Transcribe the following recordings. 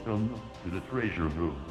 Welcome to the treasure room.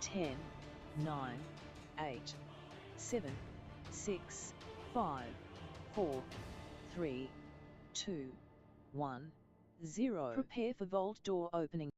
Ten, 9, 8, 7, 6, 5, 4, 3, 2, 1, 0. Prepare for vault door opening.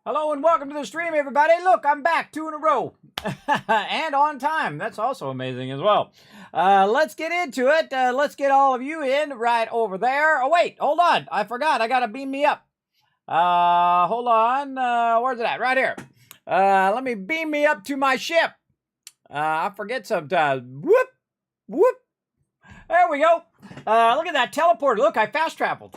Hello and welcome to the stream, everybody. Look, I'm back 2 in a row and on time. That's also amazing as well. Let's get into it. Let's get all of you in right over there. Oh, wait, hold on. I forgot. I got to beam me up. Hold on. Where's it at? Right here. Let me beam me up to my ship. I forget sometimes. Whoop, whoop. There we go. Look at that teleporter. Look, I fast traveled.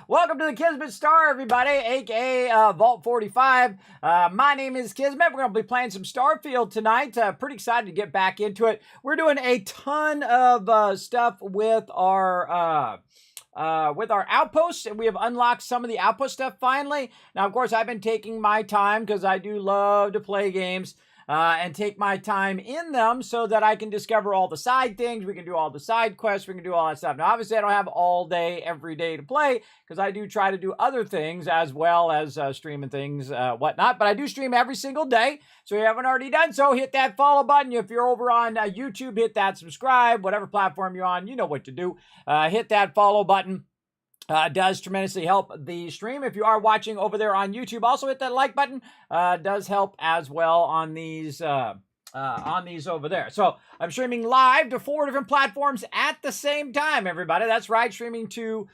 Welcome to the Kismet Star, everybody, aka Vault 45. My name is Kismet. We're going to be playing some Starfield tonight. Pretty excited to get back into it. We're doing a ton of stuff with our Outposts, and we have unlocked some of the Outpost stuff finally. Now, of course, I've been taking my time because I do love to play games. And take my time in them so that I can discover all the side things. We can do all the side quests. We can do all that stuff. Now, obviously, I don't have all day, every day to play because I do try to do other things as well as streaming things, whatnot. But I do stream every single day. So if you haven't already done so, hit that follow button. If you're over on YouTube, hit that subscribe. Whatever platform you're on, you know what to do. Hit that follow button. Does tremendously help the stream. If you are watching over there on YouTube, also hit that like button. Does help as well on these over there. So I'm streaming live to 4 different platforms at the same time, everybody. That's right, streaming to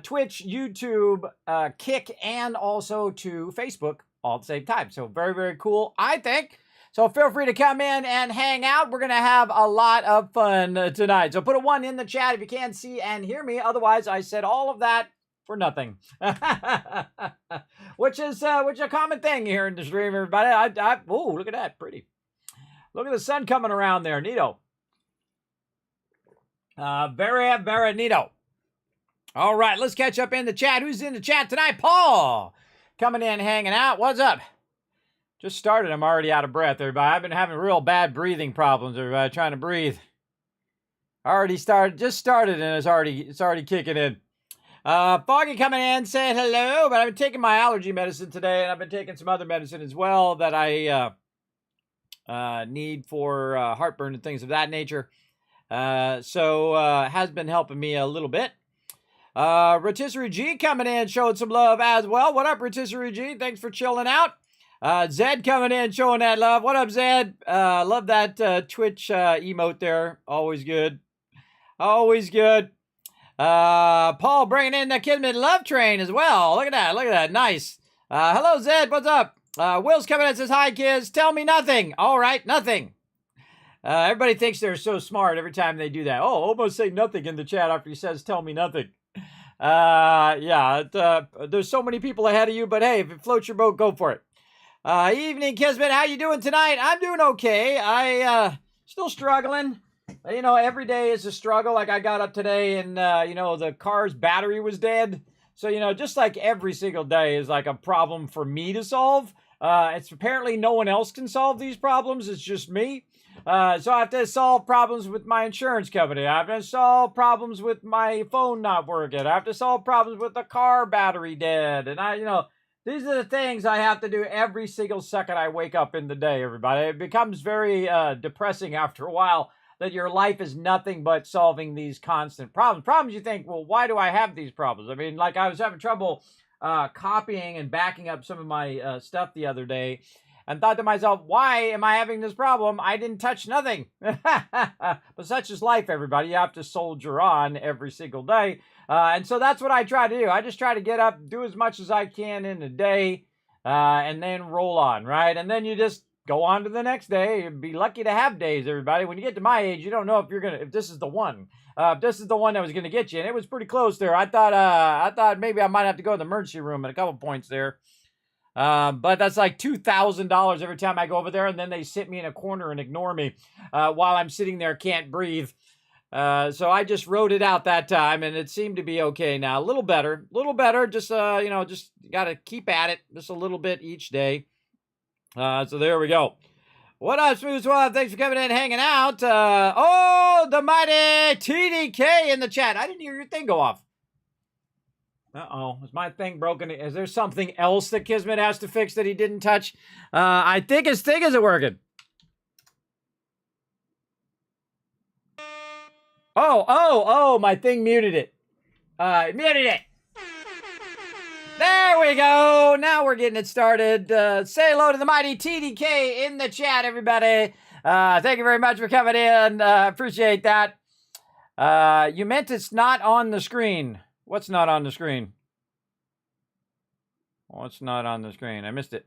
Twitch, YouTube, Kick, and also to Facebook all at the same time. So very, very cool, I think. So feel free to come in and hang out. We're going to have a lot of fun tonight. So put a 1 in the chat if you can see and hear me. Otherwise, I said all of that for nothing. which is a common thing here in the stream, everybody. Oh, look at that. Pretty. Look at the sun coming around there. Neato. Very, very neato. All right, let's catch up in the chat. Who's in the chat tonight? Paul. Coming in, hanging out. What's up? Just started. I'm already out of breath, everybody. I've been having real bad breathing problems, everybody, trying to breathe. Just started, and it's already kicking in. Foggy coming in saying hello, but I've been taking my allergy medicine today, and I've been taking some other medicine as well that I need for heartburn and things of that nature. So has been helping me a little bit. Rotisserie G coming in, showing some love as well. What up, Rotisserie G? Thanks for chilling out. Zed coming in, showing that love. What up, Zed? Love that Twitch emote there. Always good. Always good. Paul bringing in the Kismet love train as well. Look at that. Look at that. Nice. Hello, Zed. What's up? Will's coming in and says, hi, kids. Tell me nothing. All right, nothing. Everybody thinks they're so smart every time they do that. Oh, almost say nothing in the chat after he says, tell me nothing. There's so many people ahead of you, but hey, if it floats your boat, go for it. Evening, Kismet. How you doing tonight? I'm doing okay. I still struggling. You know, every day is a struggle. Like I got up today and, the car's battery was dead. So, just like every single day is like a problem for me to solve. It's apparently no one else can solve these problems. It's just me. So I have to solve problems with my insurance company. I have to solve problems with my phone not working. I have to solve problems with the car battery dead. And these are the things I have to do every single second I wake up in the day, everybody. It becomes very depressing after a while that your life is nothing but solving these constant problems. Problems you think, well, why do I have these problems? I mean, like I was having trouble copying and backing up some of my stuff the other day and thought to myself, why am I having this problem? I didn't touch nothing. But such is life, everybody. You have to soldier on every single day. And so that's what I try to do. I just try to get up, do as much as I can in a day, and then roll on, right? And then you just go on to the next day. You'd be lucky to have days, everybody. When you get to my age, you don't know if this is the one. If this is the one that was going to get you. And it was pretty close there. I thought maybe I might have to go to the emergency room at a couple points there. But that's like $2,000 every time I go over there. And then they sit me in a corner and ignore me while I'm sitting there, can't breathe. So I just wrote it out that time and it seemed to be okay now. A little better. Just, just got to keep at it just a little bit each day. So there we go. What up, Smooth Swab? Thanks for coming in and hanging out. The mighty TDK in the chat. I didn't hear your thing go off. Uh-oh. Is my thing broken? Is there something else that Kismet has to fix that he didn't touch? I think his thing isn't working. Oh, my thing muted it. Muted it. There we go. Now we're getting it started. Say hello to the mighty TDK in the chat, everybody. Thank you very much for coming in. Appreciate that. You meant it's not on the screen. What's not on the screen? What's not on the screen? I missed it.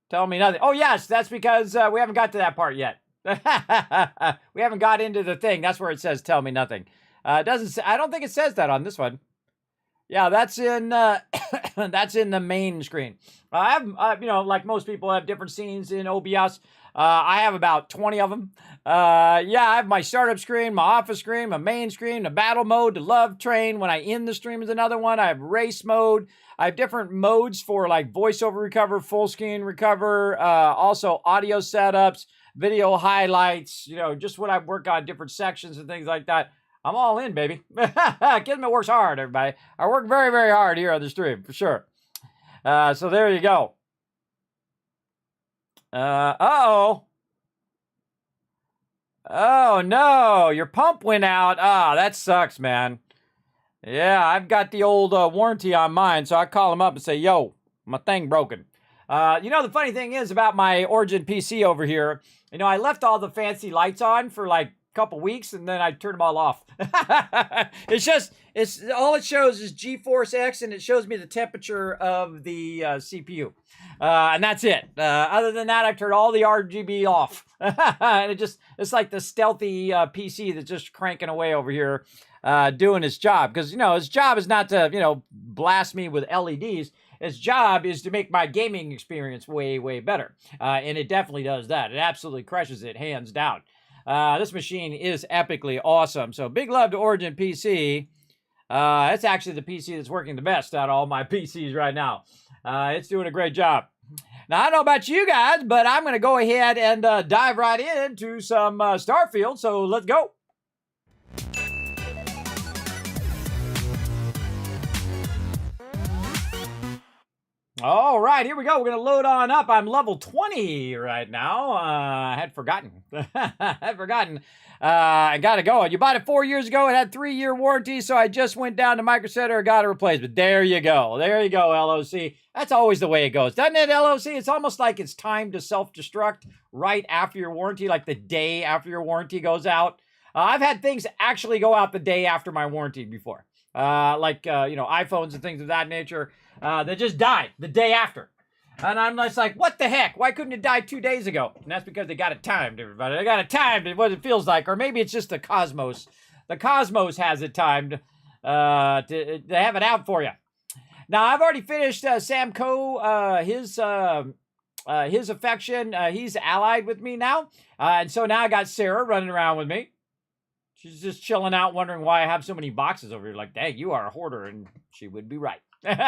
Tell me nothing. Oh, yes. That's because we haven't got to that part yet. We haven't got into the thing. That's where it says tell me nothing. Doesn't say, I don't think it says that on this one. Yeah, that's in that's in the main screen. I have, like most people have different scenes in OBS. I have about 20 of them. I have my startup screen, my office screen, my main screen, the battle mode, the love train. When I end the stream is another one. I have race mode. I have different modes for like voiceover recover, full screen recover, also audio setups, video highlights, just when I work on different sections and things like that. I'm all in, baby. Kismet works hard, everybody. I work very, very hard here on the stream, for sure. So there you go. Uh-oh. Oh, no. Your pump went out. Ah, that sucks, man. Yeah, I've got the old warranty on mine, so I call them up and say, yo, my thing broken. The funny thing is about my Origin PC over here, I left all the fancy lights on for like couple weeks and then I turned them all off. It's all it shows is GeForce X and it shows me the temperature of the CPU. And that's it. Other than that, I've turned all the RGB off. And it's like the stealthy PC that's just cranking away over here doing its job. Because, its job is not to, blast me with LEDs. Its job is to make my gaming experience way, way better. And it definitely does that. It absolutely crushes it, hands down. This machine is epically awesome. So big love to Origin PC. It's actually the PC that's working the best out of all my PCs right now. It's doing a great job. Now, I don't know about you guys, but I'm going to go ahead and dive right into some Starfield. So let's go. All right, here we go. We're going to load on up. I'm level 20 right now. I had forgotten. I got to go. You bought it 4 years ago. It had 3-year warranty, so I just went down to Micro Center and got a replacement. There you go. There you go, LOC. That's always the way it goes. Doesn't it, LOC? It's almost like it's time to self-destruct right after your warranty, like the day after your warranty goes out. I've had things actually go out the day after my warranty before. iPhones and things of that nature. They just died the day after. And I'm just like, what the heck? Why couldn't it die 2 days ago? And that's because they got it timed, everybody. They got it timed what it feels like. Or maybe it's just the Cosmos. The Cosmos has it timed to have it out for you. Now, I've already finished Sam Coe, his affection. He's allied with me now. And so now I got Sarah running around with me. She's just chilling out, wondering why I have so many boxes over here. Like, dang, you are a hoarder. And she would be right. And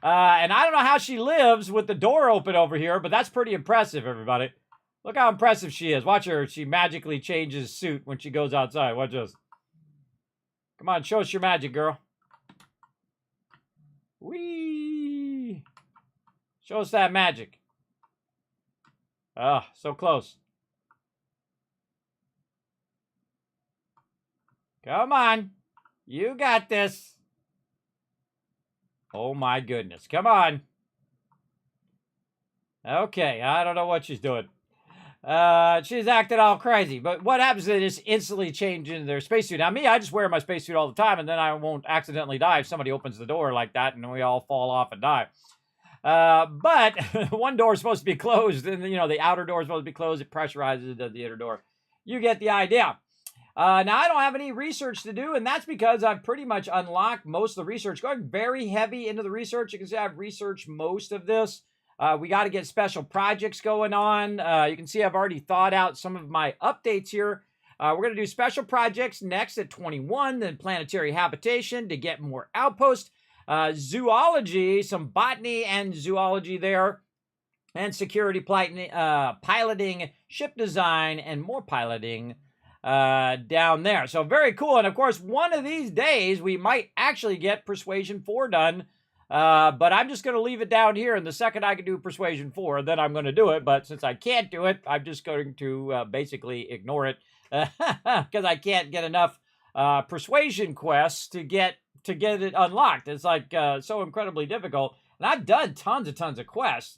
I don't know how she lives with the door open over here, but that's pretty impressive, everybody. Look how impressive she is. Watch her. She magically changes suit when she goes outside. Watch this. Come on, show us your magic, girl. Whee! Show us that magic. Oh, so close. Come on. You got this. Oh my goodness. Come on. Okay, I don't know what she's doing. She's acting all crazy. But what happens is they just instantly change into their spacesuit. Now me, I just wear my spacesuit all the time, and then I won't accidentally die if somebody opens the door like that and we all fall off and die. But one door is supposed to be closed, and the outer door is supposed to be closed. It pressurizes the inner door. You get the idea. Now, I don't have any research to do, and that's because I've pretty much unlocked most of the research. Going very heavy into the research. You can see I've researched most of this. We got to get special projects going on. You can see I've already thought out some of my updates here. We're going to do special projects next at 21, then planetary habitation to get more outpost. Zoology, some botany and zoology there. And security piloting, ship design, and more piloting down there. So very cool. And of course, one of these days we might actually get Persuasion 4 done. But I'm just going to leave it down here. And the second I can do Persuasion 4, then I'm going to do it. But since I can't do it, I'm just going to basically ignore it because I can't get enough persuasion quests to get it unlocked. It's like so incredibly difficult. And I've done tons of quests.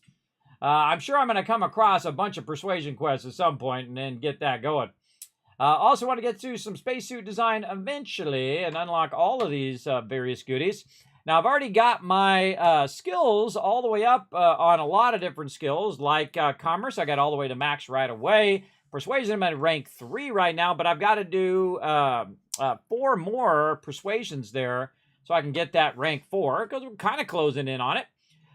I'm sure I'm going to come across a bunch of persuasion quests at some point and then get that going. Also want to get to some spacesuit design eventually and unlock all of these various goodies. Now, I've already got my skills all the way up on a lot of different skills, like commerce. I got all the way to max right away. Persuasion, I'm at rank 3 right now, but I've got to do 4 more persuasions there so I can get that rank 4, because we're kind of closing in on it.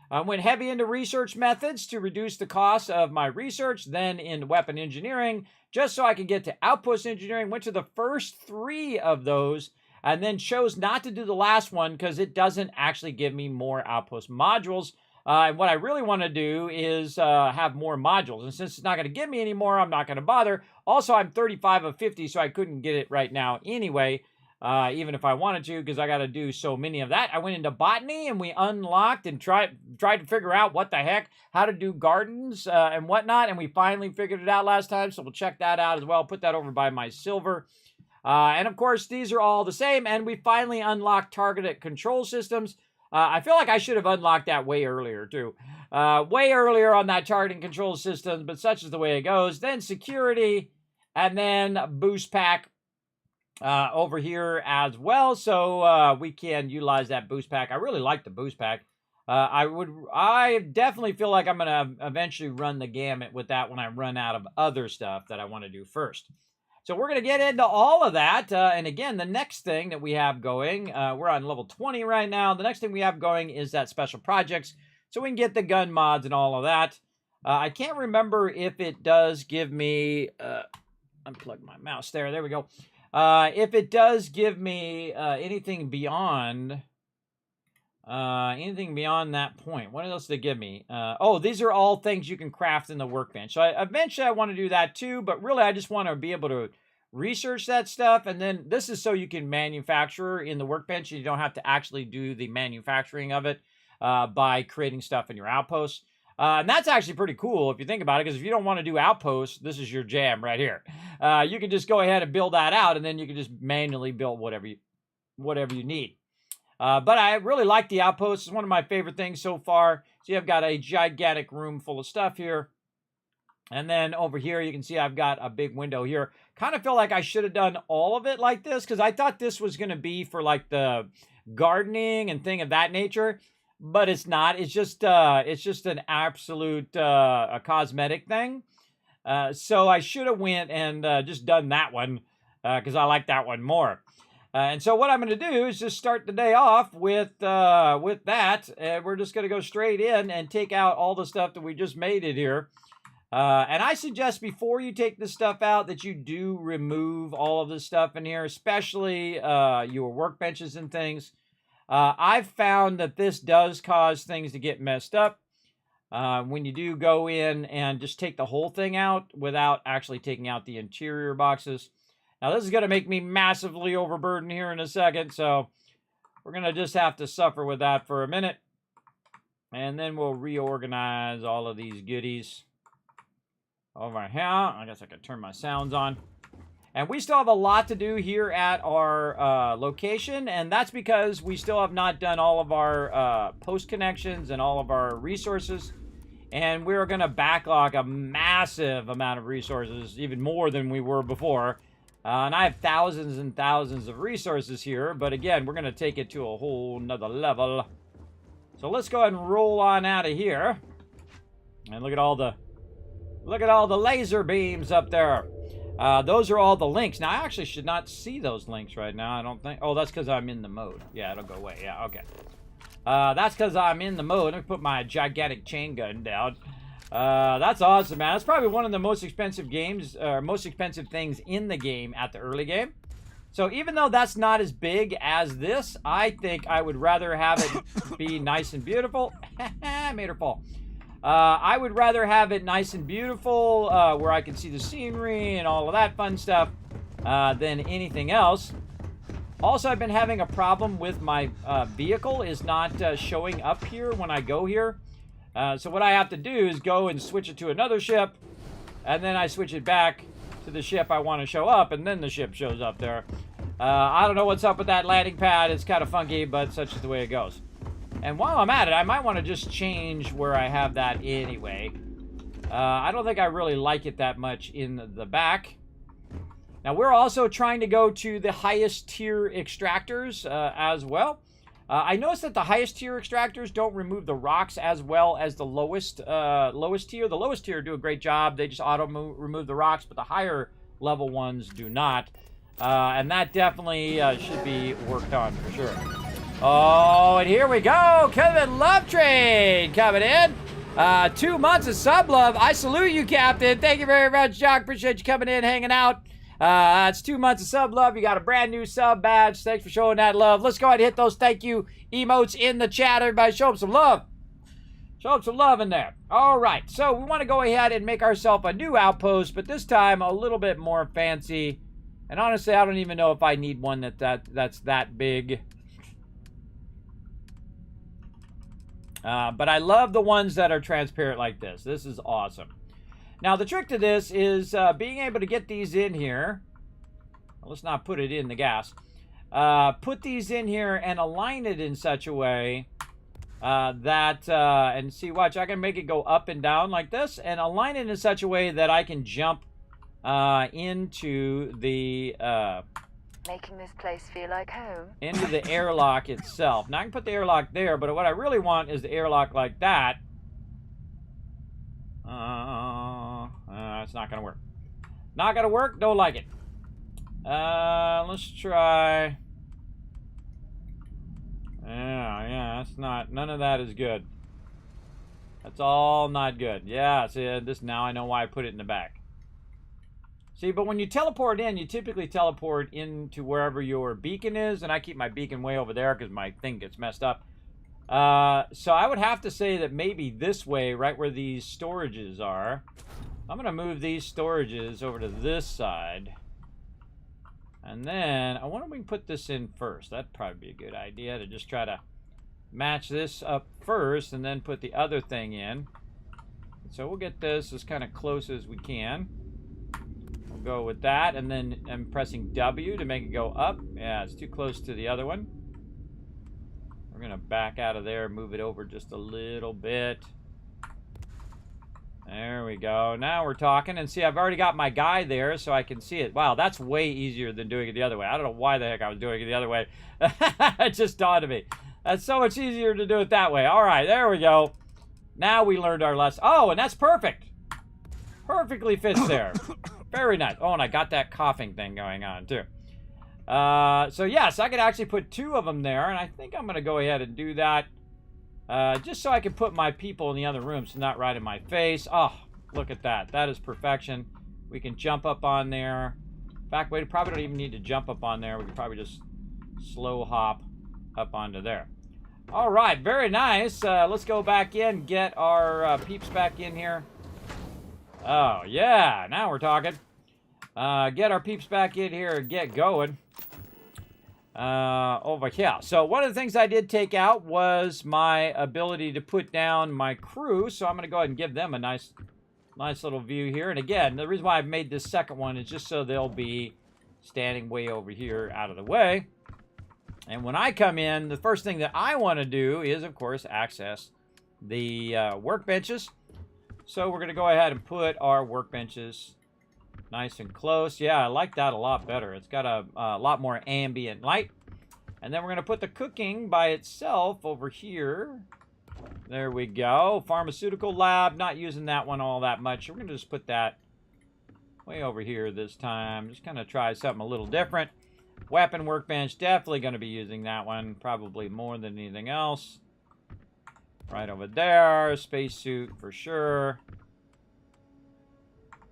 I went heavy into research methods to reduce the cost of my research, then into weapon engineering, just so I could get to outpost engineering. Went to the first 3 of those, and then chose not to do the last one because it doesn't actually give me more outpost modules. And what I really want to do is have more modules. And since it's not going to give me any more, I'm not going to bother. Also, I'm 35 of 50, so I couldn't get it right now anyway, even if I wanted to, because I got to do so many of that. I went into botany, and we unlocked and tried to figure out what the heck, how to do gardens and whatnot. And we finally figured it out last time, so we'll check that out as well. Put that over by my silver. And of course, these are all the same. And we finally unlocked targeted control systems. I feel like I should have unlocked that way earlier, too. Way earlier on that targeting control systems, but such is the way it goes. Then security, and then boost pack over here as well. So we can utilize that boost pack. I really like the boost pack. I definitely feel like I'm going to eventually run the gamut with that when I run out of other stuff that I want to do first. So we're going to get into all of that. And again, the next thing that we have going, we're on level 20 right now. The next thing we have going is that special projects. So we can get the gun mods and all of that. I can't remember if it does give me, unplug my mouse there. There we go. If it does give me anything beyond that point. What else did it give me? Oh, these are all things you can craft in the workbench. So eventually I want to do that too, but really I just want to be able to research that stuff. And then this is so you can manufacture in the workbench. You don't have to actually do the manufacturing of it. by creating stuff in your outposts. And that's actually pretty cool if you think about it, because if you don't want to do outposts, this is your jam right here. You can just go ahead and build that out, and then you can just manually build whatever you need. But I really like the outposts. It's one of my favorite things so far. See, I've got a gigantic room full of stuff here. And then over here, you can see I've got a big window here. Kind of feel like I should have done all of it like this, because I thought this was going to be for like the gardening and thing of that nature. But it's not. It's just an absolute a cosmetic thing. So I should have went and just done that one, because I like that one more. And so what I'm going to do is just start the day off with that. And we're just going to go straight in and take out all the stuff that we just made it here. And I suggest before you take this stuff out that you do remove all of this stuff in here, especially your workbenches and things. I've found that this does cause things to get messed up when you do go in and just take the whole thing out without actually taking out the interior boxes. Now, this is going to make me massively overburdened here in a second, so we're going to just have to suffer with that for a minute. And then we'll reorganize all of these goodies over here. I guess I could turn my sounds on. And we still have a lot to do here at our location, and that's because we still have not done all of our post connections and all of our resources. And we're going to backlog a massive amount of resources, even more than we were before. And I have thousands and thousands of resources here, but again, we're going to take it to a whole nother level. So let's go ahead and roll on out of here. And look at all the laser beams up there. Those are all the links. Now, I actually should not see those links right now, I don't think. Oh, that's because I'm in the mode. Yeah, it'll go away. Yeah, okay. That's because I'm in the mode. Let me put my gigantic chain gun down. That's awesome, man. That's probably one of the most expensive games, or most expensive things in the game at the early game. So even though that's not as big as this, I think I would rather have it be nice and beautiful. Made her fall. I would rather have it nice and beautiful, where I can see the scenery and all of that fun stuff, than anything else. Also, I've been having a problem with my vehicle is not showing up here when I go here. So what I have to do is go and switch it to another ship, and then I switch it back to the ship I want to show up, and then the ship shows up there. I don't know what's up with that landing pad. It's kind of funky, but such is the way it goes. And while I'm at it, I might want to just change where I have that anyway. I don't think I really like it that much in the back. Now, we're also trying to go to the highest tier extractors as well. I noticed that the highest tier extractors don't remove the rocks as well as the lowest tier. The lowest tier do a great job. They just remove the rocks, but the higher level ones do not. And that definitely should be worked on for sure. Oh, and here we go. Kevin Love Trade coming in. 2 months of sub love. I salute you, Captain. Thank you very much, Jock. Appreciate you coming in, hanging out. It's 2 months of sub love. You got a brand new sub badge. Thanks for showing that love. Let's go ahead and hit those thank you emotes in the chat. Everybody show them some love. Show them some love in there. All right. So we want to go ahead and make ourselves a new outpost, but this time a little bit more fancy. And honestly, I don't even know if I need one that's that big. But I love the ones that are transparent like this. This is awesome. Now, the trick to this is being able to get these in here. Well, let's not put it in the gas. Put these in here and align it in such a way that, and see, watch, I can make it go up and down like this, and align it in such a way that I can jump into the... making this place feel like home. Into the airlock itself. Now, I can put the airlock there, but what I really want is the airlock like that. It's not going to work. Not going to work. Don't like it. Let's try. Yeah, that's not, none of that is good. That's all not good. Yeah, see, this, now I know why I put it in the back. See, but when you teleport in, you typically teleport into wherever your beacon is, and I keep my beacon way over there because my thing gets messed up. So I would have to say that maybe this way, right where these storages are, I'm going to move these storages over to this side. And then, I wonder if we can put this in first. That'd probably be a good idea to just try to match this up first and then put the other thing in. So we'll get this as kind of close as we can. We'll go with that, and then I'm pressing W to make it go up. Yeah, it's too close to the other one. We're going to back out of there, move it over just a little bit. There we go. Now we're talking. And see, I've already got my guy there so I can see it. Wow, that's way easier than doing it the other way. I don't know why the heck I was doing it the other way. It just dawned on me. That's so much easier to do it that way. All right, there we go. Now we learned our lesson. Oh, and that's perfect. Perfectly fits there. Very nice. Oh, and I got that coughing thing going on, too. So, yes, I could actually put 2 of them there. And I think I'm going to go ahead and do that. Just so I can put my people in the other room so not right in my face. Oh, look at that. That is perfection. We can jump up on there. In fact, we probably don't even need to jump up on there. We can probably just slow hop up onto there. All right, very nice. Let's go back in, get our peeps back in here. Oh, yeah, now we're talking. Get our peeps back in here and get going. Over here. So one of the things I did take out was my ability to put down my crew. So I'm going to go ahead and give them a nice little view here. And again, the reason why I've made this second one is just so they'll be standing way over here out of the way. And when I come in, the first thing that I want to do is, of course, access the workbenches. So we're going to go ahead and put our workbenches nice and close. Yeah, I like that a lot better. It's got a lot more ambient light. And then we're going to put the cooking by itself over here. There we go. Pharmaceutical lab. Not using that one all that much. We're going to just put that way over here this time. Just kind of try something a little different. Weapon workbench. Definitely going to be using that one. Probably more than anything else. Right over there. Spacesuit for sure.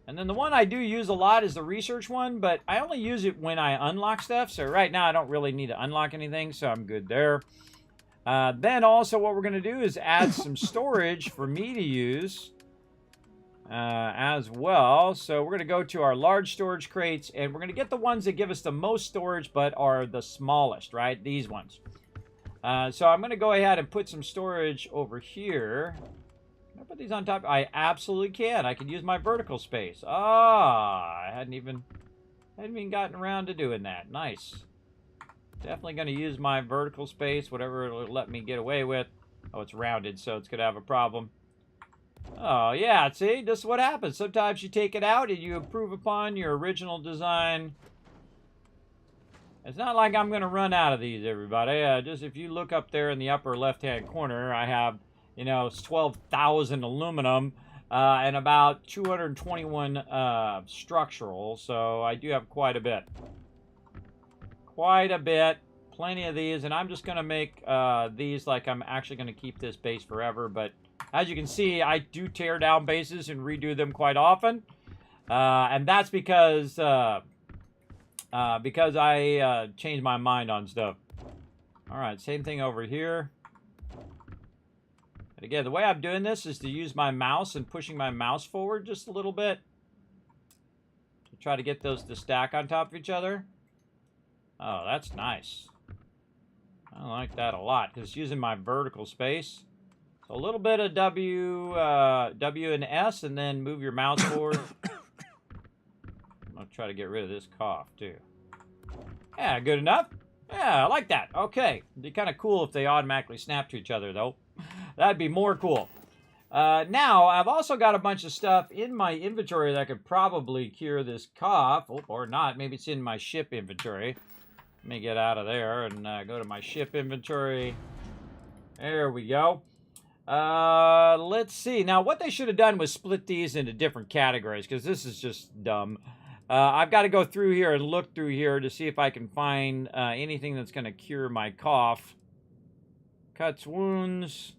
And then the one I do use a lot is the research one, but I only use it when I unlock stuff. So right now I don't really need to unlock anything, so I'm good there. Then also what we're going to do is add some storage for me to use as well. So we're going to go to our large storage crates, and we're going to get the ones that give us the most storage but are the smallest, right? These ones. So I'm going to go ahead and put some storage over here. Can I put these on top? I absolutely can. I can use my vertical space. I hadn't even gotten around to doing that. Nice. Definitely going to use my vertical space, whatever it'll let me get away with. Oh, it's rounded, so it's going to have a problem. Oh, yeah, see? This is what happens. Sometimes you take it out and you improve upon your original design. It's not like I'm going to run out of these, everybody. Just if you look up there in the upper left-hand corner, I have, you know, 12,000 aluminum and about 221 structural. So I do have quite a bit. Quite a bit. Plenty of these. And I'm just going to make these like I'm actually going to keep this base forever. But as you can see, I do tear down bases and redo them quite often. And that's because I changed my mind on stuff. All right, same thing over here. And again, the way I'm doing this is to use my mouse and pushing my mouse forward just a little bit to try to get those to stack on top of each other. Oh, that's nice. I like that a lot because using my vertical space. So a little bit of W and S, and then move your mouse forward. I'm going to try to get rid of this cough, too. Yeah, good enough. Yeah, I like that. Okay. It'd be kind of cool if they automatically snap to each other, though. That'd be more cool. Now, I've also got a bunch of stuff in my inventory that could probably cure this cough. Oh, or not. Maybe it's in my ship inventory. Let me get out of there and go to my ship inventory. There we go. Let's see. Now, what they should have done was split these into different categories, because this is just dumb. I've got to go through here and look through here to see if I can find anything that's going to cure my cough. Cuts, wounds.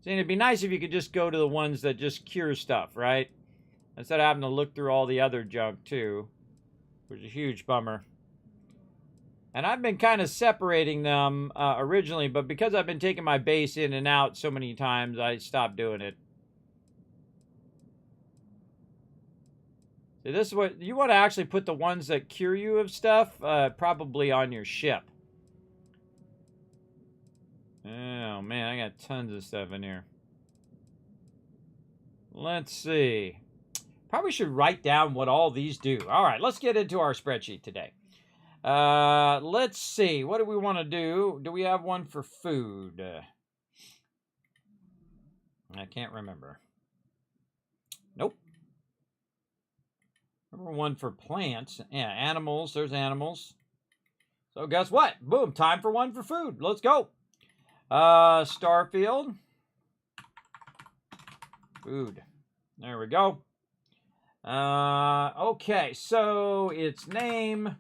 See, it'd be nice if you could just go to the ones that just cure stuff, right? Instead of having to look through all the other junk, too. Which is a huge bummer. And I've been kind of separating them originally, but because I've been taking my base in and out so many times, I stopped doing it. See, this is what you want to actually put the ones that cure you of stuff probably on your ship. Oh Oh, man, I got tons of stuff in here. Let's see. Probably should write down what all these do. All right, let's get into our spreadsheet today. Let's see. What do we want to do? Do we have one for food? I can't remember. Nope. Remember one for plants. Yeah, animals. There's animals. So guess what? Boom. Time for one for food. Let's go. Starfield. Food. There we go. Okay. So it's name.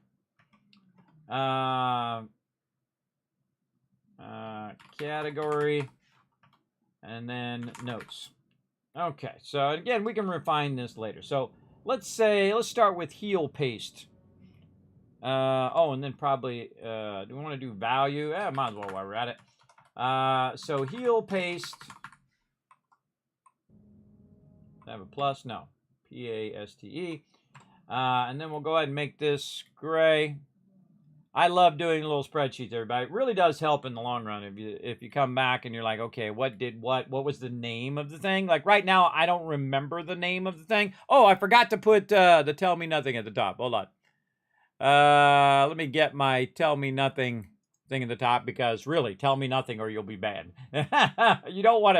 Category. And then notes. Okay. So again, we can refine this later. So let's start with heel paste. Oh, and then probably, do we want to do value? Might as well while we're at it. So heel paste. I have a plus? No. P-A-S-T-E. And then we'll go ahead and make this gray. I love doing little spreadsheets, everybody. It really does help in the long run if you come back and you're like, okay, what did what? What was the name of the thing? Like right now, I don't remember the name of the thing. Oh, I forgot to put the tell me nothing at the top. Hold on. Let me get my tell me nothing thing at the top because really, tell me nothing or you'll be banned. You don't want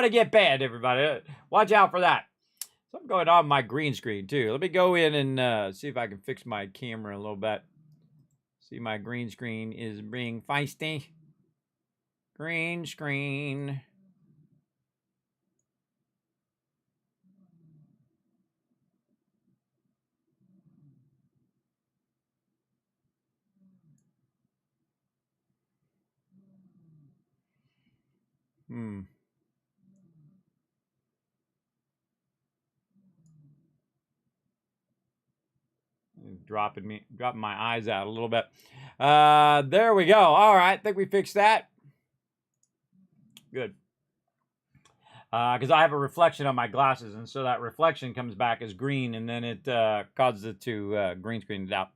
to get banned, everybody. Watch out for that. Something going on my green screen too. Let me go in and see if I can fix my camera a little bit. See, my green screen is being feisty. Green screen. Dropping my eyes out a little bit. There we go. All right, I think we fixed that. Good. Because I have a reflection on my glasses, and so that reflection comes back as green, and then it causes it to green screen it out.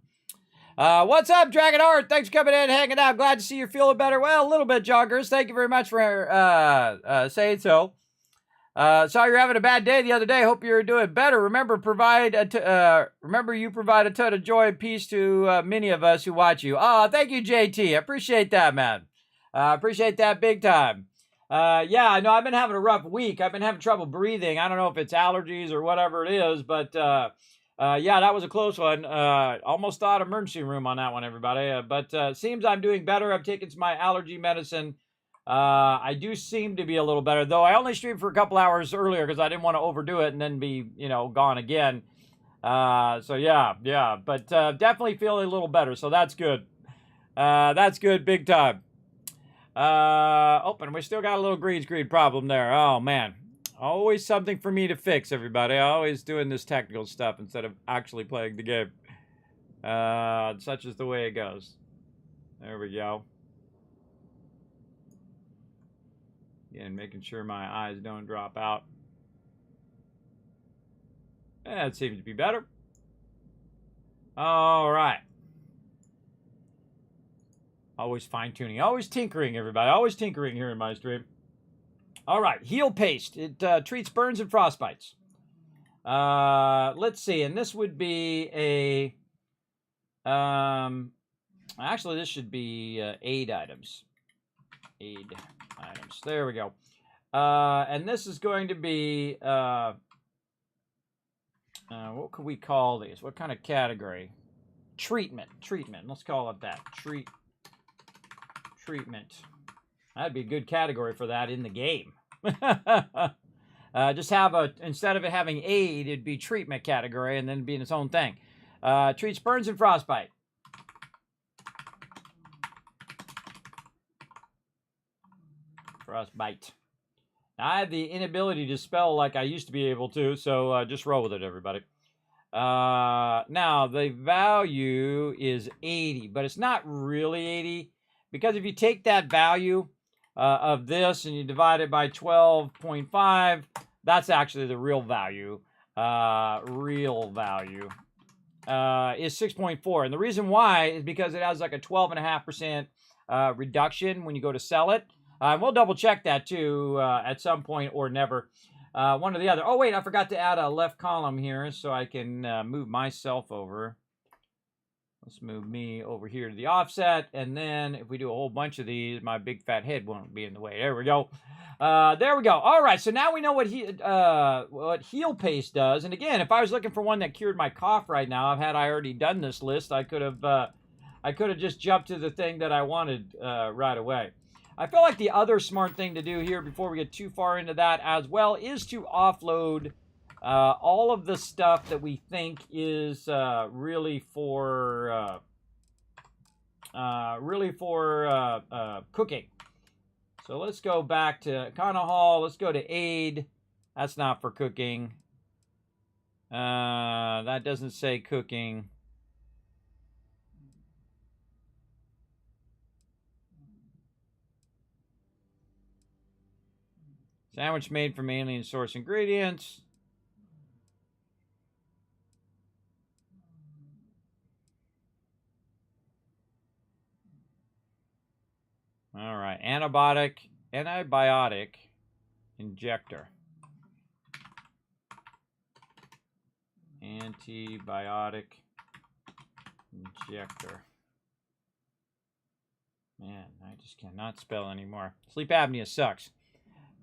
What's up, Dragon Art? Thanks for coming in and hanging out. Glad to see you're feeling better. Well, a little bit, joggers. Thank you very much for saying so. Saw you're having a bad day the other day. Hope you're doing better. Remember, you provide a ton of joy and peace to many of us who watch you. Oh, thank you, JT. I appreciate that, man. Appreciate that big time. Yeah, I know I've been having a rough week. I've been having trouble breathing. I don't know if it's allergies or whatever it is, but yeah, that was a close one. Almost thought emergency room on that one, everybody. But seems I'm doing better. I've taken my allergy medicine. I do seem to be a little better, though I only streamed for a couple hours earlier because I didn't want to overdo it and then be, gone again. So yeah, but definitely feeling a little better, so that's good. That's good, big time. And we still got a little green screen problem there. Oh, man. Always something for me to fix, everybody. Always doing this technical stuff instead of actually playing the game. Such is the way it goes. There we go. Again, making sure my eyes don't drop out. That seems to be better. All right. Always fine-tuning. Always tinkering, everybody. Always tinkering here in my stream. All right. Heel paste. It treats burns and frostbites. Let's see. And this would be a... actually, this should be aid items. Aid items. There we go. And this is going to be... what could we call these? What kind of category? Treatment. Let's call it that. Treatment. That'd be a good category for that in the game. Just have instead of it having aid, it'd be treatment category and then be in its own thing. Treats burns and frostbite. Frostbite. I have the inability to spell like I used to be able to, so just roll with it, everybody. Now, the value is 80, but it's not really 80, because if you take that value of this and you divide it by 12.5, that's actually the real value. Real value is 6.4, and the reason why is because it has like a 12.5% reduction when you go to sell it. We'll double check that too at some point or never. One or the other. Oh, wait, I forgot to add a left column here so I can move myself over. Let's move me over here to the offset. And then if we do a whole bunch of these, my big fat head won't be in the way. There we go. There we go. All right, so now we know what heal paste does. And again, if I was looking for one that cured my cough right now, had I already done this list, I could have just jumped to the thing that I wanted right away. I feel like the other smart thing to do here before we get too far into that as well is to offload all of the stuff that we think is really for cooking. So let's go back to Econo Hall. Let's go to Aid. That's not for cooking. That doesn't say cooking. Sandwich made from alien source ingredients. All right, antibiotic injector. Antibiotic injector. Man, I just cannot spell anymore. Sleep apnea sucks.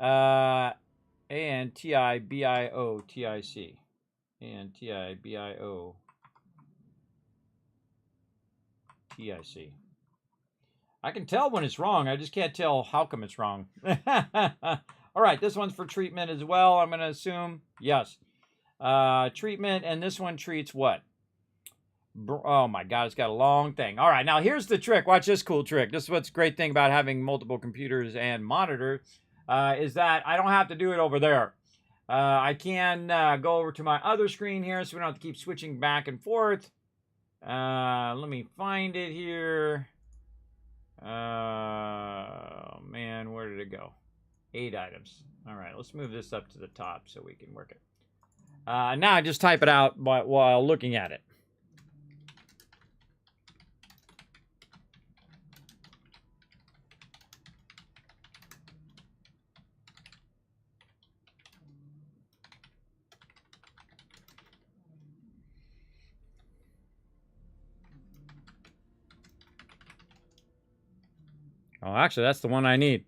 A-N-T-I-B-I-O-T-I-C. A-N-T-I-B-I-O-T-I-C. I can tell when it's wrong. I just can't tell how come it's wrong. All right, this one's for treatment as well, I'm going to assume. Yes. Treatment, and this one treats what? Oh my God, it's got a long thing. All right, now here's the trick. Watch this cool trick. This is what's great thing about having multiple computers and monitors. Is that I don't have to do it over there. I can go over to my other screen here so we don't have to keep switching back and forth. Let me find it here. Man, where did it go? 8 items. All right, let's move this up to the top so we can work it. Now I just type it out while looking at it. Oh, actually, that's the one I need.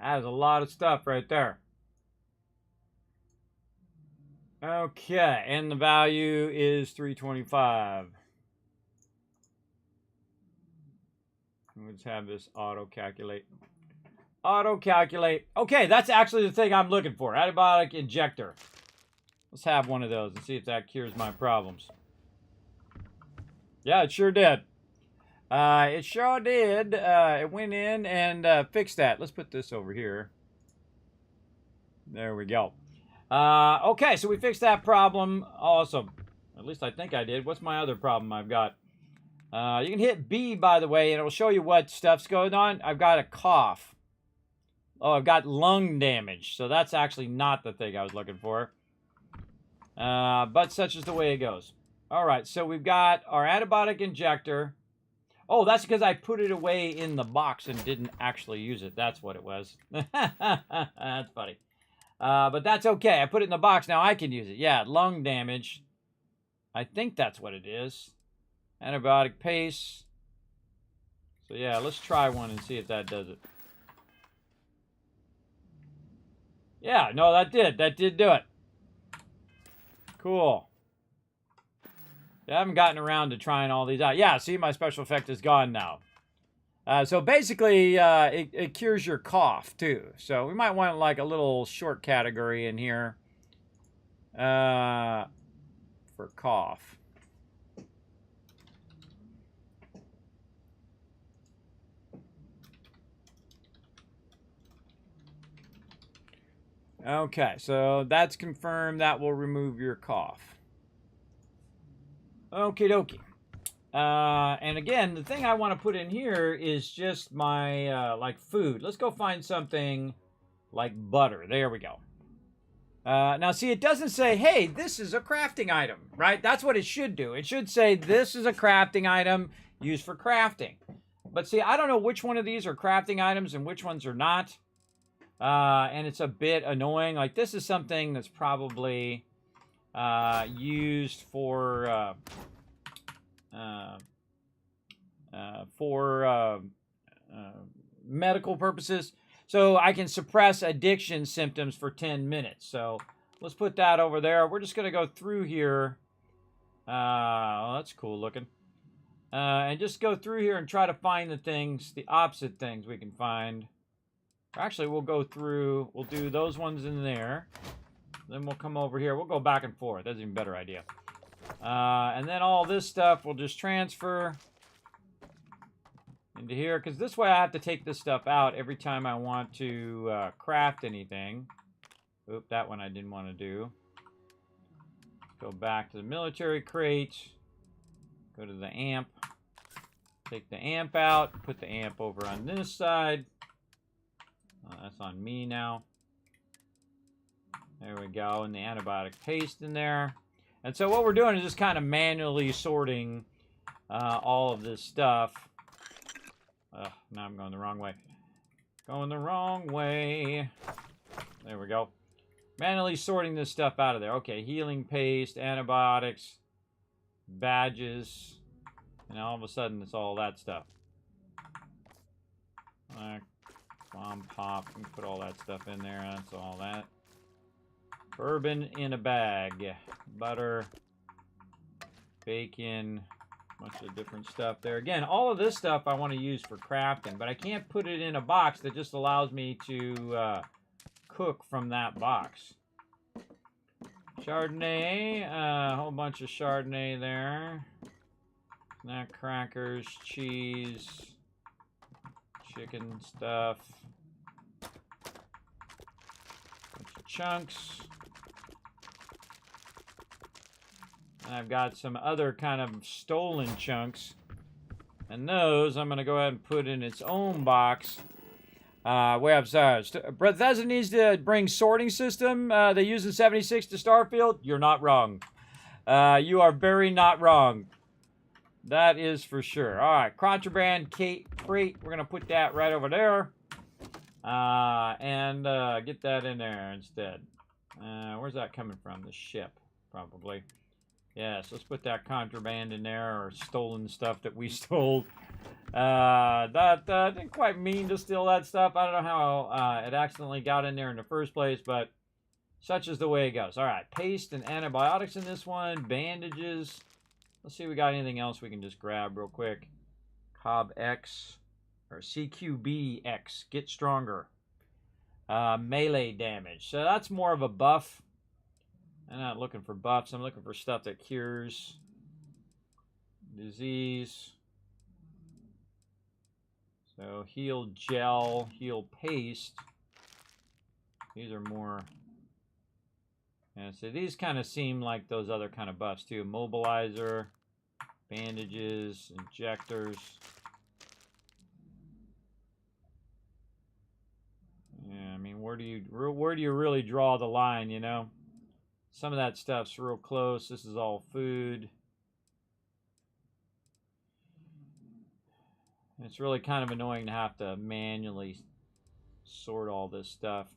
That is a lot of stuff right there. Okay, and the value is 325. Let's have this auto-calculate. Auto-calculate. Okay, that's actually the thing I'm looking for. Antibiotic injector. Let's have one of those and see if that cures my problems. Yeah, it sure did. It sure did. It went in and fixed that. Let's put this over here. There we go. Okay, so we fixed that problem. Awesome. At least I think I did. What's my other problem I've got? You can hit B, by the way, and it'll show you what stuff's going on. I've got a cough. Oh, I've got lung damage. So that's actually not the thing I was looking for. But such is the way it goes. All right, so we've got our antibiotic injector. Oh, that's because I put it away in the box and didn't actually use it. That's what it was. That's funny. But that's okay. I put it in the box. Now I can use it. Yeah, lung damage. I think that's what it is. Antibiotic paste. So yeah, let's try one and see if that does it. Yeah, no, that did. That did do it. Cool. I haven't gotten around to trying all these out. Yeah, see, my special effect is gone now. So basically, it cures your cough, too. So we might want, like, a little short category in here for cough. Okay, so that's confirmed. That will remove your cough. Okie dokie. And again, the thing I want to put in here is just my, like, food. Let's go find something like butter. There we go. Now, see, it doesn't say, hey, this is a crafting item, right? That's what it should do. It should say, this is a crafting item used for crafting. But see, I don't know which one of these are crafting items and which ones are not. And it's a bit annoying. Like, this is something that's probably used for medical purposes. So I can suppress addiction symptoms for 10 minutes. So let's put that over there. We're just going to go through here. Oh, that's cool looking. And just go through here and try to find the things, the opposite things we can find. Actually, we'll go through, we'll do those ones in there. Then we'll come over here. We'll go back and forth. That's an even better idea. And then all this stuff we'll just transfer into here, because this way I have to take this stuff out every time I want to craft anything. Oop, that one I didn't want to do. Go back to the military crate. Go to the amp. Take the amp out. Put the amp over on this side. That's on me now. There we go. And the antibiotic paste in there. And so what we're doing is just kind of manually sorting all of this stuff. Now I'm going the wrong way. Going the wrong way. There we go. Manually sorting this stuff out of there. Okay, healing paste, antibiotics, badges, and all of a sudden it's all that stuff. Bomb pop, and put all that stuff in there. That's all that. Bourbon in a bag. Butter, bacon, bunch of different stuff there. Again, all of this stuff I want to use for crafting, but I can't put it in a box that just allows me to cook from that box. Chardonnay, a whole bunch of Chardonnay there. Snack crackers, cheese, chicken stuff, bunch of chunks. And I've got some other kind of stolen chunks. And those I'm going to go ahead and put in its own box. Bethesda needs to bring sorting system they use in 76 to Starfield. You're not wrong. You are very not wrong. That is for sure. All right, contraband crate. We're going to put that right over there. And get that in there instead. Where's that coming from? The ship, probably. Yes, let's put that contraband in there, or stolen stuff that we stole. That didn't quite mean to steal that stuff. I don't know how it accidentally got in there in the first place, but such is the way it goes. All right, paste and antibiotics in this one, bandages. Let's see if we got anything else we can just grab real quick. Cob X, or CQB-X, get stronger. Melee damage. So that's more of a buff. I'm not looking for buffs. I'm looking for stuff that cures disease. So heal gel, heal paste. These are more. And so these kind of seem like those other kind of buffs too. Mobilizer, bandages, injectors. Yeah, I mean, where do you really draw the line, you know? Some of that stuff's real close. This is all food. It's really kind of annoying to have to manually sort all this stuff.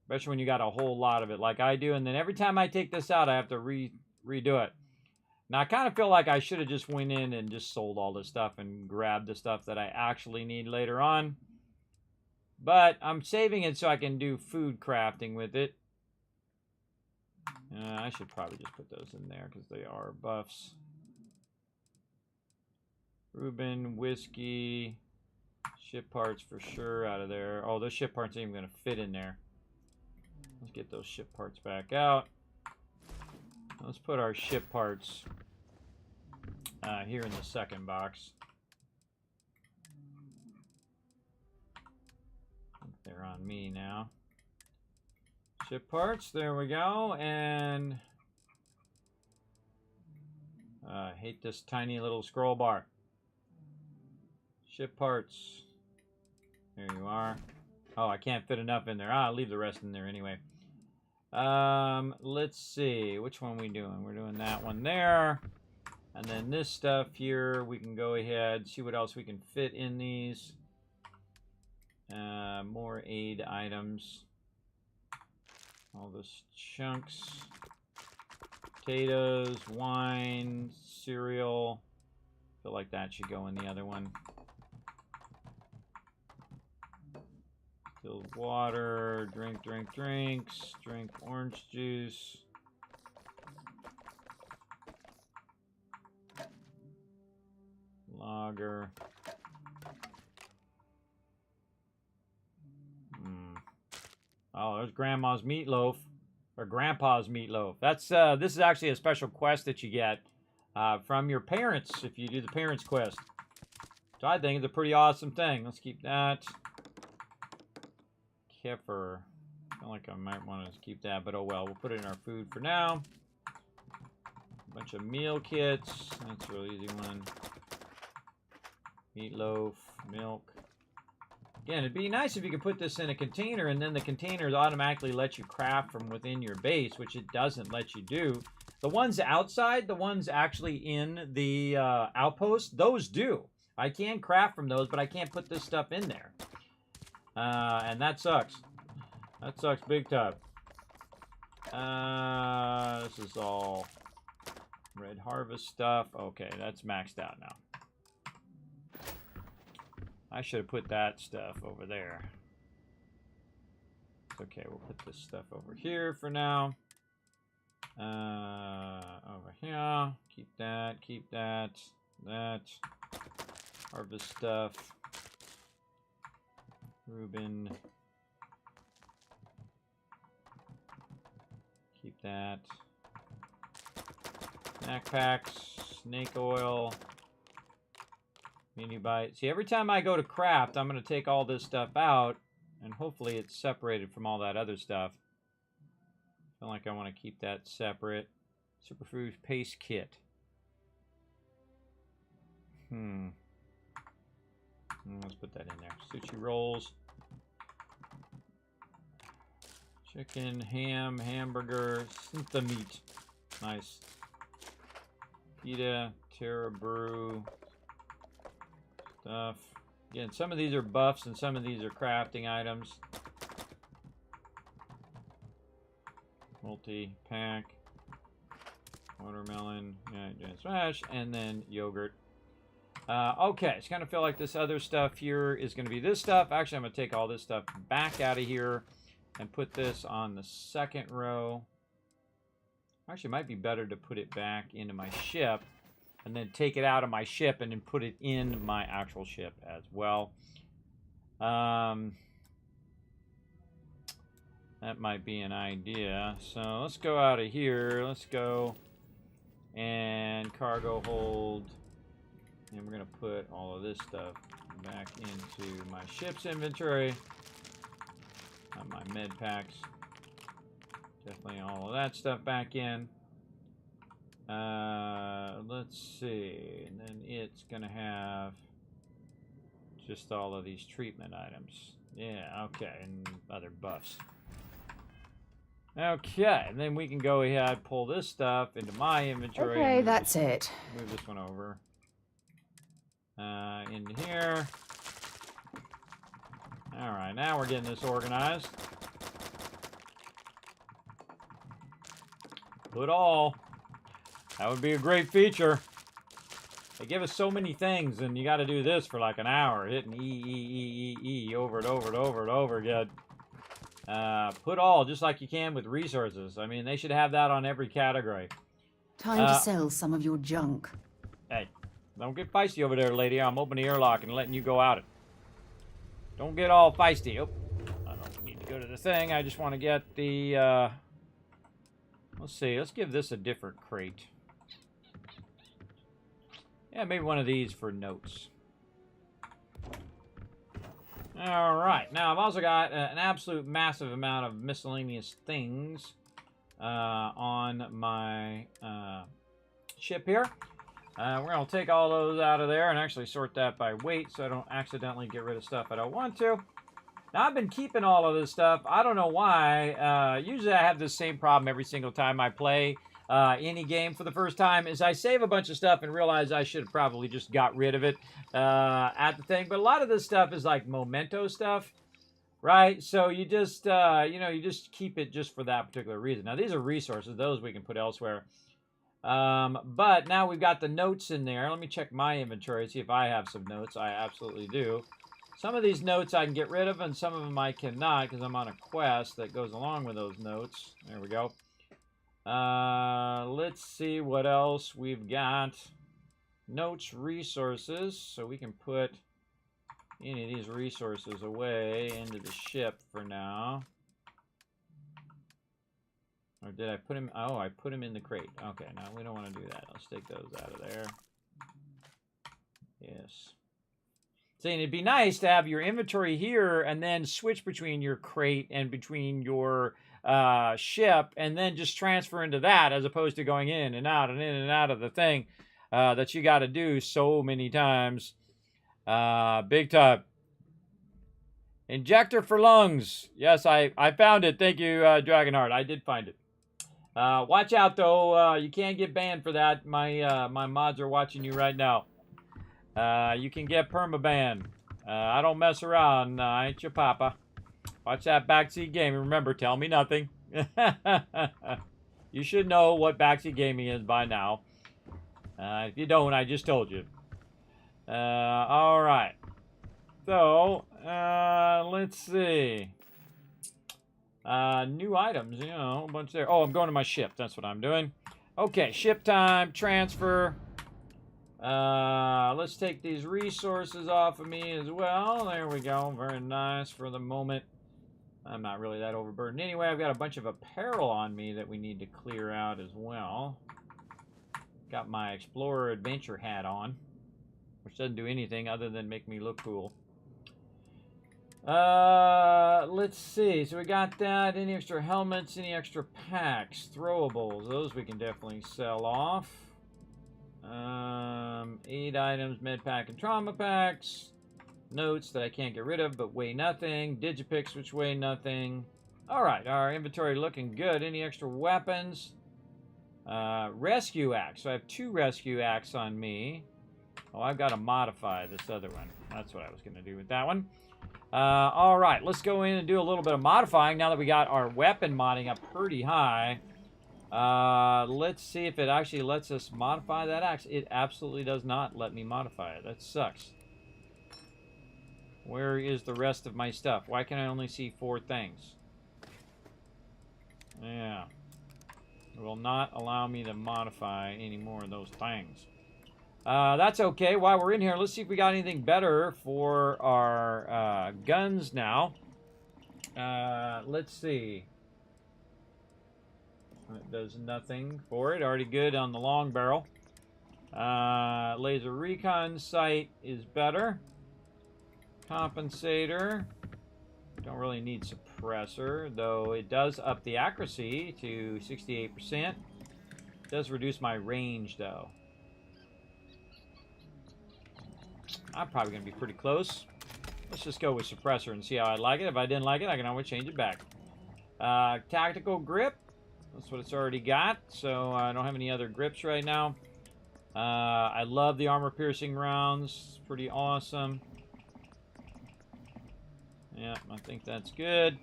Especially when you got a whole lot of it like I do. And then every time I take this out, I have to redo it. Now, I kind of feel like I should have just went in and just sold all this stuff and grabbed the stuff that I actually need later on. But I'm saving it so I can do food crafting with it. I should probably just put those in there because they are buffs. Reuben, whiskey, ship parts for sure out of there. Oh, those ship parts ain't even going to fit in there. Let's get those ship parts back out. Let's put our ship parts here in the second box. They're on me now. Ship parts, there we go, and hate this tiny little scroll bar. Ship parts, there you are. Oh, I can't fit enough in there. I'll leave the rest in there anyway. Let's see. Which one we doing? We're doing that one there. And then this stuff here, we can go ahead, see what else we can fit in these. More aid items. All those chunks. Potatoes, wine, cereal. I feel like that should go in the other one. Distilled water, drink orange juice. Lager. Oh, there's Grandma's meatloaf. Or Grandpa's meatloaf. That's this is actually a special quest that you get from your parents if you do the parents quest. So I think it's a pretty awesome thing. Let's keep that. Kefir. I feel like I might want to keep that, but oh well. We'll put it in our food for now. A bunch of meal kits. That's a real easy one. Meatloaf, milk. Again, it'd be nice if you could put this in a container and then the containers automatically let you craft from within your base, which it doesn't let you do. The ones outside, the ones actually in the outpost, those do. I can craft from those, but I can't put this stuff in there. And that sucks. That sucks big time. This is all Red Harvest stuff. Okay, that's maxed out now. I should have put that stuff over there. Okay, we'll put this stuff over here for now. Over here. Keep that. That. Harvest stuff. Reuben. Keep that. Snack packs. Snake oil. Mini bite. See, every time I go to craft, I'm going to take all this stuff out, and hopefully it's separated from all that other stuff. I feel like I want to keep that separate. Superfood paste kit. Let's put that in there. Sushi rolls. Chicken, ham, hamburger, Syntha meat. Nice. Pita, Terra Brew. Stuff. Again, some of these are buffs and some of these are crafting items. Multi-pack. Watermelon. Smash. And then yogurt. Okay, it's going to feel like this other stuff here is going to be this stuff. Actually, I'm going to take all this stuff back out of here and put this on the second row. Actually, it might be better to put it back into my ship. And then take it out of my ship and then put it in my actual ship as well. That might be an idea. So let's go out of here. Let's go and cargo hold. And we're going to put all of this stuff back into my ship's inventory. My med packs. Definitely all of that stuff back in. Let's see, and then it's gonna have just all of these treatment items. Yeah, okay, and other buffs. Okay, and then we can go ahead, pull this stuff into my inventory. Okay, that's it. Move this one over. Into here. Alright, now we're getting this organized. Put all. That would be a great feature. They give us so many things, and you got to do this for like an hour, hitting E over and over and over and over again. Put all, just like you can with resources. I mean, they should have that on every category. Time to sell some of your junk. Hey, don't get feisty over there, lady. I'm opening the airlock and letting you go out it. Don't get all feisty. Oh, I don't need to go to the thing. I just want to get the... let's see. Let's give this a different crate. Yeah, maybe one of these for notes. All right. Now, I've also got an absolute massive amount of miscellaneous things on my ship here. We're going to take all those out of there and actually sort that by weight so I don't accidentally get rid of stuff I don't want to. Now, I've been keeping all of this stuff. I don't know why. Usually I have the same problem every single time I play any game for the first time, is I save a bunch of stuff and realize I should have probably just got rid of it at the thing. But a lot of this stuff is like memento stuff, right? So you just, you just keep it just for that particular reason. Now, these are resources. Those we can put elsewhere. But now we've got the notes in there. Let me check my inventory, see if I have some notes. I absolutely do. Some of these notes I can get rid of, and some of them I cannot because I'm on a quest that goes along with those notes. There we go. Let's see what else we've got. Notes, resources. So we can put any of these resources away into the ship for now. Or did I put him? Oh, I put him in the crate. Okay, no, we don't want to do that. Let's take those out of there. Yes. See, and it'd be nice to have your inventory here and then switch between your crate and between your ship and then just transfer into that as opposed to going in and out and in and out of the thing that you got to do so many times. Big time. Injector for lungs. Yes, I found it. Thank you, Dragonheart. I did find it. Watch out, though. You can't get banned for that. My mods are watching you right now. You can get permaban. I don't mess around. I ain't your papa. Watch that backseat gaming. Remember, tell me nothing. You should know what backseat gaming is by now. If you don't, I just told you. All right. So, let's see. New items, you know, a bunch there. Oh, I'm going to my ship. That's what I'm doing. Okay, ship time, transfer. Let's take these resources off of me as well. There we go. Very nice for the moment. I'm not really that overburdened. Anyway, I've got a bunch of apparel on me that we need to clear out as well. Got my Explorer Adventure hat on, which doesn't do anything other than make me look cool. Let's see. So we got that. Any extra helmets, any extra packs, throwables. Those we can definitely sell off. 8 items, med pack and trauma packs. Notes that I can't get rid of but weigh nothing. Digipicks which weigh nothing. Alright, our inventory looking good. Any extra weapons? Rescue axe. So I have 2 rescue axe on me. Oh, I've got to modify this other one. That's what I was going to do with that one. Alright, let's go in and do a little bit of modifying now that we got our weapon modding up pretty high. Let's see if it actually lets us modify that axe. It absolutely does not let me modify it. That sucks. Where is the rest of my stuff? Why can I only see 4 things? Yeah. It will not allow me to modify any more of those things. That's okay. While we're in here, let's see if we got anything better for our guns now. Let's see. It does nothing for it. Already good on the long barrel. Laser recon sight is better. Compensator. Don't really need suppressor, though it does up the accuracy to 68%. It does reduce my range, though. I'm probably going to be pretty close. Let's just go with suppressor and see how I like it. If I didn't like it, I can always change it back. Tactical grip. That's what it's already got, so I don't have any other grips right now. I love the armor-piercing rounds. It's pretty awesome. Yeah, I think that's good.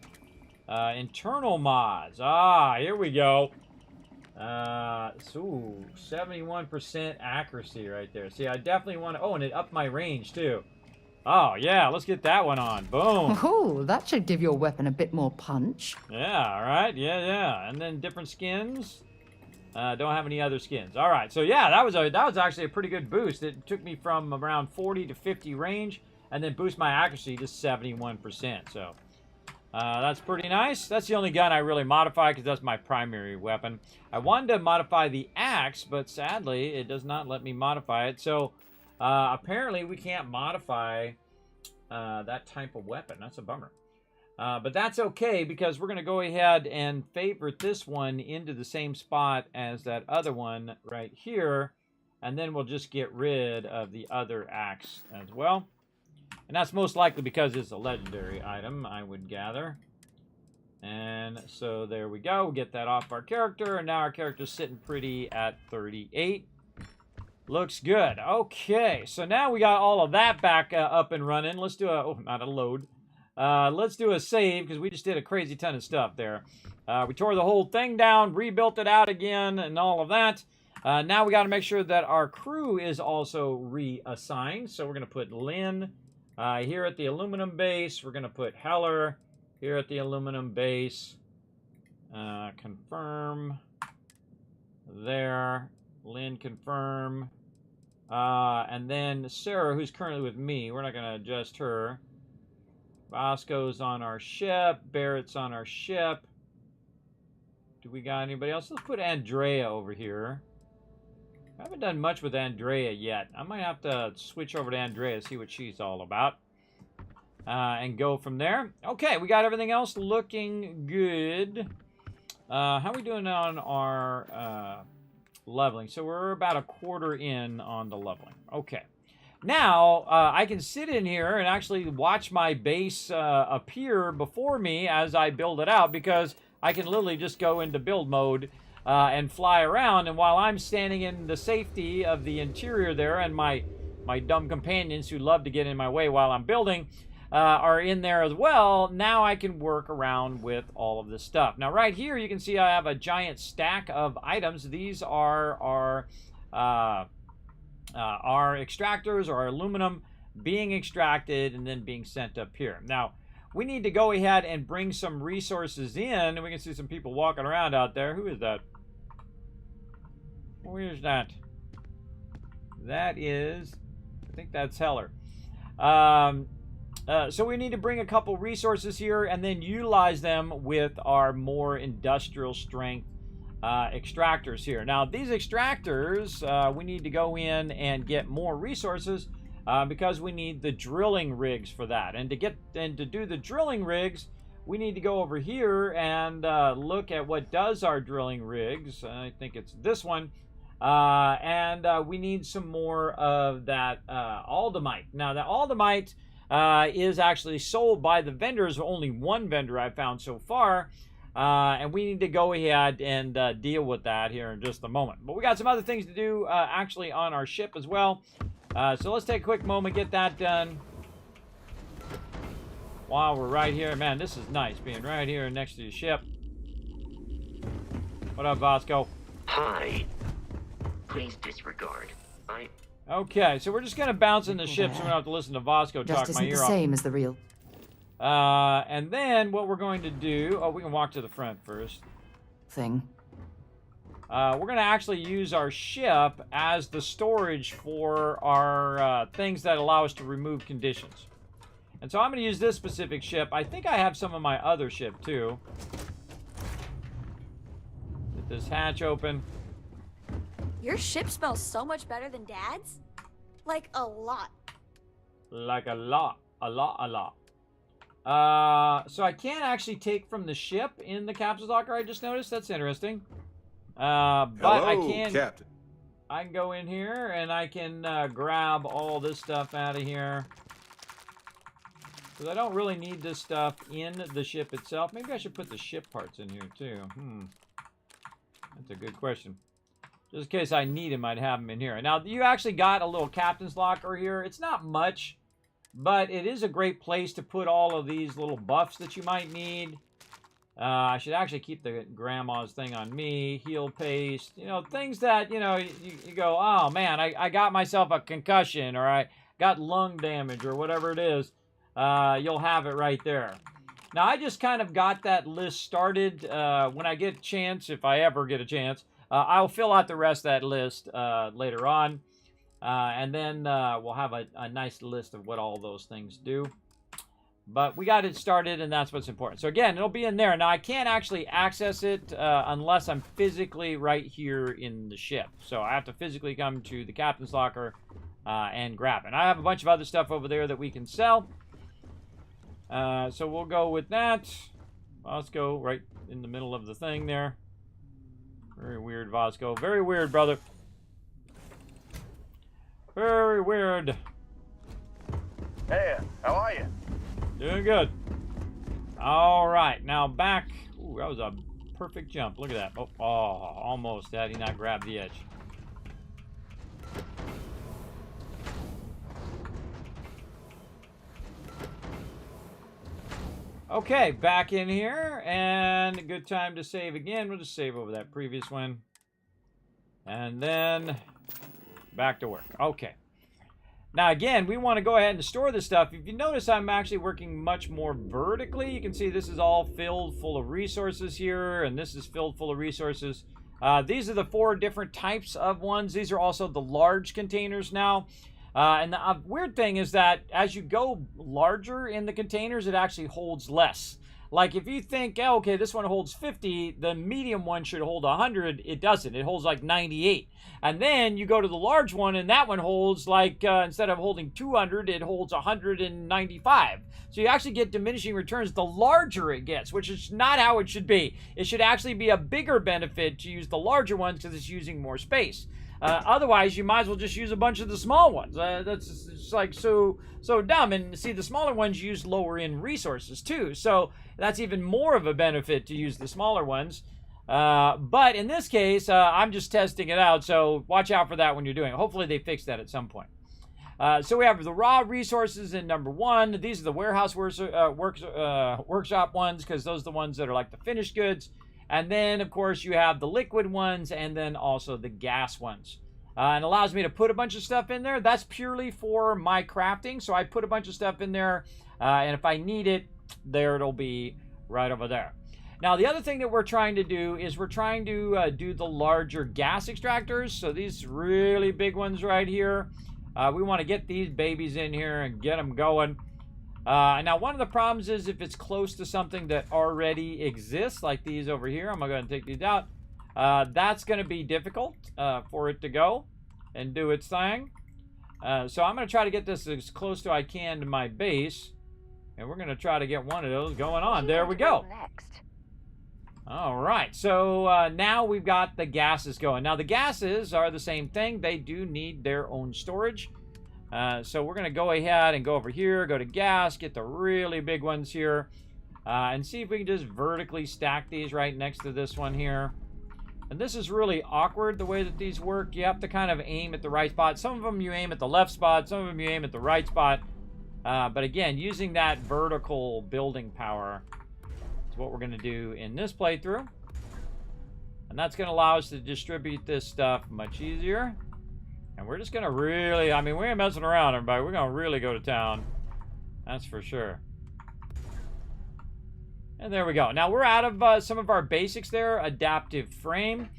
Internal mods. Ah, here we go. So 71% accuracy right there. See, I definitely want to... Oh, and it upped my range, too. Oh, yeah, let's get that one on. Boom. Oh, that should give your weapon a bit more punch. Yeah, all right. Yeah. And then different skins. Don't have any other skins. All right, so yeah, that was actually a pretty good boost. It took me from around 40 to 50 range, and then boost my accuracy to 71%. So that's pretty nice. That's the only gun I really modify because that's my primary weapon. I wanted to modify the axe, but sadly, it does not let me modify it. So apparently, we can't modify that type of weapon. That's a bummer. But that's okay because we're going to go ahead and favorite this one into the same spot as that other one right here. And then we'll just get rid of the other axe as well. And that's most likely because it's a legendary item, I would gather. And so there we go. We'll get that off our character. And now our character's sitting pretty at 38. Looks good. Okay, so now we got all of that back up and running. Let's do a... Oh, not a load. Let's do a save, because we just did a crazy ton of stuff there. We tore the whole thing down, rebuilt it out again, and all of that. Now we got to make sure that our crew is also reassigned. So we're going to put Lynn here at the aluminum base. We're going to put Heller here at the aluminum base. Confirm. There. Lynn, confirm. And then Sarah, who's currently with me. We're not going to adjust her. Bosco's on our ship. Barrett's on our ship. Do we got anybody else? Let's put Andrea over here. I haven't done much with Andrea yet. I might have to switch over to Andrea, see what she's all about. And go from there. Okay, we got everything else looking good. How are we doing on our leveling? So we're about a quarter in on the leveling. Okay. Now, I can sit in here and actually watch my base appear before me as I build it out, because I can literally just go into build mode and fly around. And while I'm standing in the safety of the interior there, and my dumb companions who love to get in my way while I'm building are in there as well, now I can work around with all of this stuff. Now, right here, you can see I have a giant stack of items. These are our extractors, or our aluminum being extracted and then being sent up here. Now, we need to go ahead and bring some resources in, and we can see some people walking around out there. Who is that? Where's that? That is, I think that's Heller. So we need to bring a couple resources here and then utilize them with our more industrial strength extractors here. Now, these extractors, we need to go in and get more resources because we need the drilling rigs for that. And to do the drilling rigs, we need to go over here and look at what does our drilling rigs. I think it's this one. And we need some more of that aldemite. Now, the aldemite is actually sold by the vendors. Only one vendor I've found so far. And we need to go ahead and deal with that here in just a moment. But we got some other things to do actually on our ship as well. So let's take a quick moment, get that done. While we're right here. Man, this is nice, being right here next to the ship. What up, Vasco? Hi. Please disregard. Okay, so we're just going to bounce in the ship so we don't have to listen to Vasco talk Just my isn't ear the off. same as the real And then what we're going to do... Oh, we can walk to the front first. thing. We're going to actually use our ship as the storage for our things that allow us to remove conditions. And so I'm going to use this specific ship. I think I have some of my other ship, too. Get this hatch open. Your ship smells so much better than Dad's? Like a lot. Like a lot. A lot, a lot. So I can't actually take from the ship in the capsule locker, I just noticed. That's interesting. But Hello, I can... Captain. I can go in here and I can grab all this stuff out of here. Because I don't really need this stuff in the ship itself. Maybe I should put the ship parts in here too. That's a good question. Just in case I need them, I'd have them in here. Now, you actually got a little captain's locker here. It's not much, but it is a great place to put all of these little buffs that you might need. I should actually keep the grandma's thing on me. Heal paste. You know, things that, you know, you go, oh, man, I got myself a concussion, or I got lung damage, or whatever it is. You'll have it right there. Now, I just kind of got that list started. When I get a chance, if I ever get a chance, I'll fill out the rest of that list later on. And then we'll have a nice list of what all those things do. But we got it started, and that's what's important. So again, it'll be in there. Now, I can't actually access it unless I'm physically right here in the ship. So I have to physically come to the captain's locker and grab it. And I have a bunch of other stuff over there that we can sell. So we'll go with that. Let's go right in the middle of the thing there. Very weird, Vasco. Very weird, brother. Hey, how are you? Doing good. All right, now back. Ooh, that was a perfect jump. Look at that. Oh, almost. Had he not grabbed the edge. Okay, back in here, and a good time to save again. We'll just save over that previous one. And then back to work. Okay. Now, again, we want to go ahead and store this stuff. If you notice, I'm actually working much more vertically. You can see this is all filled full of resources here, and this is filled full of resources. These are the 4 different types of ones. These are also the large containers now. And the weird thing is that as you go larger in the containers, it actually holds less. Like if you think, oh, okay, this one holds 50, the medium one should hold 100. It doesn't. It holds like 98. And then you go to the large one, and that one holds like, instead of holding 200, it holds 195. So you actually get diminishing returns the larger it gets, which is not how it should be. It should actually be a bigger benefit to use the larger ones because it's using more space. Otherwise, you might as well just use a bunch of the small ones. That's just like so dumb. And see, the smaller ones use lower in resources too. So that's even more of a benefit to use the smaller ones. But in this case, I'm just testing it out. So watch out for that when you're doing it. Hopefully they fix that at some point. So we have the raw resources in number 1. These are the warehouse workshop ones because those are the ones that are like the finished goods. And then, of course, you have the liquid ones and then also the gas ones. And allows me to put a bunch of stuff in there. That's purely for my crafting. So I put a bunch of stuff in there. And if I need it, there it'll be right over there. Now, the other thing that we're trying to do is we're trying to do the larger gas extractors. So these really big ones right here. We want to get these babies in here and get them going. Now, one of the problems is if it's close to something that already exists, like these over here, I'm going to go ahead and take these out. That's going to be difficult for it to go and do its thing. So I'm going to try to get this as close to I can to my base. And we're going to try to get one of those going on. There we go. All right. So now we've got the gases going. Now, the gases are the same thing. They do need their own storage. So we're going to go ahead and go over here, go to gas, get the really big ones here, and see if we can just vertically stack these right next to this one here. And this is really awkward, the way that these work. You have to kind of aim at the right spot. Some of them you aim at the left spot, some of them you aim at the right spot. But again, using that vertical building power is what we're going to do in this playthrough. And that's going to allow us to distribute this stuff much easier. And we're just going to really, I mean, we ain't messing around, everybody. We're going to really go to town. That's for sure. And there we go. Now, we're out of some of our basics there. Adaptive frame.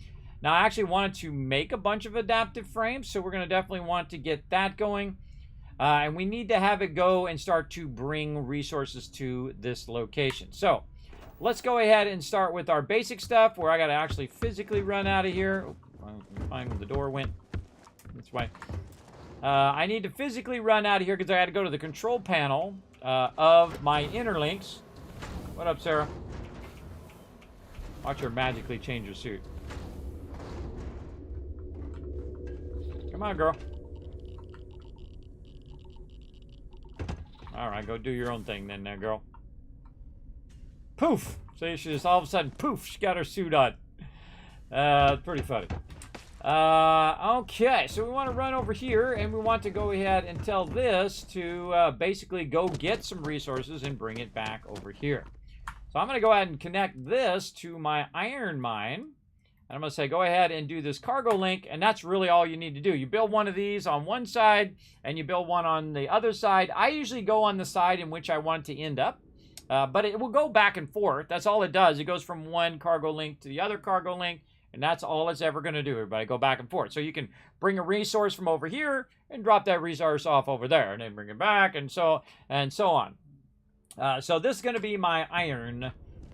Now, I actually wanted to make a bunch of adaptive frames, so we're going to definitely want to get that going. And we need to have it go and start to bring resources to this location. So, let's go ahead and start with our basic stuff, where I got to actually physically run out of here. Oh, I find where the door went. That's why. I need to physically run out of here because I got to go to the control panel of my interlinks. What up, Sarah? Watch her magically change her suit. Come on, girl. Alright, go do your own thing then, there, girl. Poof! See, she just all of a sudden, poof, she got her suit on. Pretty funny. Okay, so we want to run over here, and we want to go ahead and tell this to basically go get some resources and bring it back over here. So I'm going to go ahead and connect this to my iron mine. And I'm going to say, go ahead and do this cargo link, and that's really all you need to do. You build one of these on one side, and you build one on the other side. I usually go on the side in which I want it to end up, but it will go back and forth. That's all it does. It goes from one cargo link to the other cargo link, and that's all it's ever going to do, everybody. Go back and forth. So you can bring a resource from over here and drop that resource off over there, and then bring it back, and so on. So this is going to be my iron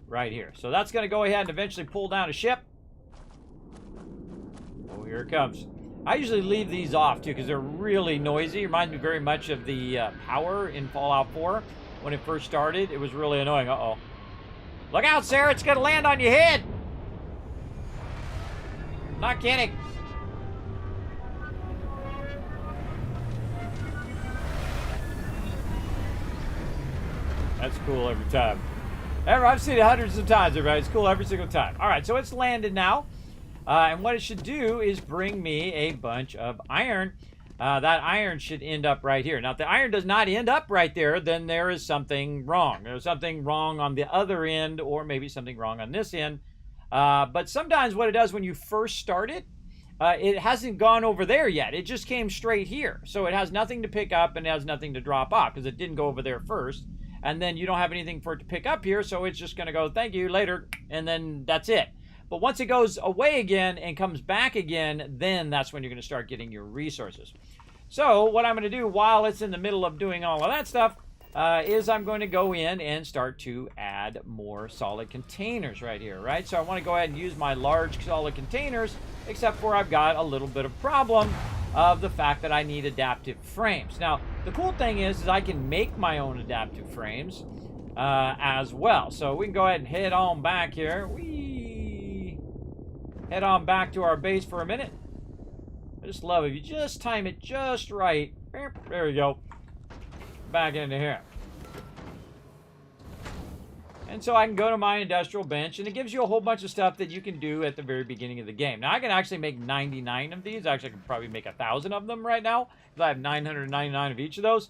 right here. So that's going to go ahead and eventually pull down a ship. Oh, here it comes. I usually leave these off, too, because they're really noisy. It reminds me very much of the power in Fallout 4. When it first started, it was really annoying. Uh-oh. Look out, Sarah. It's going to land on your head. Not kidding. That's cool every time. I've seen it hundreds of times, everybody. It's cool every single time. All right, so it's landed now. And what it should do is bring me a bunch of iron. That iron should end up right here. Now, if the iron does not end up right there, then there is something wrong. There's something wrong on the other end, or maybe something wrong on this end. But sometimes what it does when you first start it, it hasn't gone over there yet. It just came straight here. So it has nothing to pick up and it has nothing to drop off because it didn't go over there first. And then you don't have anything for it to pick up here, so it's just going to go, thank you, later, and then that's it. But once it goes away again and comes back again, then that's when you're going to start getting your resources. So what I'm going to do while it's in the middle of doing all of that stuff is I'm going to go in and start to add more solid containers right here, right? So I want to go ahead and use my large solid containers, except for I've got a little bit of problem of the fact that I need adaptive frames. Now, the cool thing is I can make my own adaptive frames as well. So we can go ahead and head on back here. We head on back to our base for a minute. I just love it. If you just time it just right. There we go. Back into here. And so I can go to my industrial bench, and it gives you a whole bunch of stuff that you can do at the very beginning of the game. Now, I can actually make 99 of these. Actually, I can probably make 1,000 of them right now, because I have 999 of each of those.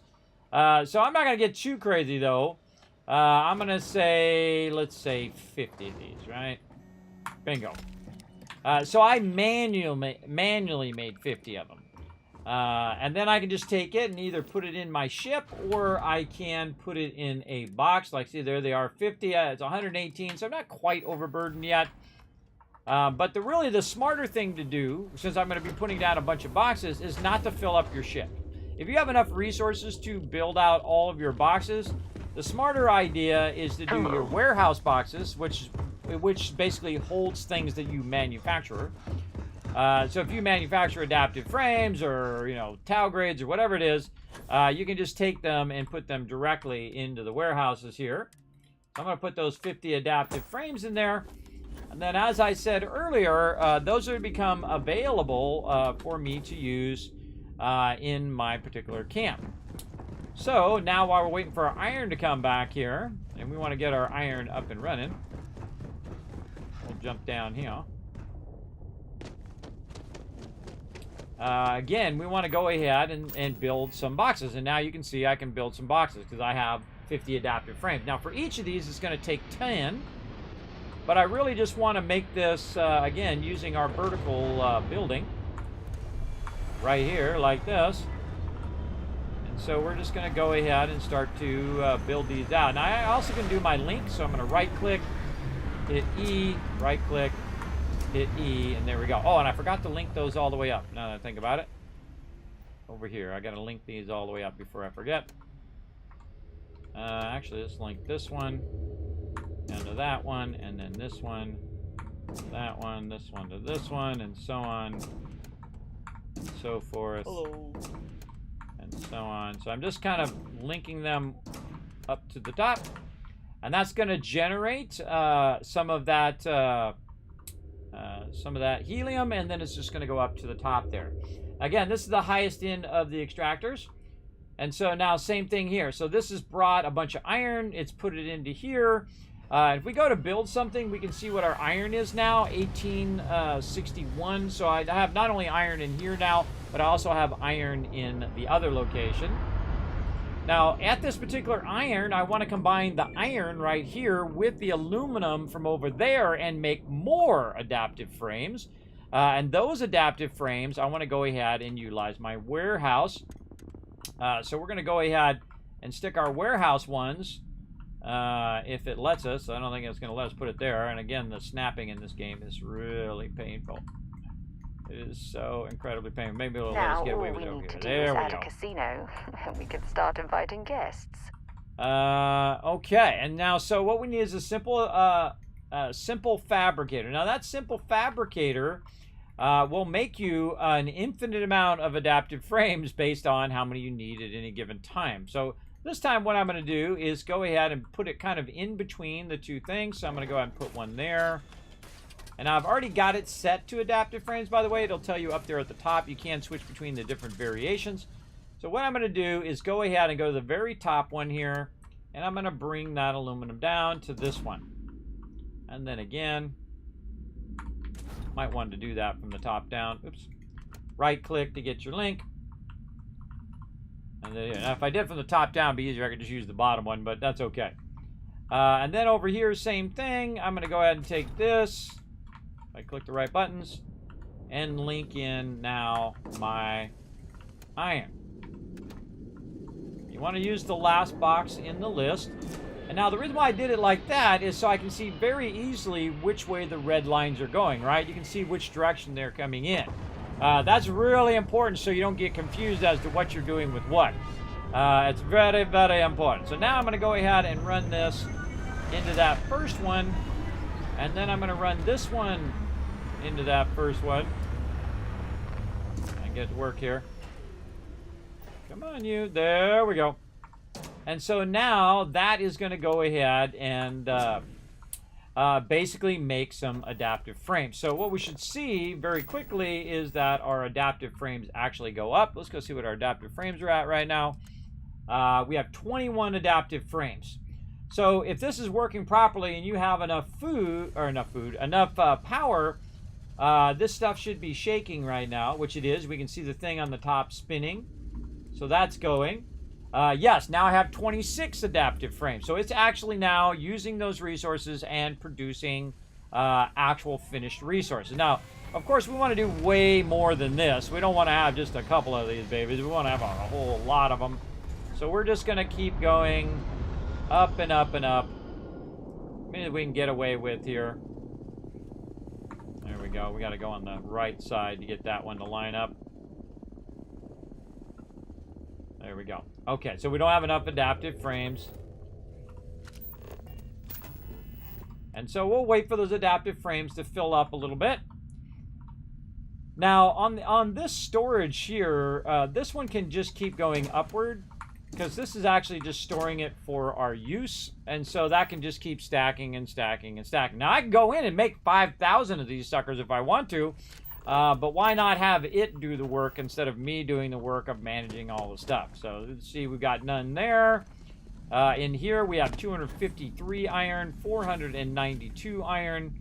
So I'm not going to get too crazy, though. I'm going to say, let's say 50 of these, right? Bingo. So I manually made 50 of them. And then I can just take it and either put it in my ship, or I can put it in a box. Like, see, there they are, 50. It's 118, so I'm not quite overburdened yet. But really the smarter thing to do, since I'm going to be putting down a bunch of boxes, is not to fill up your ship. If you have enough resources to build out all of your boxes, the smarter idea is to do your warehouse boxes, which basically holds things that you manufacture. So if you manufacture adaptive frames or, tau grades or whatever it is, you can just take them and put them directly into the warehouses here. So I'm going to put those 50 adaptive frames in there. And then, as I said earlier, those are become available for me to use in my particular camp. So now while we're waiting for our iron to come back here, and we want to get our iron up and running, we'll jump down here. Again, we want to go ahead and build some boxes. And now you can see I can build some boxes because I have 50 adaptive frames. Now, for each of these, it's going to take 10. But I really just want to make this, again, using our vertical building right here, like this. And so we're just going to go ahead and start to build these out. Now, I also can do my link. So I'm going to right-click, hit E, right-click, hit E, and there we go. Oh, and I forgot to link those all the way up, now that I think about it. Over here, I got to link these all the way up before I forget. Actually, let's link this one, and to that one, and then this one, that one, this one to this one, and so on, and so forth. Hello. And so on. So I'm just kind of linking them up to the top, and that's going to generate some of that helium, and then it's just going to go up to the top there. Again, this is the highest end of the extractors. And so now same thing here. So this has brought a bunch of iron. It's put it into here. If we go to build something, we can see what our iron is now, 1861. So I have not only iron in here now, but I also have iron in the other location. Now, at this particular iron, I want to combine the iron right here with the aluminum from over there and make more adaptive frames. And those adaptive frames, I want to go ahead and utilize my warehouse. So we're going to go ahead and stick our warehouse ones, if it lets us. I don't think it's going to let us put it there. And again, the snapping in this game is really painful. It is so incredibly painful. Maybe it'll let us get away with it over here. There we go. A casino, and we can start inviting guests. Okay, and now so what we need is a simple fabricator. Now that simple fabricator will make you an infinite amount of adaptive frames based on how many you need at any given time. So this time what I'm going to do is go ahead and put it kind of in between the two things. So I'm going to go ahead and put one there. And I've already got it set to adaptive frames, by the way. It'll tell you up there at the top. You can switch between the different variations. So what I'm going to do is go ahead and go to the very top one here And I'm going to bring that aluminum down to this one. And then again, might want to do that from the top down. Oops. Right click to get your link. And then, now if I did from the top down, it'd be easier. I could just use the bottom one, but that's okay. And then over here, same thing. I'm going to go ahead and take this. I click the right buttons and link in now my iron. You want to use the last box in the list. And now the reason why I did it like that is so I can see very easily which way the red lines are going, right? You can see which direction they're coming in. That's really important so you don't get confused as to what you're doing with what. It's very, very important. So now I'm going to go ahead and run this into that first one. And then I'm going to run this one into that first one. And get it to work here. Come on, you. There we go. And so now that is going to go ahead and basically make some adaptive frames. So what we should see very quickly is that our adaptive frames actually go up. Let's go see what our adaptive frames are at right now. We have 21 adaptive frames. So if this is working properly and you have enough power, this stuff should be shaking right now, which it is. We can see the thing on the top spinning. So that's going. Yes, now I have 26 adaptive frames. So it's actually now using those resources and producing actual finished resources. Now, of course, we want to do way more than this. We don't want to have just a couple of these babies. We want to have a whole lot of them. So we're just going to keep going up and up and up. Maybe we can get away with here. There we go. We got to go on the right side to get that one to line up. There we go. Okay, so we don't have enough adaptive frames. And so we'll wait for those adaptive frames to fill up a little bit. Now, on this storage here, this one can just keep going upward because this is actually just storing it for our use. And so that can just keep stacking and stacking and stacking. Now, I can go in and make 5,000 of these suckers if I want to. But why not have it do the work instead of me doing the work of managing all the stuff? So let's see, we've got none there. In here we have 253 iron, 492 iron.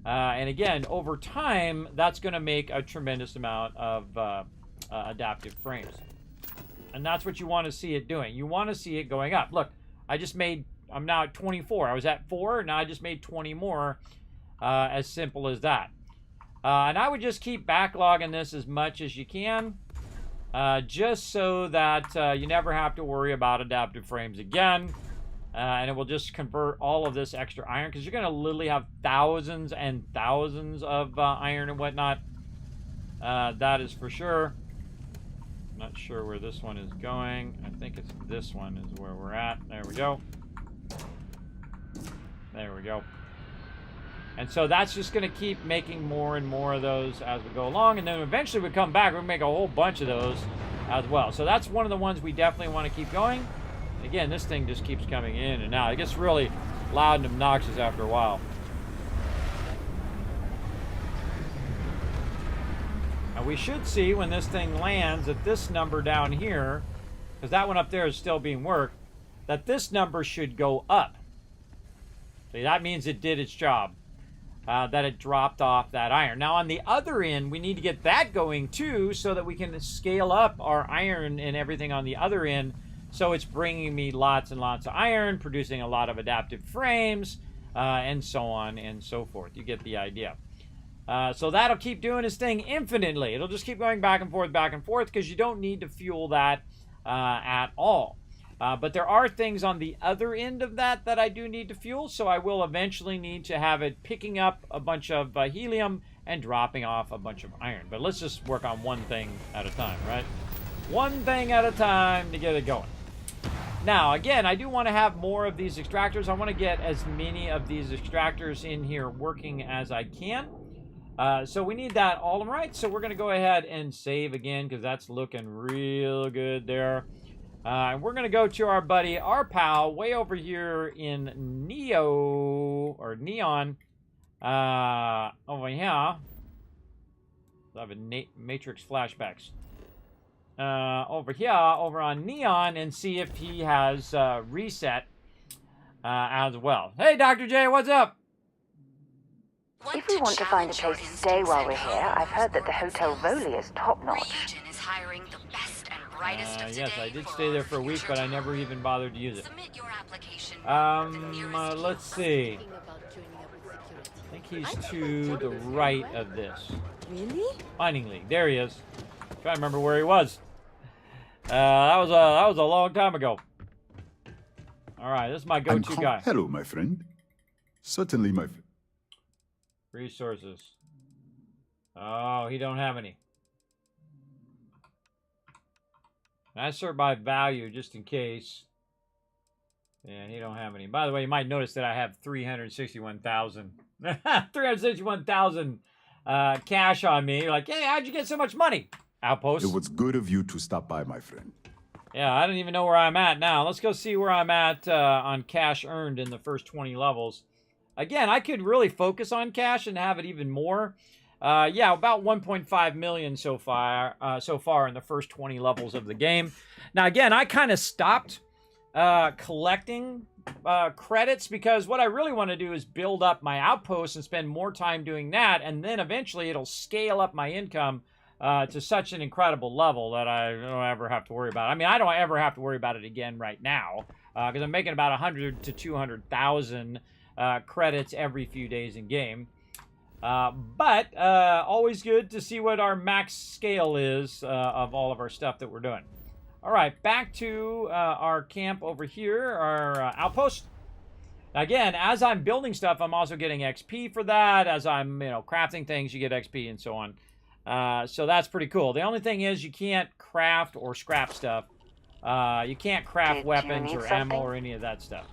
And again, over time, that's going to make a tremendous amount of adaptive frames. And that's what you want to see it doing. You want to see it going up. Look, I'm now at 24. I was at 4, now I just made 20 more. As simple as that. And I would just keep backlogging this as much as you can, just so that you never have to worry about adaptive frames again. And it will just convert all of this extra iron, because you're going to literally have thousands and thousands of iron and whatnot. That is for sure. I'm not sure where this one is going. I think it's this one is where we're at. There we go. There we go. And so that's just going to keep making more and more of those as we go along. And then eventually we come back, we'll make a whole bunch of those as well. So that's one of the ones we definitely want to keep going. Again, this thing just keeps coming in and out. It gets really loud and obnoxious after a while. Now we should see when this thing lands that this number down here, because that one up there is still being worked, that this number should go up. See, that means it did its job. That it dropped off that iron. Now on the other end, we need to get that going too, so that we can scale up our iron and everything on the other end. So it's bringing me lots and lots of iron, producing a lot of adaptive frames, and so on and so forth. You get the idea. So that'll keep doing its thing infinitely. It'll just keep going back and forth, because you don't need to fuel that at all. But there are things on the other end of that I do need to fuel, so I will eventually need to have it picking up a bunch of helium and dropping off a bunch of iron. But let's just work on one thing at a time, right? One thing at a time to get it going. Now, again, I do want to have more of these extractors. I want to get as many of these extractors in here working as I can. So we need that all right. So we're going to go ahead and save again, because that's looking real good there. And we're going to go to our buddy, our pal, way over here in Neon. Over here. I have a Matrix flashbacks. Over here, over on Neon, and see if he has reset as well. Hey, Dr. J, what's up? If we want to find a place to stay while we're here, I've heard that the Hotel Voli is top-notch. Ryujin is hiring the best and brightest of Yes, I today did stay there for a week, but I never even bothered to use it. Submit your application for the nearest Let's see. I think he's to the right of this. Really? Mining League. There he is. Trying to remember where he was. That was a long time ago. All right, this is my go-to guy. Hello, my friend. Certainly, my friend. Resources. Oh, he don't have any. I sort by value just in case. Yeah, he don't have any. By the way, you might notice that I have 361,000. 361,000 cash on me. You're like, hey, how'd you get so much money? Outpost. It was good of you to stop by, my friend. Yeah, I don't even know where I'm at now. Let's go see where I'm at on cash earned in the first 20 levels. Again, I could really focus on cash and have it even more. Yeah, about 1.5 million so far in the first 20 levels of the game. Now, again, I kind of stopped collecting credits because what I really want to do is build up my outposts and spend more time doing that, and then eventually it'll scale up my income to such an incredible level that I don't ever have to worry about it. I mean, I don't ever have to worry about it again right now because I'm making about 100 to 200,000 credits every few days in game. But always good to see what our max scale is of all of our stuff that we're doing. All right, back to our camp over here, our outpost. Again, as I'm building stuff, I'm also getting XP for that. As I'm, crafting things, you get XP and so on. So that's pretty cool. The only thing is you can't craft or scrap stuff. You can't craft weapons or ammo or any of that stuff.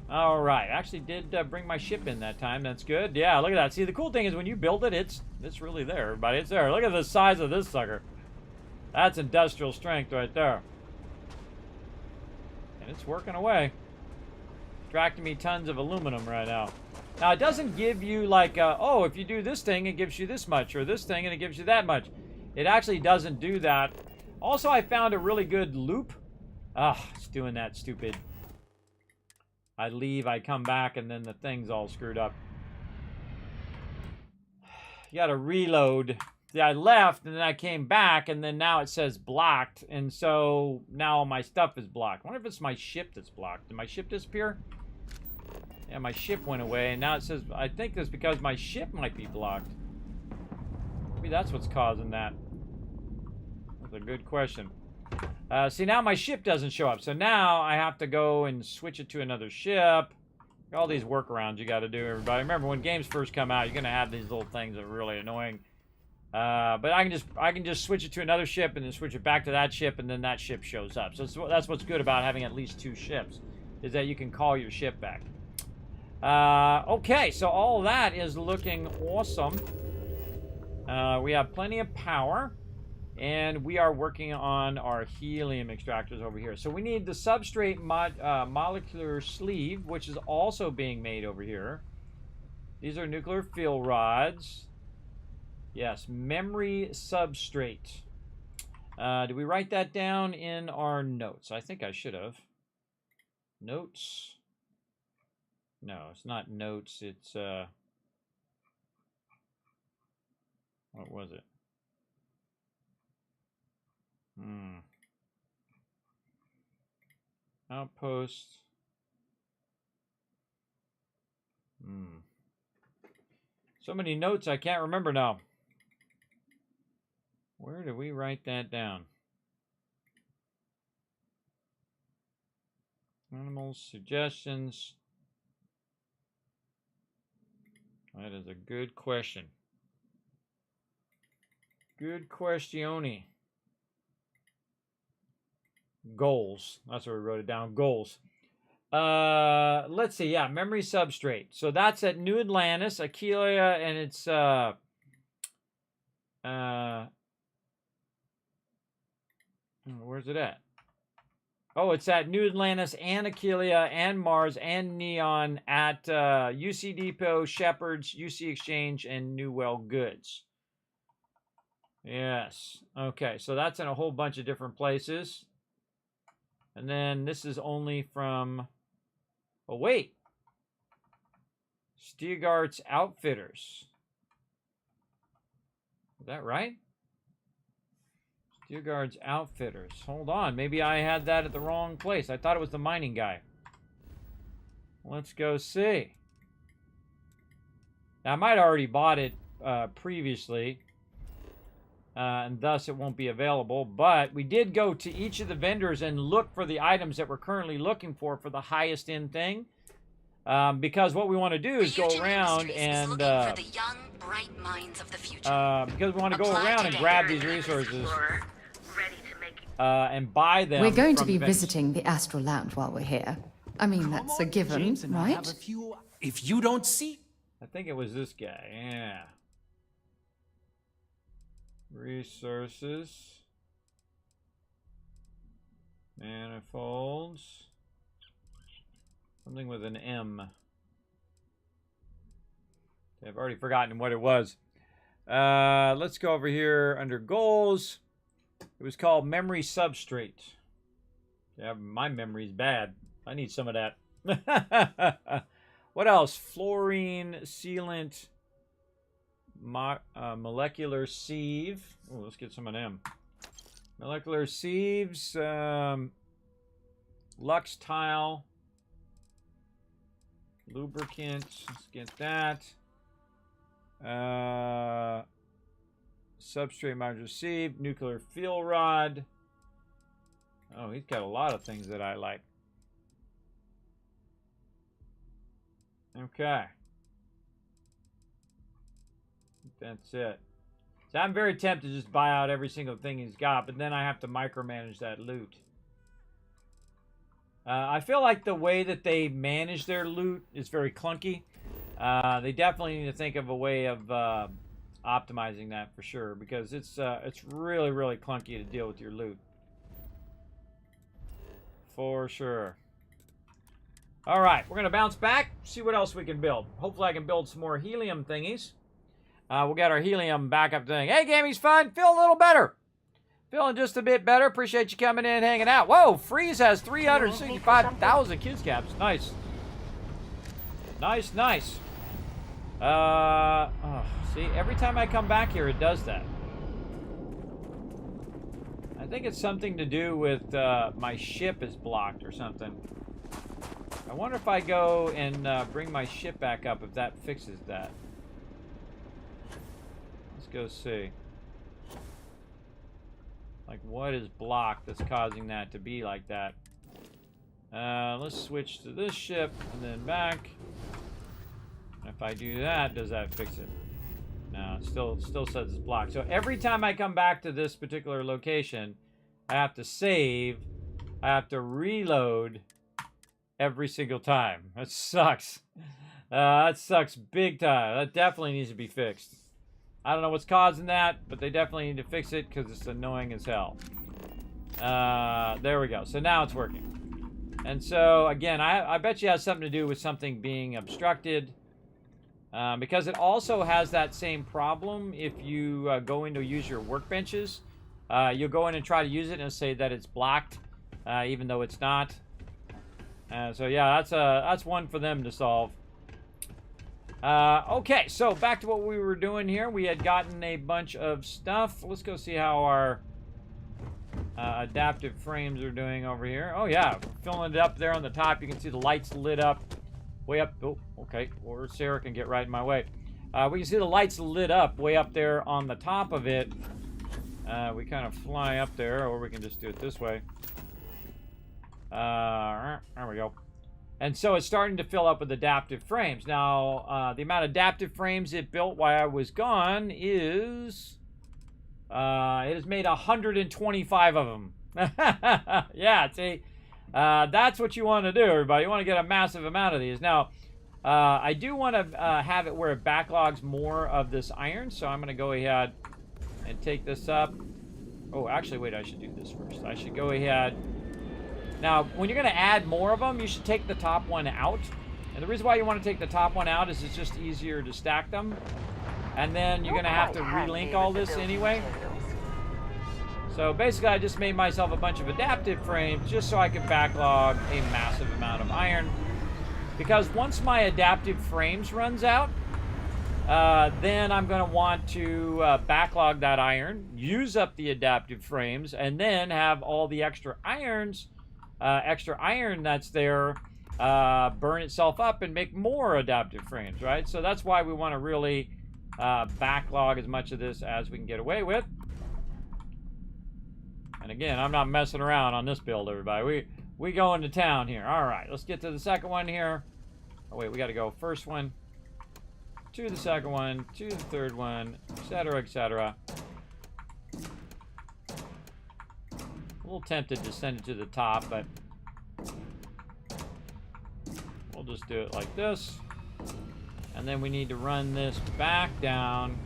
All right, actually did bring my ship in that time. That's good. Yeah, look at that. See, the cool thing is when you build it, it's really there, everybody. It's there. Look at the size of this sucker. That's industrial strength right there. And it's working away. Extracting me tons of aluminum right now. Now, it doesn't give you like, oh, if you do this thing, it gives you this much, or this thing, and it gives you that much. It actually doesn't do that. Also, I found a really good loop. It's doing that stupid. I leave, I come back, and then the thing's all screwed up. You gotta reload. See, I left, and then I came back, and then now it says blocked, and so now my stuff is blocked. I wonder if it's my ship that's blocked. Did my ship disappear? Yeah, my ship went away, and now it says, I think that's because my ship might be blocked. Maybe that's what's causing that. That's a good question. See, now my ship doesn't show up, so now I have to go and switch it to another ship. All these workarounds you got to do, everybody. Remember, when games first come out, you're going to have these little things that are really annoying. But I can just switch it to another ship and then switch it back to that ship, and then that ship shows up. So that's what's good about having at least 2 ships, is that you can call your ship back. Okay, so all that is looking awesome. We have plenty of power, and we are working on our helium extractors over here. So we need the substrate molecular sleeve, which is also being made over here. These are nuclear fuel rods. Yes, memory substrate. Did we write that down in our notes? I think I should have. Notes. No, it's not notes. It's, what was it? Outpost. So many notes, I can't remember now. Where did we write that down? Animals, suggestions. That is a good question. Good questione. Goals. That's where we wrote it down. Goals. Let's see. Yeah, memory substrate. So that's at New Atlantis, Aquilia, and it's where's it at? Oh, it's at New Atlantis and Aquilia and Mars and Neon at UC Depot, Shepherds, UC Exchange, and New Well Goods. Yes. Okay, so that's in a whole bunch of different places. And then this is only from Oh, wait. Steergart's Outfitters. Is that right? Steergart's Outfitters. Hold on. Maybe I had that at the wrong place. I thought it was the mining guy. Let's go see. Now, I might have already bought it previously. And thus it won't be available. But we did go to each of the vendors and look for the items that we're currently looking for the highest end thing. Because what we want to do is go around and because we want to go around and grab these resources and buy them. We're going to be vendors. visiting the Astral Lounge while we're here. I mean, that's a given, right? If you don't see... I think it was this guy, yeah. Resources. Manifolds. Something with an M. I've already forgotten what it was. Let's go over here under goals. It was called Memory Substrate. Yeah, my memory's bad. I need some of that. What else? Fluorine, sealant, molecular sieve. Oh, let's get some of them. Molecular sieves, Lux tile, lubricant. Let's get that. Substrate modular sieve, nuclear fuel rod. Oh, he's got a lot of things that I like. Okay. That's it. So I'm very tempted to just buy out every single thing he's got, but then I have to micromanage that loot. I feel like the way that they manage their loot is very clunky. They definitely need to think of a way of optimizing that for sure, because it's really, really clunky to deal with your loot. For sure. All right, we're going to bounce back, see what else we can build. Hopefully I can build some more helium thingies. We'll get our helium backup thing. Hey, Gaming's fun. Feeling a little better. Feeling just a bit better. Appreciate you coming in and hanging out. Whoa, Freeze has 365,000 kids caps. Nice. Nice, nice. See, every time I come back here, it does that. I think it's something to do with my ship is blocked or something. I wonder if I go and bring my ship back up, if that fixes that. Let's go see. Like, what is blocked that's causing that to be like that? Let's switch to this ship and then back. If I do that, does that fix it? No, it still says it's blocked. So every time I come back to this particular location, I have to save. I have to reload every single time. That sucks. That sucks big time. That definitely needs to be fixed. I don't know what's causing that, but they definitely need to fix it because it's annoying as hell. There we go. So now it's working. And so, again, I bet you it has something to do with something being obstructed. Because it also has that same problem if you go in to use your workbenches. You'll go in and try to use it and say that it's blocked, even though it's not. So yeah, that's one for them to solve. Okay, so back to what we were doing here. We had gotten a bunch of stuff. Let's go see how our adaptive frames are doing over here. Oh yeah, filling it up there on the top. You can see the lights lit up way up. Oh, okay, or Sarah can get right in my way. We can see the lights lit up way up there on the top of it. We kind of fly up there, or we can just do it this way. There we go. And so it's starting to fill up with adaptive frames. Now, the amount of adaptive frames it built while I was gone is... it has made 125 of them. Yeah, see? That's what you want to do, everybody. You want to get a massive amount of these. Now, I do want to have it where it backlogs more of this iron. So I'm going to go ahead and take this up. Oh, actually, wait, I should do this first. I should go ahead... Now, when you're going to add more of them, you should take the top one out. And the reason why you want to take the top one out is it's just easier to stack them. And then you're going to have to relink all this anyway. So basically, I just made myself a bunch of adaptive frames just so I could backlog a massive amount of iron. because once my adaptive frames runs out, then I'm going to want to backlog that iron, use up the adaptive frames, and then have all the extra iron that's there burn itself up and make more adaptive frames, right? So that's why we want to really backlog as much of this as we can get away with. And again, I'm not messing around on this build, everybody. We go into town here. All right, let's get to the second one here. Oh, wait, we got to go first one to the second one, to the third one, etc., etc. A little tempted to send it to the top, but we'll just do it like this. And then we need to run this back down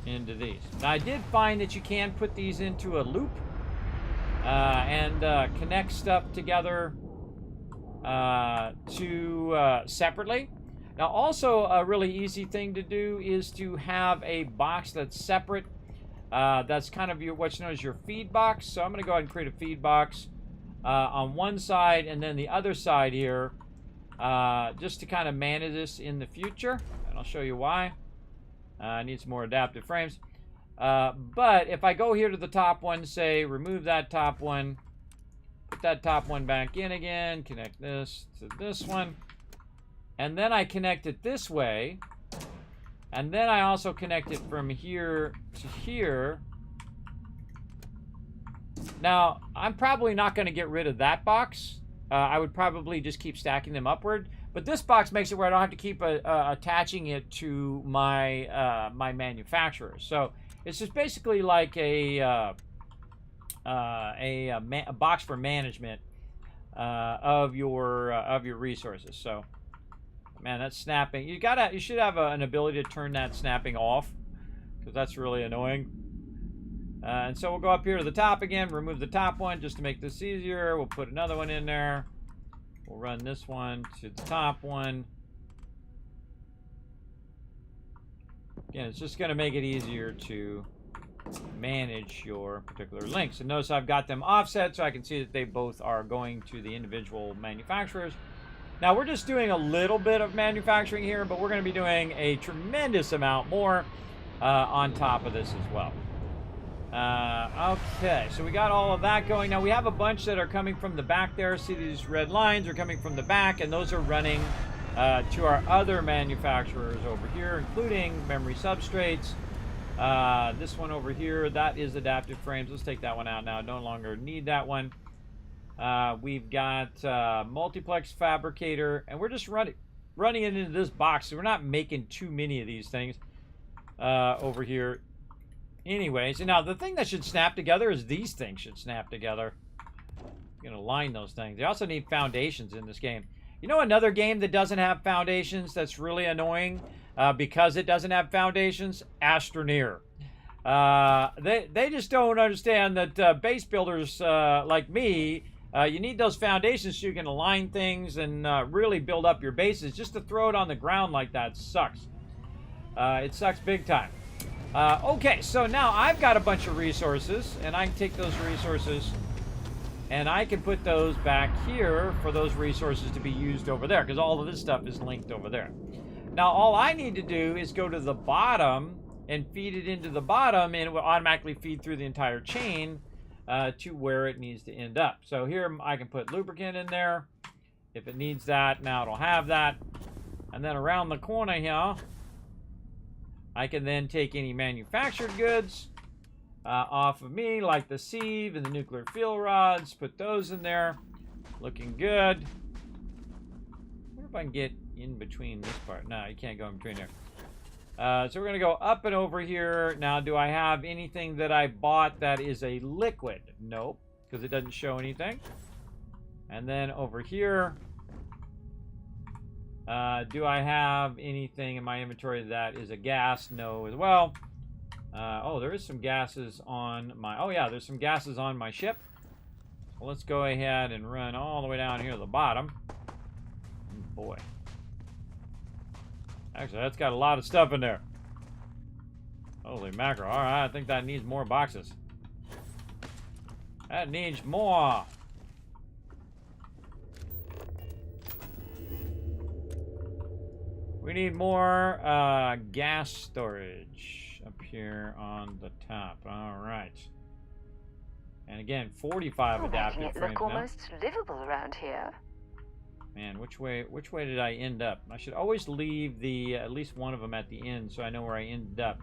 into these. Now, I did find that you can put these into a loop and connect stuff together separately. Now, also a really easy thing to do is to have a box that's separate. That's kind of what's known as your feed box. So I'm going to go ahead and create a feed box on one side, and then the other side here, just to kind of manage this in the future. And I'll show you why. I need some more adaptive frames. But if I go here to the top one, say remove that top one, put that top one back in again, connect this to this one, and then I connect it this way, and then I also connect it from here to here. Now, I'm probably not going to get rid of that box. I would probably just keep stacking them upward. But this box makes it where I don't have to keep attaching it to my my manufacturer. So it's just basically like a box for management of your resources. So, man, that's snapping. You should have an ability to turn that snapping off, because that's really annoying. And so we'll go up here to the top again, remove the top one just to make this easier. We'll put another one in there. We'll run this one to the top one. Again, it's just going to make it easier to manage your particular links. And notice I've got them offset so I can see that they both are going to the individual manufacturers. Now, we're just doing a little bit of manufacturing here, but we're going to be doing a tremendous amount more on top of this as well. Okay, so we got all of that going. Now, we have a bunch that are coming from the back there. See, these red lines are coming from the back, and those are running to our other manufacturers over here, including memory substrates. This one over here, that is adaptive frames. Let's take that one out now. No longer need that one. We've got multiplex fabricator, and we're just running it into this box. So we're not making too many of these things over here. Anyways, and now the thing that should snap together is these things should snap together. I'm going to line those things. They also need foundations in this game. You know another game that doesn't have foundations that's really annoying because it doesn't have foundations? Astroneer. They just don't understand that base builders like me, you need those foundations so you can align things and really build up your bases. Just to throw it on the ground like that sucks. It sucks big time. Okay, so now I've got a bunch of resources, and I can take those resources and I can put those back here for those resources to be used over there, because all of this stuff is linked over there. Now, all I need to do is go to the bottom and feed it into the bottom, and it will automatically feed through the entire chain to where it needs to end up. So here I can put lubricant in there. If it needs that, now it'll have that. And then around the corner here, I can then take any manufactured goods off of me, like the sieve and the nuclear fuel rods, put those in there. Looking good. I wonder if I can get in between this part. No, you can't go in between there. So we're going to go up and over here. Now, do I have anything that I bought that is a liquid? Nope, because it doesn't show anything. And then over here, do I have anything in my inventory that is a gas? No as well. Oh, there is some gases on my... Oh, yeah, there's some gases on my ship. Well, let's go ahead and run all the way down here to the bottom. Boy. Actually, that's got a lot of stuff in there. Holy mackerel. All right, I think that needs more boxes. That needs more. We need more gas storage up here on the top. All right. And again, 45 You're adaptive making it frames look now. almost livable around here. Man, which way did I end up? I should always leave the at least one of them at the end so I know where I ended up.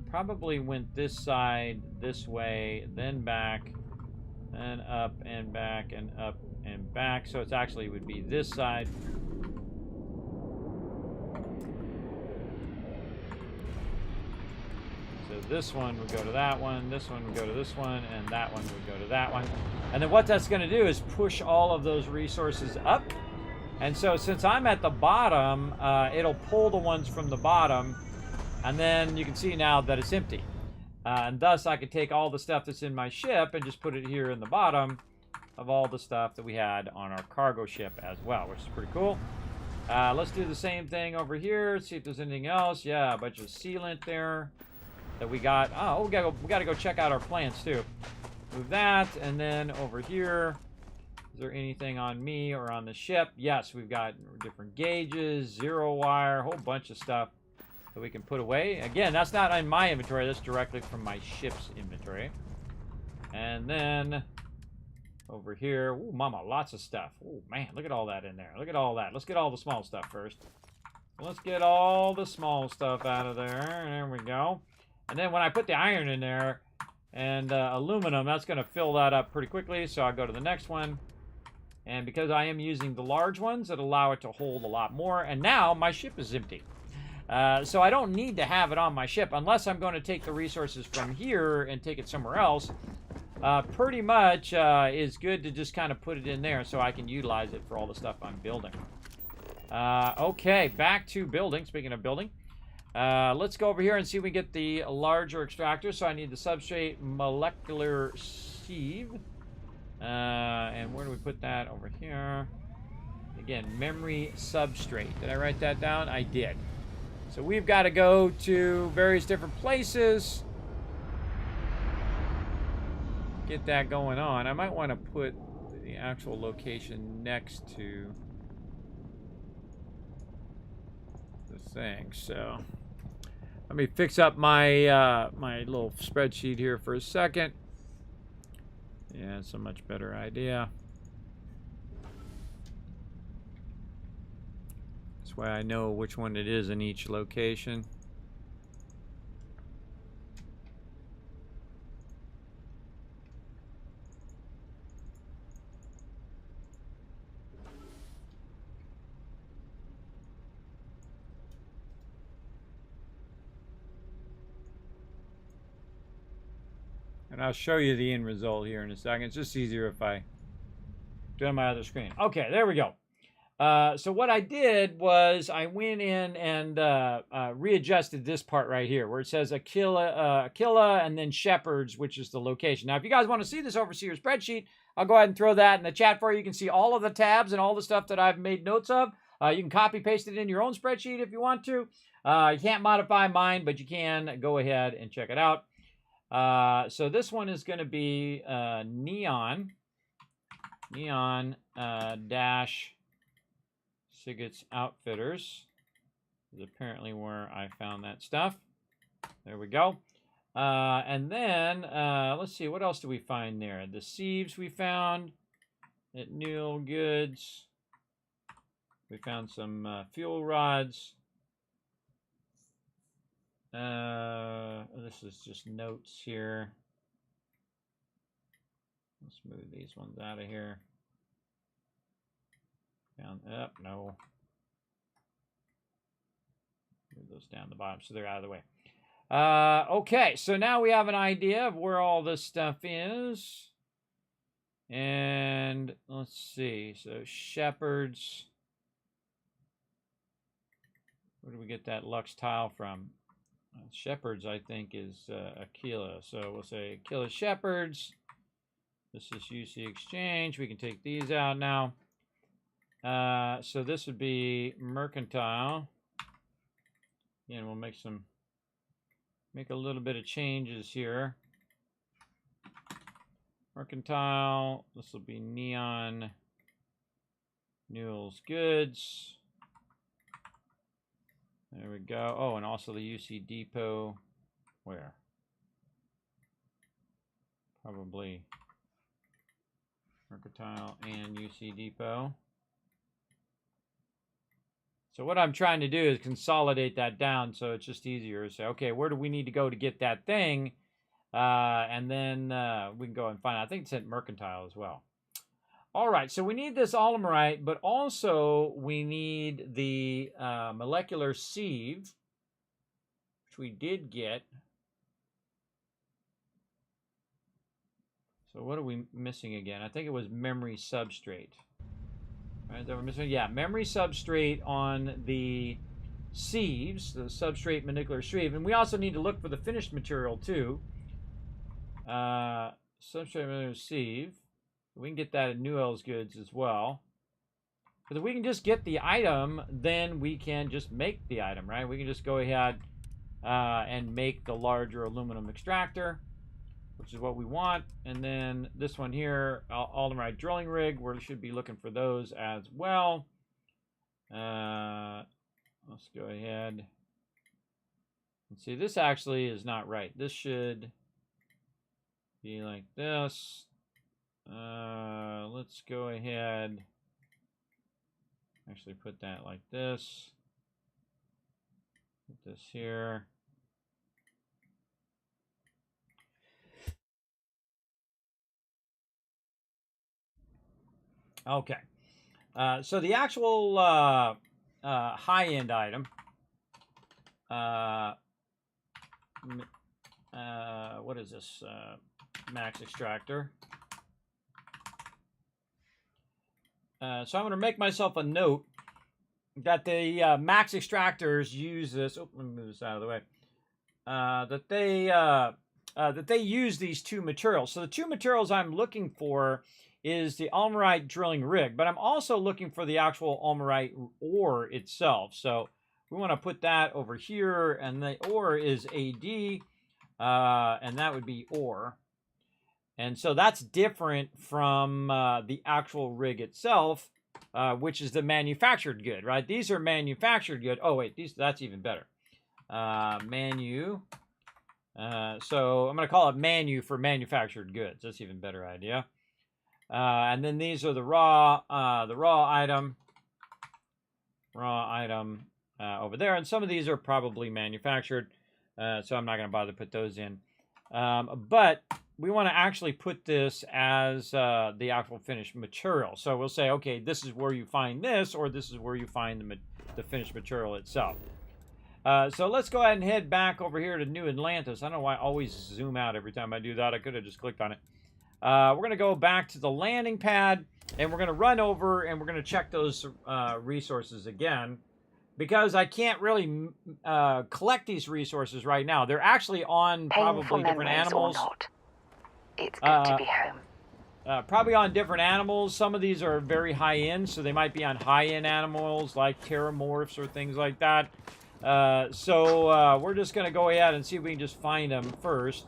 Probably went this side, this way, then back, and up and back and up and back. So it's actually would be this side. So this one would go to that one, this one would go to this one, and that one would go to that one. And then what that's going to do is push all of those resources up. And so since I'm at the bottom, it'll pull the ones from the bottom. And then you can see now that it's empty. And thus I could take all the stuff that's in my ship and just put it here in the bottom of all the stuff that we had on our cargo ship as well, which is pretty cool. Let's do the same thing over here. See if there's anything else. Yeah, a bunch of sealant there that we got. Oh, we gotta go check out our plants too. Move that, and then over here, is there anything on me or on the ship? Yes, we've got different gauges, zero wire, a whole bunch of stuff that we can put away. Again, that's not in my inventory, that's directly from my ship's inventory. And then over here, ooh, mama, lots of stuff. Oh man, look at all that in there. Look at all that. Let's get all the small stuff first. Let's get all the small stuff out of there. There we go. And then when I put the iron in there and aluminum, that's going to fill that up pretty quickly. So I'll go to the next one. And because I am using the large ones, that allow it to hold a lot more. And now my ship is empty. So I don't need to have it on my ship unless I'm going to take the resources from here and take it somewhere else. Pretty much is good to just kind of put it in there so I can utilize it for all the stuff I'm building. Okay, back to building. Speaking of building, let's go over here and see if we get the larger extractor. So I need the substrate molecular sieve. And where do we put that? Over here. Again, memory substrate. Did I write that down? I did. So we've got to go to various different places. Get that going on. I might want to put the actual location next to the thing. So let me fix up my my little spreadsheet here for a second. Yeah, it's a much better idea. That's why I know which one it is in each location. And I'll show you the end result here in a second. It's just easier if I do it on my other screen. Okay, there we go. So what I did was I went in and readjusted this part right here where it says Aquila and then Shepherds, which is the location. Now, if you guys want to see this overseer spreadsheet, I'll go ahead and throw that in the chat for you. You can see all of the tabs and all the stuff that I've made notes of. You can copy paste it in your own spreadsheet if you want to. You can't modify mine, but you can go ahead and check it out. So this one is going to be Neon dash Sigurt's Outfitters is apparently where I found that stuff. There we go. And then, let's see, what else do we find there? The sieves we found at Newell Goods. We found some fuel rods. This is just notes here. Let's move these ones out of here. Down up, no. Move those down the bottom so they're out of the way. Okay, so now we have an idea of where all this stuff is. And let's see. So Shepherds. Where do we get that Lux tile from? Shepherds, I think, is Aquila. So we'll say Aquila Shepherds. This is UC Exchange. We can take these out now. So this would be Mercantile. Again, we'll make a little bit of changes here. Mercantile. This will be Neon Newell's Goods. There we go. Oh, and also the UC depot. Where? Probably Mercantile and UC depot. So what I'm trying to do is consolidate that down so it's just easier to say, okay, where do we need to go to get that thing? And then we can go and find it. I think it's at Mercantile as well. All right, so we need this olimerite, but also we need the molecular sieve, which we did get. So what are we missing again? I think it was memory substrate. Right, that we're missing. Yeah, memory substrate on the sieves, the substrate molecular sieve. And we also need to look for the finished material too. Substrate molecular sieve. We can get that at Newell's Goods as well. But if we can just get the item, then we can just make the item, right? We can just go ahead and make the larger aluminum extractor, which is what we want. And then this one here, olimerite drilling rig, we should be looking for those as well. Let's go ahead. Let's see, this actually is not right. This should be like this. Let's go ahead. Actually put that like this. Put this here. Okay. So the actual high-end item, what is this? Max extractor. So I'm going to make myself a note that the max extractors use this. Oh, let me move this out of the way. That they use these two materials. So the two materials I'm looking for is the olimerite drilling rig, but I'm also looking for the actual olimerite ore itself. So we want to put that over here, and the ore is AD, and that would be ore. And so that's different from the actual rig itself, which is the manufactured good, right? These are manufactured good. Oh, wait, that's even better. Manu. So I'm going to call it manu for manufactured goods. That's even better idea. And then these are the raw item over there. And some of these are probably manufactured, so I'm not going to bother to put those in. But we want to actually put this as the actual finished material. So we'll say, okay, this is where you find this, or this is where you find the finished material itself. So let's go ahead and head back over here to New Atlantis. I don't know why I always zoom out every time I do that. I could have just clicked on it. We're going to go back to the landing pad, and we're going to run over, and we're going to check those resources again, because I can't really collect these resources right now. They're actually on probably different animals. Or not. It's good to be home. Probably on different animals. Some of these are very high-end, so they might be on high-end animals like pteramorphs or things like that. So we're just going to go ahead and see if we can just find them first,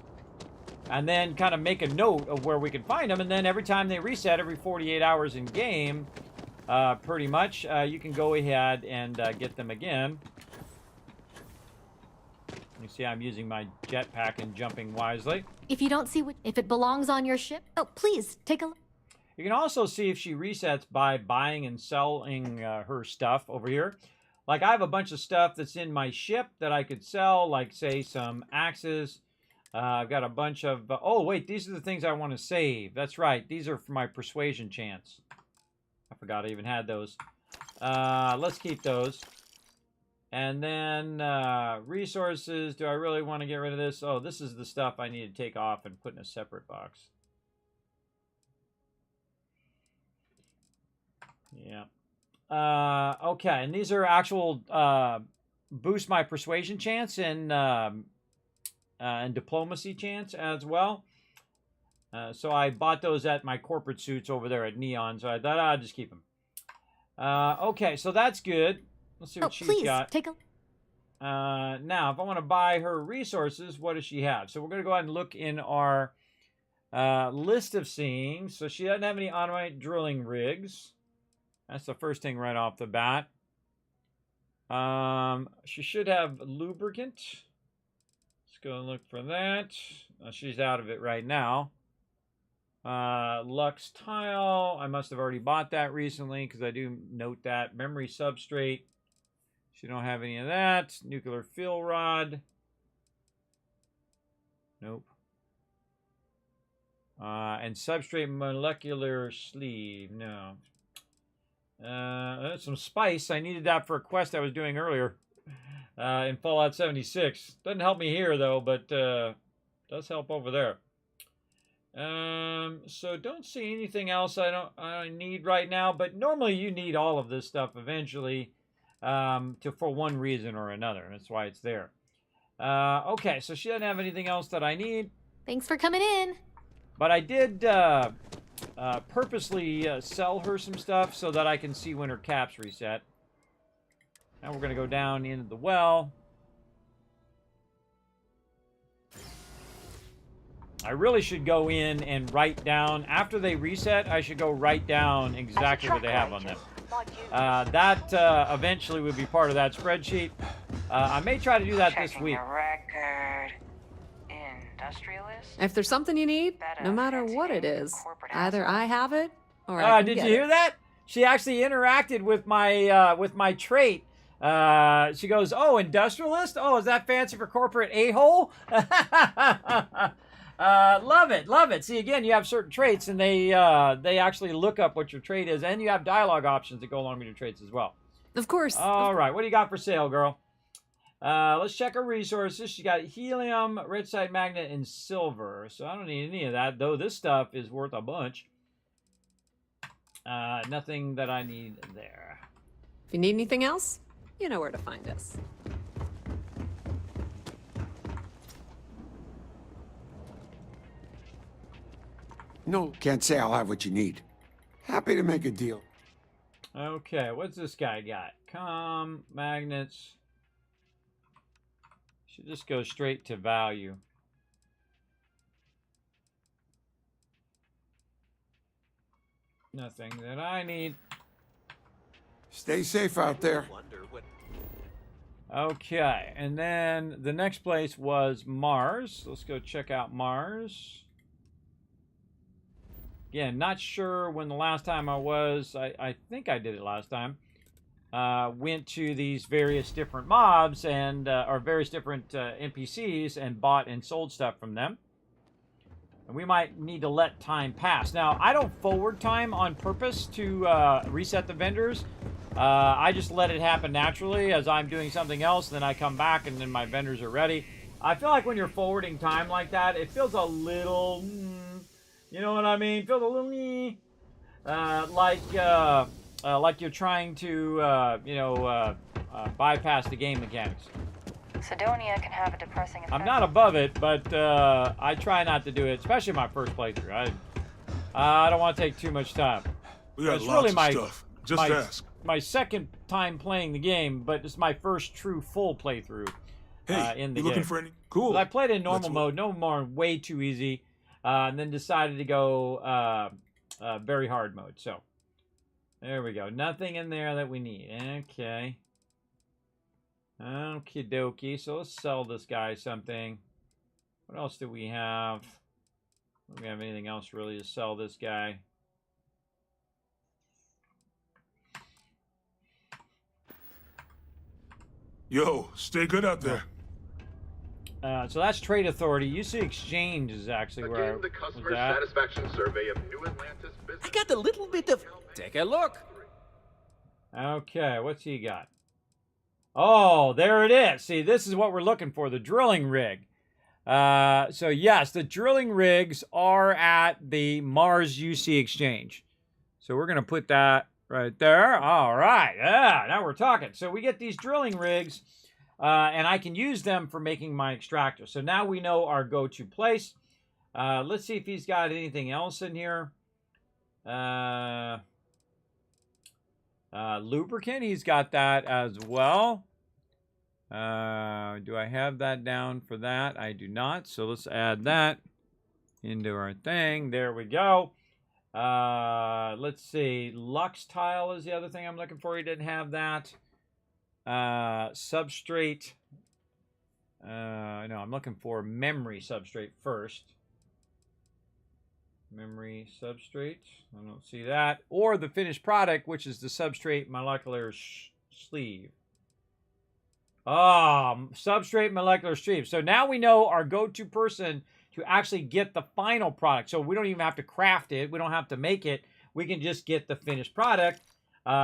and then kind of make a note of where we can find them. And then every time they reset, every 48 hours in game, pretty much, you can go ahead and get them again. You see I'm using my jetpack and jumping wisely. If you don't see if it belongs on your ship, oh, please take a look. You can also see if she resets by buying and selling her stuff over here. Like I have a bunch of stuff that's in my ship that I could sell, like say some axes. I've got a bunch of, oh wait, these are the things I want to save. That's right, these are for my persuasion chance. I forgot I even had those. Let's keep those. And then resources, do I really want to get rid of this? Oh, this is the stuff I need to take off and put in a separate box. Yeah. Okay, and these are actual boost my persuasion chance and diplomacy chance as well. So I bought those at my corporate suits over there at Neon, so I thought I'd just keep them. Okay, so that's good. Let's see what she's got. Take a now, if I want to buy her resources, what does she have? So we're going to go ahead and look in our list of things. So she doesn't have any automatic drilling rigs. That's the first thing right off the bat. She should have lubricant. Let's go and look for that. She's out of it right now. Lux tile. I must have already bought that recently because I do note that. Memory substrate. She don't have any of that. Nuclear fill rod. Nope. And substrate molecular sleeve. No. Some spice. I needed that for a quest I was doing earlier in Fallout 76. Doesn't help me here though, but does help over there. So don't see anything else I need right now, but normally you need all of this stuff eventually for one reason or another. That's why it's there. Okay, so she doesn't have anything else that I need. Thanks for coming in. But I did purposely sell her some stuff so that I can see when her caps reset. Now we're going to go down into the well. I really should go in and write down, after they reset, I should go write down exactly what they have on them. That eventually would be part of that spreadsheet. I may try to do that this week. Record. Industrialist? If there's something you need, no matter what it is, either I have it or I can did get you hear it. that? She actually interacted with my trait. She goes, "Oh, industrialist? Oh, is that fancy for corporate a-hole?" Love it, love it. See, again, you have certain traits, and they actually look up what your trait is, and you have dialogue options that go along with your traits as well. Of course. All right, what do you got for sale, girl? Let's check her resources. She got helium, red side magnet, and silver. So I don't need any of that, though this stuff is worth a bunch. Nothing that I need there. If you need anything else, you know where to find us. No, can't say I'll have what you need. Happy to make a deal. Okay, what's this guy got? Magnets. Should just go straight to value. Nothing that I need. Stay safe out there. Okay, and then the next place was Mars. Let's go check out Mars. Again, not sure when the last time I was. I think I did it last time. Went to these various different mobs and or various different NPCs and bought and sold stuff from them. And we might need to let time pass. Now, I don't forward time on purpose to reset the vendors. I just let it happen naturally as I'm doing something else. Then I come back and then my vendors are ready. I feel like when you're forwarding time like that, it feels a little, you know what I mean? Feels a little like you're trying to, bypass the game mechanics. Sidonia can have a depressing effect. I'm not above it, but I try not to do it, especially my first playthrough. I don't want to take too much time. We got it's lots really of stuff. Just ask. My second time playing the game, but it's my first true full playthrough in the game. Looking for any? Cool. I played in normal mode, no more, way too easy, and then decided to go very hard mode. So there we go. Nothing in there that we need. Okay. Okie dokie. So let's sell this guy something. What else do we have? Do we have anything else really to sell this guy? Yo, stay good out there. So that's Trade Authority. UC Exchange is actually where the customer satisfaction survey of New Atlantis business. I got a little bit of... Take a look. Okay, what's he got? Oh, there it is. See, this is what we're looking for, the drilling rig. So yes, the drilling rigs are at the Mars UC Exchange. So we're going to put that right there. All right. Yeah, now we're talking. So we get these drilling rigs, and I can use them for making my extractor. So now we know our go-to place. Let's see if he's got anything else in here. Lubricant, he's got that as well. Do I have that down for that? I do not. So let's add that into our thing. There we go. Let's see. Lux tile is the other thing I'm looking for. He didn't have that. Substrate. No, I'm looking for memory substrate first. Memory substrate. I don't see that. Or the finished product, which is the substrate molecular sleeve. Substrate molecular sleeve. So now we know our go-to person to actually get the final product. So we don't even have to craft it. We don't have to make it. We can just get the finished product,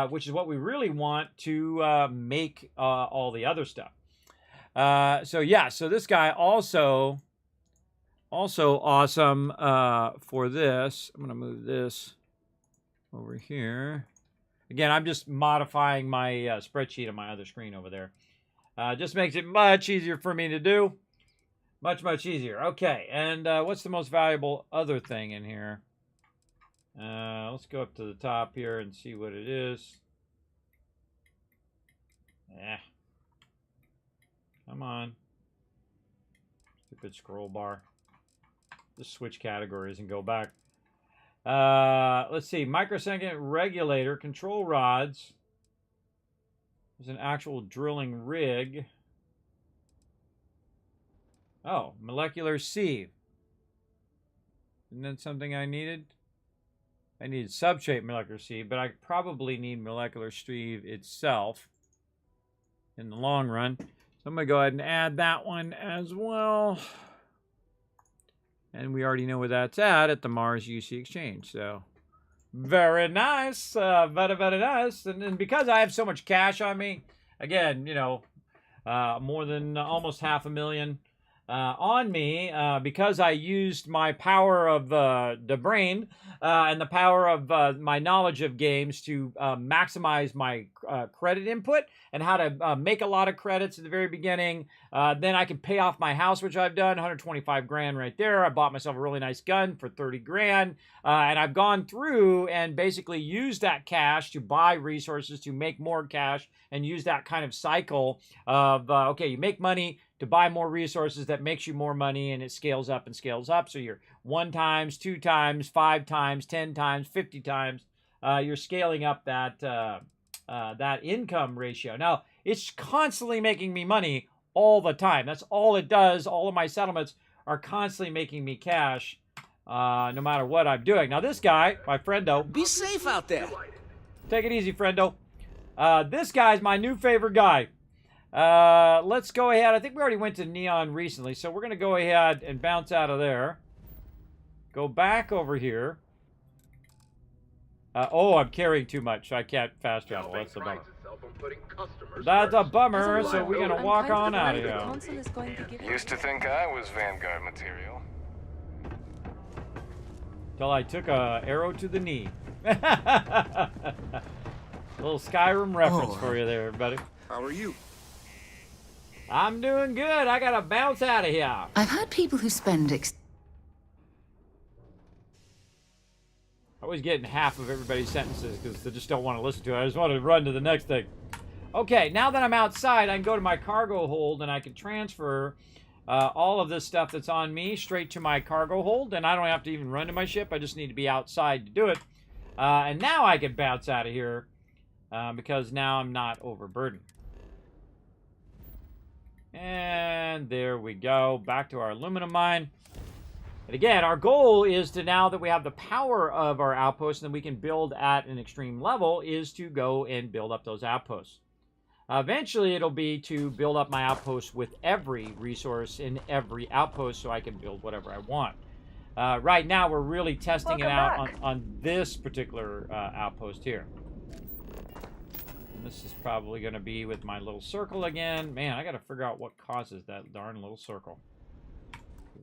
which is what we really want to make all the other stuff. So yeah, so this guy also awesome for this. I'm going to move this over here. Again, I'm just modifying my spreadsheet on my other screen over there. Just makes it much easier for me to do. Much, much easier. Okay, and what's the most valuable other thing in here? Let's go up to the top here and see what it is. Come on. Stupid scroll bar. Just switch categories and go back. Let's see. Microsecond regulator, control rods. There's an actual drilling rig. Oh, molecular sieve. Isn't that something I needed? I needed substrate molecular sieve, but I probably need molecular sieve itself in the long run. So I'm going to go ahead and add that one as well. And we already know where that's at the Mars UC Exchange. So very nice. Very, very nice. And because I have so much cash on me, again, you know, more than almost $500,000 on me, because I used my power of the brain and the power of my knowledge of games to maximize my credit input and how to make a lot of credits at the very beginning. Then I can pay off my house, which I've done, 125 grand right there. I bought myself a really nice gun for 30 grand. And I've gone through and basically used that cash to buy resources to make more cash and use that kind of cycle of, okay, you make money to buy more resources that makes you more money, and it scales up and scales up. So you're 1 times, 2 times, 5 times, 10 times, 50 times. You're scaling up that that income ratio. Now, it's constantly making me money all the time. That's all it does. All of my settlements are constantly making me cash, no matter what I'm doing. Now, this guy, my friendo. Be safe out there. Take it easy, friendo. This guy's my new favorite guy. Let's go ahead. I think we already went to Neon recently, so we're going to go ahead and bounce out of there. Go back over here. Oh, I'm carrying too much. I can't fast travel. That's a bummer. That's a bummer, so we're going to walk on out of here. Used to think I was Vanguard material. Till I took a arrow to the knee. A little Skyrim reference for you there, everybody. How are you? I'm doing good. I gotta bounce out of here. I've heard people who spend I always get in half of everybody's sentences because they just don't want to listen to it. I just want to run to the next thing. Okay, now that I'm outside, I can go to my cargo hold and I can transfer all of this stuff that's on me straight to my cargo hold, and I don't have to even run to my ship. I just need to be outside to do it. And now I can bounce out of here because now I'm not overburdened. And there we go. Back to our aluminum mine. And again, our goal is to, now that we have the power of our outposts and we can build at an extreme level, is to go and build up those outposts. Eventually, it'll be to build up my outposts with every resource in every outpost so I can build whatever I want. Right now, we're really testing it out on this particular outpost here. This is probably going to be with my little circle again. Man, I got to figure out what causes that darn little circle.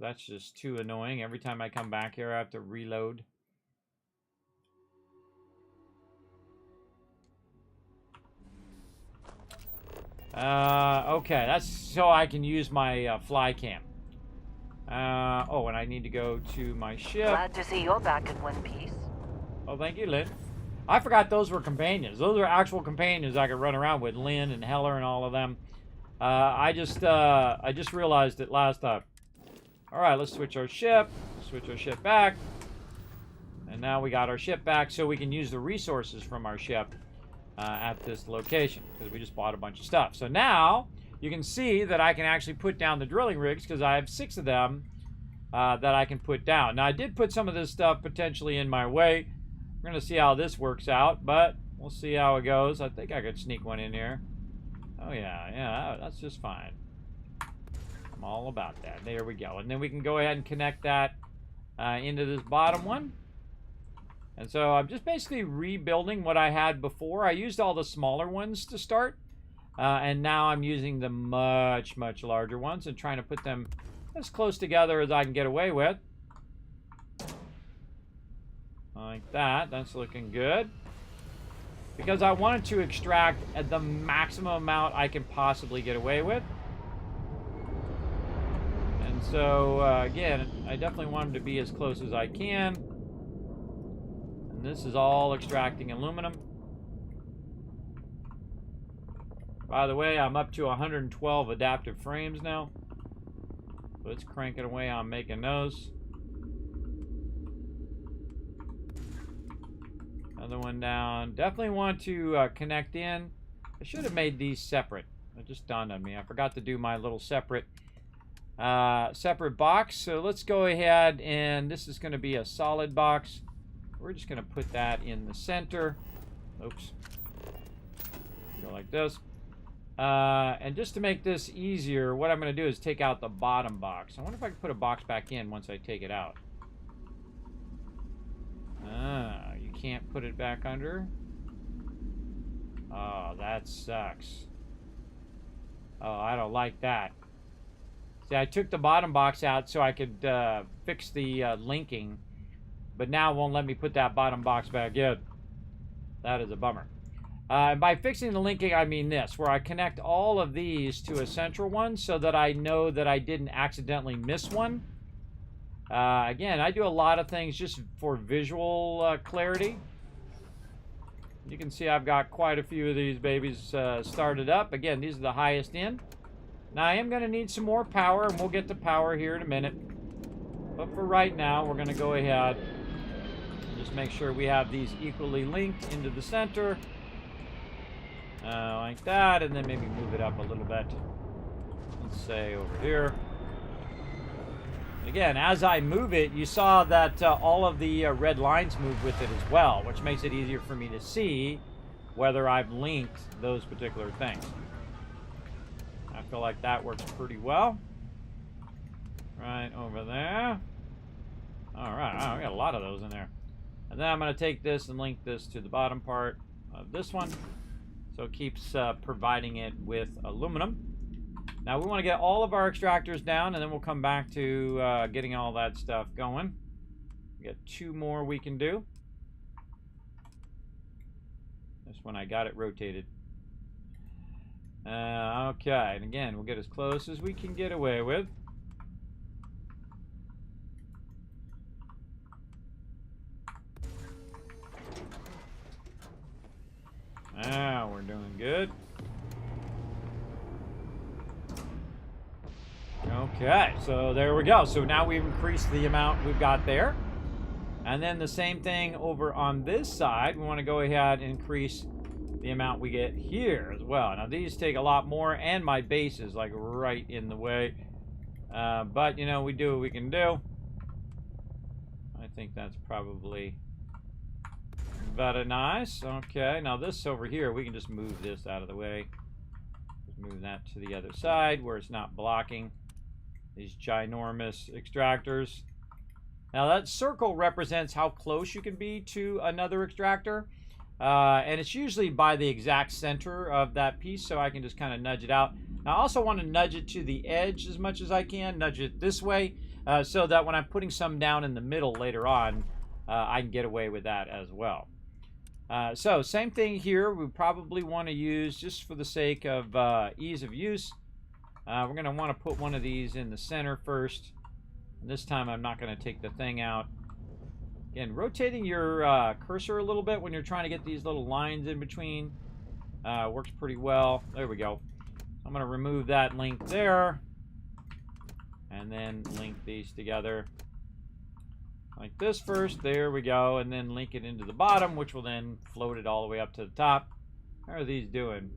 That's just too annoying. Every time I come back here, I have to reload. Okay, that's so I can use my fly cam. Oh, and I need to go to my ship. Glad to see you're back in one piece. Oh, thank you, Lynn. I forgot those were companions. Those are actual companions I could run around with, Lynn and Heller and all of them. I just realized it last time. All right, let's switch our ship. Switch our ship back. And now we got our ship back so we can use the resources from our ship at this location because we just bought a bunch of stuff. So now you can see that I can actually put down the drilling rigs because I have 6 of them that I can put down. Now, I did put some of this stuff potentially in my way. We're going to see how this works out, but we'll see how it goes. I think I could sneak one in here. Oh, yeah, that's just fine. I'm all about that. There we go. And then we can go ahead and connect that into this bottom one. And so I'm just basically rebuilding what I had before. I used all the smaller ones to start. And now I'm using the much, much larger ones and trying to put them as close together as I can get away with. Like that. That's looking good. Because I wanted to extract at the maximum amount I can possibly get away with. And so, again, I definitely want them to be as close as I can. And this is all extracting aluminum. By the way, I'm up to 112 adaptive frames now. So it's cranking away on making those. Another one down. Definitely want to connect in. I should have made these separate. It just dawned on me. I forgot to do my little separate box. So let's go ahead, and this is going to be a solid box. We're just going to put that in the center. Oops. Go like this. And just to make this easier, what I'm going to do is take out the bottom box. I wonder if I can put a box back in once I take it out. You can't put it back under? Oh, that sucks. Oh, I don't like that. See, I took the bottom box out so I could fix the linking, but now it won't let me put that bottom box back in. That is a bummer. And by fixing the linking, I mean this, where I connect all of these to a central one so that I know that I didn't accidentally miss one. Again, I do a lot of things just for visual clarity. You can see I've got quite a few of these babies started up. Again, these are the highest in. Now, I am going to need some more power, and we'll get to power here in a minute. But for right now, we're going to go ahead and just make sure we have these equally linked into the center. Like that, and then maybe move it up a little bit. Let's say over here. Again, as I move it, you saw that all of the red lines move with it as well, which makes it easier for me to see whether I've linked those particular things. I feel like that works pretty well. Right over there. Alright, I got a lot of those in there. And then I'm going to take this and link this to the bottom part of this one. So it keeps providing it with aluminum. Now we want to get all of our extractors down, and then we'll come back to getting all that stuff going. We got 2 more we can do. This one I got it rotated. Okay, and again, we'll get as close as we can get away with. Now we're doing good. Okay, so there we go. So now we've increased the amount we've got there. And then the same thing over on this side. We want to go ahead and increase the amount we get here as well. Now these take a lot more, and my base is like right in the way. But, you know, we do what we can do. I think that's probably very nice. Okay, now this over here, we can just move this out of the way. Just move that to the other side where it's not blocking these ginormous extractors. Now that circle represents how close you can be to another extractor. And it's usually by the exact center of that piece, so I can just kind of nudge it out. Now I also want to nudge it to the edge as much as I can, nudge it this way, so that when I'm putting some down in the middle later on, I can get away with that as well. So same thing here. We probably want to use, just for the sake of ease of use, we're going to want to put one of these in the center first. And this time I'm not going to take the thing out. Again, rotating your cursor a little bit when you're trying to get these little lines in between works pretty well. There we go. I'm going to remove that link there. And then link these together. Like this first, there we go, and then link it into the bottom, which will then float it all the way up to the top. How are these doing?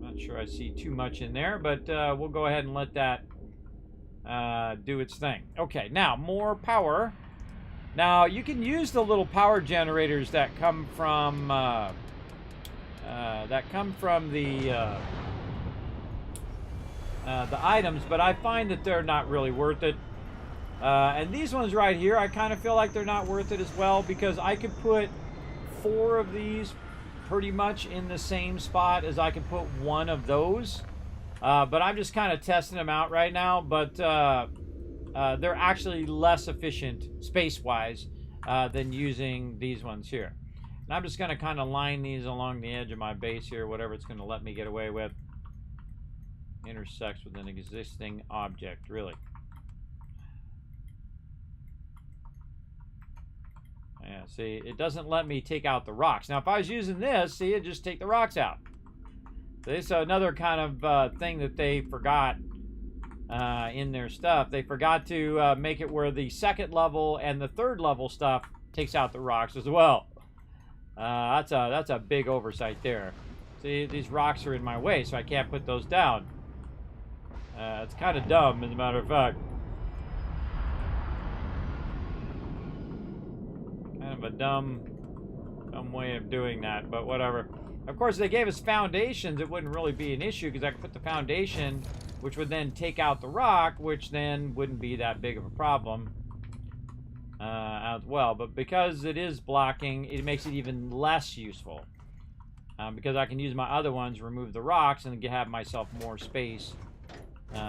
Not sure I see too much in there, but we'll go ahead and let that do its thing. Okay, now more power. Now you can use the little power generators that come from the items, but I find that they're not really worth it. And these ones right here, I kind of feel like they're not worth it as well, because I could put 4 of these pretty much in the same spot as I can put 1 of those. But I'm just kind of testing them out right now, but they're actually less efficient space-wise than using these ones here. And I'm just going to kind of line these along the edge of my base here, whatever it's going to let me get away with. Intersects with an existing object, really. Yeah, see, it doesn't let me take out the rocks. Now, if I was using this, see, it'd just take the rocks out. See, so another kind of thing that they forgot in their stuff. They forgot to make it where the 2nd level and the 3rd level stuff takes out the rocks as well. That's a big oversight there. See, these rocks are in my way, so I can't put those down. It's kind of dumb, as a matter of fact. Kind of a dumb way of doing that, but whatever. Of course, they gave us foundations. It wouldn't really be an issue, because I could put the foundation, which would then take out the rock, which then wouldn't be that big of a problem as well. But because it is blocking, it makes it even less useful. Because I can use my other ones, remove the rocks, and have myself more space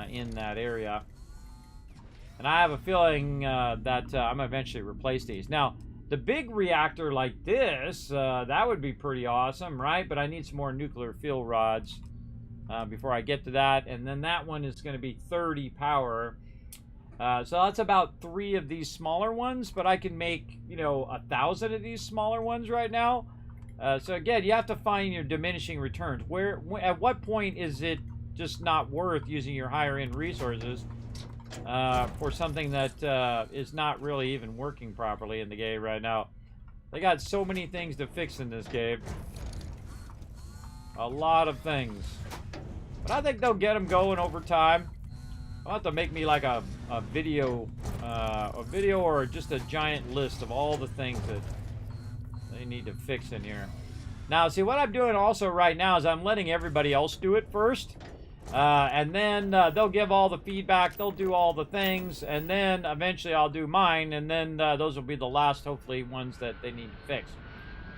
in that area. And I have a feeling that I'm going to eventually replace these. Now, the big reactor like this, that would be pretty awesome, right? But I need some more nuclear fuel rods before I get to that. And then that one is going to be 30 power. So that's about 3 of these smaller ones. But I can make, 1,000 of these smaller ones right now. So again, you have to find your diminishing returns. At what point is it just not worth using your higher end resources for something that is not really even working properly in the game right now? They got so many things to fix in this game. A lot of things. But I think they'll get them going over time. I'll have to make me like a video or just a giant list of all the things that they need to fix in here. Now, see, what I'm doing also right now is I'm letting everybody else do it first. And then they'll give all the feedback, they'll do all the things, and then eventually I'll do mine, and then those will be the last, hopefully, ones that they need to fix.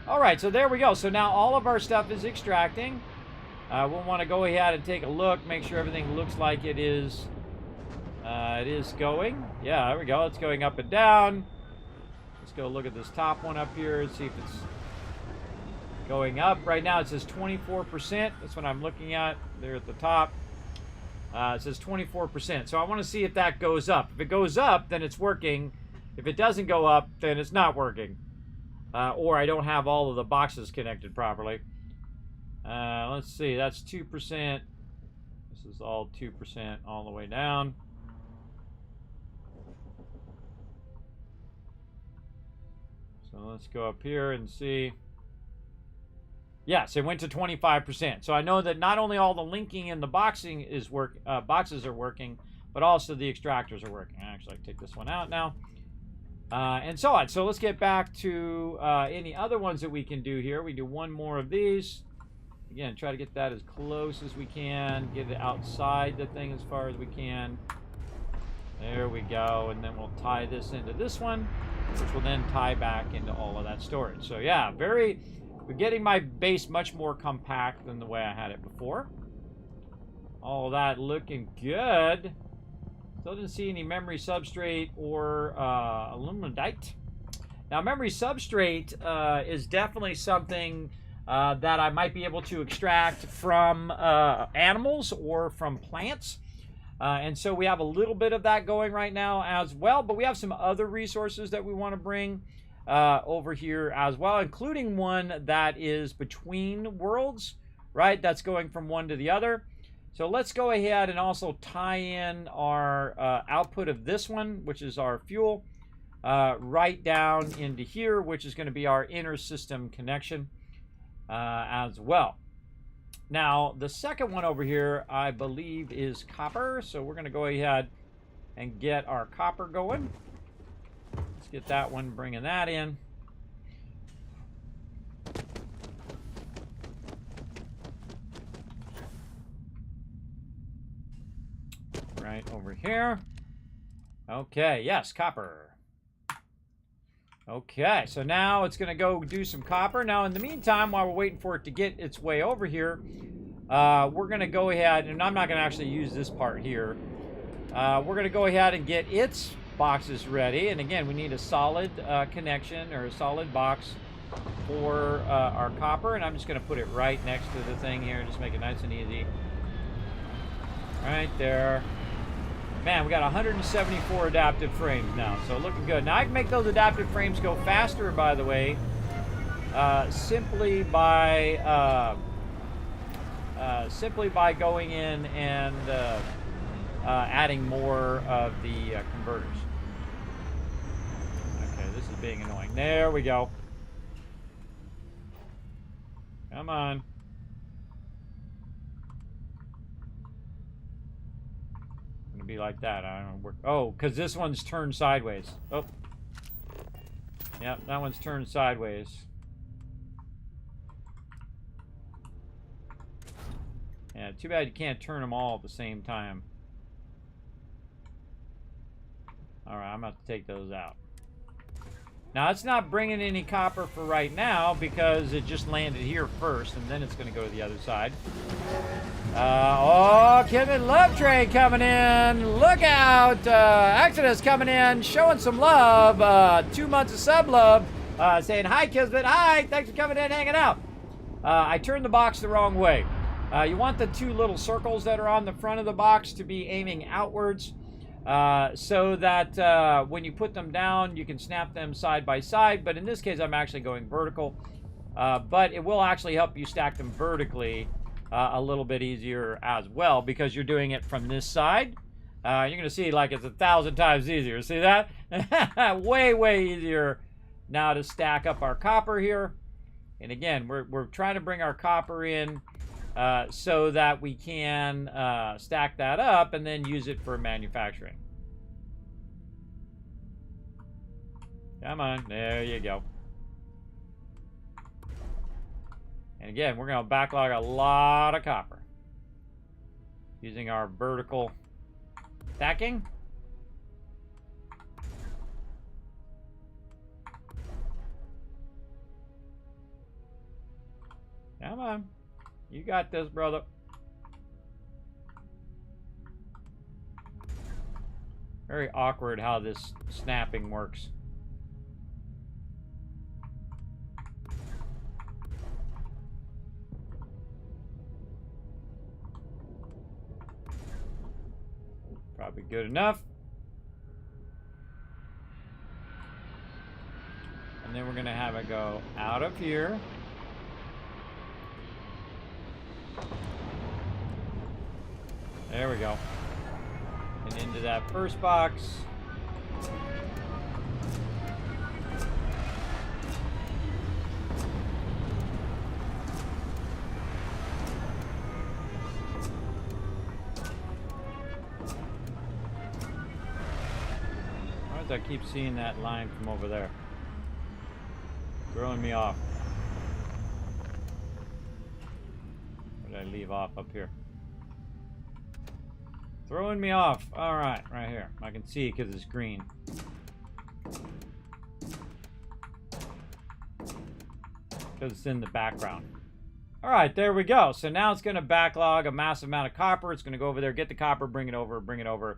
Alright, so there we go. So now all of our stuff is extracting. We'll want to go ahead and take a look, make sure everything looks like it is going. Yeah, there we go. It's going up and down. Let's go look at this top one up here and see if it's going up. Right now it says 24%. That's what I'm looking at there at the top. It says 24%. So I want to see if that goes up. If it goes up, then it's working. If it doesn't go up, then it's not working. Or I don't have all of the boxes connected properly. Let's see. That's 2%. This is all 2% all the way down. So let's go up here and see. Yes, it went to 25%. So I know that not only all the linking and the boxing is boxes are working, but also the extractors are working. Actually, I take this one out now. And so on. So let's get back to any other ones that we can do here. We do one more of these. Again, try to get that as close as we can. Get it outside the thing as far as we can. There we go. And then we'll tie this into this one, which will then tie back into all of that storage. So yeah, we're getting my base much more compact than the way I had it before. All of that looking good. Still didn't see any memory substrate or aluminite. Now, memory substrate is definitely something that I might be able to extract from animals or from plants. And so we have a little bit of that going right now as well. But we have some other resources that we want to bring over here as well, including one that is between worlds, right? That's going from one to the other. So let's go ahead and also tie in our output of this one, which is our fuel. right down into here, which is going to be our inner system connection as well. Now, the second one over here, I believe, is copper. So we're going to go ahead and get our copper going. Let's get that one, bringing that in. Right over here. Okay, yes, copper. Okay, so now it's going to go do some copper. Now, in the meantime, while we're waiting for it to get its way over here, we're going to go ahead, and I'm not going to actually use this part here. We're going to go ahead and get its boxes ready. And again, we need a solid connection or a solid box for our copper. And I'm just going to put it right next to the thing here, just make it nice and easy. Right there. Man, we got 174 adaptive frames now, so looking good. Now I can make those adaptive frames go faster, by the way, simply by going in and adding more of the converters. Okay, this is being annoying. There we go. Come on. Be like that. I don't know. Oh, because this one's turned sideways. Oh. Yep, that one's turned sideways. Yeah, too bad you can't turn them all at the same time. Alright, I'm about to take those out. Now, it's not bringing any copper for right now because it just landed here first, and then it's going to go to the other side. Oh, Kismet Love Train coming in. Look out. Exodus coming in, showing some love. 2 months of sub love. Saying, hi, Kismet. Hi. Thanks for coming in, hanging out. I turned the box the wrong way. You want the 2 little circles that are on the front of the box to be aiming outwards. So that when you put them down, you can snap them side by side. But in this case, I'm actually going vertical. But it will actually help you stack them vertically a little bit easier as well, because you're doing it from this side. You're going to see like it's 1,000 times easier. See that? Way, way easier now to stack up our copper here. And again, we're trying to bring our copper in so that we can stack that up and then use it for manufacturing. Come on, there you go. And again, we're going to backlog a lot of copper using our vertical stacking. Come on. You got this, brother. Very awkward how this snapping works. Probably good enough. And then we're going to have it go out of here. There we go. And into that first box. Why does I keep seeing that line from over there? Throwing me off. What did I leave off up here? Throwing me off. All right, right here. I can see because it's green. Because it's in the background. All right, there we go. So now it's going to backlog a massive amount of copper. It's going to go over there, get the copper, bring it over, bring it over.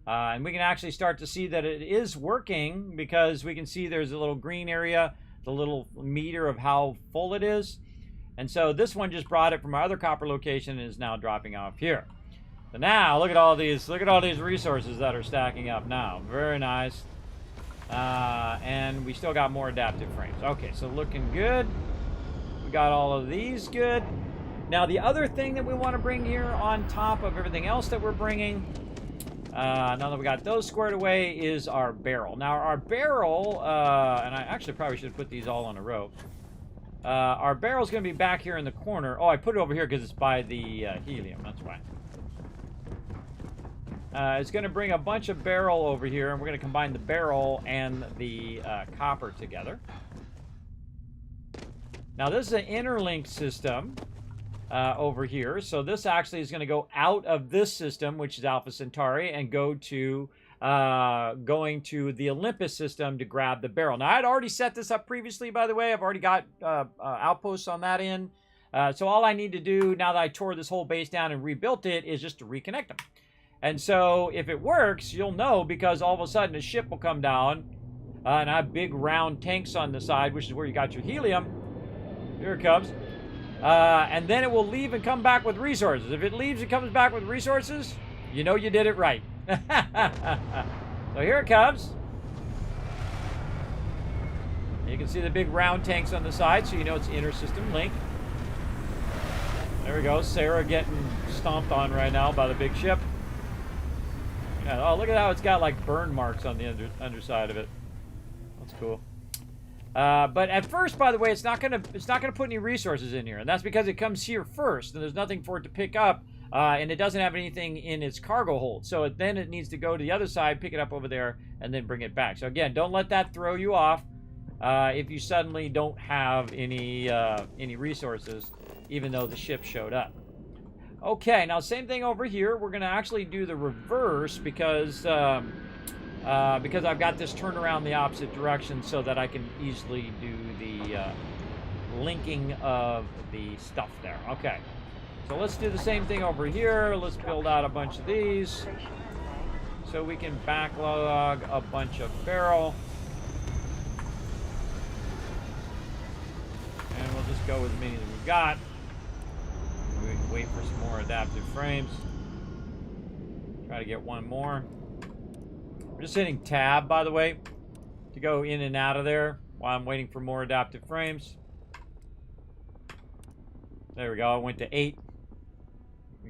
And we can actually start to see that it is working because we can see there's a little green area, the little meter of how full it is. And so this one just brought it from our other copper location and is now dropping off here. So now look at all these resources that are stacking up now. Very nice. And we still got more adaptive frames. Okay, so looking good. We got all of these good. Now the other thing that we want to bring here on top of everything else that we're bringing Now that we got those squared away is our barrel. Now our barrel, and I actually probably should put these all on a row. Our barrel's going to be back here in the corner. Oh, I put it over here because it's by the helium. That's why. It's going to bring a bunch of barrel over here, and we're going to combine the barrel and the copper together. Now, this is an interlink system over here. So this actually is going to go out of this system, which is Alpha Centauri, and go to going to the Olympus system to grab the barrel. Now, I had already set this up previously, by the way. I've already got outposts on that end. So all I need to do, now that I tore this whole base down and rebuilt it, is just to reconnect them. And so if it works, you'll know, because all of a sudden a ship will come down and I have big round tanks on the side, which is where you got your helium. Here it comes. And then it will leave and come back with resources. If it leaves and comes back with resources, you know you did it right. So here it comes. You can see the big round tanks on the side, so you know it's inter-system link. There we go. Sarah getting stomped on right now by the big ship. Yeah, oh, look at how it's got like burn marks on the underside of it. That's cool. But at first, by the way, it's not gonna put any resources in here, and that's because it comes here first, and there's nothing for it to pick up, and it doesn't have anything in its cargo hold. So then it needs to go to the other side, pick it up over there, and then bring it back. So again, don't let that throw you off if you suddenly don't have any resources, even though the ship showed up. Okay, now same thing over here. We're gonna actually do the reverse because I've got this turnaround the opposite direction so that I can easily do the linking of the stuff there. Okay, so let's do the same thing over here. Let's build out a bunch of these so we can backlog a bunch of barrel. And we'll just go with as many as we've got. We wait for some more adaptive frames. Try to get one more. We're just hitting tab, by the way, to go in and out of there while I'm waiting for more adaptive frames. There we go. I went to 8.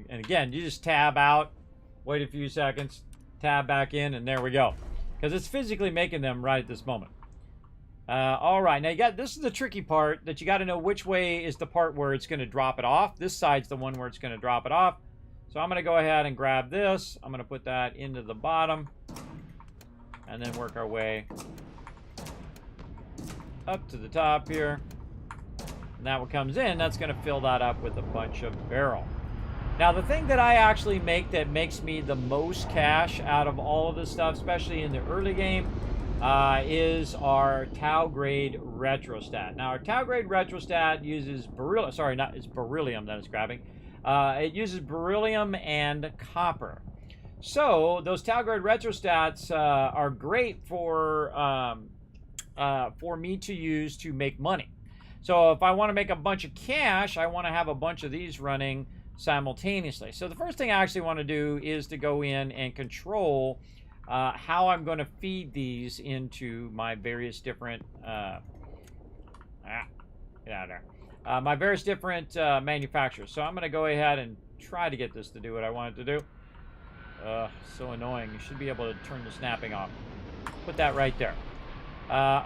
And again, you just tab out, wait a few seconds, tab back in, and there we go. Because it's physically making them right at this moment. All right, now this is the tricky part, that you got to know which way is the part where it's going to drop it off. This side's the one where it's going to drop it off. So I'm going to go ahead and grab this. I'm going to put that into the bottom. And then work our way up to the top here. And that what comes in, that's going to fill that up with a bunch of barrel. Now, the thing that I actually make that makes me the most cash out of all of this stuff, especially in the early game, is our Tau grade retrostat. Now, our Tau grade retrostat uses beryllium. Sorry, it's beryllium that it's grabbing. It uses beryllium and copper. So those Tau grade retrostats are great for me to use to make money. So if I want to make a bunch of cash, I want to have a bunch of these running simultaneously. So the first thing I actually want to do is to go in and control how I'm going to feed these into my various different get out of there. My various different manufacturers. So I'm going to go ahead and try to get this to do what I want it to do. So annoying. You should be able to turn the snapping off. Put that right there.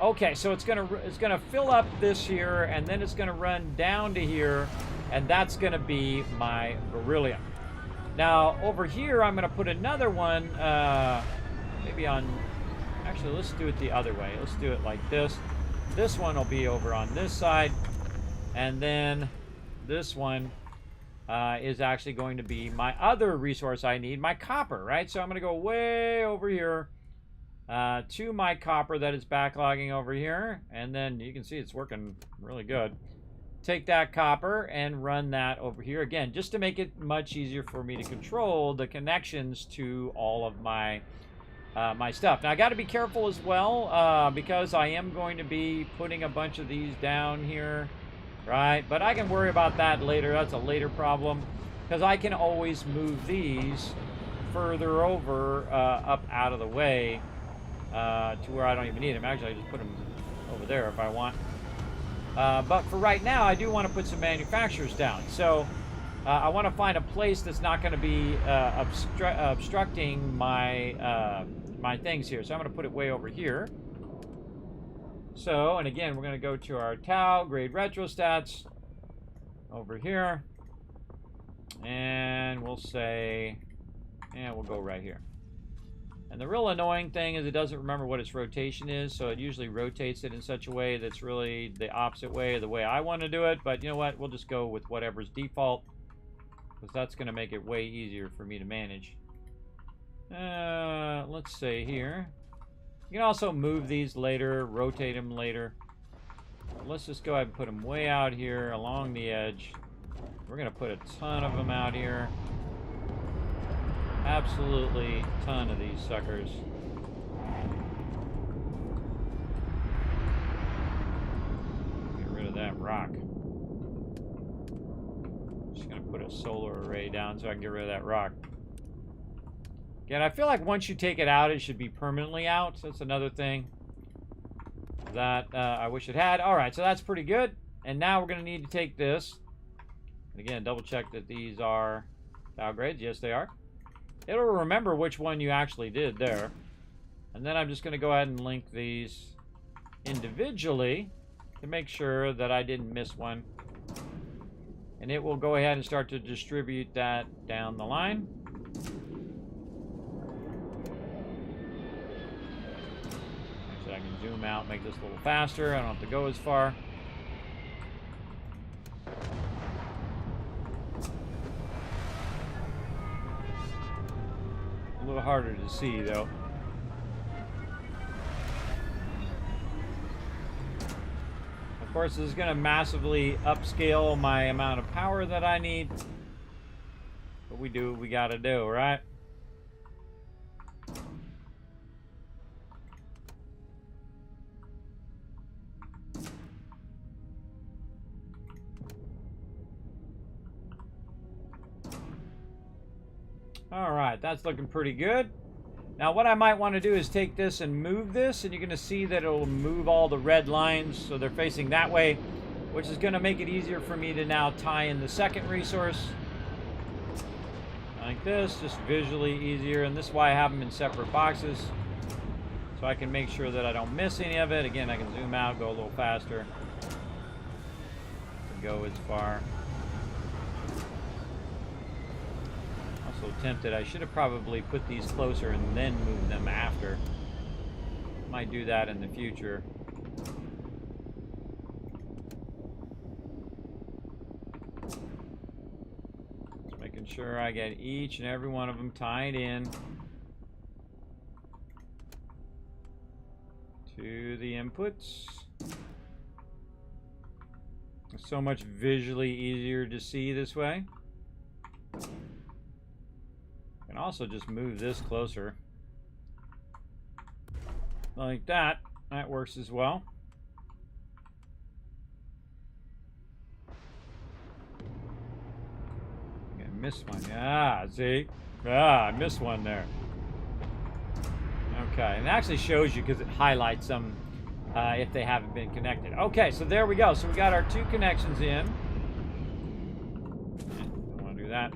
Okay, so it's gonna fill up this here, and then it's gonna run down to here, and that's gonna be my beryllium. Now over here, I'm gonna put another one. Maybe on. Actually, let's do it the other way. Let's do it like this. This one will be over on this side, and then this one is actually going to be my other resource I need, my copper, right? So I'm going to go way over here to my copper that is backlogging over here, and then you can see it's working really good. Take that copper and run that over here again, just to make it much easier for me to control the connections to all of my my stuff. Now I got to be careful as well because I am going to be putting a bunch of these down here. Right, but I can worry about that later. That's a later problem, because I can always move these further over, up out of the way, to where I don't even need them. Actually, I just put them over there if I want. But for right now, I do want to put some manufacturers down. So I want to find a place that's not going to be obstructing my my things here. So I'm going to put it way over here. So, and again, we're going to go to our Tau grade retro stats over here. And we'll say, and we'll go right here. And the real annoying thing is it doesn't remember what its rotation is, so it usually rotates it in such a way that's really the opposite way of the way I want to do it. But you know what? We'll just go with whatever's default, because that's going to make it way easier for me to manage. Let's say here. You can also move these later, rotate them later. Let's just go ahead and put them way out here along the edge. We're going to put a ton of them out here. Absolutely ton of these suckers. Get rid of that rock. Just gonna put a solar array down so I can get rid of that rock. Again, I feel like once you take it out, it should be permanently out. So that's another thing that I wish it had. All right, so that's pretty good. And now we're gonna need to take this. And again, double check that these are Tau grades. Yes, they are. It'll remember which one you actually did there. And then I'm just going to go ahead and link these individually to make sure that I didn't miss one. And it will go ahead and start to distribute that down the line. Actually, I can zoom out, make this a little faster. I don't have to go as far. A little harder to see, though. Of course, this is going to massively upscale my amount of power that I need. But we do what we got to do, right? All right, that's looking pretty good. Now what I might want to do is take this and move this, and you're going to see that it'll move all the red lines so they're facing that way, which is going to make it easier for me to now tie in the second resource. Like this, just visually easier, and this is why I have them in separate boxes, so I can make sure that I don't miss any of it. Again, I can zoom out, go a little faster, to go as far. Also tempted, I should have probably put these closer and then moved them after. Might do that in the future. Just making sure I get each and every one of them tied in to the inputs. It's so much visually easier to see this way. I can also just move this closer. Like that. That works as well. I missed one. Ah, see? Ah, I missed one there. Okay, and it actually shows you because it highlights them if they haven't been connected. Okay, so there we go. So we got our two connections in. Don't want to do that.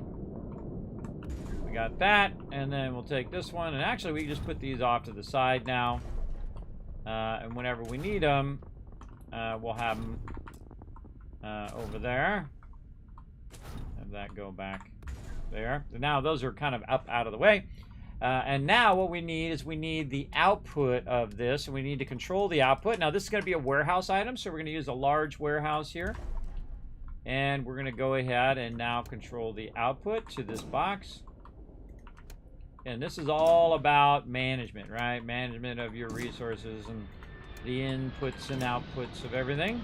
Got that, and then we'll take this one, and actually we can just put these off to the side now, and whenever we need them, we'll have them over there. Have that go back there. So now those are kind of up out of the way, and now what we need is we need the output of this, and we need to control the output. Now this is going to be a warehouse item, so we're going to use a large warehouse here, and we're going to go ahead and now control the output to this box. And this is all about management, right? Management of your resources and the inputs and outputs of everything.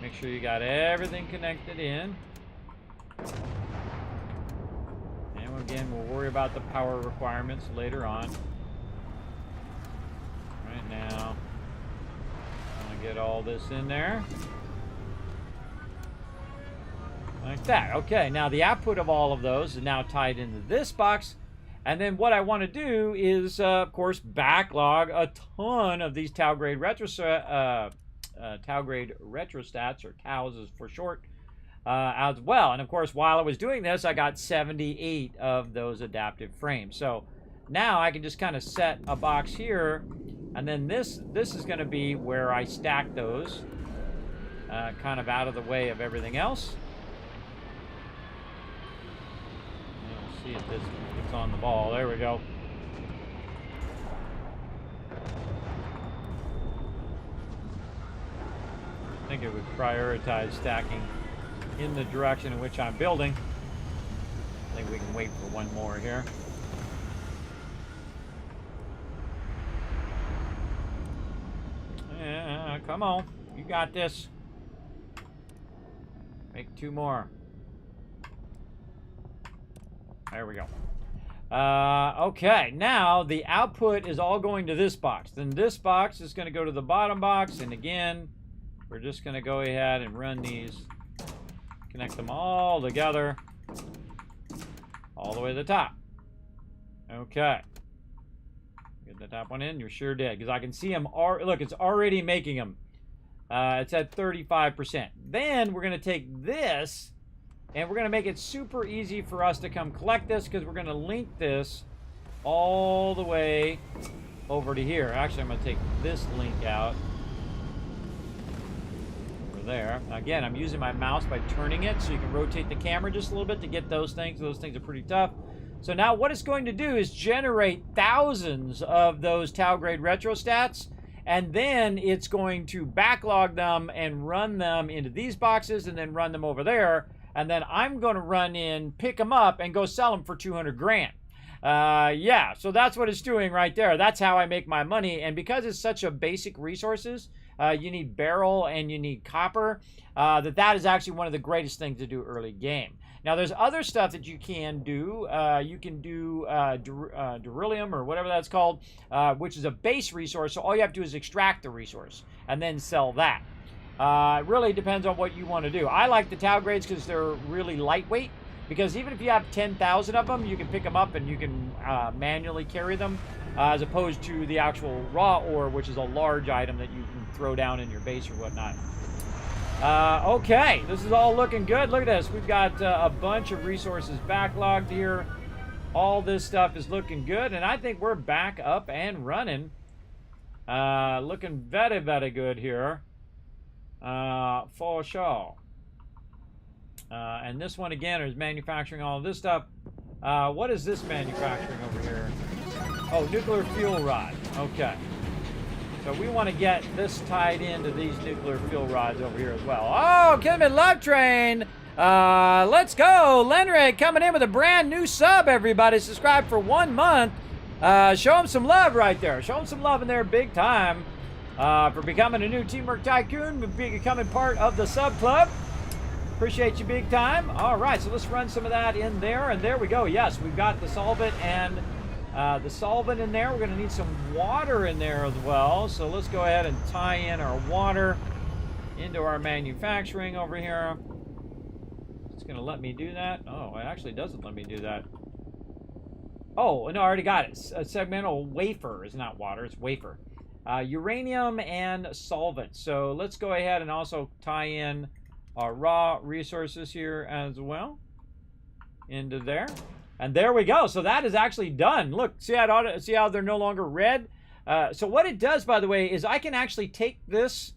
Make sure you got everything connected in. And again, we'll worry about the power requirements later on. Right now, I'm gonna get all this in there. Like that. Okay, now the output of all of those is now tied into this box. And then what I want to do is, of course, backlog a ton of these Tau grade retrostats, or TAUs is for short, as well. And of course, while I was doing this, I got 78 of those adaptive frames. So now I can just kind of set a box here, and then this is going to be where I stack those, kind of out of the way of everything else. Let's see if this gets on the ball. There we go. I think it would prioritize stacking in the direction in which I'm building. I think we can wait for one more here. Yeah, come on. You got this. Make 2 more. There we go. Okay, now the output is all going to this box. Then this box is going to go to the bottom box, and again, we're just going to go ahead and run these, connect them all together, all the way to the top. Okay. Get the top one in. You sure did, because I can see them. Look, it's already making them. It's at 35%. Then we're going to take this, and we're going to make it super easy for us to come collect this, because we're going to link this all the way over to here. Actually, I'm going to take this link out. There. Again, I'm using my mouse by turning it, so you can rotate the camera just a little bit to get those things. Those things are pretty tough. So now what it's going to do is generate thousands of those Tau grade retrostats, and then it's going to backlog them and run them into these boxes and then run them over there, and then I'm going to run in, pick them up, and go sell them for 200 grand. Yeah, so that's what it's doing right there. That's how I make my money, and because it's such a basic resources, you need beryl and you need copper, that is actually one of the greatest things to do early game. Now, there's other stuff that you can do. You can do beryllium or whatever that's called, which is a base resource. So all you have to do is extract the resource and then sell that. It really depends on what you want to do. I like the Tau grades because they're really lightweight. Because even if you have 10,000 of them, you can pick them up and you can manually carry them, as opposed to the actual raw ore, which is a large item that you can throw down in your base or whatnot. Okay, this is all looking good. Look at this. We've got a bunch of resources backlogged here. All this stuff is looking good, and I think we're back up and running. Looking very, very good here. For sure. And this one, again, is manufacturing all of this stuff. What is this manufacturing over here? Oh, nuclear fuel rod. Okay. So we want to get this tied into these nuclear fuel rods over here as well. Oh, Kismet Love Train. Let's go. Lenrig coming in with a brand new sub, everybody. Subscribe for 1 month. Show him some love right there. Show him some love in there big time for becoming a new Teamwork Tycoon, becoming part of the sub club. Appreciate you big time. All right, so let's run some of that in there, and there we go. Yes, we've got the solvent and the solvent in there. We're going to need some water in there as well, so let's go ahead and tie in our water into our manufacturing over here. It's going to let me do that. Oh, it actually doesn't let me do that. Oh, no, I already got it. A segmental wafer is not water, it's wafer. Uranium and solvent. So let's go ahead and also tie in our raw resources here as well into there, and there we go. So that is actually done. Look, see how they're no longer red. So what it does, by the way, is I can actually take this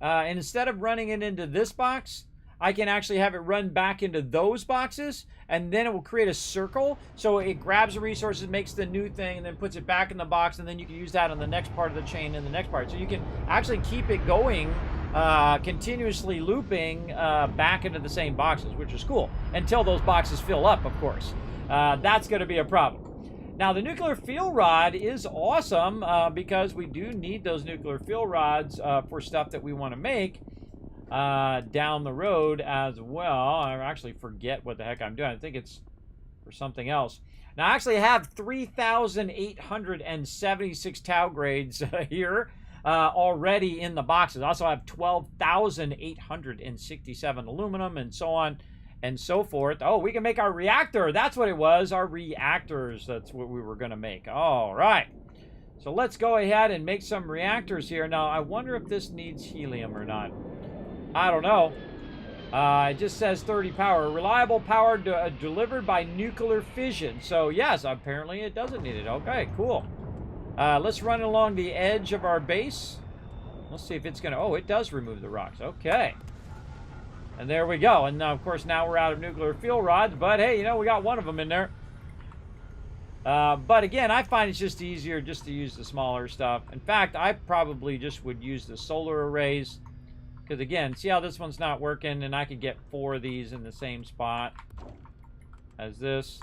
and instead of running it into this box, I can actually have it run back into those boxes, and then it will create a circle. So it grabs the resources, makes the new thing, and then puts it back in the box, and then you can use that on the next part of the chain and the next part. So you can actually keep it going, continuously looping back into the same boxes, which is cool, until those boxes fill up, of course. That's going to be a problem. Now, the nuclear fuel rod is awesome because we do need those nuclear fuel rods for stuff that we want to make down the road as well. I actually forget what the heck I'm doing. I think it's for something else. Now, I actually have 3,876 Tau grades here already in the boxes. I also have 12,867 aluminum and so on and so forth. Oh, we can make our reactor. That's what it was, our reactors. That's what we were going to make. All right. So let's go ahead and make some reactors here. Now, I wonder if this needs helium or not. I don't know. It just says 30 power. Reliable power delivered by nuclear fission. So, yes, apparently it doesn't need it. Okay, cool. Let's run along the edge of our base. Let's see if it's going to... Oh, it does remove the rocks. Okay. And there we go. And, of course, now we're out of nuclear fuel rods. But, hey, you know, we got one of them in there. But, again, I find it's just easier just to use the smaller stuff. In fact, I probably just would use the solar arrays. Because, again, see how this one's not working? And I could get 4 of these in the same spot as this.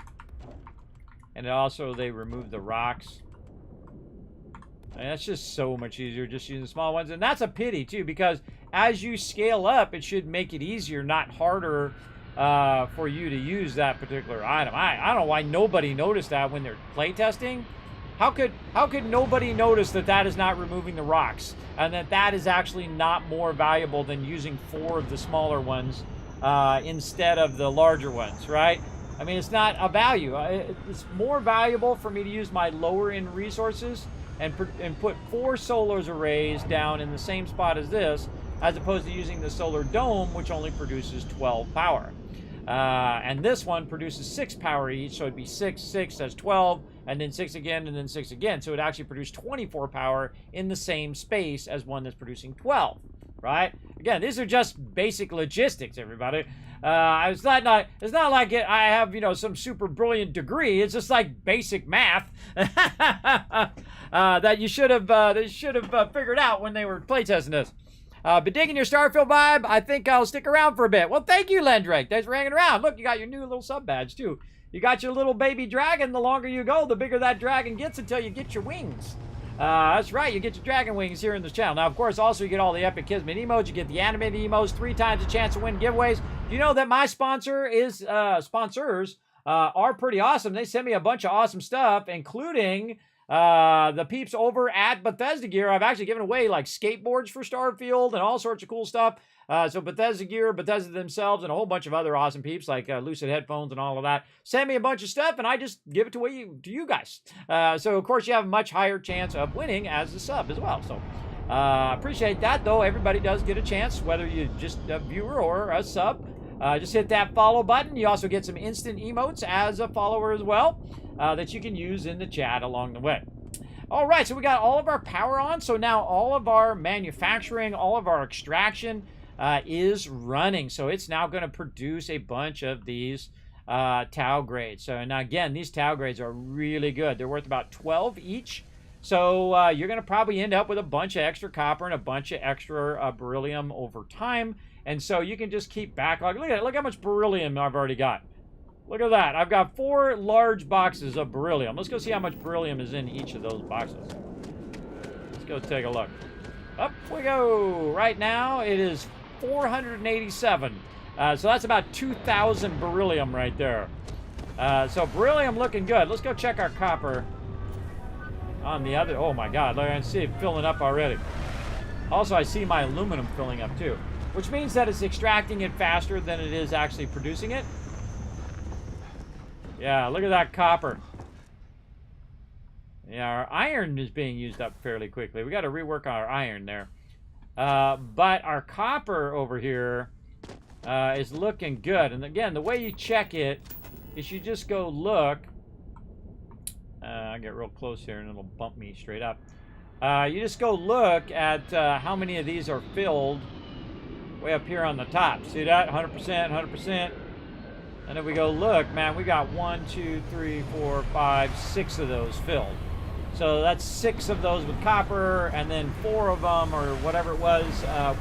And also, they remove the rocks. And that's just so much easier just using the small ones. And that's a pity, too, because as you scale up, it should make it easier, not harder, for you to use that particular item. I don't know why nobody noticed that when they're playtesting. How could nobody notice that that is not removing the rocks and that is actually not more valuable than using 4 of the smaller ones instead of the larger ones, right? I mean, it's not a value. It's more valuable for me to use my lower end resources and put 4 solar arrays down in the same spot as this, as opposed to using the solar dome, which only produces 12 power. And this one produces 6 power each, so it'd be 6, 6, that's 12, and then 6 again, and then 6 again. So it actually produced 24 power in the same space as one that's producing 12, right? Again, these are just basic logistics, everybody. It's not like I have, you know, some super brilliant degree. It's just like basic math that you should have figured out when they were playtesting this. But digging your Starfield vibe, I think I'll stick around for a bit. Well, thank you, Lendrake. Thanks for hanging around. Look, you got your new little sub badge, too. You got your little baby dragon. The longer you go, the bigger that dragon gets until you get your wings. That's right. You get your dragon wings here in this channel. Now, of course, also you get all the epic Kismet emotes. You get the animated emotes, 3 times the chance to win giveaways. Do you know that my sponsors are pretty awesome? They send me a bunch of awesome stuff, including... the peeps over at Bethesda Gear. I've actually given away like skateboards for Starfield and all sorts of cool stuff. So Bethesda Gear, Bethesda themselves, and a whole bunch of other awesome peeps like Lucid headphones and all of that. Send me a bunch of stuff and I just give it to you guys. So of course you have a much higher chance of winning as a sub as well. So appreciate that, though. Everybody does get a chance, whether you're just a viewer or a sub. Just hit that follow button. You also get some instant emotes as a follower as well. That you can use in the chat along the way. All right, so we got all of our power on. So now all of our manufacturing, all of our extraction is running. So it's now going to produce a bunch of these Tau grades. So now again, these Tau grades are really good. They're worth about 12 each. So you're going to probably end up with a bunch of extra copper and a bunch of extra beryllium over time. And so you can just keep backlogging. Look at it. Look how much beryllium I've already got. Look at that. I've got 4 large boxes of beryllium. Let's go see how much beryllium is in each of those boxes. Let's go take a look. Up we go. Right now, it is 487. So that's about 2,000 beryllium right there. So beryllium looking good. Let's go check our copper on the other. Oh, my God. Look, I see it filling up already. Also, I see my aluminum filling up, too, which means that it's extracting it faster than it is actually producing it. Yeah, look at that copper. Yeah, our iron is being used up fairly quickly. We got to rework our iron there. But our copper over here is looking good. And again, the way you check it is you just go look. I'll get real close here and it'll bump me straight up. You just go look at how many of these are filled way up here on the top. See that? 100%, 100%. And if we go look, man, we got 1, 2, 3, 4, 5, 6 of those filled. So that's 6 of those with copper, and then 4 of them, or whatever it was,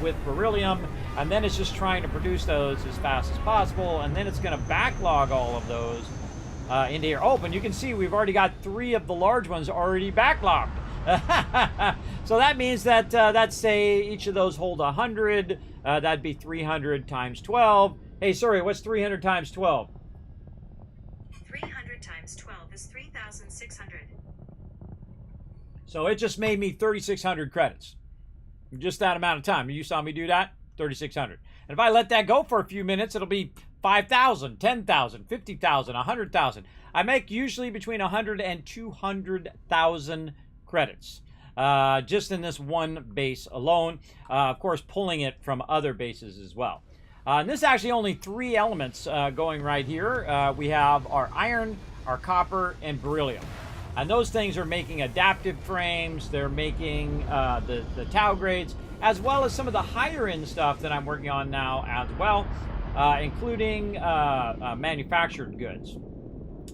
with beryllium. And then it's just trying to produce those as fast as possible. And then it's going to backlog all of those into here. Oh, and you can see we've already got 3 of the large ones already backlogged. So that means that, let's say each of those hold 100. That'd be 300 times 12. Hey, sorry, what's 300 times 12? 300 times 12 is 3,600. So it just made me 3,600 credits. Just that amount of time. You saw me do that? 3,600. And if I let that go for a few minutes, it'll be 5,000, 10,000, 50,000, 100,000. I make usually between 100 and 200,000 credits. Just in this one base alone. Of course, pulling it from other bases as well. And this is actually only 3 elements going right here. We have our iron, our copper, and beryllium. And those things are making adaptive frames. They're making the Tau grades, as well as some of the higher end stuff that I'm working on now as well, including manufactured goods.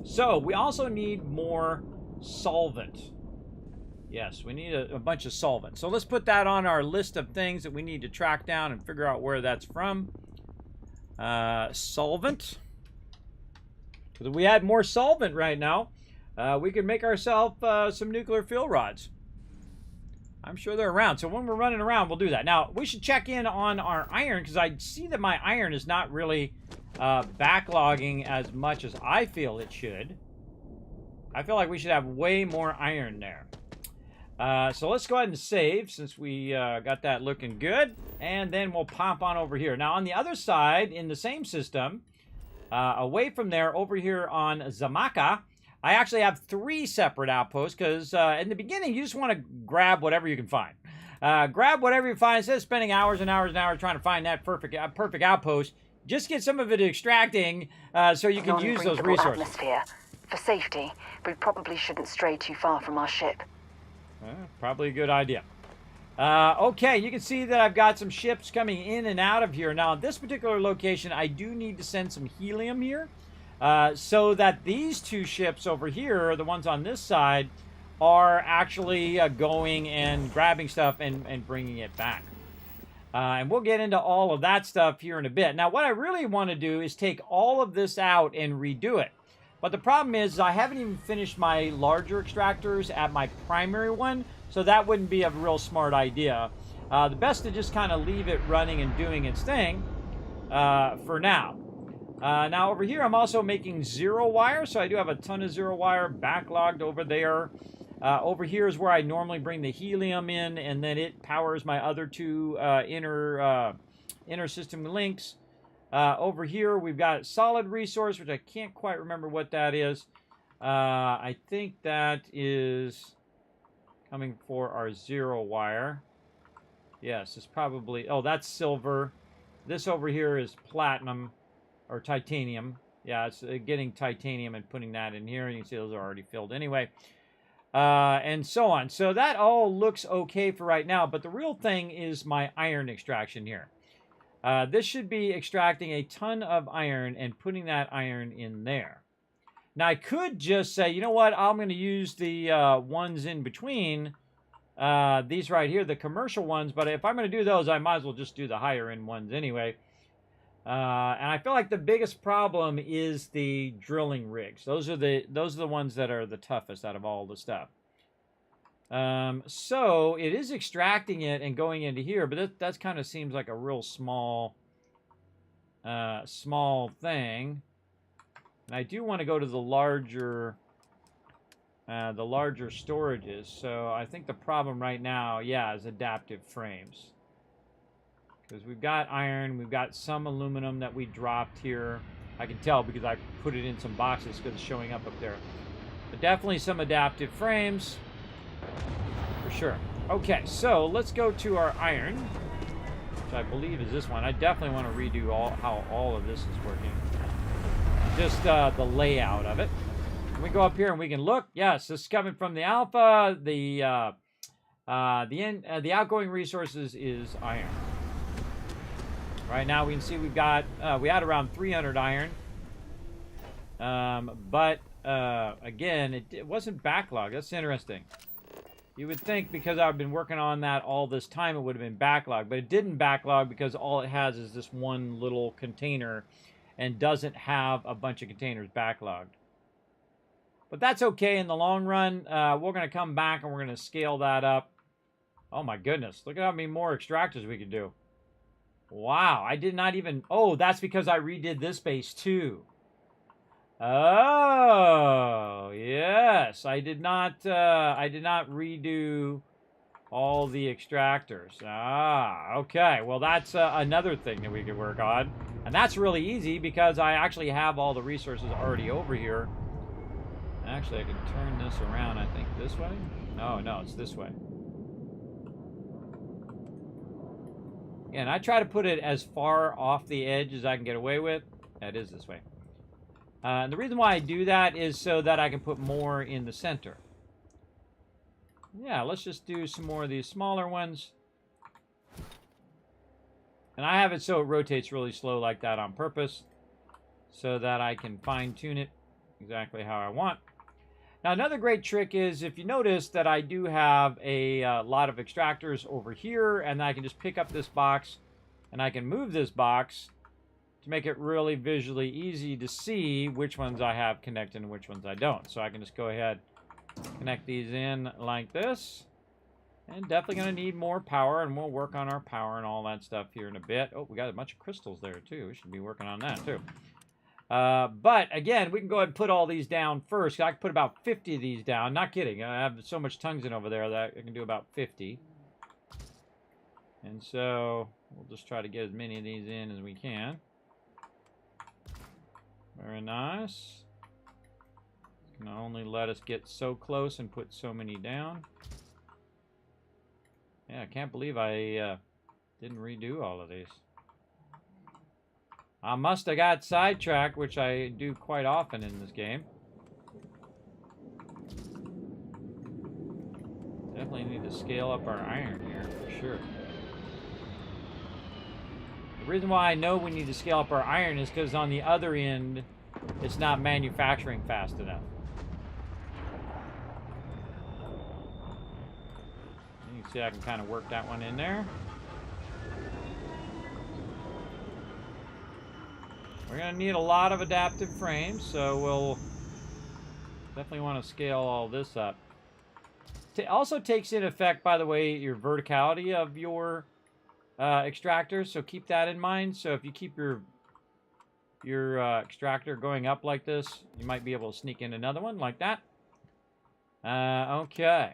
So we also need more solvent. Yes, we need a bunch of solvent. So let's put that on our list of things that we need to track down and figure out where that's from. Solvent. Because if we had more solvent right now, we could make ourselves some nuclear fuel rods. I'm sure they're around. So when we're running around, we'll do that. Now, we should check in on our iron, because I see that my iron is not really backlogging as much as I feel it should. I feel like we should have way more iron there. So let's go ahead and save, since we got that looking good. And then we'll pop on over here. Now, on the other side, in the same system, away from there, over here on Zamaka, I actually have 3 separate outposts, because in the beginning, you just want to grab whatever you can find. Grab whatever you find. Instead of spending hours and hours and hours trying to find that perfect outpost, just get some of it extracting so you can use those resources. Atmosphere. For safety, we probably shouldn't stray too far from our ship. Probably a good idea. Okay, you can see that I've got some ships coming in and out of here. Now, at this particular location, I do need to send some helium here. So that these 2 ships over here, the ones on this side, are actually going and grabbing stuff and bringing it back. And we'll get into all of that stuff here in a bit. Now, what I really want to do is take all of this out and redo it. But the problem is I haven't even finished my larger extractors at my primary one, so that wouldn't be a real smart idea. The best to just kind of leave it running and doing its thing for now. Now over here I'm also making 0 wire, so I do have a ton of 0 wire backlogged over there. Over here is where I normally bring the helium in, and then it powers my other 2 inner system links. Over here we've got solid resource, which I can't quite remember what that is. I think that is coming for our 0 wire. Yes, it's probably... Oh, that's silver. This over here is platinum. Or titanium. Yeah, it's getting titanium and putting that in here. You can see those are already filled anyway. And so on. So that all looks okay for right now. But the real thing is my iron extraction here. This should be extracting a ton of iron and putting that iron in there. Now, I could just say, you know what? I'm going to use the ones in between. These right here, the commercial ones. But if I'm going to do those, I might as well just do the higher end ones anyway. And I feel like the biggest problem is the drilling rigs. Those are the ones that are the toughest out of all the stuff. So it is extracting it and going into here, but that kind of seems like a real small thing. And I do want to go to the larger storages. So I think the problem right now, yeah, is adaptive frames. Because we've got iron, we've got some aluminum that we dropped here. I can tell because I put it in some boxes because it's showing up there. But definitely some adaptive frames. For sure. Okay, so let's go to our iron, which I believe is this one. I definitely want to redo how all of this is working. Just the layout of it. We go up here and we can look. Yes, this is coming from the alpha. The outgoing resources is iron. Right now we can see we've got, we had around 300 iron. But again, it wasn't backlogged. That's interesting. You would think because I've been working on that all this time, it would have been backlogged. But it didn't backlog because all it has is this one little container and doesn't have a bunch of containers backlogged. But that's okay in the long run. We're going to come back and we're going to scale that up. Oh my goodness. Look at how many more extractors we could do. Wow, I did not even... Oh, that's because I redid this base too. Oh, yes. I did not redo all the extractors. Ah, okay. Well, that's another thing that we could work on. And that's really easy because I actually have all the resources already over here. Actually, I can turn this around, I think, this way. No, it's this way. And I try to put it as far off the edge as I can get away with. That is this way. And the reason why I do that is so that I can put more in the center. Yeah, let's just do some more of these smaller ones. And I have it so it rotates really slow like that on purpose, so that I can fine-tune it exactly how I want. Now, another great trick is, if you notice that I do have a lot of extractors over here, and I can just pick up this box, and I can move this box to make it really visually easy to see which ones I have connected and which ones I don't. So I can just go ahead, connect these in like this. And definitely going to need more power, and we'll work on our power and all that stuff here in a bit. Oh, we got a bunch of crystals there, too. We should be working on that, too. But, again, we can go ahead and put all these down first. I can put about 50 of these down. Not kidding. I have so much tungsten over there that I can do about 50. And so, we'll just try to get as many of these in as we can. Very nice. It's going to only let us get so close and put so many down. Yeah, I can't believe I didn't redo all of these. I must have got sidetracked, which I do quite often in this game. Definitely need to scale up our iron here, for sure. The reason why I know we need to scale up our iron is because on the other end, it's not manufacturing fast enough. See, I can kind of work that one in there. We're going to need a lot of adaptive frames, so we'll definitely want to scale all this up. It also takes into effect, by the way, your verticality of your extractor, so keep that in mind. So if you keep your extractor going up like this, you might be able to sneak in another one like that. Okay.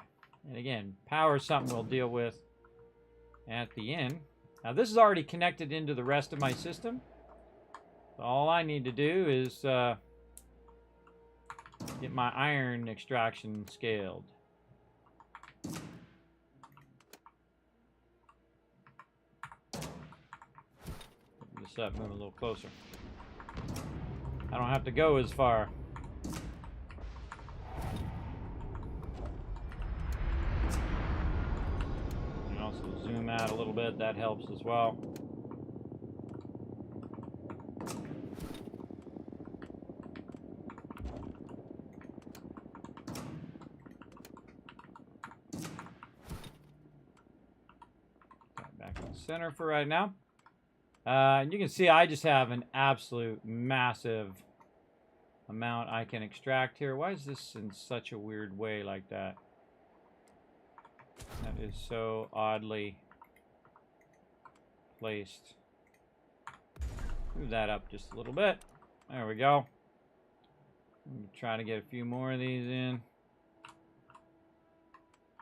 And again, power is something we'll deal with at the end. Now, this is already connected into the rest of my system. So all I need to do is get my iron extraction scaled. Put this up, move a little closer. I don't have to go as far. Zoom out a little bit, that helps as well. Back in the center for right now. And you can see I just have an absolute massive amount I can extract here. Why is this in such a weird way like that? That is so oddly placed. Move that up just a little bit. There we go. Try to get a few more of these in.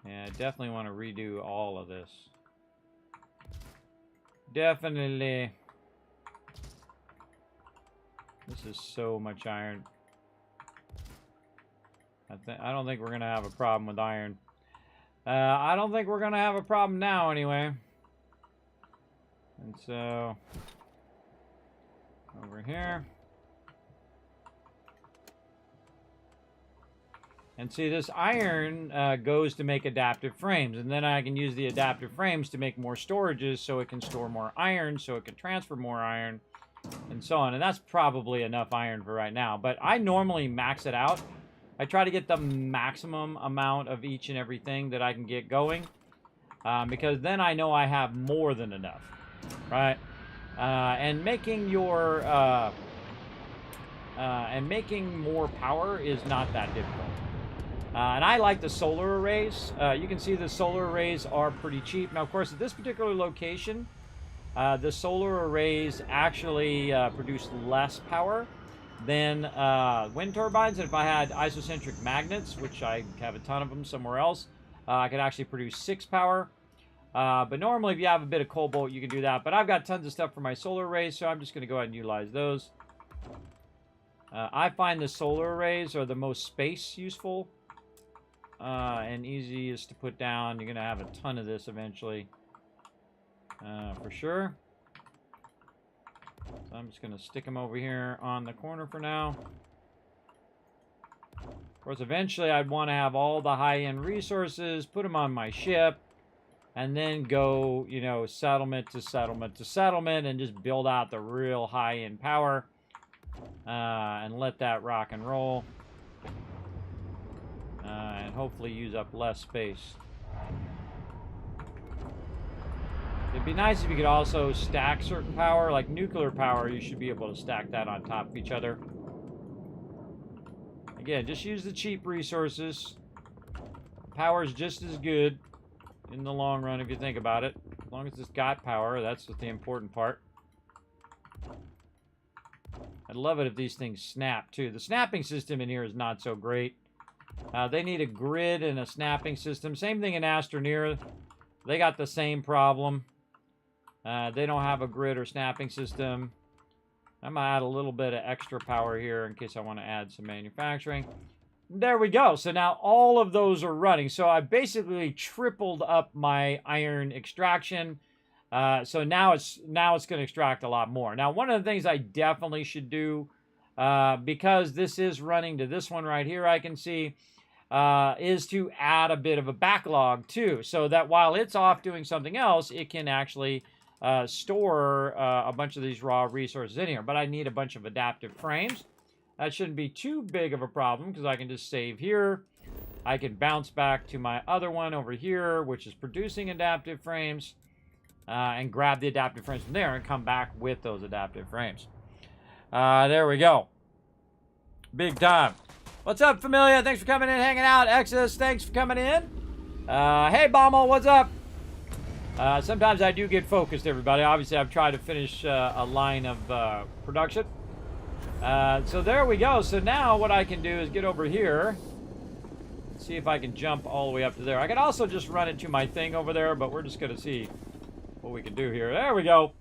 Yeah, I definitely want to redo all of this. Definitely. This is so much iron. I don't think we're going to have a problem with iron. I don't think we're going to have a problem now, anyway. And so, over here. And see, this iron goes to make adaptive frames. And then I can use the adaptive frames to make more storages so it can store more iron, so it can transfer more iron, and so on. And that's probably enough iron for right now. But I normally max it out. I try to get the maximum amount of each and everything that I can get going, because then I know I have more than enough, right? And making your making more power is not that difficult. And I like the solar arrays. You can see the solar arrays are pretty cheap. Now, of course, at this particular location, the solar arrays actually produce less power than wind turbines. And if I had isocentric magnets, which I have a ton of them somewhere else, I could actually produce 6 power. But normally, if you have a bit of cobalt, you can do that. But I've got tons of stuff for my solar arrays, so I'm just going to go ahead and utilize those. I find the solar arrays are the most space useful and easiest to put down. You're going to have a ton of this eventually. for sure. So I'm just going to stick them over here on the corner for now. Of course, eventually I'd want to have all the high-end resources, put them on my ship, and then go, you know, settlement to settlement to settlement and just build out the real high-end power and let that rock and roll. And hopefully use up less space. It'd be nice if you could also stack certain power, like nuclear power, you should be able to stack that on top of each other. Again, just use the cheap resources. Power is just as good in the long run if you think about it. As long as it's got power, that's the important part. I'd love it if these things snap too. The snapping system in here is not so great. They need a grid and a snapping system. Same thing in Astroneer. They got the same problem. They don't have a grid or snapping system. I'm going to add a little bit of extra power here in case I want to add some manufacturing. There we go. So now all of those are running. So I basically tripled up my iron extraction. So now it's going to extract a lot more. Now, one of the things I definitely should do, because this is running to this one right here, I can see, is to add a bit of a backlog too, so that while it's off doing something else, it can actually store a bunch of these raw resources in here. But I need a bunch of adaptive frames. That shouldn't be too big of a problem because I can just save here. I can bounce back to my other one over here, which is producing adaptive frames, and grab the adaptive frames from there and come back with those adaptive frames. There we go. Big time. What's up, Familia? Thanks for coming in, hanging out. Exodus, thanks for coming in. Hey, Bommel, what's up? Sometimes I do get focused, everybody. Obviously, I've tried to finish a line of production. So there we go. So now what I can do is get over here. See if I can jump all the way up to there. I could also just run into my thing over there, but we're just going to see what we can do here. There we go.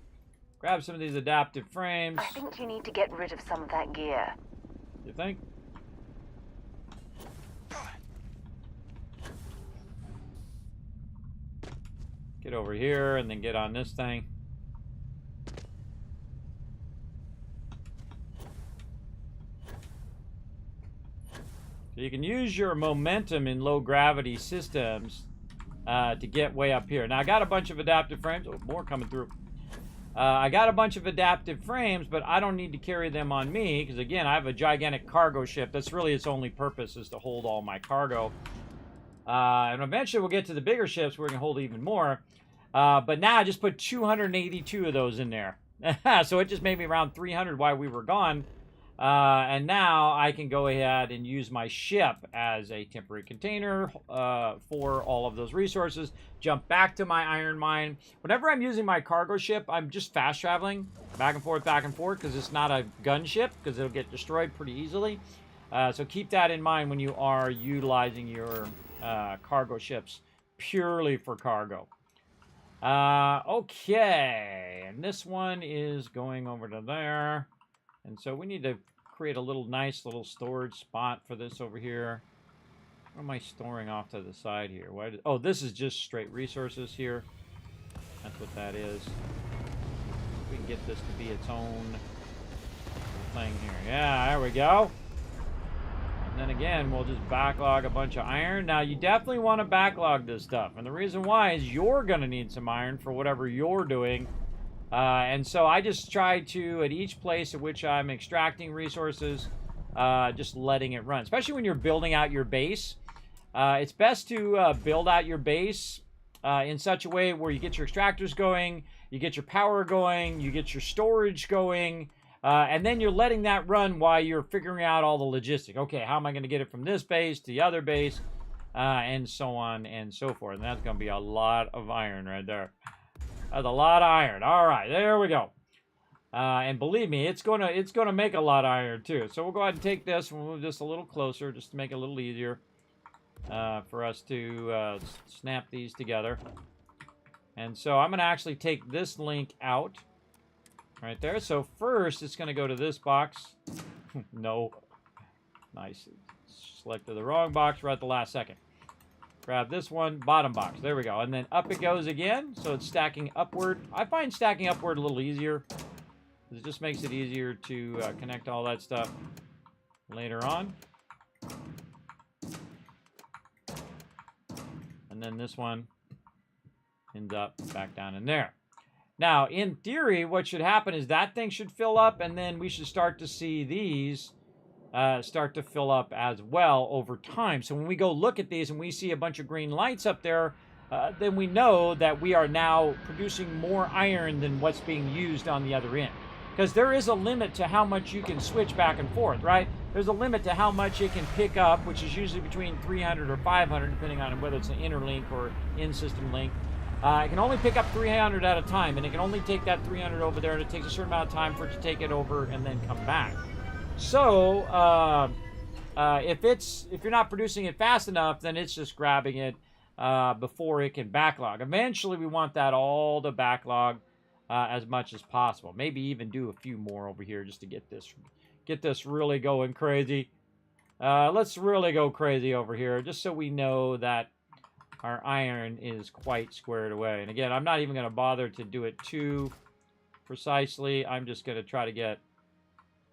Grab some of these adaptive frames. I think you need to get rid of some of that gear. You think? Get over here and then get on this thing. So you can use your momentum in low gravity systems to get way up here. Now I got a bunch of adaptive frames. Oh, more coming through. I got a bunch of adaptive frames, but I don't need to carry them on me because, again, I have a gigantic cargo ship. That's really its only purpose, is to hold all my cargo. And eventually we'll get to the bigger ships where we can hold even more. But now I just put 282 of those in there. So it just made me around 300 while we were gone. And now I can go ahead and use my ship as a temporary container for all of those resources. Jump back to my iron mine. Whenever I'm using my cargo ship, I'm just fast traveling back and forth, because it's not a gunship, because it'll get destroyed pretty easily. So keep that in mind when you are utilizing your cargo ships purely for cargo. Okay, and this one is going over to there. And so we need to create a nice little storage spot for this over here. What am I storing off to the side here? Oh, this is just straight resources here. That's what that is. We can get this to be its own thing here. Yeah, there we go. And then again, we'll just backlog a bunch of iron. Now, you definitely want to backlog this stuff. And the reason why is you're going to need some iron for whatever you're doing. And so I just try to, at each place at which I'm extracting resources, just letting it run. Especially when you're building out your base. It's best to build out your base in such a way where you get your extractors going, you get your power going, you get your storage going, and then you're letting that run while you're figuring out all the logistics. Okay, how am I going to get it from this base to the other base, and so on and so forth. And that's going to be a lot of iron right there. That's a lot of iron. All right, there we go. And believe me, it's gonna make a lot of iron too. So we'll go ahead and take this and we'll move this a little closer just to make it a little easier for us to snap these together. And so I'm gonna actually take this link out right there. So first, it's gonna go to this box. No, nice. Selected the wrong box right at the last second. Grab this one, bottom box. There we go. And then up it goes again. So it's stacking upward. I find stacking upward a little easier. It just makes it easier to connect all that stuff later on. And then this one ends up back down in there. Now, in theory, what should happen is that thing should fill up, and then we should start to see these start to fill up as well over time. So when we go look at these and we see a bunch of green lights up there, then we know that we are now producing more iron than what's being used on the other end. Because there is a limit to how much you can switch back and forth, right? There's a limit to how much it can pick up, which is usually between 300 or 500, depending on whether it's an interlink or in-system link. It can only pick up 300 at a time, and it can only take that 300 over there, and it takes a certain amount of time for it to take it over and then come back. So, if you're not producing it fast enough, then it's just grabbing it before it can backlog. Eventually, we want that all to backlog as much as possible. Maybe even do a few more over here just to get this really going crazy. Let's really go crazy over here, just so we know that our iron is quite squared away. And again, I'm not even going to bother to do it too precisely. I'm just going to try to get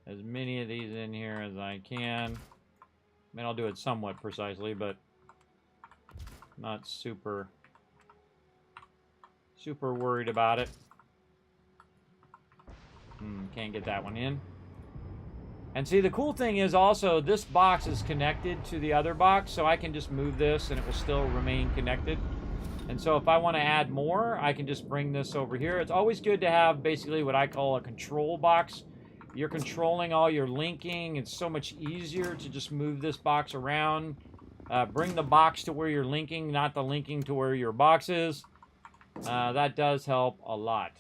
as many of these in here as I can. I mean, I'll do it somewhat precisely, but not super worried about it. Can't get that one in. And see, the cool thing is also this box is connected to the other box, so I can just move this and it will still remain connected. And so if I want to add more, I can just bring this over here. It's always good to have basically what I call a control box. You're controlling all your linking. It's so much easier to just move this box around. Bring the box to where you're linking, not the linking to where your box is. That does help a lot.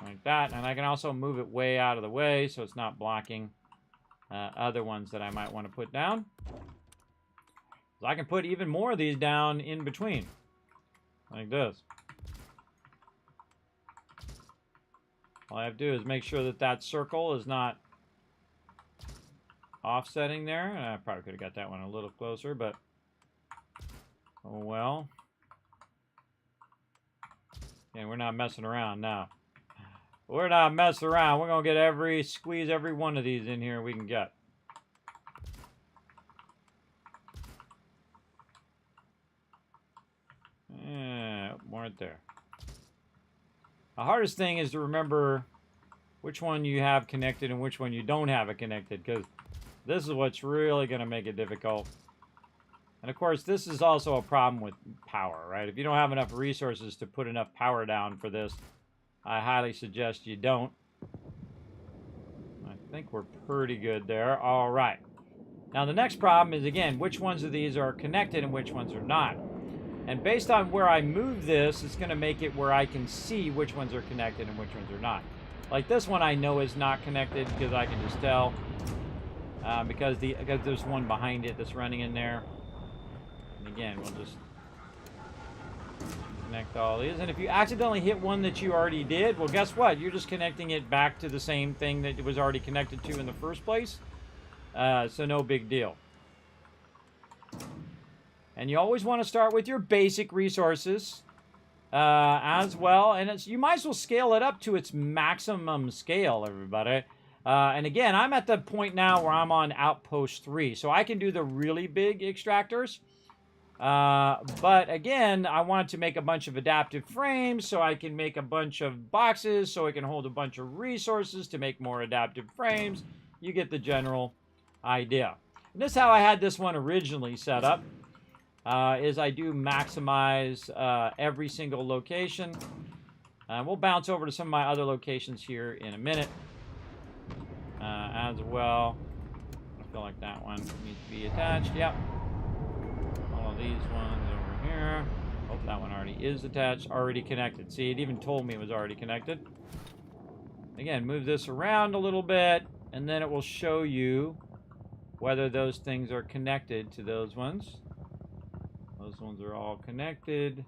Like that. And I can also move it way out of the way so it's not blocking other ones that I might want to put down. So I can put even more of these down in between. Like this. All I have to do is make sure that that circle is not offsetting there. I probably could have got that one a little closer, but oh well. And we're not messing around now. We're not messing around. We're going to get squeeze every one of these in here we can get. Yeah, more right there. The hardest thing is to remember which one you have connected and which one you don't have it connected, because this is what's really going to make it difficult. And of course, this is also a problem with power, right? If you don't have enough resources to put enough power down for this, I highly suggest you don't. I think we're pretty good there. All right. Now, the next problem is, again, which ones of these are connected and which ones are not. And based on where I move this, it's going to make it where I can see which ones are connected and which ones are not. Like this one I know is not connected because I can just tell. Because there's one behind it that's running in there. And again, we'll just connect all these. And if you accidentally hit one that you already did, well, guess what? You're just connecting it back to the same thing that it was already connected to in the first place. So no big deal. And you always want to start with your basic resources as well. And you might as well scale it up to its maximum scale, everybody. And again, I'm at the point now where I'm on Outpost 3. So I can do the really big extractors. But again, I wanted to make a bunch of adaptive frames so I can make a bunch of boxes so I can hold a bunch of resources to make more adaptive frames. You get the general idea. And this is how I had this one originally set up. Is I do maximize every single location. We'll bounce over to some of my other locations here in a minute as well. I feel like that one needs to be attached. Yep. All of these ones over here. Hope that one already is attached, already connected. See, it even told me it was already connected. Again, move this around a little bit, and then it will show you whether those things are connected to those ones. Those ones are all connected.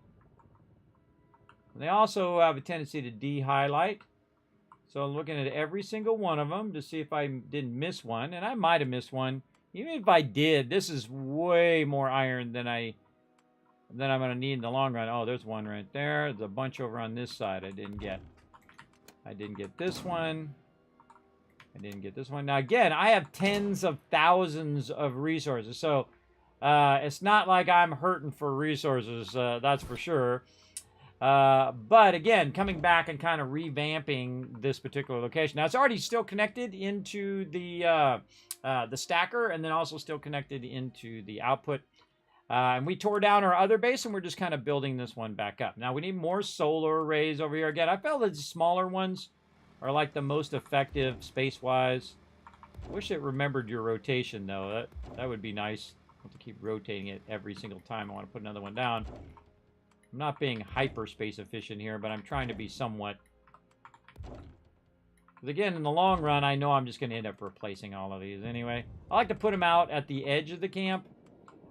They also have a tendency to de-highlight. So I'm looking at every single one of them to see if I didn't miss one. And I might have missed one Even if I did, this is way more iron than I'm going to need in the long run. Oh, there's one right there. There's a bunch over on this side I didn't get. I didn't get this one. I didn't get this one. Now, again, I have tens of thousands of resources. So, it's not like I'm hurting for resources, that's for sure. But, again, coming back and kind of revamping this particular location. Now, it's already still connected into the stacker and then also still connected into the output. And we tore down our other base, and we're just kind of building this one back up. Now, we need more solar arrays over here. Again, I felt that the smaller ones are like the most effective space-wise. I wish it remembered your rotation, though. That would be nice. I have to keep rotating it every single time I want to put another one down. I'm not being hyperspace efficient here, but I'm trying to be somewhat. Because, again, in the long run, I know I'm just going to end up replacing all of these anyway. I like to put them out at the edge of the camp.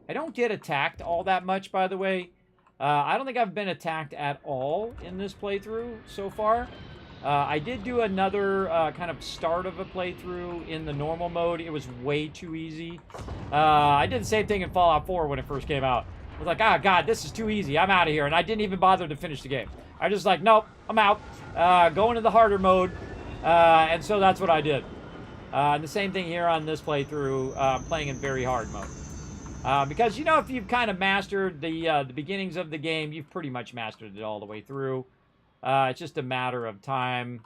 I don't get attacked all that much, by the way. I don't think I've been attacked at all in this playthrough so far. I did do another kind of start of a playthrough in the normal mode. It was way too easy. I did the same thing in Fallout 4 when it first came out. I was like, ah, God, this is too easy. I'm out of here. And I didn't even bother to finish the game. I just like, nope, I'm out. Go into the harder mode. And so that's what I did. And the same thing here on this playthrough, playing in very hard mode. Because, you know, if you've kind of mastered the beginnings of the game, you've pretty much mastered it all the way through. It's just a matter of time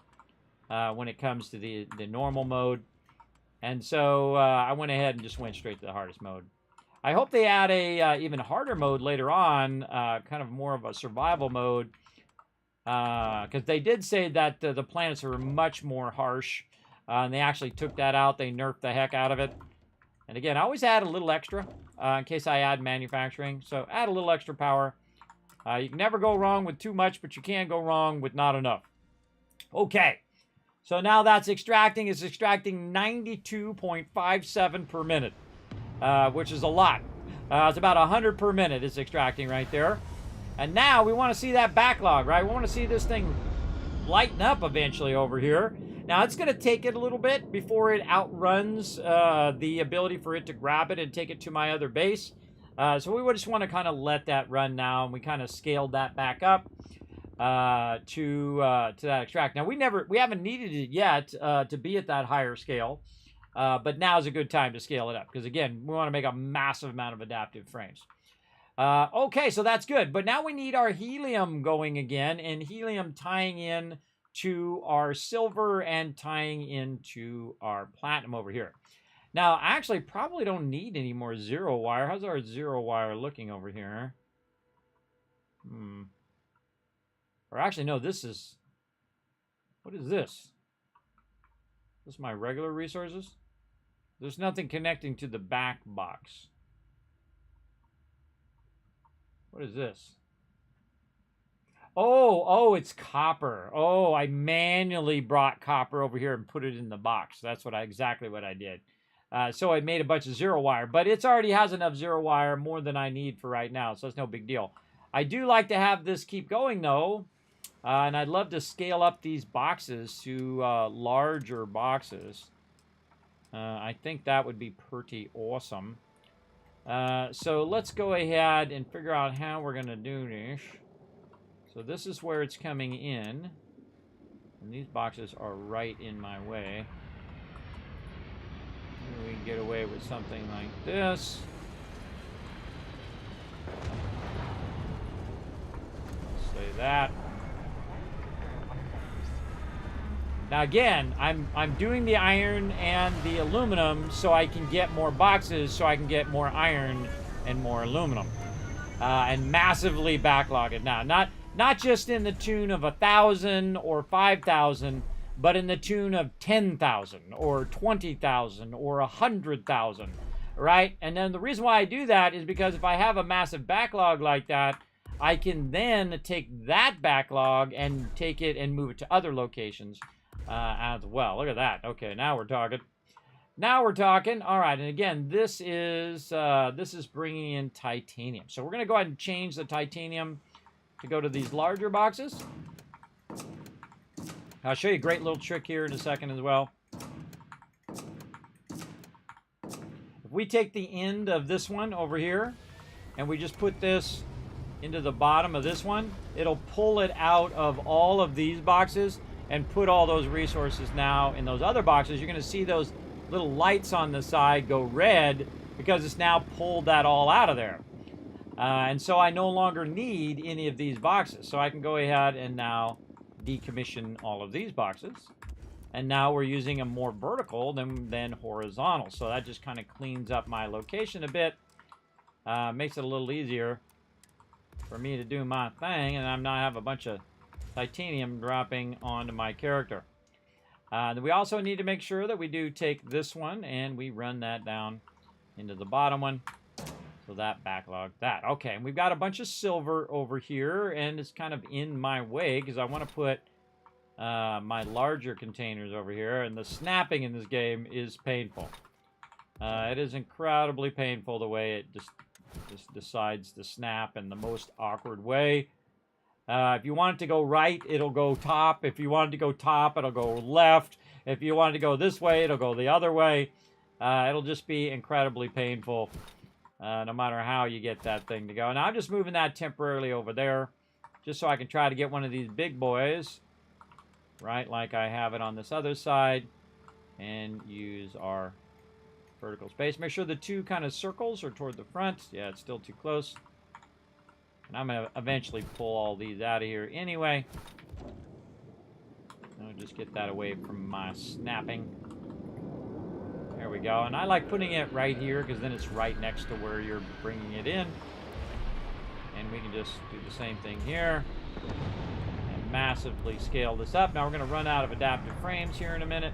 when it comes to the normal mode. And so I went ahead and just went straight to the hardest mode. I hope they add a even harder mode later on, kind of more of a survival mode. Because they did say that the planets are much more harsh. And they actually took that out. They nerfed the heck out of it. And again, I always add a little extra in case I add manufacturing. So add a little extra power. You can never go wrong with too much, but you can go wrong with not enough. Okay. So now that's extracting. It's extracting 92.57 per minute, which is a lot. It's about 100 per minute it's extracting right there. And now we want to see that backlog, right? We want to see this thing lighten up eventually over here. Now, it's going to take it a little bit before it outruns the ability for it to grab it and take it to my other base. So we would just want to kind of let that run now, and we kind of scaled that back up to that extract. Now, we haven't needed it yet to be at that higher scale, but now is a good time to scale it up because, again, we want to make a massive amount of adaptive frames. Okay, so that's good. But now we need our helium going again, and helium tying in to our silver and tying into our platinum over here. Now, I actually probably don't need any more zero wire. How's our zero wire looking over here? Or actually, no, this is... What is this? This is my regular resources? There's nothing connecting to the back box. What is this? Oh, it's copper. Oh, I manually brought copper over here and put it in the box. That's exactly what I did. So I made a bunch of zero wire, but it already has enough zero wire, more than I need for right now, so it's no big deal. I do like to have this keep going, though, and I'd love to scale up these boxes to larger boxes. I think that would be pretty awesome. So let's go ahead and figure out how we're going to do this. So this is where it's coming in. And these boxes are right in my way. Maybe we can get away with something like this. Say that. Now again, I'm doing the iron and the aluminum so I can get more boxes, so I can get more iron and more aluminum. And massively backlog it now. Not just in the tune of 1,000 or 5,000, but in the tune of 10,000 or 20,000 or 100,000, right? And then the reason why I do that is because if I have a massive backlog like that, I can then take that backlog and take it and move it to other locations as well. Look at that. Okay, now we're talking. Now we're talking. All right, and again, this is bringing in titanium. So we're going to go ahead and change the titanium to go to these larger boxes. I'll show you a great little trick here in a second as well. If we take the end of this one over here and we just put this into the bottom of this one, it'll pull it out of all of these boxes and put all those resources now in those other boxes. You're going to see those little lights on the side go red because it's now pulled that all out of there. And so I no longer need any of these boxes. So I can go ahead and now decommission all of these boxes. And now we're using a more vertical than horizontal. So that just kind of cleans up my location a bit. Makes it a little easier for me to do my thing. And I'm not have a bunch of titanium dropping onto my character. We also need to make sure that we do take this one and we run that down into the bottom one. So that backlog that. Okay, and we've got a bunch of silver over here, and it's kind of in my way because I want to put my larger containers over here, and the snapping in this game is painful. It is incredibly painful the way it just decides to snap in the most awkward way. If you want it to go right, it'll go top. If you want it to go top, it'll go left. If you want it to go this way, it'll go the other way. It'll just be incredibly painful. No matter how you get that thing to go. Now I'm just moving that temporarily over there just so I can try to get one of these big boys, right, like I have it on this other side, and use our vertical space. Make sure the two kind of circles are toward the front. Yeah, it's still too close. And I'm going to eventually pull all these out of here anyway. I'll just get that away from my snapping. There we go. And I like putting it right here because then it's right next to where you're bringing it in. And we can just do the same thing here. And massively scale this up. Now we're going to run out of adaptive frames here in a minute.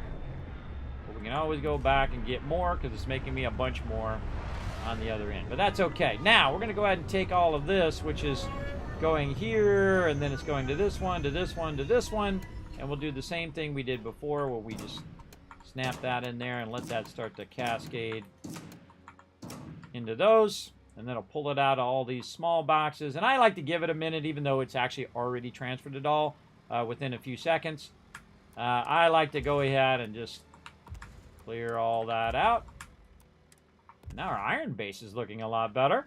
But we can always go back and get more because it's making me a bunch more on the other end. But that's okay. Now we're going to go ahead and take all of this, which is going here, and then it's going to this one, to this one, to this one. And we'll do the same thing we did before where we just snap that in there and let that start to cascade into those. And then it'll pull it out of all these small boxes. And I like to give it a minute, even though it's actually already transferred it all within a few seconds. I like to go ahead and just clear all that out. Now our iron base is looking a lot better.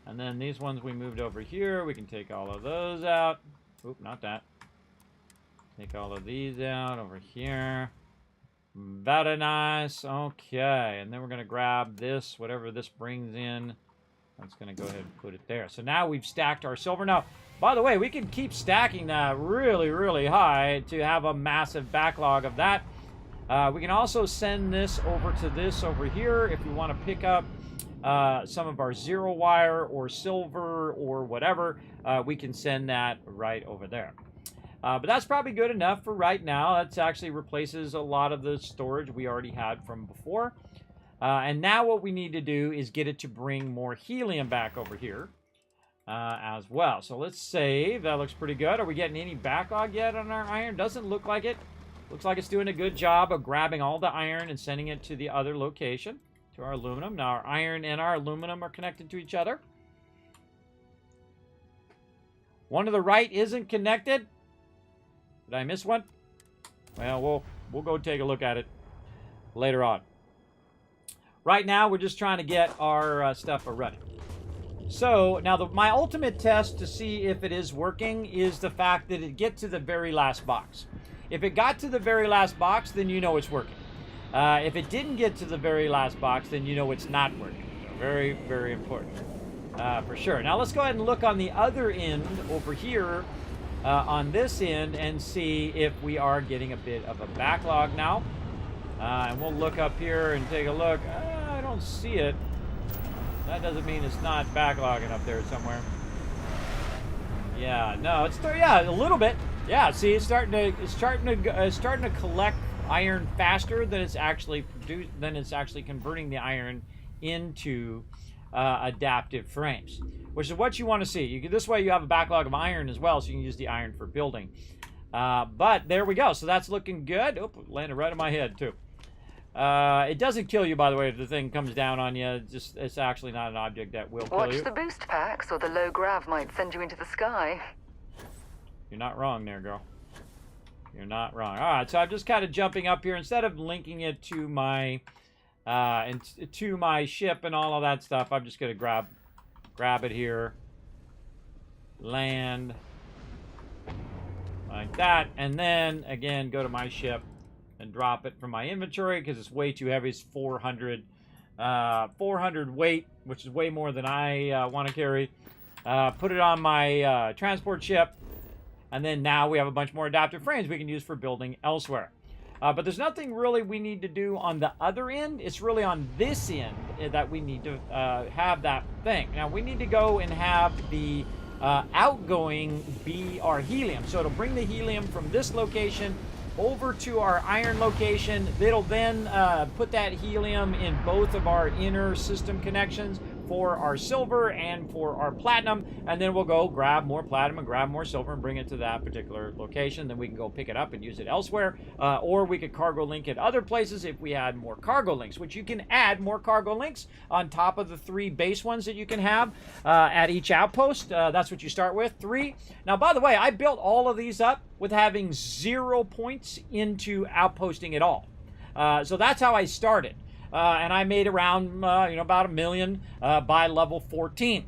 And then these ones we moved over here. We can take all of those out. Oop, not that. Take all of these out over here. Very nice. Okay, and then we're going to grab this, whatever this brings in. That's going to go ahead and put it there. So now we've stacked our silver. Now, by the way, we can keep stacking that really, really high to have a massive backlog of that. We can also send this over to this over here if we want to pick up some of our zero wire or silver or whatever. We can send that right over there. But that's probably good enough for right now. That actually replaces a lot of the storage we already had from before. And now what we need to do is get it to bring more helium back over here as well. So let's save. That looks pretty good. Are we getting any backlog yet on our iron? Doesn't look like it. Looks like it's doing a good job of grabbing all the iron and sending it to the other location, to our aluminum. Now our iron and our aluminum are connected to each other. One to the right isn't connected. Did I miss one? Well, we'll go take a look at it later on. Right now, we're just trying to get our stuff running. So, now my ultimate test to see if it is working is the fact that it gets to the very last box. If it got to the very last box, then you know it's working. If it didn't get to the very last box, then you know it's not working. So very, very important for sure. Now, let's go ahead and look on the other end over here. On this end and see if we are getting a bit of a backlog now. And we'll look up here and take a look. I don't see it. That doesn't mean it's not backlogging up there somewhere. Yeah, no, it's a little bit. Yeah, see, it's starting to collect iron faster than it's actually converting the iron into adaptive frames, which is what you want to see. This way you have a backlog of iron as well, so you can use the iron for building. But there we go. So that's looking good. Oh, landed right on my head too. It doesn't kill you, by the way, if the thing comes down on you. It's actually not an object that will kill you. Watch the boost packs, or the low grav might send you into the sky. You're not wrong there, girl. You're not wrong. All right, so I'm just kind of jumping up here. Instead of linking it to my and to my ship and all of that stuff. I'm just going to grab it here. Land. Like that. And then, again, go to my ship and drop it from my inventory because it's way too heavy. It's 400 weight, which is way more than I want to carry. Put it on my transport ship. And then now we have a bunch more adaptive frames we can use for building elsewhere. But there's nothing really we need to do on the other end. It's really on this end that we need to have that thing. Now, we need to go and have the outgoing be our helium. So it'll bring the helium from this location over to our iron location. It'll then put that helium in both of our inner system connections for our silver and for our platinum, and then we'll go grab more platinum and grab more silver and bring it to that particular location. Then we can go pick it up and use it elsewhere, or we could cargo link it other places if we had more cargo links, which you can add more cargo links on top of the 3 base ones that you can have at each outpost. That's what you start with, 3. Now, by the way, I built all of these up with having 0 points into outposting at all. So that's how I started. And I made around, about $1 million by level 14.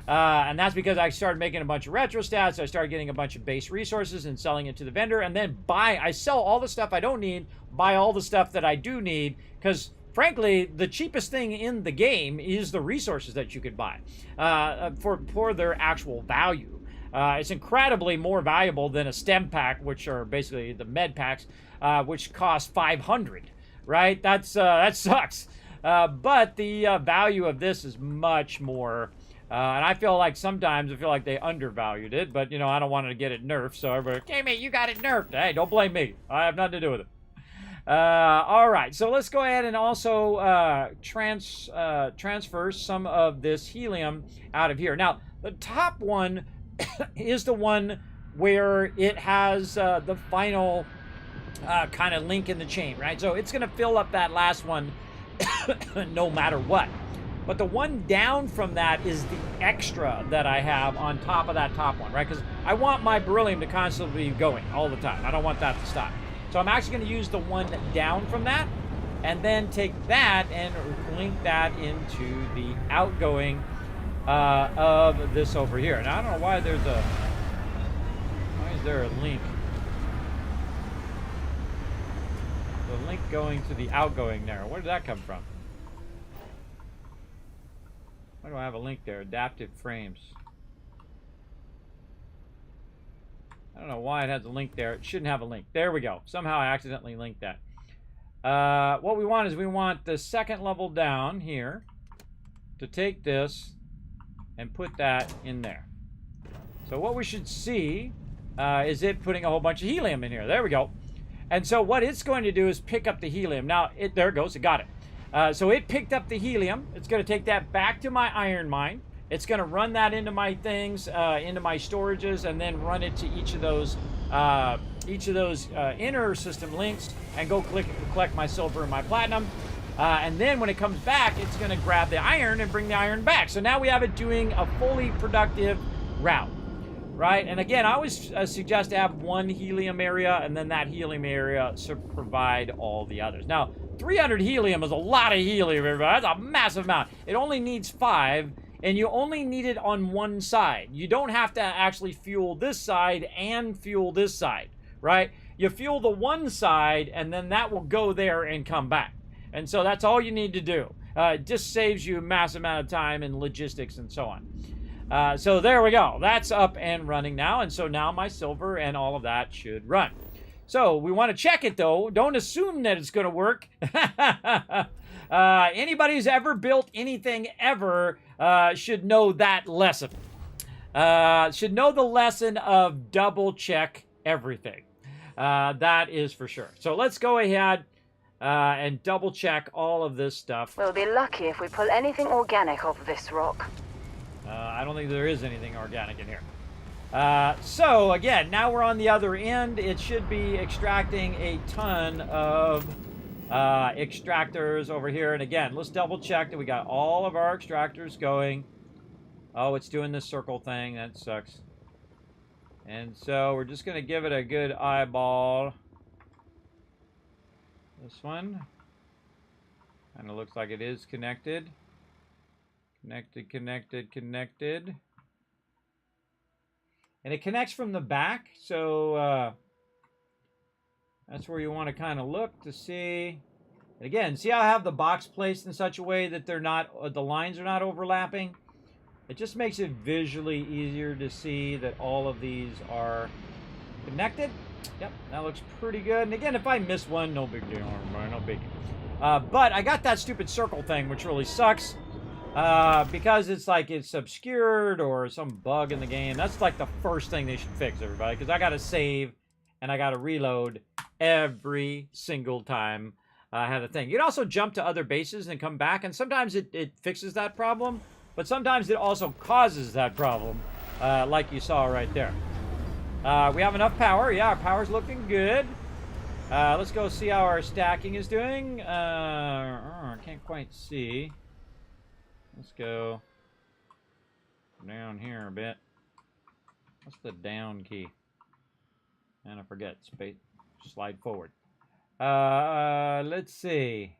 And that's because I started making a bunch of retrostats. I started getting a bunch of base resources and selling it to the vendor. And then I sell all the stuff I don't need, buy all the stuff that I do need. Because, frankly, the cheapest thing in the game is the resources that you could buy for their actual value. It's incredibly more valuable than a stem pack, which are basically the med packs, which cost 500. Right? That sucks. But the value of this is much more. And I feel like sometimes they undervalued it. But, I don't want to get it nerfed. So everybody, hey, mate, you got it nerfed. Hey, don't blame me. I have nothing to do with it. All right. So let's go ahead and also transfer some of this helium out of here. Now, the top one is the one where it has the final kind of link in the chain, right? So it's going to fill up that last one no matter what. But the one down from that is the extra that I have on top of that top one, right? Because I want my beryllium to constantly be going all the time. I don't want that to stop. So I'm actually going to use the one down from that and then take that and link that into the outgoing of this over here. Now, I don't know why is there a link? The link going to the outgoing there. Where did that come from? Why do I have a link there? Adaptive frames. I don't know why it has a link there. It shouldn't have a link. There we go. Somehow I accidentally linked that. What we want is we want the second level down here to take this and put that in there. So what we should see is it putting a whole bunch of helium in here. There we go. And so what it's going to do is pick up the helium. Now, there it goes. It got it. So it picked up the helium. It's going to take that back to my iron mine. It's going to run that into my things, into my storages, and then run it to each of those inner system links and go collect my silver and my platinum. And then when it comes back, it's going to grab the iron and bring the iron back. So now we have it doing a fully productive route. Right? And again, I always suggest to have one helium area and then that helium area to provide all the others. Now, 300 helium is a lot of helium, everybody. That's a massive amount. It only needs 5, and you only need it on one side. You don't have to actually fuel this side and fuel this side, right? You fuel the one side, and then that will go there and come back. And so that's all you need to do. It just saves you a massive amount of time and logistics and so on. So there we go. That's up and running now. And so now my silver and all of that should run. So we want to check it, though. Don't assume that it's going to work. Anybody who's ever built anything ever should know that lesson. Should know the lesson of double check everything. That is for sure. So let's go ahead and double check all of this stuff. We'll be lucky if we pull anything organic off of this rock. I don't think there is anything organic in here. So, again, now we're on the other end. It should be extracting a ton of extractors over here. And again, let's double check that we got all of our extractors going. Oh, it's doing this circle thing. That sucks. And so we're just going to give it a good eyeball. This one. Kind of looks like it is connected. Connected. And it connects from the back, so that's where you want to kind of look to see. And again, see how I have the box placed in such a way that they're not, the lines are not overlapping? It just makes it visually easier to see that all of these are connected. Yep, that looks pretty good. And again, if I miss one, no big deal, no big. But I got that stupid circle thing, which really sucks. Because it's like it's obscured or some bug in the game. That's like the first thing they should fix, everybody. Because I got to save and I got to reload every single time I have a thing. You can also jump to other bases and come back. And sometimes it fixes that problem. But sometimes it also causes that problem. Like you saw right there. We have enough power. Yeah, our power's looking good. Let's go see how our stacking is doing. I can't quite see. Let's go down here a bit. What's the down key? And I forget. Space. Slide forward. Let's see.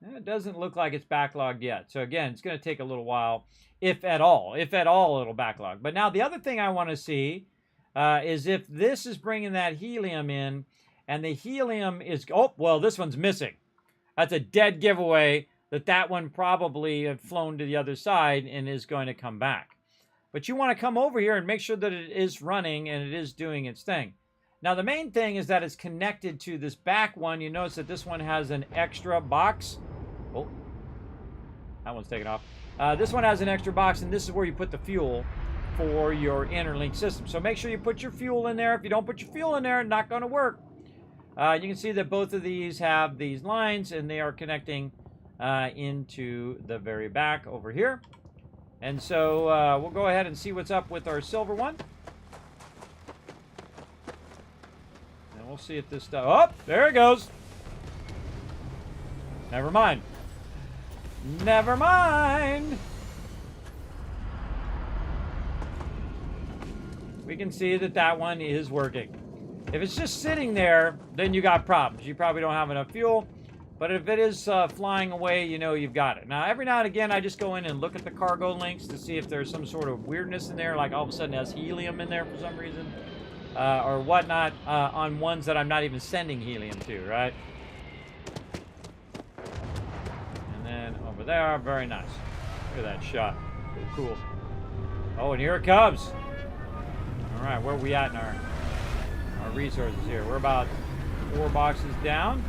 It doesn't look like it's backlogged yet. So again, it's going to take a little while, if at all. If at all, it'll backlog. But now the other thing I want to see is if this is bringing that helium in, and the helium is... Oh, well, this one's missing. That's a dead giveaway that one probably had flown to the other side and is going to come back. But you want to come over here and make sure that it is running and it is doing its thing. Now, the main thing is that it's connected to this back one. You notice that this one has an extra box. Oh, that one's taken off. This one has an extra box, and this is where you put the fuel for your interlink system. So make sure you put your fuel in there. If you don't put your fuel in there, it's not going to work. You can see that both of these have these lines, and they are connecting into the very back over here. And so we'll go ahead and see what's up with our silver one. And we'll see if this stuff... Oh, there it goes. Never mind. Never mind. We can see that that one is working. If it's just sitting there, then you got problems. You probably don't have enough fuel. But if it is flying away, you know you've got it. Now, every now and again, I just go in and look at the cargo links to see if there's some sort of weirdness in there, like all of a sudden it has helium in there for some reason, or whatnot, on ones that I'm not even sending helium to, right? And then over there, very nice. Look at that shot. Cool. Oh, and here it comes. All right, where are we at in our resources here? We're about 4 boxes down.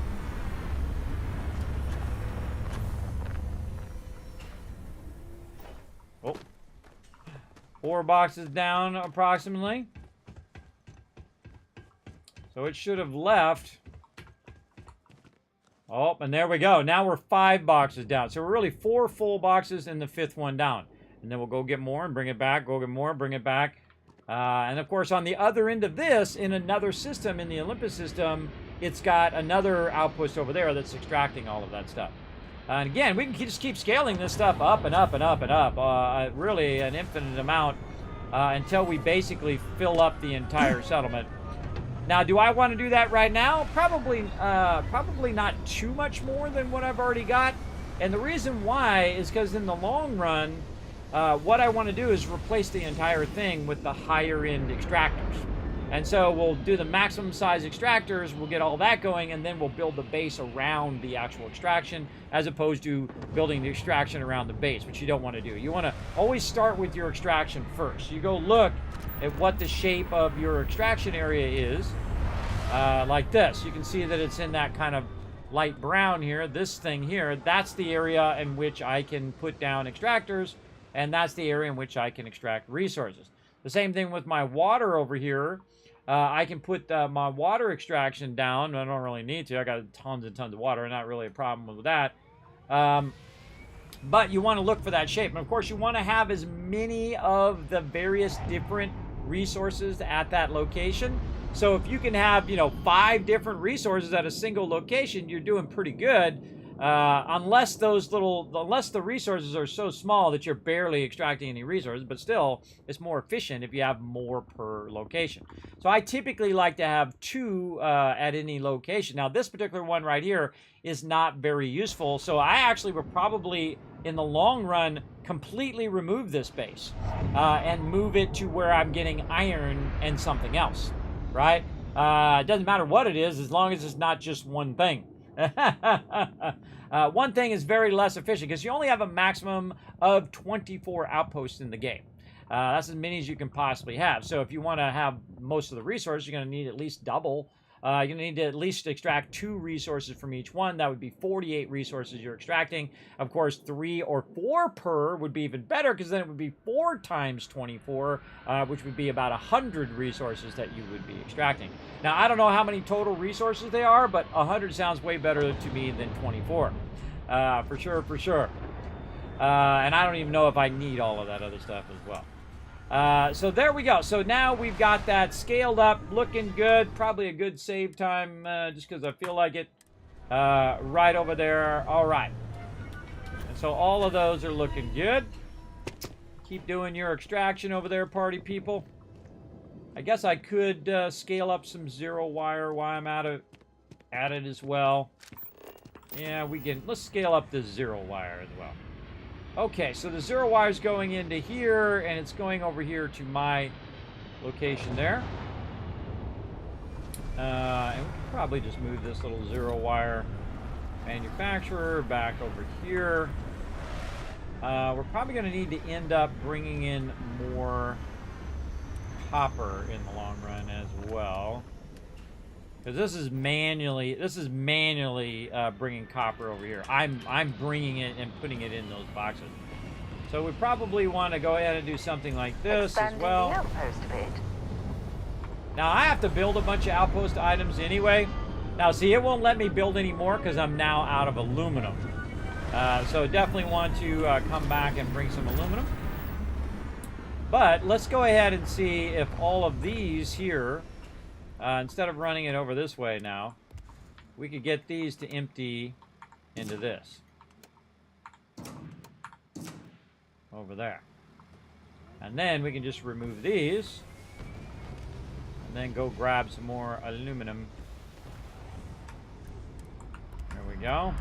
Oh, 4 boxes down approximately. So it should have left. Oh, and there we go. Now we're 5 boxes down. So we're really 4 full boxes and the 5th one down. And then we'll go get more and bring it back. Go get more, bring it back. And of course, on the other end of this, in another system, in the Olympus system, it's got another outpost over there that's extracting all of that stuff. And again, we can just keep scaling this stuff up and up and up and up, really an infinite amount, until we basically fill up the entire settlement. Now, do I want to do that right now? Probably not too much more than what I've already got. And the reason why is because in the long run, what I want to do is replace the entire thing with the higher end extractors. And so we'll do the maximum size extractors, we'll get all that going, and then we'll build the base around the actual extraction, as opposed to building the extraction around the base, which you don't want to do. You want to always start with your extraction first. You go look at what the shape of your extraction area is, like this. You can see that it's in that kind of light brown here. This thing here, that's the area in which I can put down extractors, and that's the area in which I can extract resources. The same thing with my water over here. I can put my water extraction down. I don't really need to. I got tons and tons of water. Not really a problem with that. But you want to look for that shape. And of course, you want to have as many of the various different resources at that location. So if you can have, 5 different resources at a single location, you're doing pretty good. unless the resources are so small that you're barely extracting any resources, but still, it's more efficient if you have more per location. So I typically like to have 2 at any location. Now, this particular one right here is not very useful, so I actually would probably, in the long run, completely remove this base and move it to where I'm getting iron and something else, right? It doesn't matter what it is, as long as it's not just one thing. One thing is very less efficient because you only have a maximum of 24 outposts in the game. That's as many as you can possibly have. So if you want to have most of the resources, you're going to need at least double. You're going to need to at least extract 2 resources from each one. That would be 48 resources you're extracting. Of course, 3 or 4 per would be even better because then it would be 4 times 24, which would be about 100 resources that you would be extracting. Now, I don't know how many total resources they are, but 100 sounds way better to me than 24. For sure, for sure. And I don't even know if I need all of that other stuff as well. So there we go. So now we've got that scaled up, looking good. Probably a good save time, just because I feel like it. Right over there. All right. And so all of those are looking good. Keep doing your extraction over there, party people. I guess I could scale up some 0 wire while I'm at it as well. Yeah, we can. Let's scale up the 0 wire as well. Okay, so the 0 wire is going into here, and it's going over here to my location there. And we can probably just move this little 0 wire manufacturer back over here. We're probably going to need to end up bringing in more copper in the long run as well. Because this is manually bringing copper over here. I'm bringing it and putting it in those boxes. So we probably want to go ahead and do something like this as well. The outpost a bit. Now I have to build a bunch of outpost items anyway. Now see, it won't let me build any more because I'm now out of aluminum. So definitely want to come back and bring some aluminum. But let's go ahead and see if all of these here, instead of running it over this way now, we could get these to empty into this. Over there. And then we can just remove these. And then go grab some more aluminum. There we go.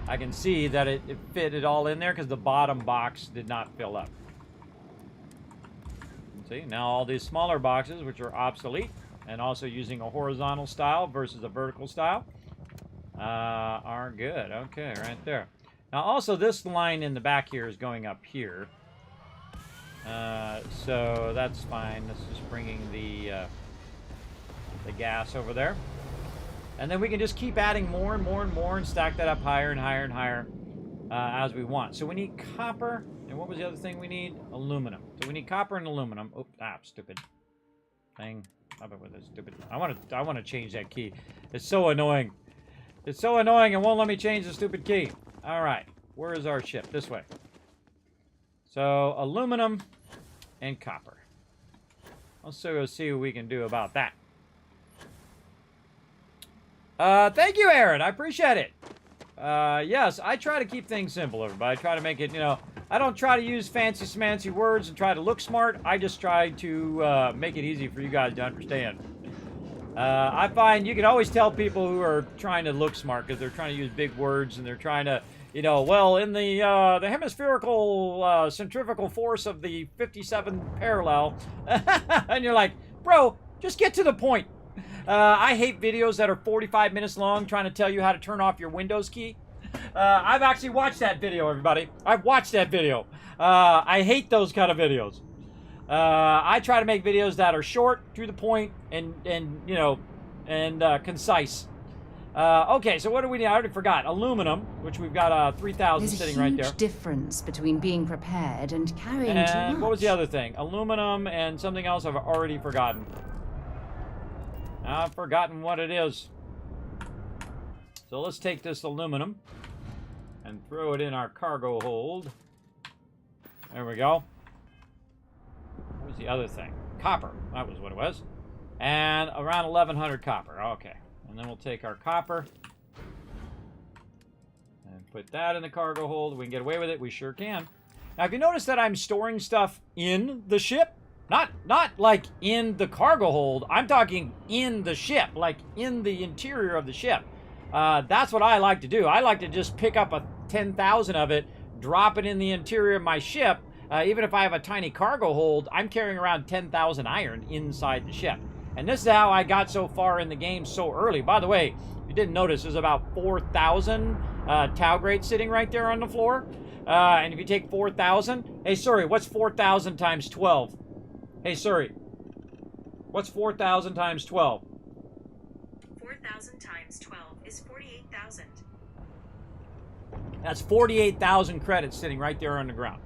I can see that it fit it all in there because the bottom box did not fill up. See, now all these smaller boxes, which are obsolete, and also using a horizontal style versus a vertical style, are good. Okay, right there. Now, also, this line in the back here is going up here. So that's fine. This is bringing the gas over there. And then we can just keep adding more and more and more and stack that up higher and higher and higher as we want. So we need copper. And what was the other thing we need? Aluminum. So we need copper and aluminum. Oh, stupid thing. Stop it with this stupid. I want to change that key. It's so annoying. It's so annoying. It won't let me change the stupid key. All right. Where is our ship? This way. So aluminum and copper. Let's go see what we can do about that. Thank you, Aaron. I appreciate it. Yes, I try to keep things simple, everybody. I try to make it, I don't try to use fancy smancy words and try to look smart. I just try to make it easy for you guys to understand. I find you can always tell people who are trying to look smart because they're trying to use big words and they're trying to, well, in the hemispherical centrifugal force of the 57th parallel. And you're like, bro, just get to the point. I hate videos that are 45 minutes long trying to tell you how to turn off your Windows key. I've actually watched that video, everybody. I've watched that video. I hate those kind of videos. I try to make videos that are short, to the point, and concise. Okay, so what do we need? I already forgot. Aluminum, which we've got 3,000 sitting right there. There's a huge difference between being prepared and carrying too much. And what was the other thing? Aluminum and something else I've already forgotten. I've forgotten what it is. So let's take this aluminum and throw it in our cargo hold. There we go. What was the other thing? Copper. That was what it was. And around 1,100 copper. Okay. And then we'll take our copper. And put that in the cargo hold. We can get away with it. We sure can. Now, if you notice that I'm storing stuff in the ship, not like in the cargo hold, I'm talking in the ship, like in the interior of the ship. That's what I like to do. I like to just pick up a 10,000 of it, drop it in the interior of my ship. Even if I have a tiny cargo hold, I'm carrying around 10,000 iron inside the ship. And this is how I got so far in the game so early. By the way, if you didn't notice, there's about 4,000 Tau grates sitting right there on the floor. And if you take 4,000, hey, sorry, what's 4,000 times 12? Hey, sorry, what's 4,000 times 12? 4,000 times 12 is 48,000. That's 48,000 credits sitting right there on the ground.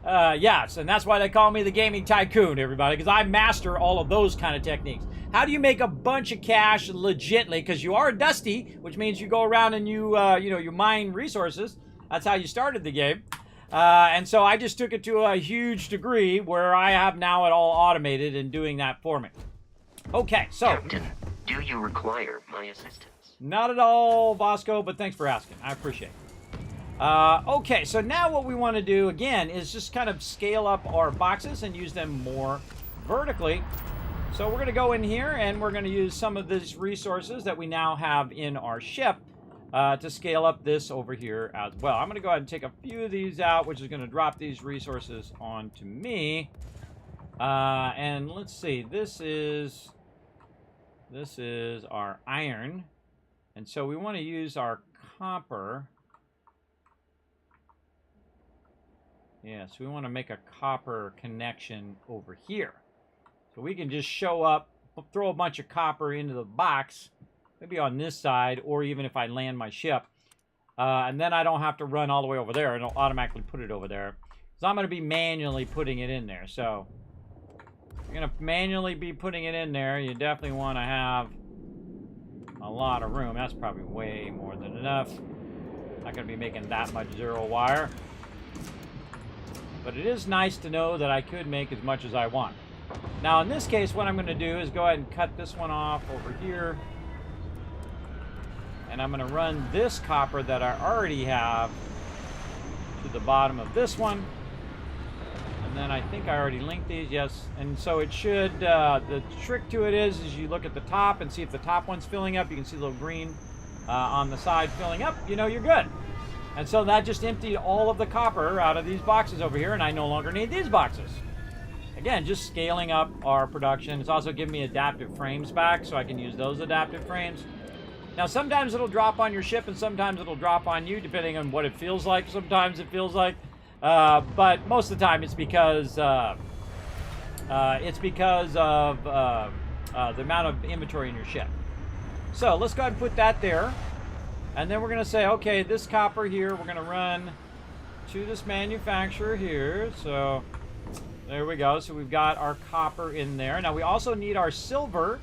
Yes, and that's why they call me the Gaming Tycoon, everybody, because I master all of those kind of techniques. How do you make a bunch of cash legitly? Because you are dusty, which means you go around and you mine resources. That's how you started the game. And so I just took it to a huge degree where I have now it all automated and doing that for me. Okay, so... Captain, do you require my assistance? Not at all, Vasco, but thanks for asking. I appreciate it. Okay, so now what we want to do, again, is just kind of scale up our boxes and use them more vertically. So we're going to go in here and we're going to use some of these resources that we now have in our ship to scale up this over here as well. I'm going to go ahead and take a few of these out, which is going to drop these resources onto me. And let's see, this is our iron. And so we want to use our copper. Yeah, so we want to make a copper connection over here. So we can just show up, throw a bunch of copper into the box, maybe on this side, or even if I land my ship. And then I don't have to run all the way over there, and it'll automatically put it over there. So I'm going to be manually putting it in there. So if you're going to manually be putting it in there, you definitely want to have a lot of room. That's probably way more than enough. Not going to be making that much zero wire. But it is nice to know that I could make as much as I want. Now, in this case, what I'm going to do is go ahead and cut this one off over here. And I'm going to run this copper that I already have to the bottom of this one. And then I think I already linked these, yes. And so it should, the trick to it is you look at the top and see if the top one's filling up. You can see the little green on the side filling up. You know you're good. And so that just emptied all of the copper out of these boxes over here, and I no longer need these boxes. Again, just scaling up our production. It's also giving me adaptive frames back, so I can use those adaptive frames. Now, sometimes it'll drop on your ship, and sometimes it'll drop on you, depending on what it feels like. Sometimes it feels like. But most of the time, it's because of the amount of inventory in your ship. So let's go ahead and put that there. And then we're going to say, okay, this copper here, we're going to run to this manufacturer here. So there we go. So we've got our copper in there. Now we also need our silver,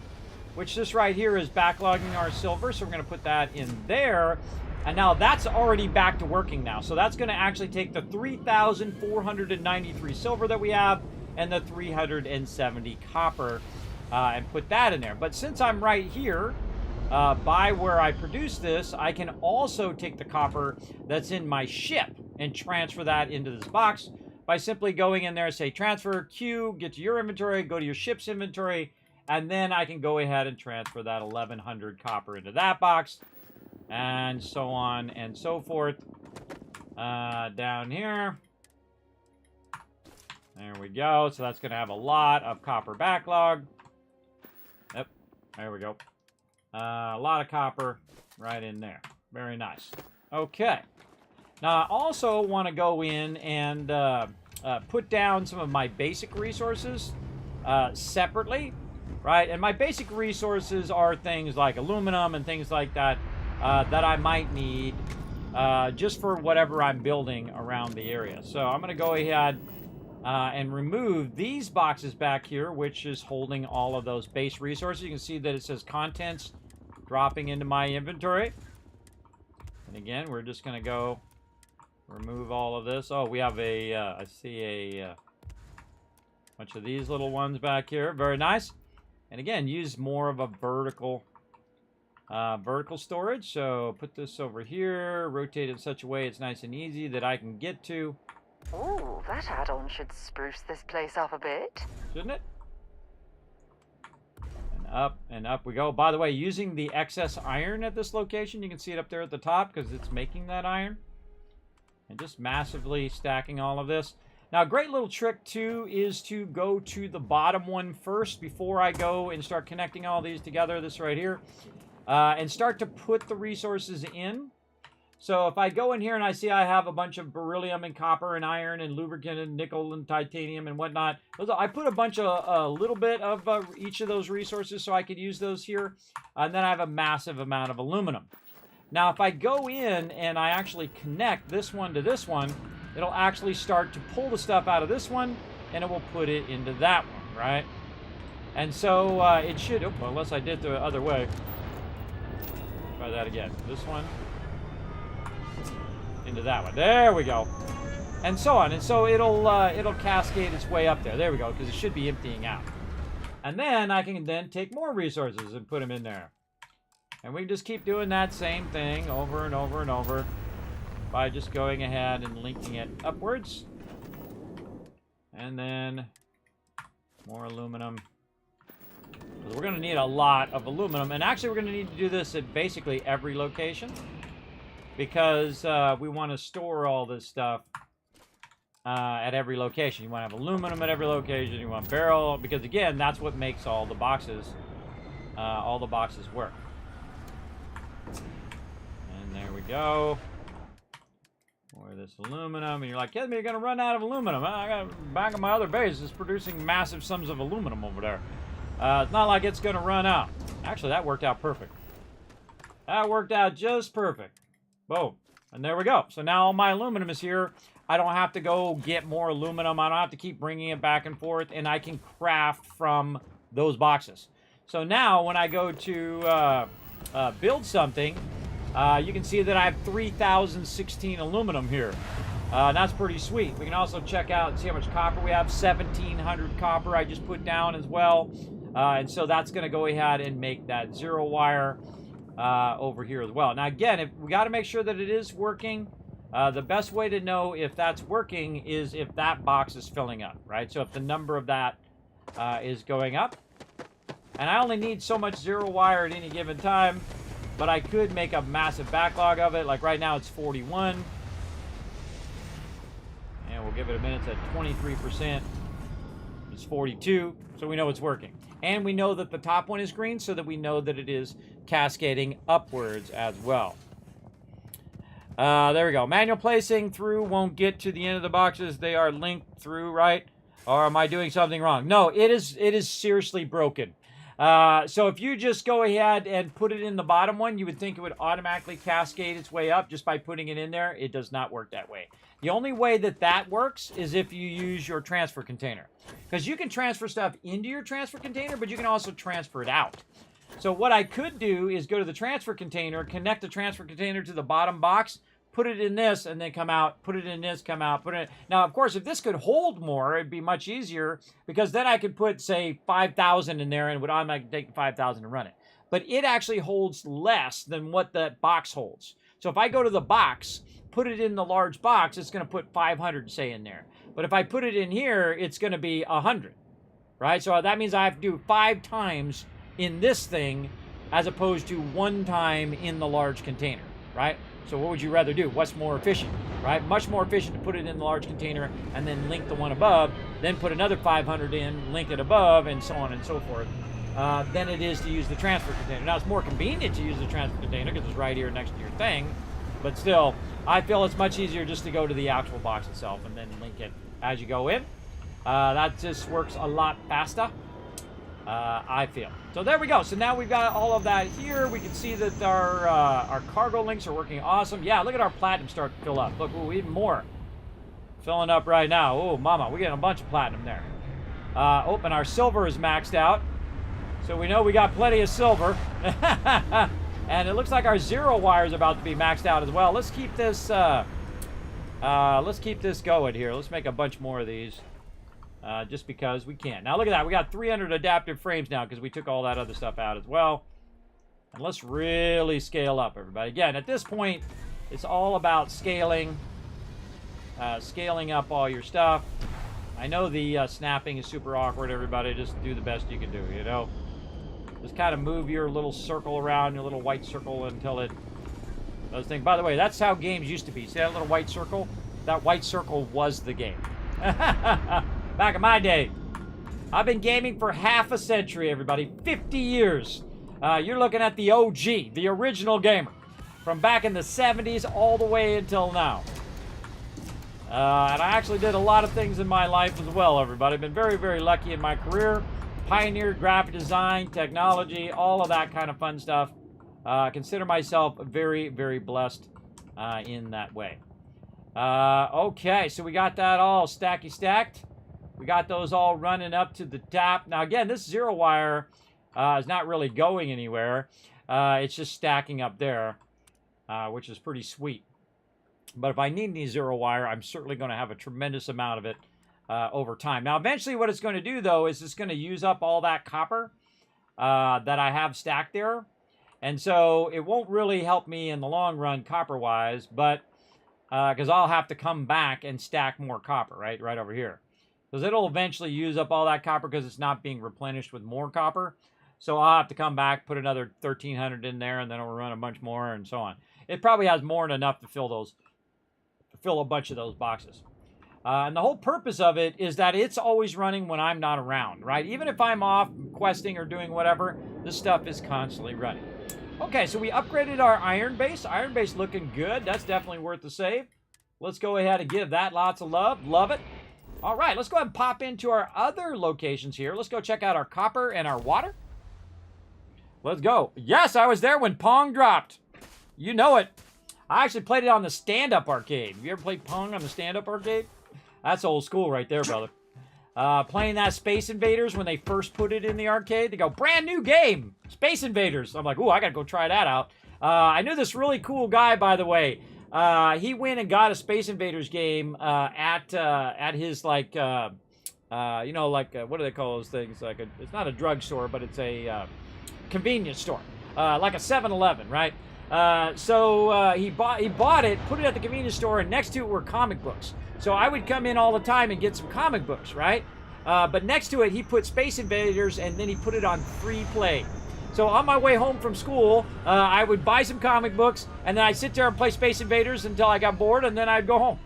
which this right here is backlogging our silver. So we're going to put that in there. And now that's already back to working now. So that's going to actually take the 3,493 silver that we have and the 370 copper and put that in there. But since I'm right here, by where I produce this, I can also take the copper that's in my ship and transfer that into this box by simply going in there, say transfer Q, get to your inventory, go to your ship's inventory, and then I can go ahead and transfer that 1,100 copper into that box, and so on and so forth. Down here. There we go. So that's going to have a lot of copper backlog. Yep. There we go. A lot of copper right in there. Very nice. Okay. Now, I also want to go in and put down some of my basic resources separately, right? And my basic resources are things like aluminum and things like that that I might need just for whatever I'm building around the area. So I'm going to go ahead and remove these boxes back here, which is holding all of those base resources. You can see that it says contents dropping into my inventory. And again, we're just going to go remove all of this. Oh, we have a, I see a bunch of these little ones back here. Very nice. And again, use more of a vertical vertical storage. So put this over here, rotate it in such a way it's nice and easy that I can get to. Ooh, that add-on should spruce this place up a bit. Shouldn't it? And up we go. By the way, using the excess iron at this location, you can see it up there at the top because it's making that iron. And just massively stacking all of this. Now, a great little trick, too, is to go to the bottom one first before I go and start connecting all these together, this right here, and start to put the resources in. So if I go in here and I see I have a bunch of beryllium and copper and iron and lubricant and nickel and titanium and whatnot, I put a bunch of, a little bit of each of those resources so I could use those here. And then I have a massive amount of aluminum. Now, if I go in and I actually connect this one to this one, it'll actually start to pull the stuff out of this one, and it will put it into that one, right? And so it should, well, unless I did the other way. Try that again. This one into that one. There we go. And so on. And so it'll cascade its way up there. There we go, because it should be emptying out. And then I can then take more resources and put them in there. And we can just keep doing that same thing over and over and over by just going ahead and linking it upwards. And then more aluminum. We're going to need a lot of aluminum. And actually, we're going to need to do this at basically every location. Because we want to store all this stuff at every location. You want to have aluminum at every location. You want barrel. Because, again, that's what makes all the boxes work. And there we go. Pour this aluminum. And you're like, Kismet, you're going to run out of aluminum. I got back on my other base. It's producing massive sums of aluminum over there. It's not like it's going to run out. Actually, that worked out perfect. That worked out just perfect. Boom. And there we go. So now all my aluminum is here. I don't have to go get more aluminum. I don't have to keep bringing it back and forth. And I can craft from those boxes. So now when I go to build something, you can see that I have 3,016 aluminum here. That's pretty sweet. We can also check out and see how much copper we have. 1,700 copper I just put down as well. And so that's going to go ahead and make that 0 wire over here as well. Now again, we got to make sure that it is working. The best way to know if that's working is if that box is filling up, right? So if the number of that is going up. And I only need so much 0 wire at any given time, but I could make a massive backlog of it. Like right now it's 41. And we'll give it a minute. It's at 23%. It's 42. So we know it's working. And we know that the top one is green, so that we know that it is cascading upwards as well. There we go. Manual placing through won't get to the end of the boxes. They are linked through, right? Or am I doing something wrong? No, it is seriously broken. So if you just go ahead and put it in the bottom one, you would think it would automatically cascade its way up just by putting it in there. It does not work that way. The only way that that works is if you use your transfer container. Because you can transfer stuff into your transfer container, but you can also transfer it out. So what I could do is go to the transfer container, connect the transfer container to the bottom box, put it in this, and then come out, put it in this, come out, put it in. Now, of course, if this could hold more, it'd be much easier, because then I could put, say, 5,000 in there and would automatically take the 5,000 and run it. But it actually holds less than what that box holds. So if I go to the box, put it in the large box, it's going to put 500, say, in there. But if I put it in here, it's going to be 100, right? So that means I have to do 5 times in this thing as opposed to 1 time in the large container, right? So what would you rather do? What's more efficient, right? Much more efficient to put it in the large container and then link the one above, then put another 500 in, link it above, and so on and so forth, than it is to use the transfer container. Now, it's more convenient to use the transfer container because it's right here next to your thing, but still, I feel it's much easier just to go to the actual box itself and then link it as you go in. That just works a lot faster, I feel. So there we go. So now we've got all of that here. We can see that our cargo links are working awesome. Yeah, look at our platinum start to fill up. Look, ooh, even more filling up right now. Oh, mama, we're getting a bunch of platinum there. Oh, and our silver is maxed out. So we know we got plenty of silver. And it looks like our 0 wire is about to be maxed out as well. Let's keep this going here. Let's make a bunch more of these. Just because we can. Now look at that. We got 300 adaptive frames now because we took all that other stuff out as well. And let's really scale up, everybody. Again, at this point, it's all about scaling. Scaling up all your stuff. I know the snapping is super awkward, everybody. Just do the best you can do, you know? Just kind of move your little circle around, your little white circle until it does things. By the way, that's how games used to be. See that little white circle? That white circle was the game. Back in my day. I've been gaming for half a century, everybody. 50 years. You're looking at the OG, the original gamer. From back in the 70s all the way until now. And I actually did a lot of things in my life as well, everybody. I've been very, very lucky in my career. Pioneered graphic design, technology, all of that kind of fun stuff. Consider myself very, very blessed in that way. Okay, so we got that all stacky stacked. We got those all running up to the top. Now, again, this zero wire is not really going anywhere. It's just stacking up there, which is pretty sweet. But if I need any zero wire, I'm certainly going to have a tremendous amount of it over time. Now, eventually what it's going to do, though, is it's going to use up all that copper that I have stacked there. And so it won't really help me in the long run copper-wise, but because I'll have to come back and stack more copper, right over here. Because it'll eventually use up all that copper because it's not being replenished with more copper. So I'll have to come back, put another 1,300 in there, and then it'll run a bunch more and so on. It probably has more than enough to fill a bunch of those boxes. And the whole purpose of it is that it's always running when I'm not around, right? Even if I'm off questing or doing whatever, this stuff is constantly running. Okay, so we upgraded our iron base. Iron base looking good. That's definitely worth the save. Let's go ahead and give that lots of love. Love it. All right, let's go ahead and pop into our other locations here. Let's go check out our copper and our water. Let's go. Yes, I was there when Pong dropped. You know it. I actually played it on the stand-up arcade. Have you ever played Pong on the stand-up arcade? That's old school right there, brother. Playing that Space Invaders when they first put it in the arcade. They go, brand new game, Space Invaders. I'm like, ooh, I got to go try that out. I knew this really cool guy, by the way. He went and got a Space Invaders game at his, like, you know, like, what do they call those things? Like, it's not a drugstore, but it's a convenience store. Like a 7-Eleven, right? So he bought it, put it at the convenience store, and next to it were comic books. So I would come in all the time and get some comic books, right? But next to it, he put Space Invaders, and then he put it on free play. So on my way home from school, I would buy some comic books, and then I'd sit there and play Space Invaders until I got bored, and then I'd go home.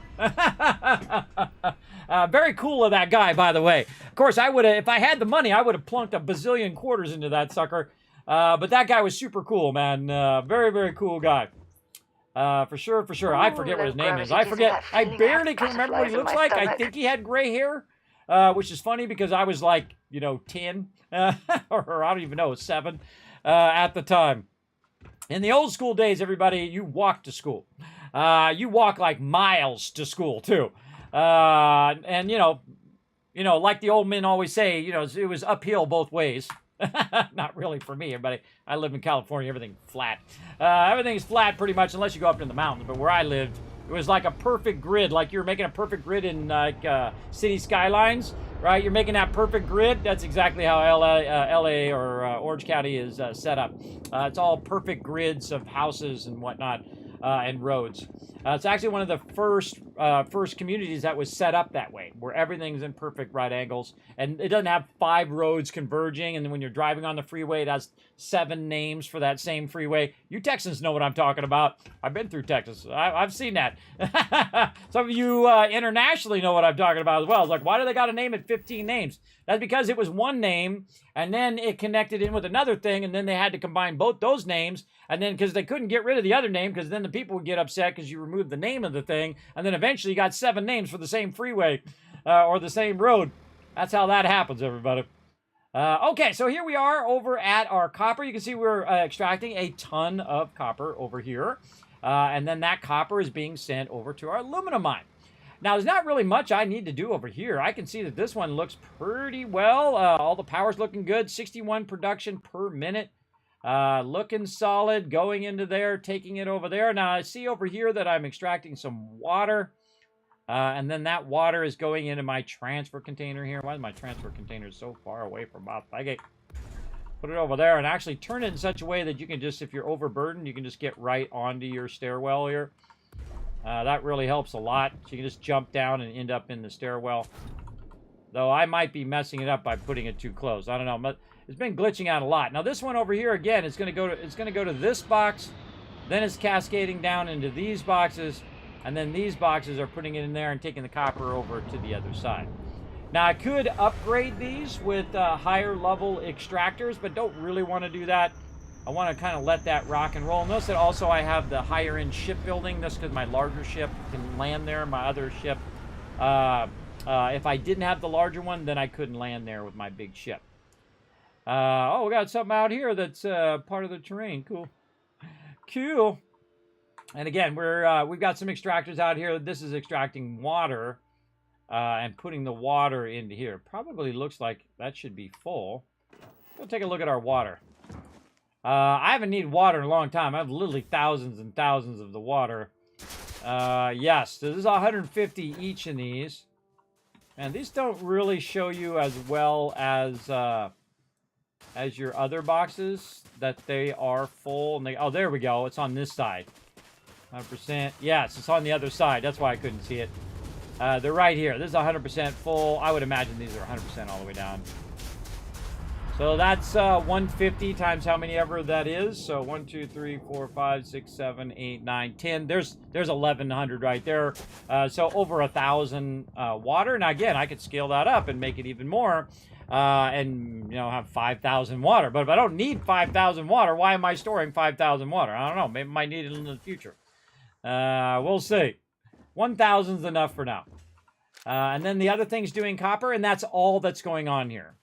Very cool of that guy, by the way. Of course, I would have, if I had the money, I would have plunked a bazillion quarters into that sucker. But that guy was super cool, man. Very, very cool guy. For sure, for sure. I forget what his name is. I forget. I barely can remember what he looks like. I think he had gray hair, which is funny because I was like, you know, 10, or I don't even know, 7 at the time. In the old school days, everybody, you walked to school. You walk like miles to school, too. And, you know, like the old men always say, you know, it was uphill both ways. Not really for me, everybody. I live in California. Everything's flat. Everything's flat pretty much unless you go up in the mountains. But where I lived, it was like a perfect grid. Like you were making a perfect grid in like city skylines, right? You're making that perfect grid. That's exactly how LA or Orange County is set up. It's all perfect grids of houses and whatnot and roads. It's actually one of the first communities that was set up that way, where everything's in perfect right angles, and it doesn't have 5 roads converging, and then when you're driving on the freeway, it has 7 names for that same freeway. You Texans know what I'm talking about. I've been through Texas. I've seen that. Some of you internationally know what I'm talking about as well. It's like, why do they got to name it 15 names? That's because it was one name, and then it connected in with another thing, and then they had to combine both those names, and then because they couldn't get rid of the other name, because then the people would get upset because you removed the name of the thing, and then eventually you got 7 names for the same freeway or the same road. That's how that happens, everybody. Okay, so here we are over at our copper. You can see we're extracting a ton of copper over here, and then that copper is being sent over to our aluminum mine. Now, there's not really much I need to do over here. I can see that this one looks pretty well. All the power's looking good. 61 production per minute. Looking solid. Going into there, taking it over there. Now, I see over here that I'm extracting some water. And then that water is going into my transfer container here. Why is my transfer container so far away from my thingy? Put it over there and actually turn it in such a way that you can just, if you're overburdened, you can just get right onto your stairwell here. That really helps a lot. So you can just jump down and end up in the stairwell. Though I might be messing it up by putting it too close. I don't know, but it's been glitching out a lot. Now this one over here again, it's going to go to this box, then it's cascading down into these boxes, and then these boxes are putting it in there and taking the copper over to the other side. Now I could upgrade these with higher level extractors, but don't really want to do that. I want to kind of let that rock and roll. Notice that also I have the higher end shipbuilding. That's because my larger ship can land there. My other ship, if I didn't have the larger one, then I couldn't land there with my big ship. Oh, we got something out here that's part of the terrain. Cool. Cool. And again, we've got some extractors out here. This is extracting water and putting the water into here. Probably looks like that should be full. We'll take a look at our water. I haven't needed water in a long time. I have literally thousands and thousands of the water. Yes, so this is 150 each in these. And these don't really show you as well as your other boxes that they are full. And oh, there we go. It's on this side. 100%. Yes, it's on the other side. That's why I couldn't see it. They're right here. This is 100% full. I would imagine these are 100% all the way down. So that's 150 times how many ever that is. So 1, 2, 3, 4, 5, 6, 7, 8, 9, 10. There's 1,100 right there. So over 1,000 water. Now again, I could scale that up and make it even more. And, you know, have 5,000 water. But if I don't need 5,000 water, why am I storing 5,000 water? I don't know. Maybe I might need it in the future. We'll see. 1,000 is enough for now. And then the other thing's doing copper, and that's all that's going on here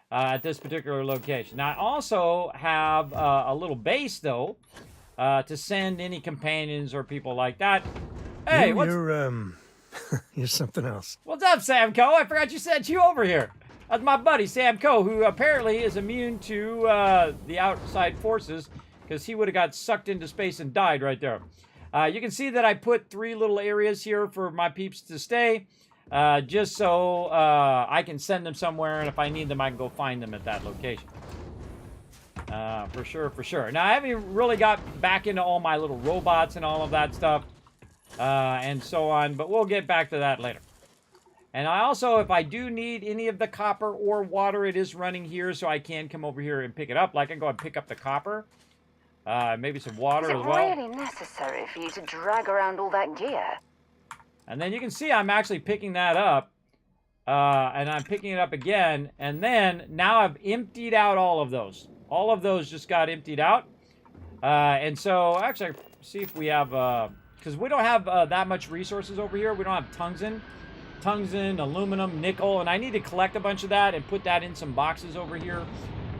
at this particular location. Now, I also have a little base, though, to send any companions or people like that. Hey, you're something else. What's up, Samco? I forgot you sent you over here. That's my buddy, Samco, who apparently is immune to the outside forces, because he would have got sucked into space and died right there. You can see that I put 3 little areas here for my peeps to stay, just so I can send them somewhere, and if I need them, I can go find them at that location. For sure, for sure. Now, I haven't even really got back into all my little robots and all of that stuff, and so on, but we'll get back to that later. And I also, if I do need any of the copper or water, it is running here, so I can come over here and pick it up. Like, I can go and pick up the copper. Maybe some water as well. Is it really necessary for you to drag around all that gear? And then you can see I'm actually picking that up. And I'm picking it up again. And then, now I've emptied out all of those. All of those just got emptied out. And so, actually, see if we have... because we don't have that much resources over here. We don't have tungsten, aluminum, nickel. And I need to collect a bunch of that and put that in some boxes over here.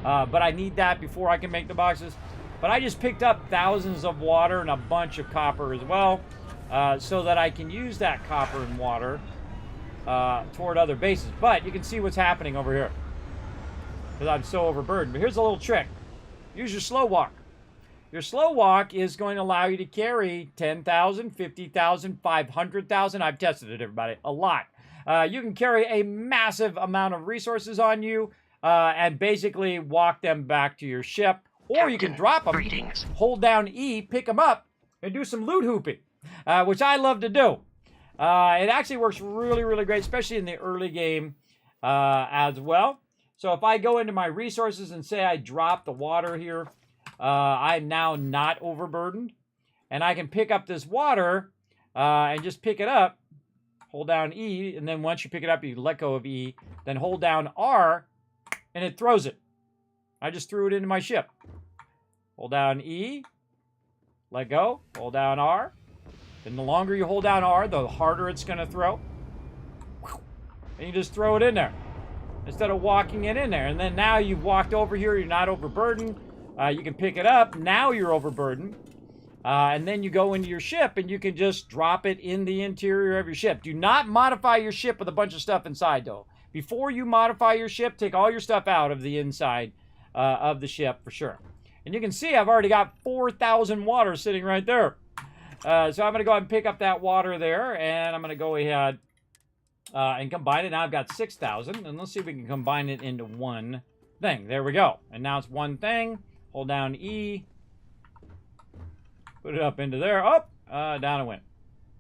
But I need that before I can make the boxes. But I just picked up thousands of water and a bunch of copper as well, so that I can use that copper and water toward other bases. But you can see what's happening over here, because I'm so overburdened. But here's a little trick. Use your slow walk. Your slow walk is going to allow you to carry 10,000, 50,000, 500,000. I've tested it, everybody. A lot. You can carry a massive amount of resources on you and basically walk them back to your ship. Or you can drop them, hold down E, pick them up, and do some loot hooping, which I love to do. It actually works really, really great, especially in the early game as well. So if I go into my resources and say I drop the water here, I'm now not overburdened. And I can pick up this water and just pick it up, hold down E, and then once you pick it up, you let go of E, then hold down R, and it throws it. I just threw it into my ship. Hold down E, let go, hold down R. Then the longer you hold down R, the harder it's going to throw. And you just throw it in there instead of walking it in there. And then now you've walked over here, you're not overburdened. You can pick it up, now you're overburdened. And then you go into your ship and you can just drop it in the interior of your ship. Do not modify your ship with a bunch of stuff inside, though. Before you modify your ship, take all your stuff out of the inside of the ship for sure. And you can see I've already got 4,000 water sitting right there. So I'm going to go ahead and pick up that water there, and I'm going to go ahead and combine it. Now I've got 6,000, and let's see if we can combine it into one thing. There we go. And now it's one thing. Hold down E. Put it up into there. Up. Down it went.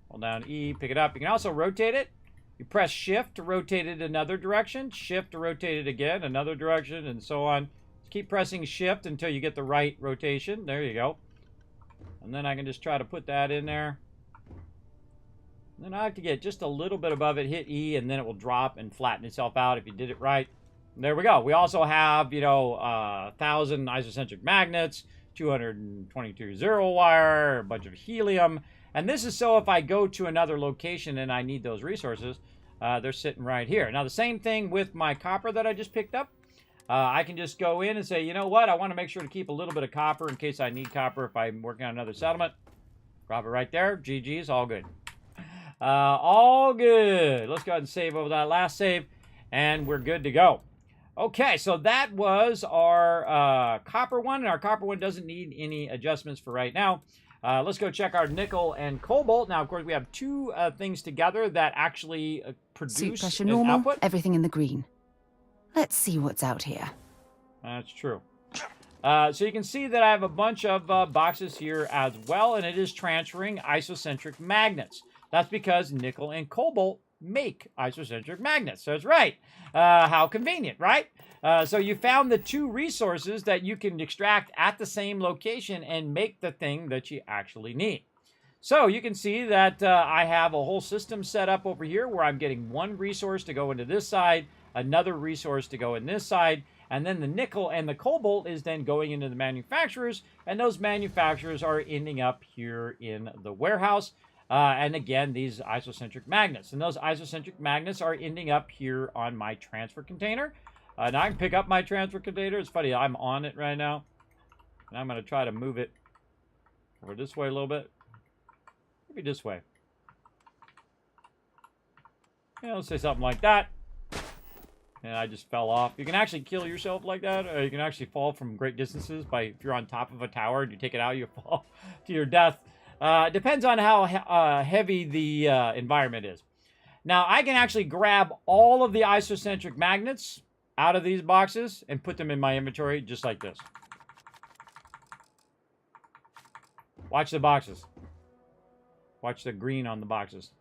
Hold down E. Pick it up. You can also rotate it. You press Shift to rotate it another direction. Shift to rotate it again, another direction, and so on. Just keep pressing Shift until you get the right rotation. There you go. And then I can just try to put that in there. And then I have to get just a little bit above it. Hit E, and then it will drop and flatten itself out if you did it right. And there we go. We also have, 1,000 isocentric magnets, 222 zero wire, a bunch of helium. And this is so if I go to another location and I need those resources, they're sitting right here. Now, the same thing with my copper that I just picked up. I can just go in and say, you know what? I want to make sure to keep a little bit of copper in case I need copper if I'm working on another settlement. Drop it right there. GG's, all good. All good. Let's go ahead and save over that last save, and we're good to go. Okay, so that was our copper one, and our copper one doesn't need any adjustments for right now. Let's go check our nickel and cobalt. Now, of course, we have two things together that actually produce Suit pressure an normal, output. everything in the green. Let's see what's out here. That's true. So you can see that I have a bunch of boxes here as well, and it is transferring isocentric magnets. That's because nickel and cobalt make isocentric magnets. So that's right. How convenient, right? So you found the two resources that you can extract at the same location and make the thing that you actually need. So you can see that I have a whole system set up over here where I'm getting one resource to go into this side, another resource to go in this side, and then the nickel and the cobalt is then going into the manufacturers, and those manufacturers are ending up here in the warehouse. And again, these isocentric magnets. And those isocentric magnets are ending up here on my transfer container. Now I can pick up my transfer container. It's funny, I'm on it right now. And I'm going to try to move it over this way a little bit. Maybe this way. Yeah, let's say something like that. And I just fell off. You can actually kill yourself like that. Or you can actually fall from great distances by, if you're on top of a tower and you take it out, you fall to your death. Depends on how heavy the environment is. Now, I can actually grab all of the isocentric magnets out of these boxes and put them in my inventory just like this. Watch the boxes. Watch the green on the boxes.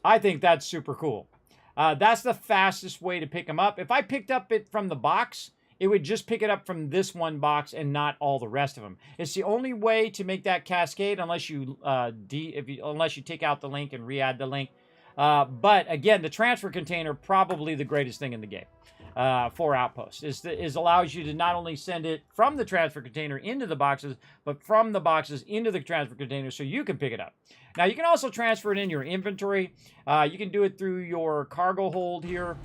I think that's super cool. That's the fastest way to pick them up. If I picked up it from the box, it would just pick it up from this one box and not all the rest of them. It's the only way to make that cascade unless you unless you take out the link and re-add the link. But again, the transfer container probably the greatest thing in the game for Outpost is allows you to not only send it from the transfer container into the boxes, but from the boxes into the transfer container so you can pick it up. Now you can also transfer it in your inventory. You can do it through your cargo hold here.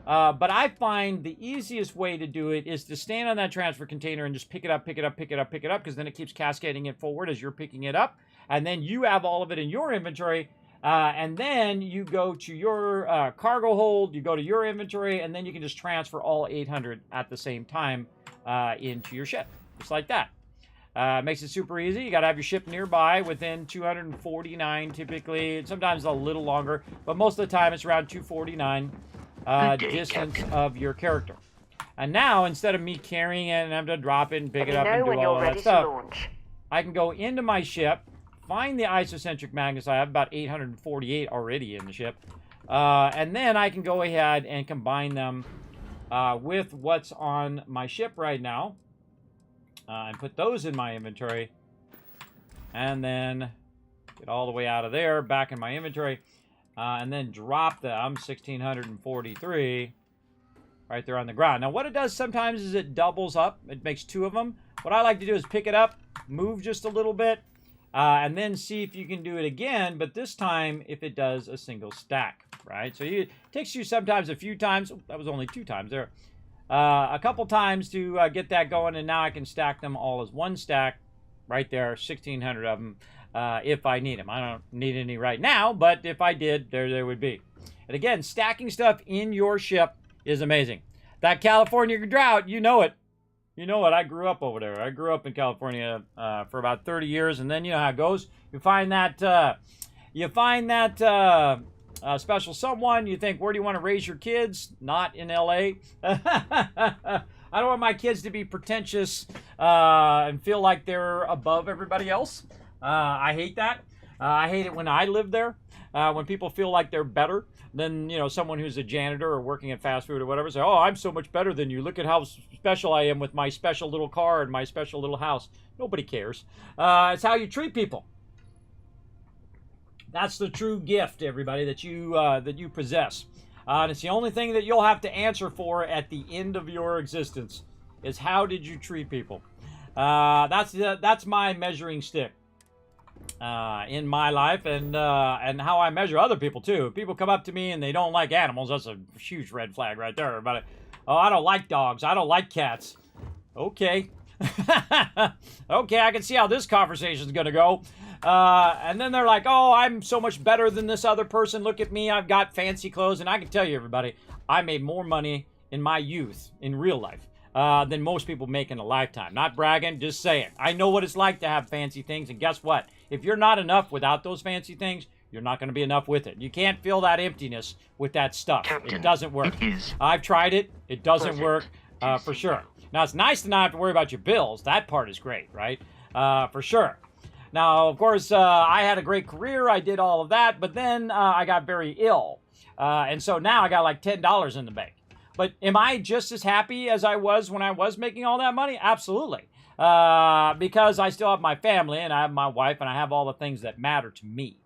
But I find the easiest way to do it is to stand on that transfer container and just pick it up, because then it keeps cascading it forward as you're picking it up. And then you have all of it in your inventory. And then you go to your cargo hold, you go to your inventory, and then you can just transfer all 800 at the same time into your ship. Just like that. Makes it super easy. You got to have your ship nearby within 249 typically. Sometimes a little longer, but most of the time it's around 249. Distance of your character. And now, instead of me carrying it and having to drop it and pick it up and do all that stuff, I can go into my ship, find the isocentric magnets. I have about 848 already in the ship. And then I can go ahead and combine them with what's on my ship right now. And put those in my inventory. And then get all the way out of there, back in my inventory. And then drop them, 1,643, right there on the ground. Now, what it does sometimes is it doubles up. It makes two of them. What I like to do is pick it up, move just a little bit, and then see if you can do it again, but this time if it does a single stack, right? So it takes you sometimes a few times. Oh, that was only 2 times there. A couple times to get that going, and now I can stack them all as one stack right there, 1,600 of them. If I need them. I don't need any right now, but if I did, there they would be. And again, stacking stuff in your ship is amazing. That California drought, you know it. You know it. I grew up over there. I grew up in California for about 30 years, and then you know how it goes. You find that special someone. You think, where do you want to raise your kids? Not in L.A. I don't want my kids to be pretentious and feel like they're above everybody else. I hate that. I hate it when I lived there. When people feel like they're better than, you know, someone who's a janitor or working at fast food or whatever. Say, oh, I'm so much better than you. Look at how special I am with my special little car and my special little house. Nobody cares. It's how you treat people. That's the true gift, everybody, that you possess. And it's the only thing that you'll have to answer for at the end of your existence is how did you treat people. That's my measuring stick in my life, and how I measure other people too. If people come up to me and they don't like animals, that's a huge red flag right there. But oh, I don't like dogs. I don't like cats. Okay. Okay, I can see how this conversation is going to go. And then they're like, oh, I'm so much better than this other person. Look at me. I've got fancy clothes. And I can tell you, everybody, I made more money in my youth, in real life, than most people make in a lifetime. Not bragging, just saying. I know what it's like to have fancy things. And guess what? If you're not enough without those fancy things, you're not going to be enough with it. You can't fill that emptiness with that stuff. Captain, it doesn't work. it is I've tried it. It doesn't work for sure. Now, it's nice to not have to worry about your bills. That part is great, right? For sure. Now, of course, I had a great career. I did all of that. But then I got very ill. And so now I got like $10 in the bank. But am I just as happy as I was when I was making all that money? Absolutely. Because I still have my family and I have my wife and I have all the things that matter to me.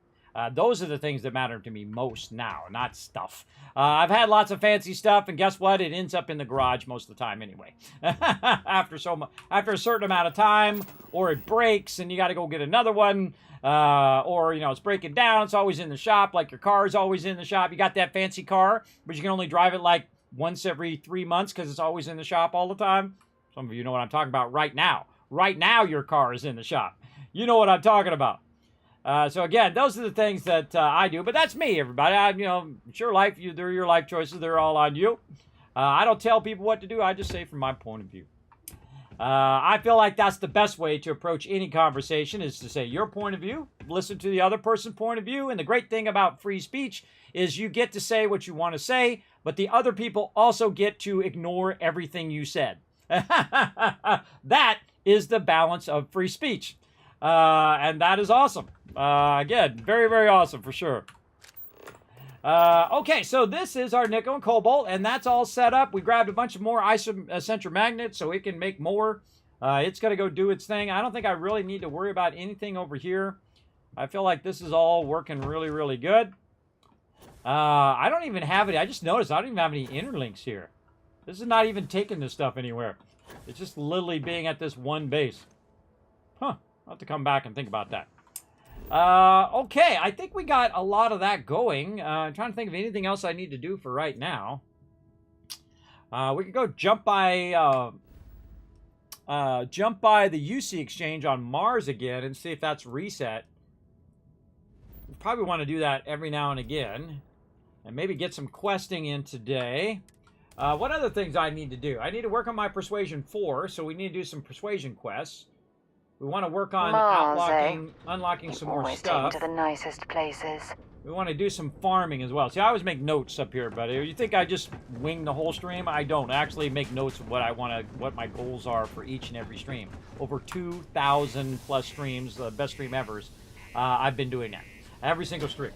Those are the things that matter to me most now, not stuff. I've had lots of fancy stuff, and guess what? It ends up in the garage most of the time anyway. After a certain amount of time, or it breaks and you got to go get another one, or you know it's breaking down. It's always in the shop, like your car is always in the shop. You got that fancy car, but you can only drive it like once every 3 months because it's always in the shop all the time. Some of you know what I'm talking about right now. Right now, your car is in the shop. You know what I'm talking about. So again, those are the things that I do, but that's me, everybody. It's your life. They're your life choices. They're all on you. I don't tell people what to do. I just say from my point of view. I feel like that's the best way to approach any conversation is to say your point of view, listen to the other person's point of view. And the great thing about free speech is you get to say what you want to say, but the other people also get to ignore everything you said. That is the balance of free speech. And that is awesome. Again, very, very awesome for sure. Okay, so this is our nickel and cobalt, and that's all set up. We grabbed a bunch of more isocentric magnets so it can make more. It's going to go do its thing. I don't think I really need to worry about anything over here. I feel like this is all working really, really good. I don't even have any. I just noticed I don't even have any interlinks here. This is not even taking this stuff anywhere. It's just literally being at this one base. Huh. I'll have to come back and think about that. Okay, I think we got a lot of that going. I'm trying to think of anything else I need to do for right now. We could go jump by the UC exchange on Mars again and see if that's reset. We probably want to do that every now and again. And maybe get some questing in today. What other things I need to do? I need to work on my Persuasion 4, so we need to do some Persuasion quests. We want to work on unlocking some more stuff. To the nicest places. We want to do some farming as well. See, I always make notes up here, buddy. You think I just wing the whole stream? I don't. I actually make notes of what my goals are for each and every stream. Over 2,000 plus streams, the best stream ever. I've been doing that every single stream.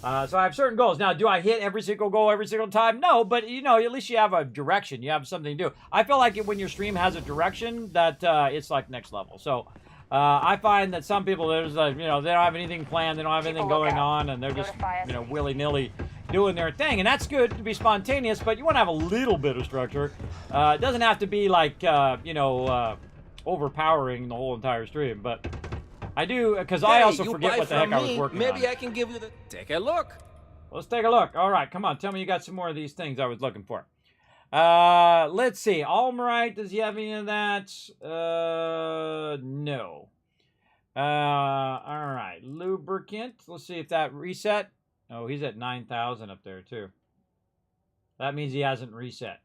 So I have certain goals. Now, do I hit every single goal every single time? No, but at least you have a direction. You have something to do. I feel like when your stream has a direction, that it's like next level. So I find that some people, they don't have anything planned, they don't have anything going on, and they're just, willy-nilly doing their thing. And that's good to be spontaneous, but you want to have a little bit of structure. It doesn't have to be like, overpowering the whole entire stream, but I do, because I also forget what the heck I was working on. Maybe I can give you the... Take a look. Let's take a look. All right, come on. Tell me you got some more of these things I was looking for. Let's see. Almrite, does he have any of that? No. All right. Lubricant. Let's see if that reset. Oh, he's at 9,000 up there, too. That means he hasn't reset.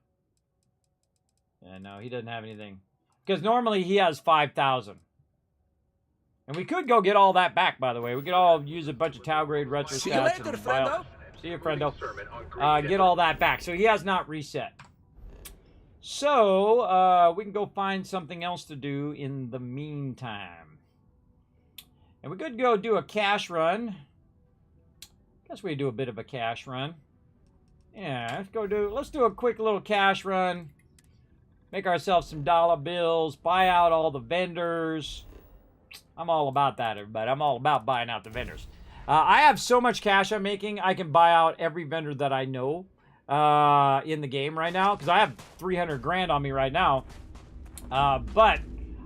Yeah, no, he doesn't have anything. Because normally he has 5,000. And we could go get all that back, by the way. We could all use a bunch of Tau grade retro stats and See you, friendo. Get all that back. So he has not reset. So we can go find something else to do in the meantime. And we could go do a cash run. Guess we do a bit of a cash run. Yeah, let's do a quick little cash run. Make ourselves some dollar bills. Buy out all the vendors. I'm all about that, everybody. I'm all about buying out the vendors. I have so much cash I'm making, I can buy out every vendor that I know in the game right now, because I have 300 grand on me right now. But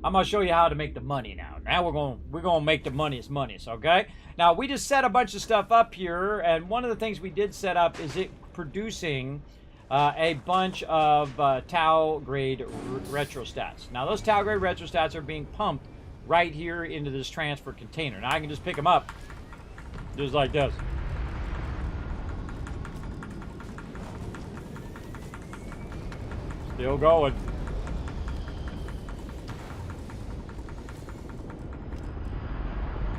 I'm gonna show you how to make the money now. Now we're gonna make the money's monies, okay? Now we just set a bunch of stuff up here, and one of the things we did set up is it producing a bunch of Tau grade retro stats. Now those Tau grade retro stats are being pumped right here into this transfer container. Now I can just pick them up, just like this. Still going.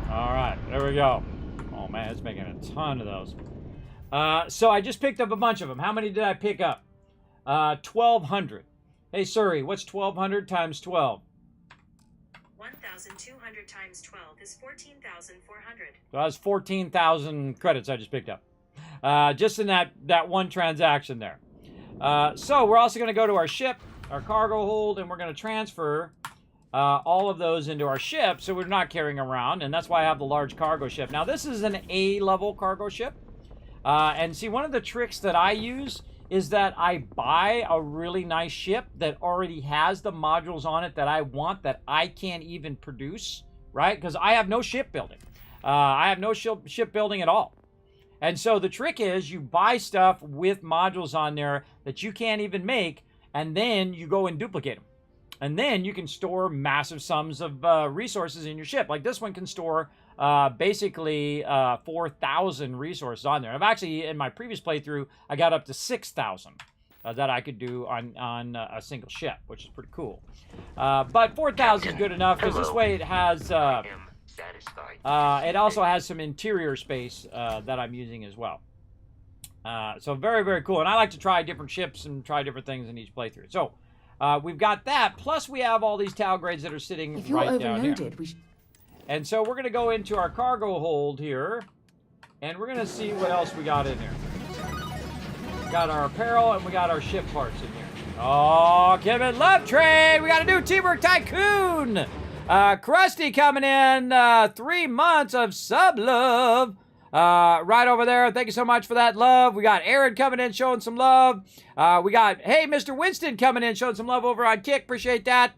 All right, there we go. Oh man, it's making a ton of those. So I just picked up a bunch of them. How many did I pick up? 1,200. Hey Suri, what's 1,200 times 12? 1,200 times 12 is 14,400. So that's 14,000 credits I just picked up. Just in that one transaction there. So we're also going to go to our ship, our cargo hold, and we're going to transfer all of those into our ship so we're not carrying around, and that's why I have the large cargo ship. Now this is an A-level cargo ship. And see, one of the tricks that I use is that I buy a really nice ship that already has the modules on it that I want that I can't even produce, right? Because I have no shipbuilding. I have no shipbuilding at all. And so the trick is you buy stuff with modules on there that you can't even make, and then you go and duplicate them. And then you can store massive sums of resources in your ship. Like this one can store basically 4,000 resources on there. I've actually, in my previous playthrough, I got up to 6,000 that I could do on a single ship, which is pretty cool. But 4,000 is good enough because this way it has, it also has some interior space that I'm using as well. So very, very cool. And I like to try different ships and try different things in each playthrough. So we've got that, plus we have all these Tau grades that are sitting right down here. And so we're going to go into our cargo hold here, and we're going to see what else we got in here. We got our apparel, and we got our ship parts in here. Oh, Kismet Love Trade! We got a new Teamwork Tycoon! Krusty coming in, 3 months of sub love. Right over there. Thank you so much for that love. We got Aaron coming in, showing some love. We got, hey, Mr. Winston coming in, showing some love over on Kick. Appreciate that.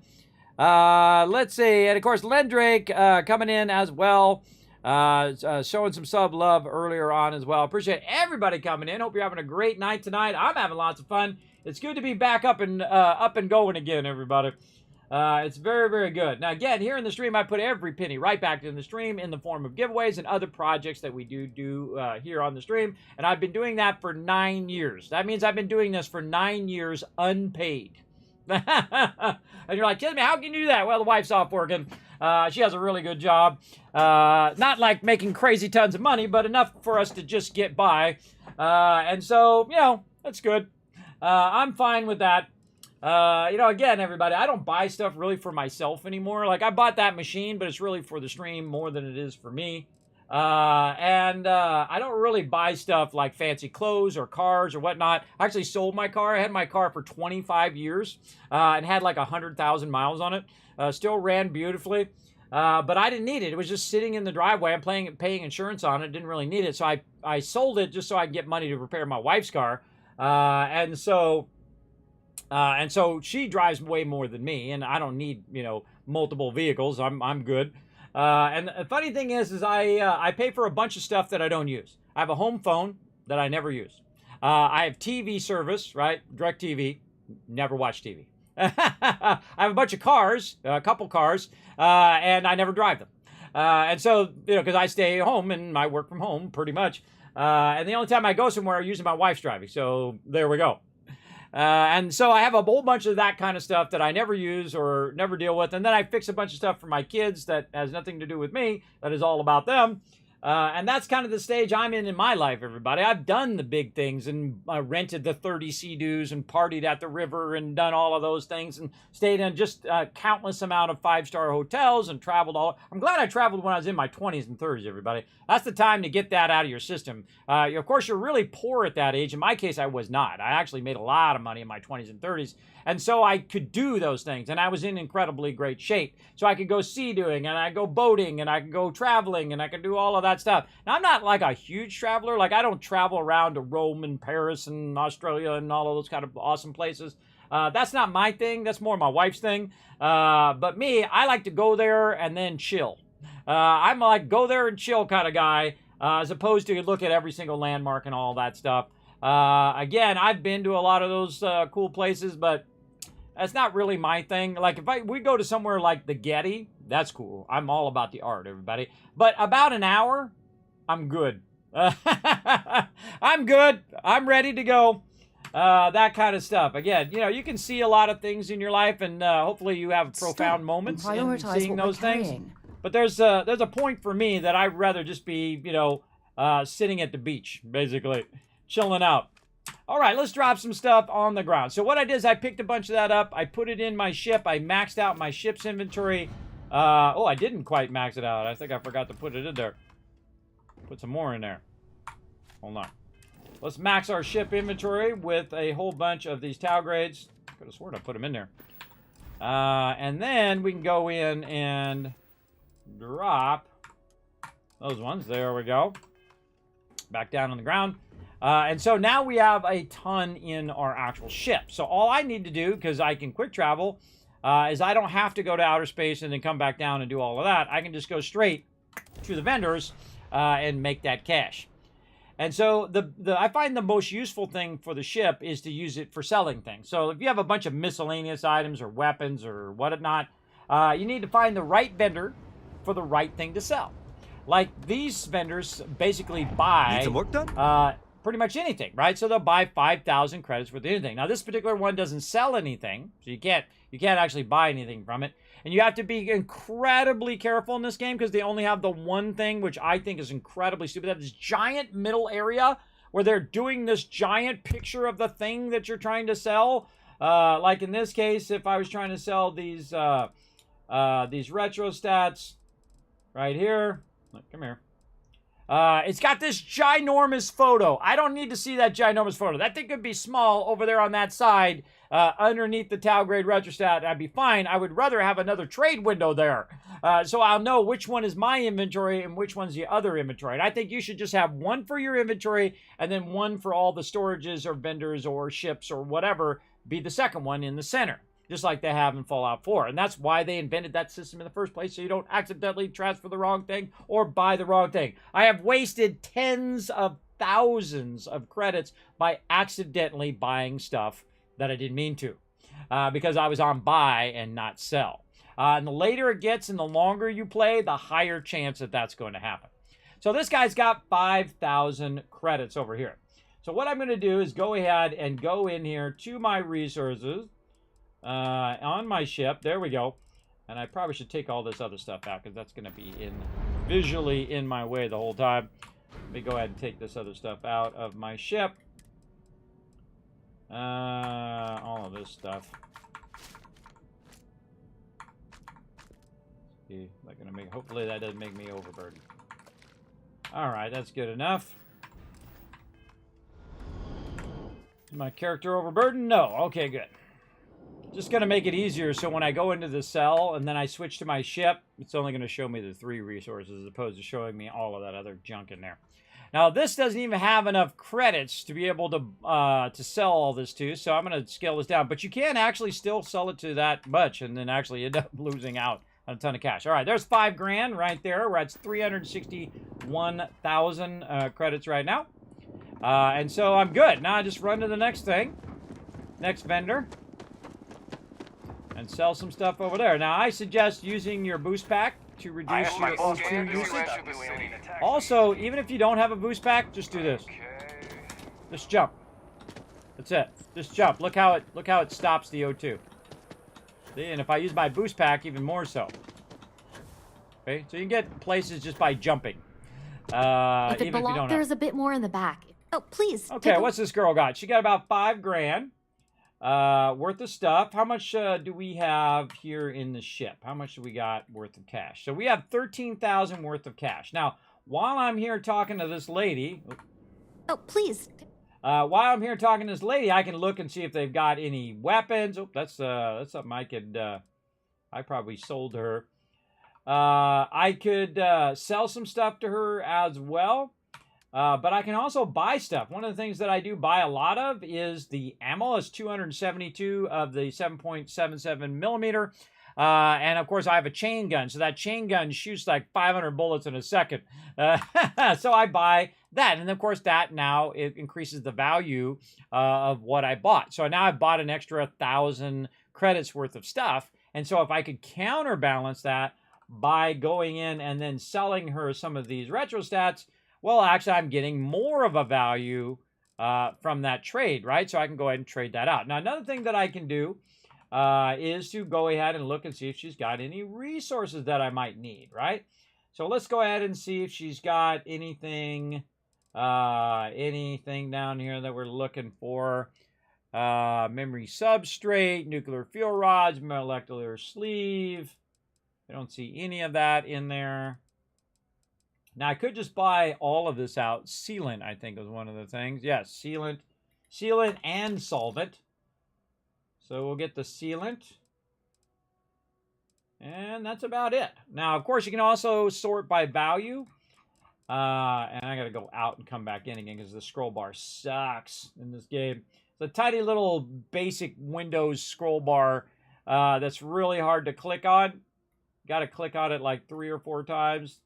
Let's see. And, of course, Lendrake coming in as well. Showing some sub love earlier on as well. Appreciate everybody coming in. Hope you're having a great night tonight. I'm having lots of fun. It's good to be back up and going again, everybody. It's very, very good. Now, again, here in the stream, I put every penny right back in the stream in the form of giveaways and other projects that we do here on the stream. And I've been doing that for 9 years. That means I've been doing this for 9 years unpaid. And you're like, Kismet, how can you do that? Well, the wife's off working. She has a really good job. Not like making crazy tons of money, but enough for us to just get by. And so, you know, that's good. I'm fine with that. You know, again, everybody, I don't buy stuff really for myself anymore. Like, I bought that machine, but it's really for the stream more than it is for me. I don't really buy stuff like fancy clothes or cars or whatnot. I actually sold my car. I had my car for 25 years and had like 100,000 miles on it. Still ran beautifully. But I didn't need it. It was just sitting in the driveway. I'm paying insurance on it. Didn't really need it. So I sold it just so I could get money to repair my wife's car. And so she drives way more than me, and I don't need, you know, multiple vehicles. I'm good. And the funny thing is I pay for a bunch of stuff that I don't use. I have a home phone that I never use. I have TV service, right? DirecTV. Never watch TV. I have a bunch of cars, a couple cars, and I never drive them. And so, you know, because I stay home and I work from home pretty much. And the only time I go somewhere, I'm using my wife's driving. So there we go. And so I have a whole bunch of that kind of stuff that I never use or never deal with. And then I fix a bunch of stuff for my kids that has nothing to do with me, that is all about them. And that's kind of the stage I'm in my life, everybody. I've done the big things and rented the 30 Sea-Doos and partied at the river and done all of those things and stayed in just countless amount of 5-star hotels and traveled all. I'm glad I traveled when I was in my 20s and 30s, everybody. That's the time to get that out of your system. Of course, you're really poor at that age. In my case, I was not. I actually made a lot of money in my 20s and 30s. And so I could do those things. And I was in incredibly great shape. So I could go sea-doing and I go boating and I could go traveling and I could do all of that stuff. Now, I'm not like a huge traveler. Like, I don't travel around to Rome and Paris and Australia and all of those kind of awesome places. That's not my thing. That's more my wife's thing. But me, I like to go there and then chill. I'm like go there and chill kind of guy, as opposed to look at every single landmark and all that stuff. Again, I've been to a lot of those cool places, but that's not really my thing. Like, if we go to somewhere like the Getty, that's cool. I'm all about the art, everybody. But about an hour, I'm good. I'm good. I'm ready to go. That kind of stuff. Again, you know, you can see a lot of things in your life, and hopefully you have profound moments in seeing those things. But there's a point for me that I'd rather just be, you know, sitting at the beach, basically, chilling out. All right, let's drop some stuff on the ground. So what I did is I picked a bunch of that up. I put it in my ship. I maxed out my ship's inventory. Oh, I didn't quite max it out. I think I forgot to put it in there. Put some more in there. Hold on. Let's max our ship inventory with a whole bunch of these Tau grades. Could have sworn I put them in there. And then we can go in and drop those ones. There we go. Back down on the ground. And so now we have a ton in our actual ship. So all I need to do, because I can quick travel, is I don't have to go to outer space and then come back down and do all of that. I can just go straight to the vendors and make that cash. And so I find the most useful thing for the ship is to use it for selling things. So if you have a bunch of miscellaneous items or weapons or whatnot, you need to find the right vendor for the right thing to sell. Like these vendors basically buy... Need some work done? Pretty much anything, right? So they'll buy 5,000 credits worth of anything. Now, this particular one doesn't sell anything, so you can't actually buy anything from it. And you have to be incredibly careful in this game because they only have the one thing, which I think is incredibly stupid. That this giant middle area where they're doing this giant picture of the thing that you're trying to sell. Like in this case, if I was trying to sell these retro stats right here. Look, come here. It's got this ginormous photo. I don't need to see that ginormous photo. That thing could be small over there on that side, underneath the Tau grade retrostat. I'd be fine. I would rather have another trade window there. So I'll know which one is my inventory and which one's the other inventory. And I think you should just have one for your inventory and then one for all the storages or vendors or ships or whatever, be the second one in the center. Just like they have in Fallout 4. And that's why they invented that system in the first place, so you don't accidentally transfer the wrong thing or buy the wrong thing. I have wasted tens of thousands of credits by accidentally buying stuff that I didn't mean to, because I was on buy and not sell. And the later it gets and the longer you play, the higher chance that that's going to happen. So this guy's got 5,000 credits over here. So what I'm going to do is go ahead and go in here to my resources. On my ship, there we go. And I probably should take all this other stuff out because that's going to be visually in my way the whole time. Let me go ahead and take this other stuff out of my ship. All of this stuff. See, that gonna make. Hopefully that doesn't make me overburdened. All right, that's good enough. Is my character overburdened? No. Okay, good. Just going to make it easier so when I go into the cell and then I switch to my ship, it's only going to show me the 3 resources as opposed to showing me all of that other junk in there. Now, this doesn't even have enough credits to be able to sell all this to, so I'm going to scale this down. But you can actually still sell it to that much and then actually end up losing out on a ton of cash. All right, there's $5 grand right there. We're at 361,000 credits right now. And so I'm good. Now I just run to the next thing, next vendor, and sell some stuff over there. Now, I suggest using your boost pack to reduce your O2 usage. Also, even if you don't have a boost pack, just do this. Just jump. That's it. Just jump. Look how it stops the O2. See? And if I use my boost pack, even more so. Okay, so you can get places just by jumping. If it even if you don't there's a bit more in the back. Oh, please. Okay, what's this girl got? She got about $5 grand worth of stuff. How much do we have here in the ship? How much do we got worth of cash? So we have 13,000 worth of cash. Now, while I'm here talking to this lady... Oh, please. While I'm here talking to this lady, I can look and see if they've got any weapons. Oh, that's something I could... I probably sold to her. I could sell some stuff to her as well. But I can also buy stuff. One of the things that I do buy a lot of is the ammo. It's 272 of the 7.77 millimeter. And of course, I have a chain gun. So that chain gun shoots like 500 bullets in a second. So I buy that. And of course, that now it increases the value of what I bought. So now I've bought an extra 1,000 credits worth of stuff. And so if I could counterbalance that by going in and then selling her some of these retro stats, well, actually, I'm getting more of a value from that trade, right? So I can go ahead and trade that out. Now, another thing that I can do is to go ahead and look and see if she's got any resources that I might need, right? So let's go ahead and see if she's got anything down here that we're looking for. Memory substrate, nuclear fuel rods, molecular sleeve. I don't see any of that in there. Now, I could just buy all of this out. Sealant, I think, was one of the things. Yes, sealant and solvent. So we'll get the sealant. And that's about it. Now, of course, you can also sort by value. And I got to go out and come back in again because the scroll bar sucks in this game. It's a tiny little basic Windows scroll bar that's really hard to click on. Got to click on it like 3 or 4 times.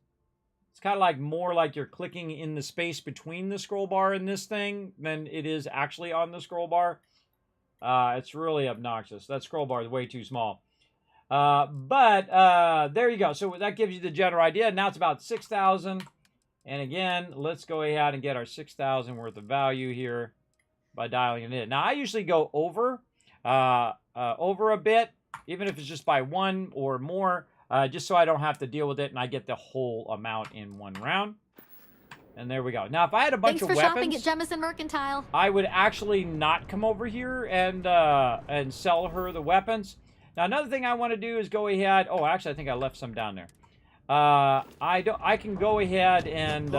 It's kind of like more like you're clicking in the space between the scroll bar and this thing than it is actually on the scroll bar. It's really obnoxious. That scroll bar is way too small. But there you go. So that gives you the general idea. Now it's about 6,000. And again, let's go ahead and get our 6,000 worth of value here by dialing it in. Now, I usually go over a bit, even if it's just by 1 or more, just so I don't have to deal with it and I get the whole amount in one round. And there we go. Now, if I had a bunch of weapons... Thanks for shopping at Jemison Mercantile. I would actually not come over here and sell her the weapons. Now, another thing I want to do is go ahead... Oh, actually, I think I left some down there. I can go ahead and...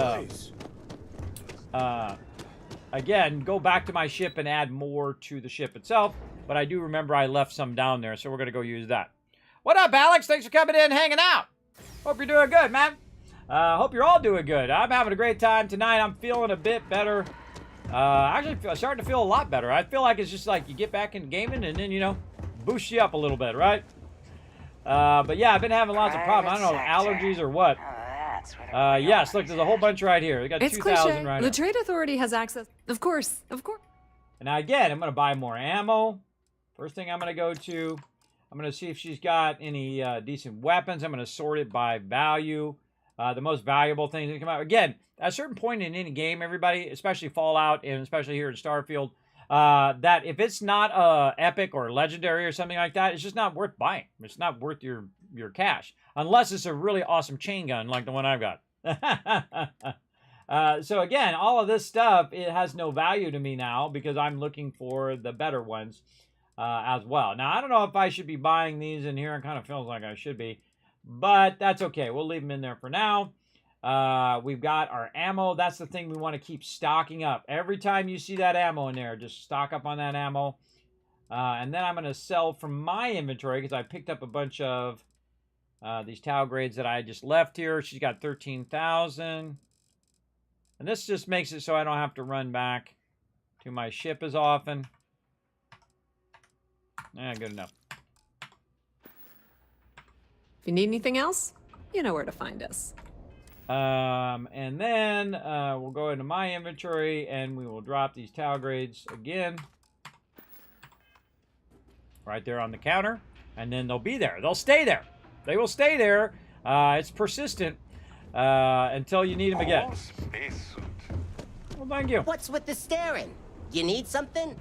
again, go back to my ship and add more to the ship itself. But I do remember I left some down there, so we're going to go use that. What up, Alex? Thanks for coming in and hanging out. Hope you're doing good, man. Hope you're all doing good. I'm having a great time tonight. I'm feeling a bit better. Actually, I'm starting to feel a lot better. I feel like it's just like you get back into gaming and then, you know, boost you up a little bit, right? But yeah, I've been having lots of problems. I don't know, allergies or what. Yes, look, there's a whole bunch right here. We got 2,000 right here. The Trade Authority has access. Of course. And now again, I'm going to buy more ammo. First thing I'm going to go to, I'm going to see if she's got any decent weapons. I'm going to sort it by value. The most valuable things that come out. Again, at a certain point in any game, everybody, especially Fallout and especially here in Starfield, that if it's not epic or legendary or something like that, it's just not worth buying. It's not worth your cash. Unless it's a really awesome chain gun like the one I've got. So again, all of this stuff, it has no value to me now because I'm looking for the better ones as well. Now, I don't know if I should be buying these in here. It kind of feels like I should be. But that's okay. We'll leave them in there for now. We've got our ammo. That's the thing we want to keep stocking up. Every time you see that ammo in there, just stock up on that ammo. And then I'm going to sell from my inventory because I picked up a bunch of these towel grades that I just left here. She's got 13,000. And this just makes it so I don't have to run back to my ship as often. Good enough. If you need anything else, you know where to find us. And then we'll go into my inventory and we will drop these towel grades again. Right there on the counter. And then they'll be there. They'll stay there. They will stay there. It's persistent until you need them again. Well, thank you. What's with the staring? You need something?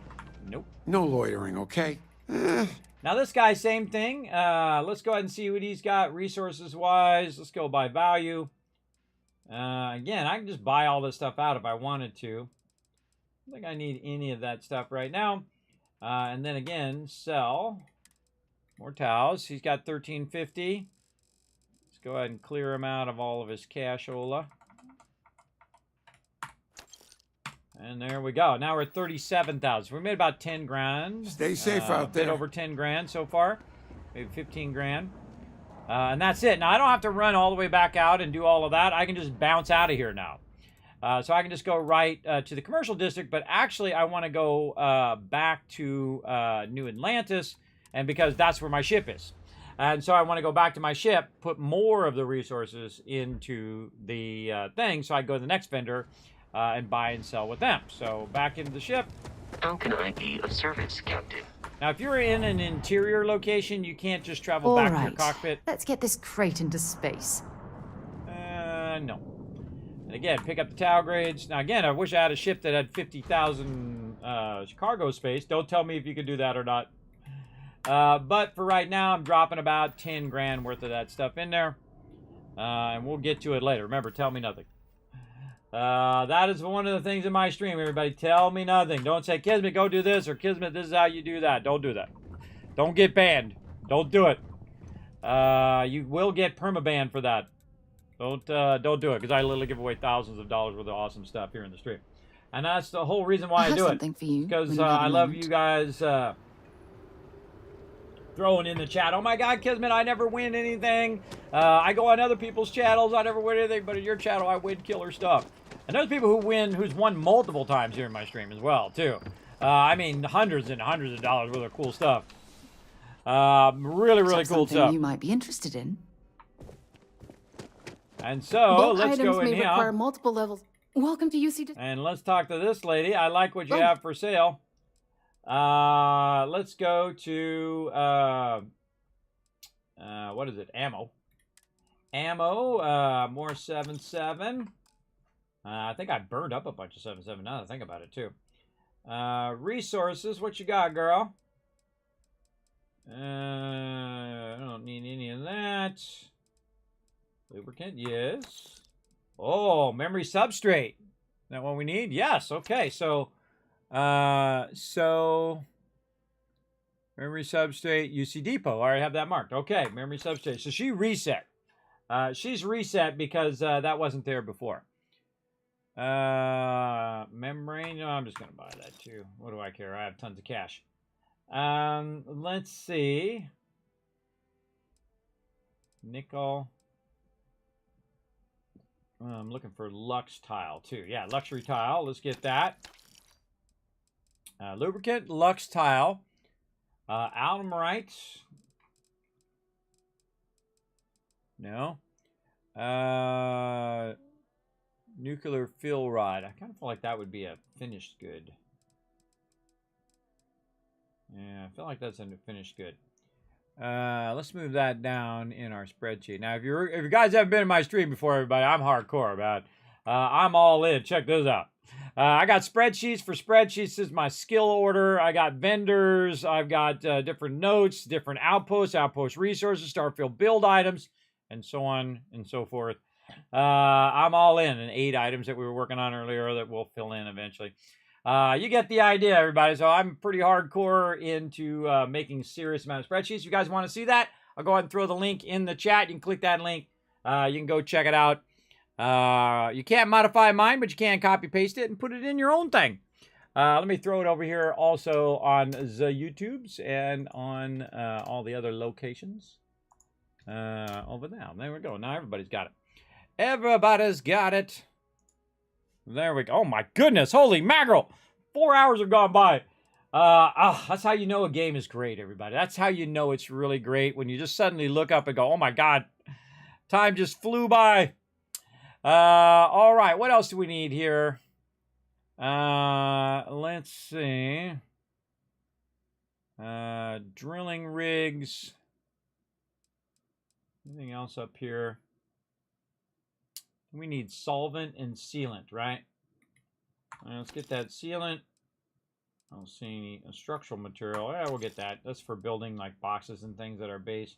Nope. No loitering, okay? Now this guy, same thing. Let's go ahead and see what he's got resources-wise. Let's go by value. Again, I can just buy all this stuff out if I wanted to. I don't think I need any of that stuff right now. And then again, sell. More towels. He's got 1350. Let's go ahead and clear him out of all of his cashola. And there we go. Now we're at 37,000. We made about 10 grand. Stay safe out there. A bit over 10 grand so far. Maybe 15 grand. And that's it. Now, I don't have to run all the way back out and do all of that. I can just bounce out of here now. So I can just go right to the commercial district. But actually, I want to go back to New Atlantis, and because that's where my ship is. And so I want to go back to my ship, put more of the resources into the thing. So I go to the next vendor and buy and sell with them. So back into the ship. How can I be of service, Captain? Now, if you're in an interior location, you can't just travel back to your cockpit. Let's get this crate into space. No. And again, pick up the tower grades. Now, again, I wish I had a ship that had 50,000 cargo space. Don't tell me if you could do that or not. But for right now, I'm dropping about 10 grand worth of that stuff in there. And we'll get to it later. Remember, tell me nothing. That is one of the things in my stream, everybody. Tell me nothing. Don't say, Kismet, go do this, or Kismet, this is how you do that. Don't do that. Don't get banned. Don't do it. You will get permabanned for that. Don't do it, because I literally give away thousands of dollars worth of awesome stuff here in the stream. And that's the whole reason why I do it. Something for you. Because I love you guys throwing in the chat, oh my god, Kismet, I never win anything. I go on other people's channels, I never win anything, but in your channel, I win killer stuff. And there's people who's won multiple times here in my stream as well, too. I mean, hundreds and hundreds of dollars worth of cool stuff. Really, really cool stuff. You might be interested in. And so, let's go in here. Require multiple levels. Welcome to UC. And let's talk to this lady. I like what you have for sale. Let's go to, what is it? Ammo. More 7.7. I think I burned up a bunch of 7.7 now that I think about it, too. Resources, what you got, girl? I don't need any of that. Lubricant, yes. Oh, memory substrate. Is that what we need? Yes, okay, so memory substrate, UC Depot. I already have that marked. Okay, memory substrate. So she reset. She's reset because that wasn't there before. Membrane. No, I'm just going to buy that too. What do I care? I have tons of cash. Let's see. Nickel. I'm looking for Lux tile too. Yeah, luxury tile. Let's get that. Lubricant, Lux tile. Alumorite. No. Nuclear fill rod. I kind of feel like that would be a finished good. Yeah, I feel like that's a finished good. Let's move that down in our spreadsheet. Now, if you guys haven't been in my stream before, everybody, I'm hardcore about it. I'm all in. Check this out. I got spreadsheets for spreadsheets. This is my skill order. I got vendors. I've got different notes, different outposts, outpost resources, Starfield build items, and so on and so forth. I'm all in 8 items that we were working on earlier that we'll fill in eventually. You get the idea, everybody. So I'm pretty hardcore into making serious amount of spreadsheets. If you guys want to see that, I'll go ahead and throw the link in the chat. You can click that link. You can go check it out. You can't modify mine, but you can copy paste it and put it in your own thing. Let me throw it over here also on the YouTubes and on all the other locations over there. There we go. Now everybody's got it. Everybody's got it. There we go. Oh my goodness. Holy mackerel. 4 hours have gone by. That's how you know a game is great, everybody. That's how you know it's really great, when you just suddenly look up and go, oh my God, time just flew by. All right. What else do we need here? Let's see. Drilling rigs. Anything else up here? We need solvent and sealant, right? Let's get that sealant. I don't see any structural material. Yeah, we'll get that. That's for building like boxes and things at our base.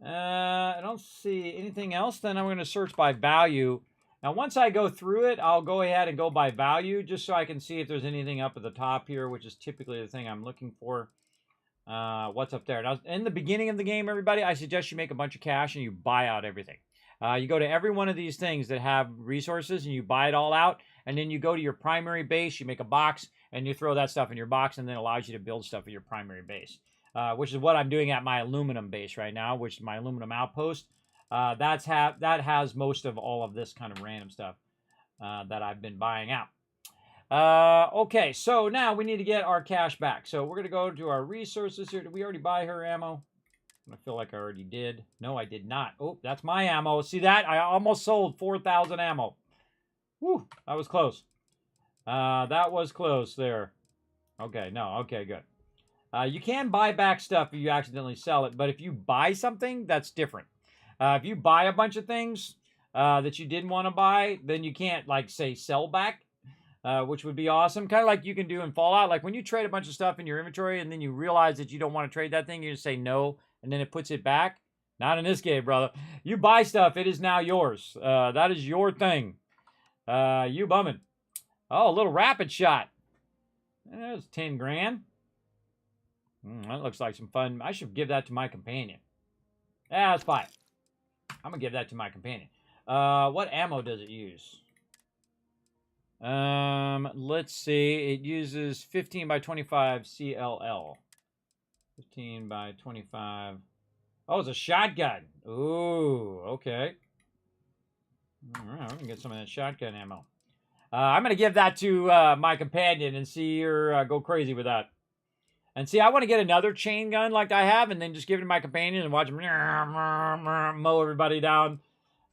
I don't see anything else. Then I'm going to search by value. Now, once I go through it, I'll go ahead and go by value just so I can see if there's anything up at the top here, which is typically the thing I'm looking for. What's up there? Now, in the beginning of the game, everybody, I suggest you make a bunch of cash and you buy out everything. You go to every one of these things that have resources and you buy it all out. And then you go to your primary base, you make a box, and you throw that stuff in your box, and then it allows you to build stuff at your primary base. Which is what I'm doing at my aluminum base right now, which is my aluminum outpost. That has most of all of this kind of random stuff that I've been buying out. Okay, so now we need to get our cash back. So we're going to go to our resources here. Did we already buy her ammo? I feel like I already did. No, I did not. Oh, that's my ammo. See that? I almost sold 4,000 ammo. Whew, that was close. That was close there. Okay, no, okay, good. You can buy back stuff if you accidentally sell it, but if you buy something, that's different. If you buy a bunch of things that you didn't want to buy, then you can't, like, say, sell back, which would be awesome. Kind of like you can do in Fallout. Like, when you trade a bunch of stuff in your inventory and then you realize that you don't want to trade that thing, you just say no, and then it puts it back. Not in this game, brother. You buy stuff, it is now yours. That is your thing. You bumming. Oh, a little rapid shot. There's 10 grand. That looks like some fun. I should give that to my companion. Yeah, that's fine. I'm going to give that to my companion. What ammo does it use? Let's see. It uses 15 by 25 CLL. 15 by 25. Oh, it's a shotgun. Ooh, okay. All right, we can get some of that shotgun ammo. I'm going to give that to my companion and see her go crazy with that. And see, I want to get another chain gun like I have and then just give it to my companion and watch him mow everybody down.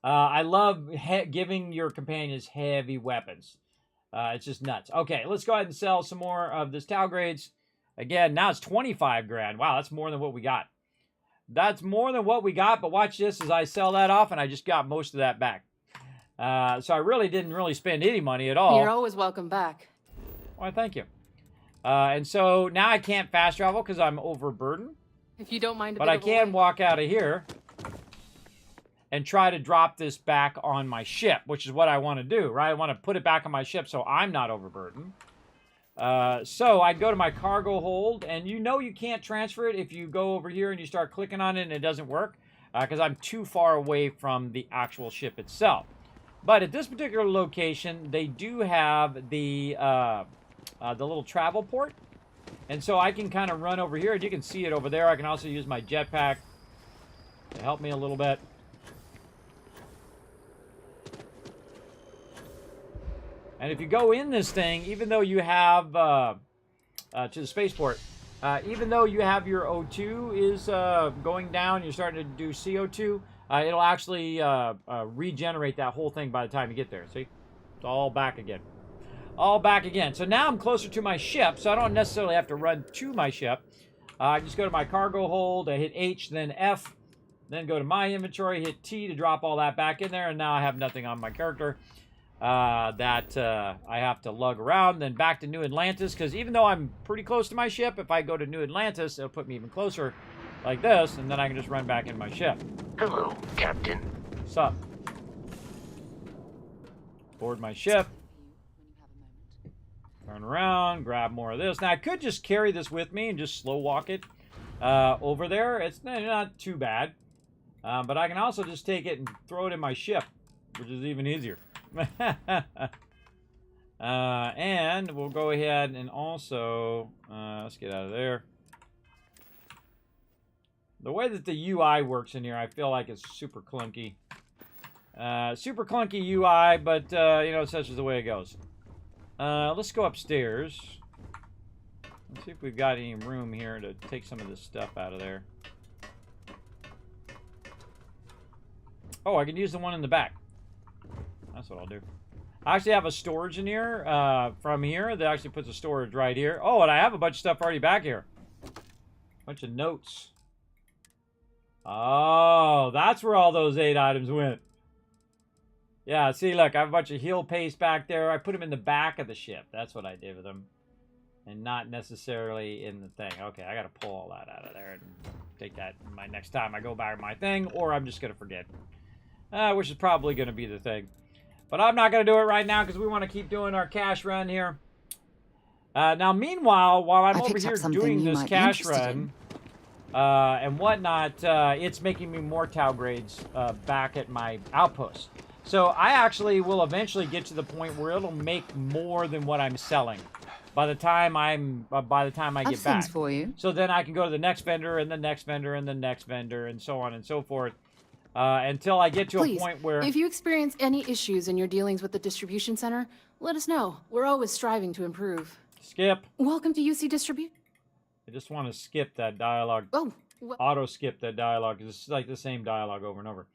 I love giving your companions heavy weapons. It's just nuts. Okay, let's go ahead and sell some more of this Talgrades. Again, now it's 25 grand. Wow, that's more than what we got. That's more than what we got, but watch this as I sell that off and I just got most of that back. So I really didn't spend any money at all. You're always welcome back. Why, thank you. And so now I can't fast travel because I'm overburdened. If you don't mind, but I can walk out of here and try to drop this back on my ship, which is what I want to do, right? I want to put it back on my ship so I'm not overburdened. So I go to my cargo hold, and you know you can't transfer it if you go over here and you start clicking on it and it doesn't work because I'm too far away from the actual ship itself. But at this particular location, they do have the little travel port. And so I can kind of run over here, and you can see it over there. I can also use my jetpack to help me a little bit. And if you go in this thing, even though you have, to the spaceport, even though you have your O2 is going down, you're starting to do CO2, it'll actually regenerate that whole thing by the time you get there. See? It's all back again. All back again. So now I'm closer to my ship, so I don't necessarily have to run to my ship. I just go to my cargo hold, I hit H, then F, then go to my inventory, hit T to drop all that back in there, and now I have nothing on my character that I have to lug around. Then back to New Atlantis, because even though I'm pretty close to my ship, if I go to New Atlantis, it'll put me even closer like this, and then I can just run back in my ship. Hello, Captain. What's up? Board my ship. Turn around, grab more of this. Now, I could just carry this with me and just slow walk it over there. It's not too bad. But I can also just take it and throw it in my ship, which is even easier. And we'll go ahead and also, let's get out of there. The way that the UI works in here, I feel like it's super clunky. Super clunky UI, but, you know, such is the way it goes. Let's go upstairs. Let's see if we've got any room here to take some of this stuff out of there. Oh, I can use the one in the back. That's what I'll do. I actually have a storage in here from here that actually puts a storage right here. Oh, and I have a bunch of stuff already back here. Bunch of notes. Oh, that's where all those 8 items went. Yeah, see, look, I have a bunch of heal paste back there. I put them in the back of the ship. That's what I did with them. And not necessarily in the thing. Okay, I got to pull all that out of there and take that my next time I go by my thing, or I'm just going to forget. Which is probably going to be the thing. But I'm not going to do it right now because we want to keep doing our cash run here. Now, meanwhile, while I'm over here doing this cash run and whatnot, it's making me more tau grades back at my outpost. So I actually will eventually get to the point where it'll make more than what I'm selling by the time I get back. For you. So then I can go to the next vendor and the next vendor and the next vendor and so on and so forth until I get to a point where... If you experience any issues in your dealings with the distribution center, let us know. We're always striving to improve. Skip. Welcome to UC Distribute. I just want to skip that dialogue. Oh. Auto skip that dialogue because it's like the same dialogue over and over.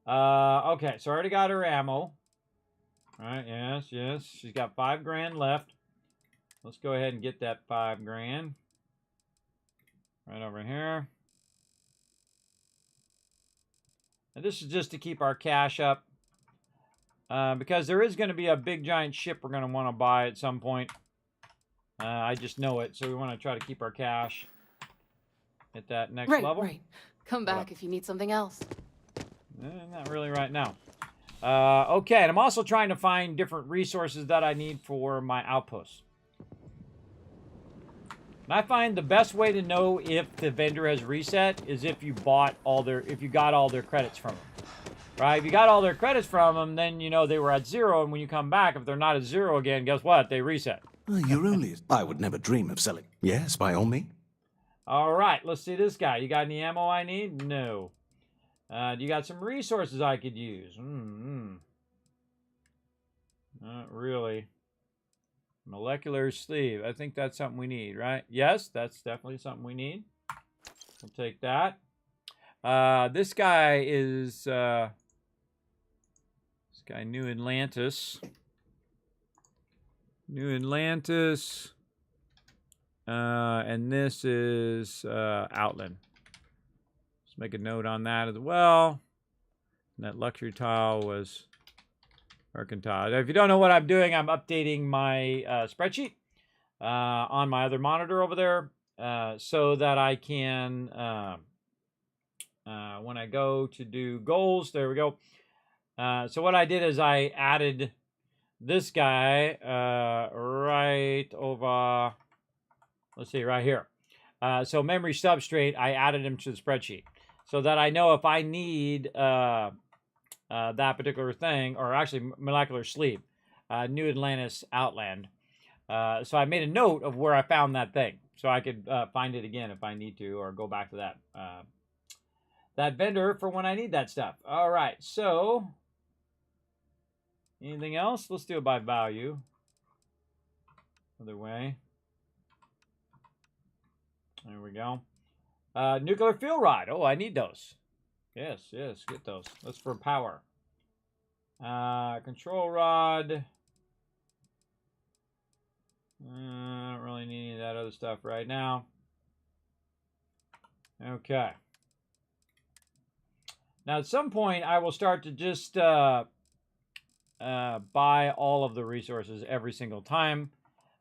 Okay, so I already got her ammo. All right, yes. She's got $5 grand left. Let's go ahead and get that $5 grand. Right over here. And this is just to keep our cash up. Because there is going to be a big giant ship we're going to want to buy at some point. I just know it, so we want to try to keep our cash at that next level. Right. Come back if you need something else. Not really right now. Okay, and I'm also trying to find different resources that I need for my outposts. And I find the best way to know if the vendor has reset is if you got all their credits from them. Right? If you got all their credits from them, then you know they were at 0, and when you come back, if they're not at 0 again, guess what? They reset. You're only... I would never dream of selling. Yes, by all means. All right, let's see this guy. You got any ammo I need? No. Do you got some resources I could use? Not really. Molecular sleeve. I think that's something we need, right? Yes, that's definitely something we need. We'll take that. This guy is... this guy, New Atlantis. New Atlantis. And this is Outland. Let's make a note on that as well. And that luxury tile was mercantile. If you don't know what I'm doing, I'm updating my spreadsheet on my other monitor over there so that I can, when I go to do goals, there we go. So what I did is I added this guy right over, let's see, right here. So memory substrate, I added him to the spreadsheet so that I know if I need that particular thing, or actually molecular sleep, New Atlantis Outland. So I made a note of where I found that thing so I could find it again if I need to, or go back to that that vendor for when I need that stuff. All right, so anything else? Let's do it by value. Other way. There we go. Nuclear fuel rod. Oh, I need those. Yes, get those. That's for power. Control rod. I don't really need any of that other stuff right now. Okay. Now, at some point, I will start to just buy all of the resources every single time.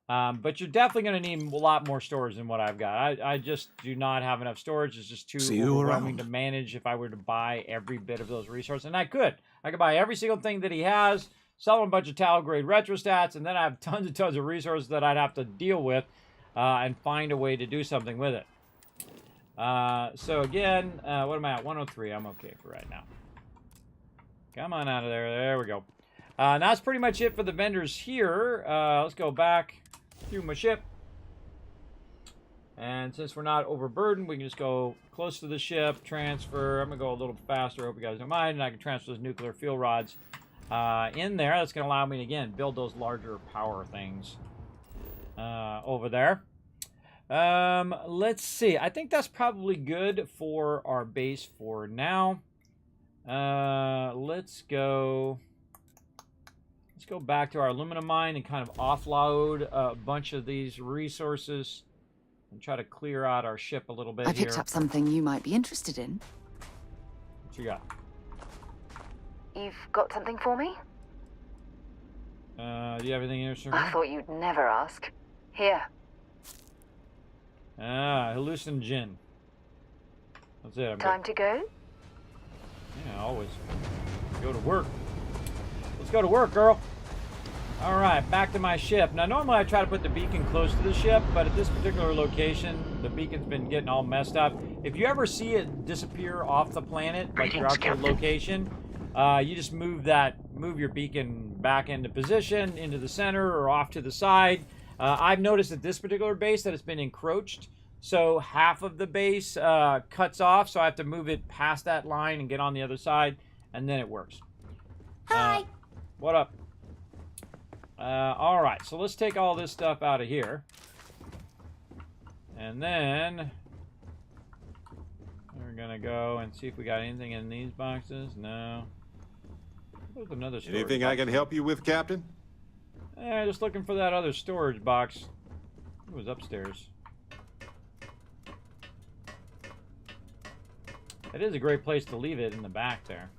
But you're definitely going to need a lot more storage than what I've got. I just do not have enough storage. It's just too overwhelming to manage if I were to buy every bit of those resources. And I could buy every single thing that he has, sell him a bunch of Tau grade retrostats, and then I have tons and tons of resources that I'd have to deal with and find a way to do something with it. So again, what am I at? 103. I'm okay for right now. Come on out of there. There we go. That's pretty much it for the vendors here. Let's go back through my ship. And since we're not overburdened, we can just go close to the ship, transfer. I'm going to go a little faster. I hope you guys don't mind. And I can transfer those nuclear fuel rods in there. That's going to allow me to, again, build those larger power things over there. Let's see. I think that's probably good for our base for now. Let's go back to our aluminum mine and kind of offload a bunch of these resources and try to clear out our ship a little bit here. I picked up something you might be interested in. What you got? You've got something for me? Do you have anything here, sir? I thought you'd never ask. Here. Hallucinogen. That's it. Time to go? Yeah, always. Go to work. Let's go to work, girl. All right, back to my ship. Now, normally I try to put the beacon close to the ship, but at this particular location, the beacon's been getting all messed up. If you ever see it disappear off the planet, like your actual location, you just move your beacon back into position, into the center, or off to the side. I've noticed at this particular base that it's been encroached, so half of the base cuts off, so I have to move it past that line and get on the other side, and then it works. Hi. What up? All right, so let's take all this stuff out of here. And then we're going to go and see if we got anything in these boxes. No. There's another storage Anything box. I can help you with, Captain? Just looking for that other storage box. It was upstairs. It is a great place to leave it in the back there.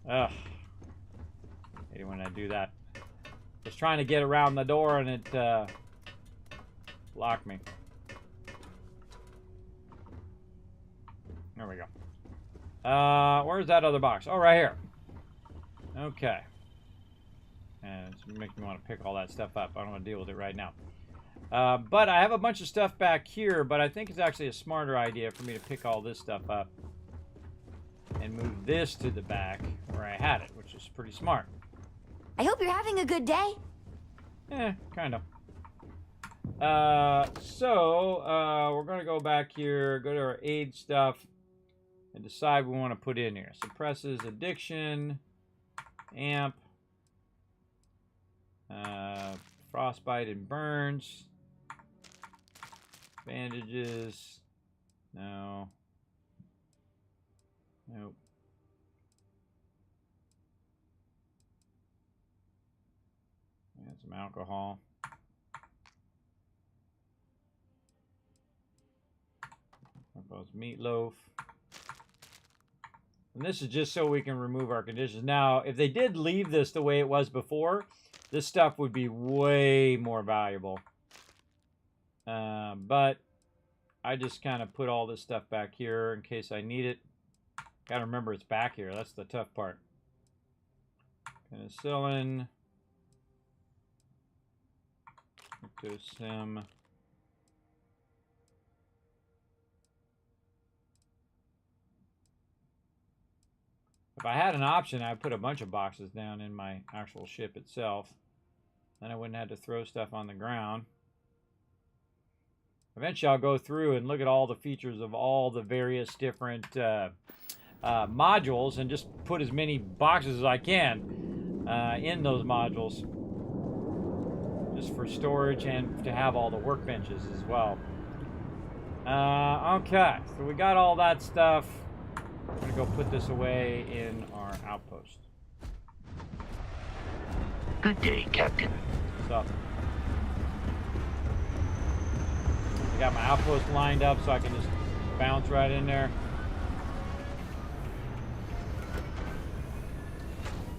Ugh. I hate when I do that. Just trying to get around the door and it blocked me. There we go. Where's that other box? Oh, right here. Okay. And it's making me want to pick all that stuff up. I don't want to deal with it right now. But I have a bunch of stuff back here, but I think it's actually a smarter idea for me to pick all this stuff up and move this to the back where I had it, which is pretty smart. I hope you're having a good day. Kind of. We're going to go back here, go to our aid stuff, and decide what we want to put in here. Suppresses addiction, amp, frostbite and burns, bandages, no, nope. And some alcohol. Meatloaf. And this is just so we can remove our conditions. Now, if they did leave this the way it was before, this stuff would be way more valuable. But I just kind of put all this stuff back here in case I need it. Gotta remember it's back here. That's the tough part. Penicillin. Sim. If I had an option, I'd put a bunch of boxes down in my actual ship itself. Then I wouldn't have to throw stuff on the ground. Eventually, I'll go through and look at all the features of all the various different modules and just put as many boxes as I can in those modules. Just for storage and to have all the workbenches as well. Okay, so we got all that stuff. I'm going to go put this away in our outpost. Good day, Captain. What's up? I got my outpost lined up so I can just bounce right in there.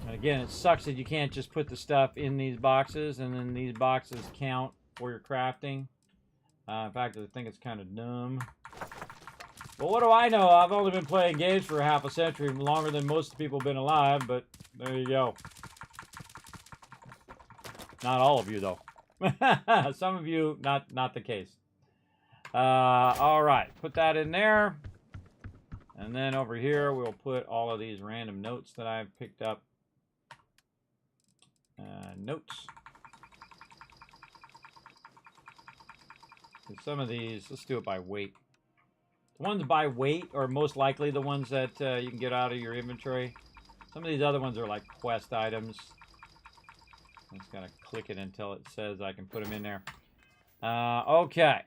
And again, it sucks that you can't just put the stuff in these boxes and then these boxes count for your crafting. In fact, I think it's kind of dumb. Well, what do I know? I've only been playing games for half a century, longer than most people have been alive, but there you go. Not all of you, though. Some of you, not the case. All right, put that in there. And then over here, we'll put all of these random notes that I've picked up. Notes. And some of these, let's do it by weight. The ones by weight are most likely the ones that you can get out of your inventory. Some of these other ones are like quest items. I'm just going to click it until it says I can put them in there. Okay.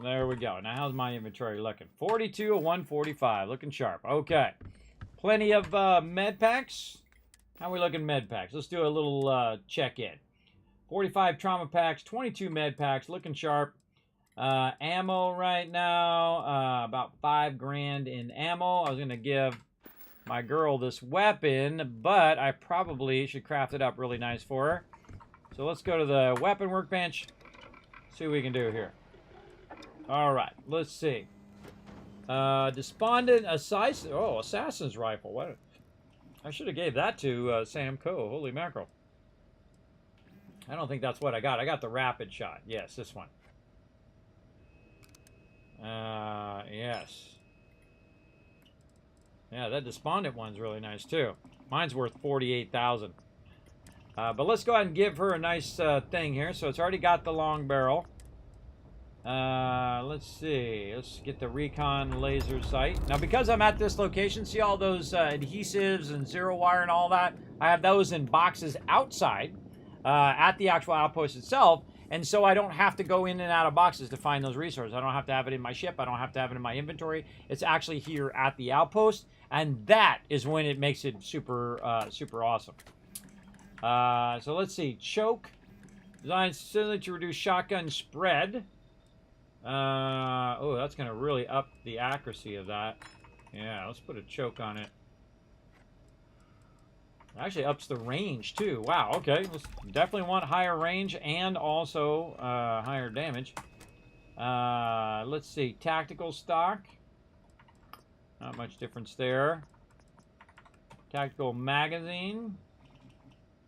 There we go. Now, how's my inventory looking? 42 of 145. Looking sharp. Okay. Plenty of med packs. How are we looking med packs? Let's do a little check-in. 45 trauma packs, 22 med packs. Looking sharp. Ammo right now, about $5 grand in ammo. I was going to give my girl this weapon, but I probably should craft it up really nice for her. So let's go to the weapon workbench, see what we can do here. All right. let's see. Despondent assassin's rifle. What? I should have gave that to Sam Coe. Holy mackerel. I don't think that's what I got. I got the rapid shot. Yes, this one. Yes. Yeah, that despondent one's really nice too. Mine's worth 48,000. But let's go ahead and give her a nice thing here. So it's already got the long barrel. Let's see. Let's get the recon laser sight. Now, because I'm at this location, see all those adhesives and zero wire and all that? I have those in boxes outside at the actual outpost itself. And so I don't have to go in and out of boxes to find those resources. I don't have to have it in my ship. I don't have to have it in my inventory. It's actually here at the outpost. And that is when it makes it super, super awesome. So let's see. Choke. Designed specifically to reduce shotgun spread. Oh, that's going to really up the accuracy of that. Yeah, let's put a choke on it. It actually ups the range, too. Wow, okay. Let's definitely want higher range and also higher damage. Let's see. Tactical stock. Not much difference there. Tactical magazine.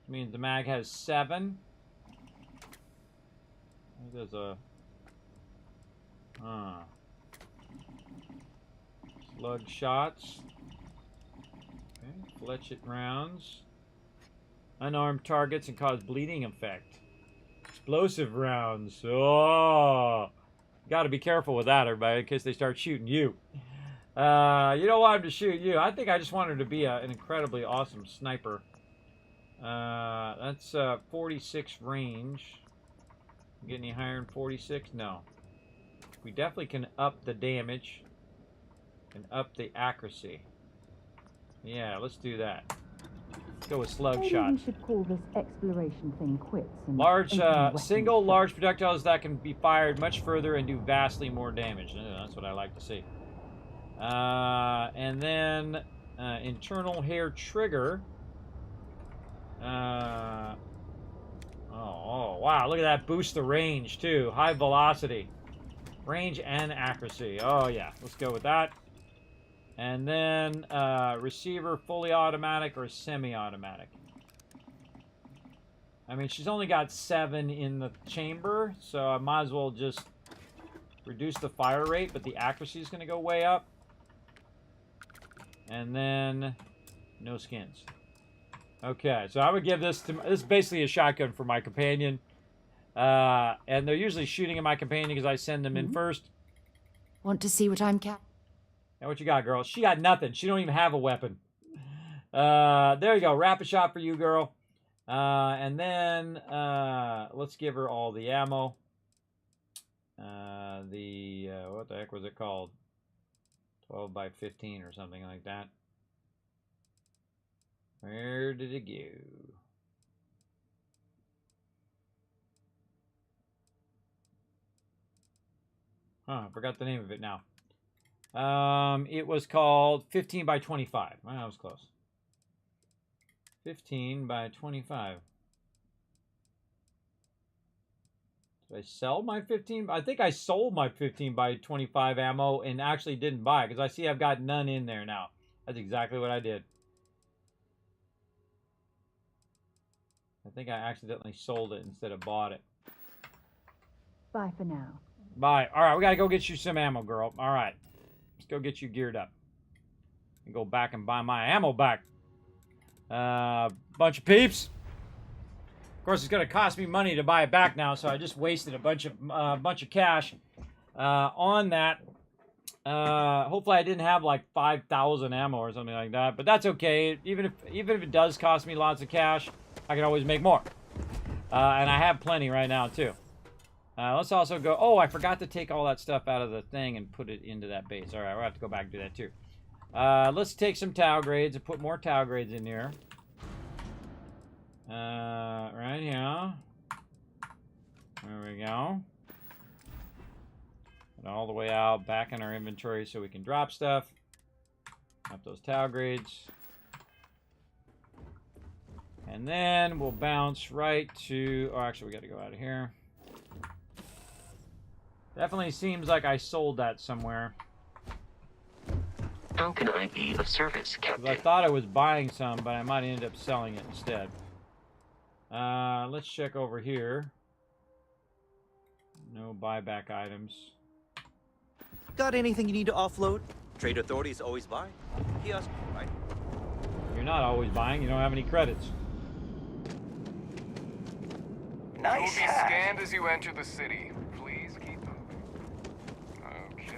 Which means the mag has 7. There's a... Slug shots. Okay. Fletchet rounds. Unarmed targets and cause bleeding effect. Explosive rounds. Oh! Gotta be careful with that, everybody, in case they start shooting you. You don't want them to shoot you. I think I just want her to be an incredibly awesome sniper. That's 46 range. Get any higher than 46? No. We definitely can up the damage and up the accuracy. Yeah, let's do that. Let's go with slug shot. We should call this exploration thing quits. Large, single large projectiles that can be fired much further and do vastly more damage. That's what I like to see. And then internal hair trigger. Oh, wow, look at that. Boost the range too. High velocity. Range and accuracy. Oh yeah, let's go with that. And then receiver fully automatic or semi-automatic. I mean, she's only got 7 in the chamber, so I might as well just reduce the fire rate, but the accuracy is going to go way up. And then no skins. Okay, so I would give this to... This is basically a shotgun for my companion. And they're usually shooting at my companion because I send them in first. Want to see what I'm cap? Now, what you got, girl? She got nothing. She don't even have a weapon. There you go. Rapid shot for you, girl. And then let's give her all the ammo. What the heck was it called? 12 by 15 or something like that. Where did it go? Huh, I forgot the name of it now. It was called 15 by 25. Well, that was close. 15 by 25. Did I sell my 15? I think I sold my 15 by 25 ammo and actually didn't buy it because I see I've got none in there now. That's exactly what I did. I think I accidentally sold it instead of bought it. Bye for now. Bye. All right, we got to go get you some ammo, girl. All right. Let's go get you geared up. And go back and buy my ammo back. Bunch of peeps. Of course, it's going to cost me money to buy it back now, so I just wasted a bunch of cash on that. Hopefully, I didn't have like 5,000 ammo or something like that, but that's okay. Even if it does cost me lots of cash, I can always make more. And I have plenty right now too. Let's also go... Oh, I forgot to take all that stuff out of the thing and put it into that base. All right, we'll have to go back and do that too. Let's take some Tau grades and put more Tau grades in here. Right here. There we go. And all the way out, back in our inventory so we can drop stuff. Drop those Tau grades. And then we'll bounce right to... Oh, actually, we got to go out of here. Definitely seems like I sold that somewhere. How can I be of service, Captain? I thought I was buying some, but I might end up selling it instead. Let's check over here. No buyback items. Got anything you need to offload? Trade authorities always buy. Kiosk, right? You're not always buying. You don't have any credits. Nice. You'll be scanned as you enter the city. Please keep moving. Okay.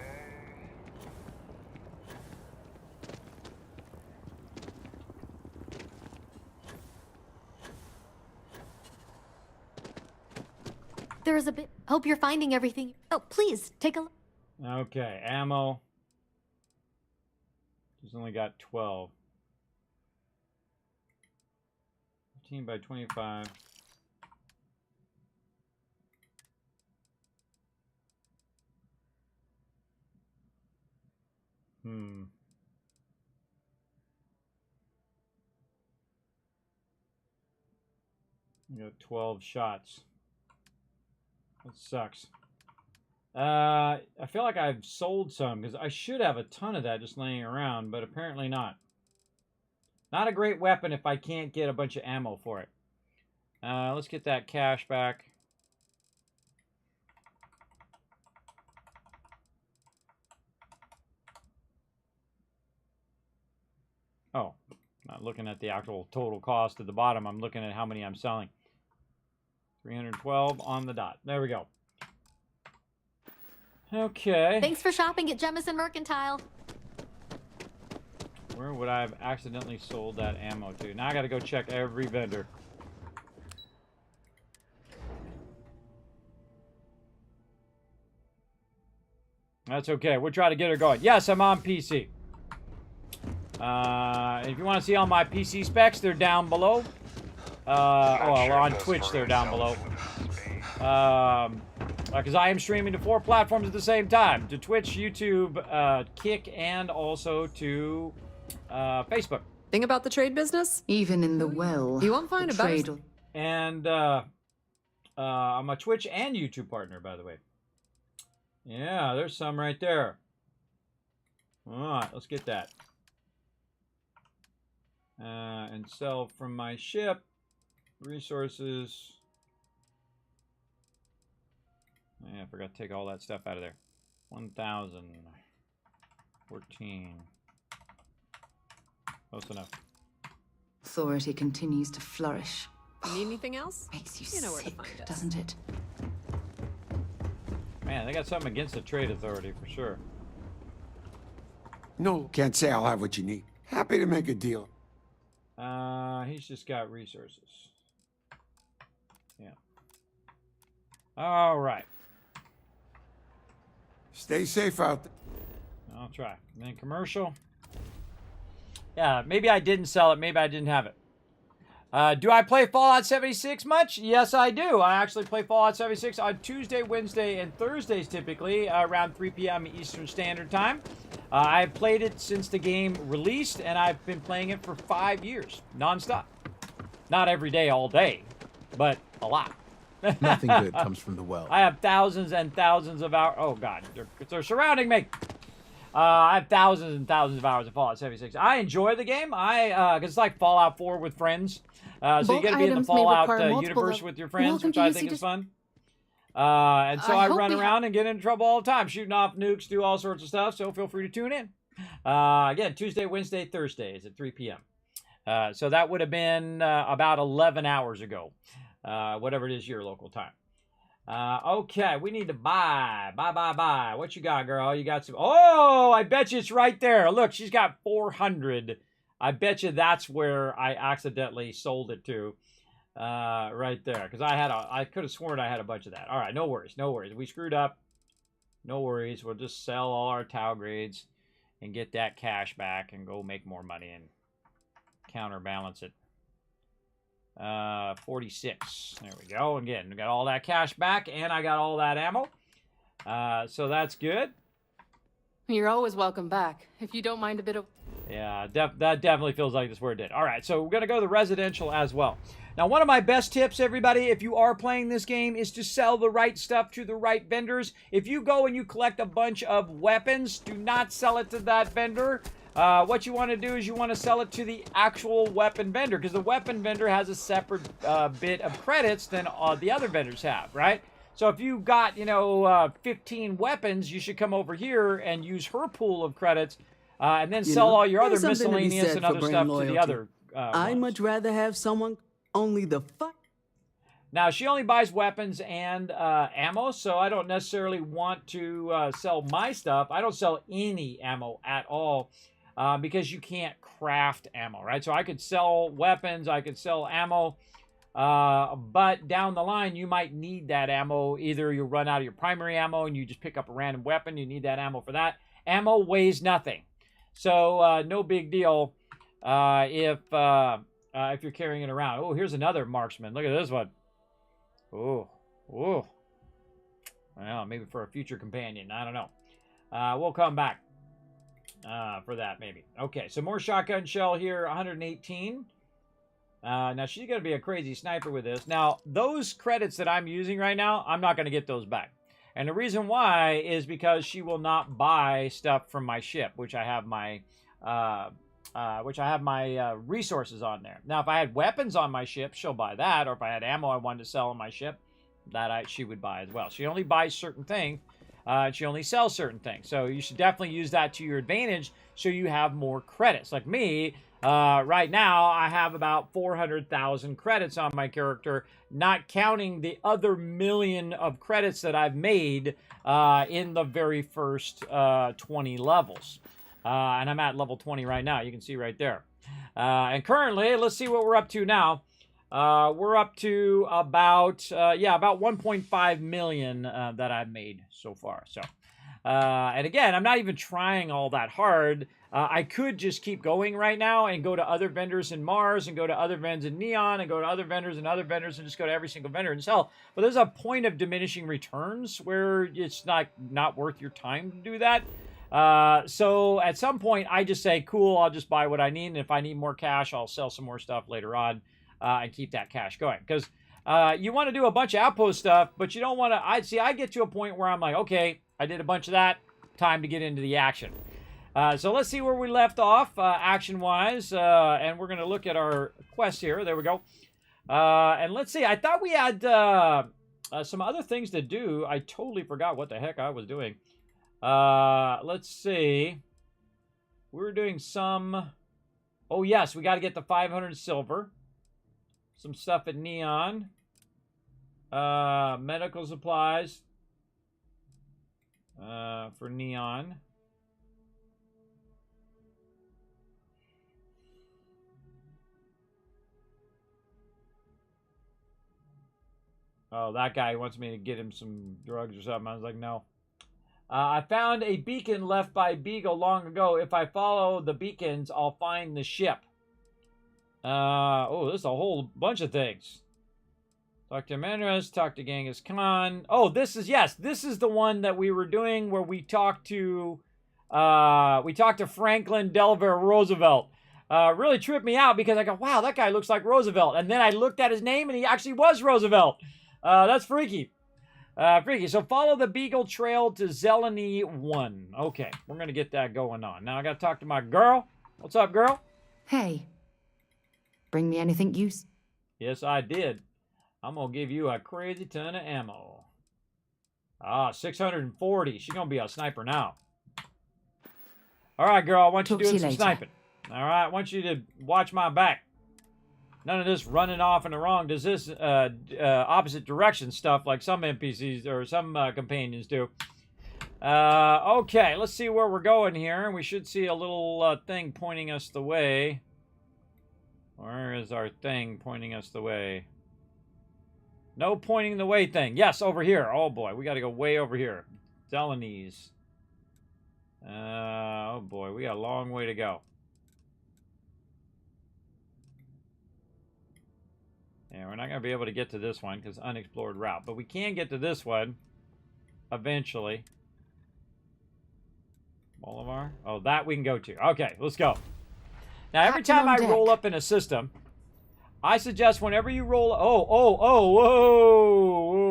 There's a bit. Hope you're finding everything. Oh, please take a look. Okay, ammo. He's only got 12. 15 by 25. You got 12 shots. That sucks. I feel like I've sold some because I should have a ton of that just laying around, but apparently not. Not a great weapon if I can't get a bunch of ammo for it. Let's get that cash back. Oh, not looking at the actual total cost at the bottom. I'm looking at how many I'm selling. 312 on the dot. There we go. Okay. Thanks for shopping at Jemison Mercantile. Where would I have accidentally sold that ammo to? Now I got to go check every vendor. That's okay. We'll try to get her going. Yes, I'm on PC. If you want to see all my PC specs, they're down below. On Twitch, they're down below. Because I am streaming to 4 platforms at the same time. To Twitch, YouTube, Kick, and also to Facebook. Thing about the trade business? Even in the well. You won't find a better. And I'm a Twitch and YouTube partner, by the way. Yeah, there's some right there. All right, let's get that. And sell from my ship. Resources. Yeah, I forgot to take all that stuff out of there. 1,000. 14. Close enough. Authority continues to flourish. Need anything else? Makes you know sick, where to find us. doesn't it? Man, they got something against the trade authority for sure. No, can't say I'll have what you need. Happy to make a deal. He's just got resources. Yeah. All right. Stay safe out there. I'll try. And then commercial. Yeah, maybe I didn't sell it. Maybe I didn't have it. Do I play Fallout 76 much? Yes, I do. I actually play Fallout 76 on Tuesday, Wednesday, and Thursdays typically around 3 p.m. Eastern Standard Time. I've played it since the game released, and I've been playing it for 5 years, nonstop. Not every day, all day, but a lot. Nothing good comes from the well. I have thousands and thousands of hours. Oh, God, they're surrounding me. I have thousands and thousands of hours of Fallout 76. I enjoy the game. Because it's like Fallout 4 with friends. So you get to be in the Fallout universe with your friends, which I think is fun. And so I run around and get into trouble all the time, shooting off nukes, do all sorts of stuff. So feel free to tune in. Again, Tuesday, Wednesday, Thursdays at 3 p.m. So that would have been about 11 hours ago, whatever it is your local time. Okay, we need to buy. What you got, girl? You got some. Oh, I bet you it's right there. Look, she's got 400. I bet you that's where I accidentally sold it to. Right there. Because I could have sworn I had a bunch of that. All right, no worries. We screwed up. No worries. We'll just sell all our Tau grades and get that cash back and go make more money and counterbalance it. 46. There we go. Again, we got all that cash back, and I got all that ammo. So that's good. You're always welcome back. If you don't mind a bit of... Yeah, that definitely feels like that's where it did. All right, so we're going to go to the residential as well. Now, one of my best tips, everybody, if you are playing this game, is to sell the right stuff to the right vendors. If you go and you collect a bunch of weapons, do not sell it to that vendor. What you want to do is you want to sell it to the actual weapon vendor, because the weapon vendor has a separate bit of credits than the other vendors have, right? So if you got, 15 weapons, you should come over here and use her pool of credits, and then sell all your other miscellaneous and other stuff to the other I'd much rather have someone only the fuck. Now, she only buys weapons and ammo, so I don't necessarily want to sell my stuff. I don't sell any ammo at all because you can't craft ammo, right? So I could sell weapons, I could sell ammo, but down the line, you might need that ammo. Either you run out of your primary ammo and you just pick up a random weapon. You need that ammo for that. Ammo weighs nothing. So no big deal if you're carrying it around. Oh, here's another marksman. Look at this one. Oh. Well, maybe for a future companion. I don't know. We'll come back for that, maybe. Okay, so more shotgun shell here, 118. Now, she's going to be a crazy sniper with this. Now, those credits that I'm using right now, I'm not going to get those back. And the reason why is because she will not buy stuff from my ship, which I have my resources on there. Now, if I had weapons on my ship, she'll buy that. Or if I had ammo I wanted to sell on my ship, she would buy as well. She only buys certain things. She only sells certain things. So you should definitely use that to your advantage so you have more credits. Like me, right now, I have about 400,000 credits on my character, not counting the other million of credits that I've made in the very first 20 levels. And I'm at level 20 right now. You can see right there. And currently, let's see what we're up to now. We're up to about 1.5 million that I've made so far. So, and again, I'm not even trying all that hard. I could just keep going right now and go to other vendors in Mars and go to other vendors in Neon and go to other vendors and other vendors and just go to every single vendor and sell. But there's a point of diminishing returns where it's not worth your time to do that. So at some point, I just say, cool, I'll just buy what I need. And if I need more cash, I'll sell some more stuff later on and keep that cash going. Because you want to do a bunch of Outpost stuff, but you don't want to... I get to a point where I'm like, okay, I did a bunch of that. Time to get into the action. So let's see where we left off action-wise. And we're going to look at our quest here. There we go. And let's see. I thought we had some other things to do. I totally forgot what the heck I was doing. Let's see. We were doing some... Oh, yes. We got to get the 500 silver. Some stuff at Neon. Medical supplies. For Neon. Oh, that guy wants me to get him some drugs or something. I was like, no. I found a beacon left by Beagle long ago. If I follow the beacons, I'll find the ship. Oh, there's a whole bunch of things. Talk to Menres, talk to Genghis Khan. Oh, this is the one that we were doing where we talked to Franklin Delaware Roosevelt. Really tripped me out because I go, wow, that guy looks like Roosevelt. And then I looked at his name and he actually was Roosevelt. That's freaky. So follow the Beagle Trail to Zeleny 1. Okay, we're going to get that going on. Now I got to talk to my girl. What's up, girl? Hey. Bring me anything use? Yes, I did. I'm going to give you a crazy ton of ammo. 640. She's going to be a sniper now. All right, girl, I want you doing some sniping. All right, I want you to watch my back. None of this running off in the wrong opposite direction stuff like some NPCs or some companions do. Okay, let's see where we're going here. We should see a little thing pointing us the way. Where is our thing pointing us the way? No pointing the way thing. Yes, over here. Oh, boy, we got to go way over here. Zelenys. Oh, boy, we got a long way to go. Yeah, we're not going to be able to get to this one because unexplored route. But we can get to this one eventually. Bolivar? Oh, that we can go to. Okay, let's go. Now, every time I roll up in a system, I suggest whenever you roll... whoa,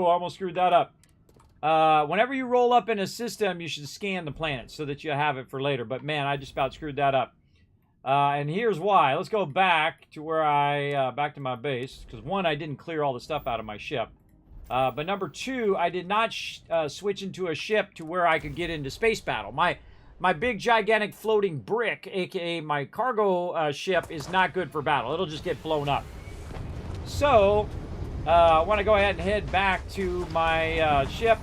almost screwed that up. Whenever you roll up in a system, you should scan the planet so that you have it for later. But, man, I just about screwed that up. And here's why. Let's go back to where back to my base. Because, one, I didn't clear all the stuff out of my ship. But number two, I did not switch into a ship to where I could get into space battle. My big, gigantic floating brick, a.k.a. my cargo ship, is not good for battle. It'll just get blown up. So, I want to go ahead and head back to my ship.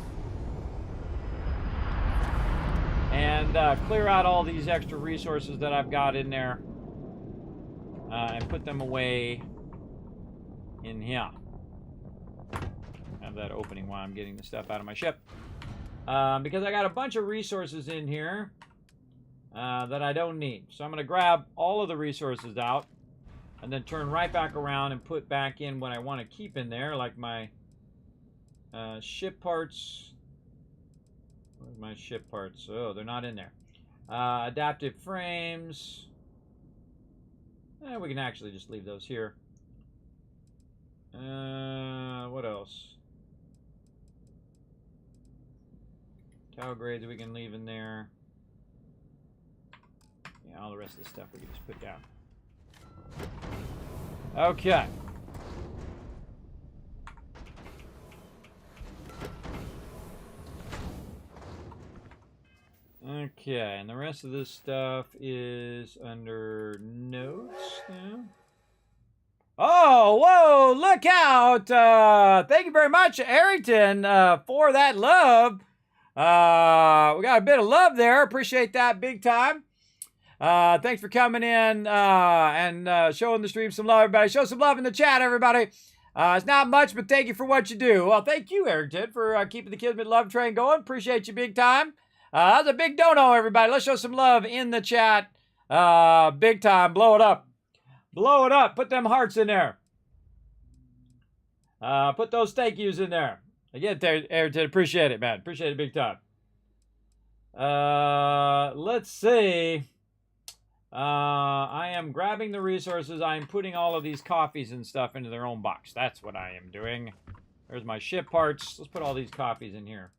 And clear out all these extra resources that I've got in there. And put them away in here. Have that opening while I'm getting the stuff out of my ship. Because I got a bunch of resources in here that I don't need. So I'm going to grab all of the resources out. And then turn right back around and put back in what I want to keep in there. Like my ship parts. Where's my ship parts? Oh, they're not in there. Adaptive frames. We can actually just leave those here. What else? Tower grades we can leave in there. Yeah, all the rest of the stuff we can just put down. Okay. Okay, and the rest of this stuff is under notes now. Oh, whoa, look out! Thank you very much, Arrington, for that love. We got a bit of love there. Appreciate that big time. Thanks for coming in and showing the stream some love, everybody. Show some love in the chat, everybody. It's not much, but thank you for what you do. Well, thank you, Arrington, for keeping the Kismet love train going. Appreciate you big time. That's a big dono, everybody. Let's show some love in the chat. Big time. Blow it up. Blow it up. Put them hearts in there. Put those thank yous in there. Again, Arrington, appreciate it, man. Appreciate it big time. Let's see. I am grabbing the resources. I am putting all of these coffees and stuff into their own box. That's what I am doing. There's my ship parts. Let's put all these coffees in here.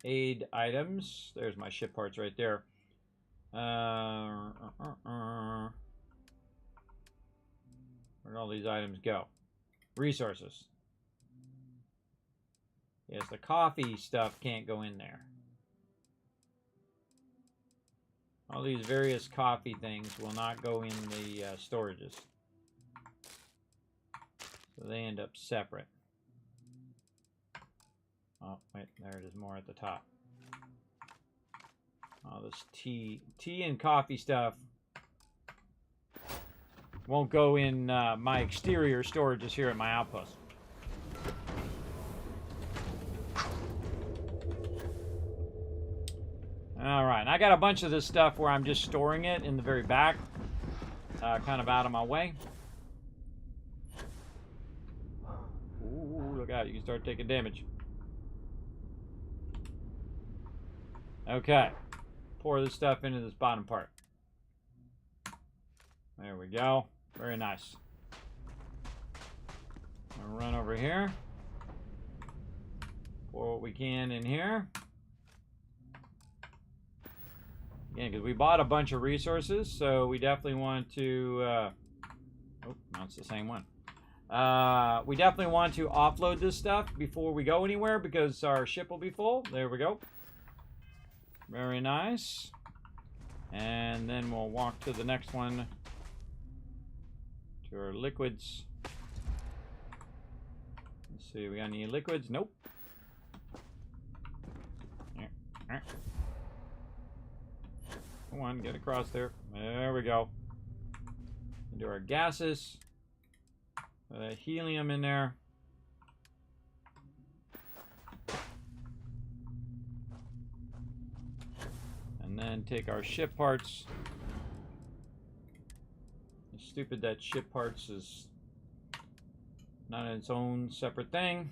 Aid items. There's my ship parts right there. Where'd all these items go? Resources. Yes, the coffee stuff can't go in there. All these various coffee things will not go in the storages. So they end up separate. Oh, wait, there it is more at the top. All this tea and coffee stuff won't go in my exterior storages here at my outpost. Alright, and I got a bunch of this stuff where I'm just storing it in the very back. Kind of out of my way. Ooh, look out, you can start taking damage. Okay. Pour this stuff into this bottom part. There we go. Very nice. I'll run over here. Pour what we can in here. Again, because we bought a bunch of resources, so we definitely want to... oh, no, it's the same one. We definitely want to offload this stuff before we go anywhere, because our ship will be full. There we go. Very nice. And then we'll walk to the next one. To our liquids. Let's see, we got any liquids? Nope. Come on, get across there. There we go. Do our gases. Helium in there. And then take our ship parts. It's stupid that ship parts is not its own separate thing.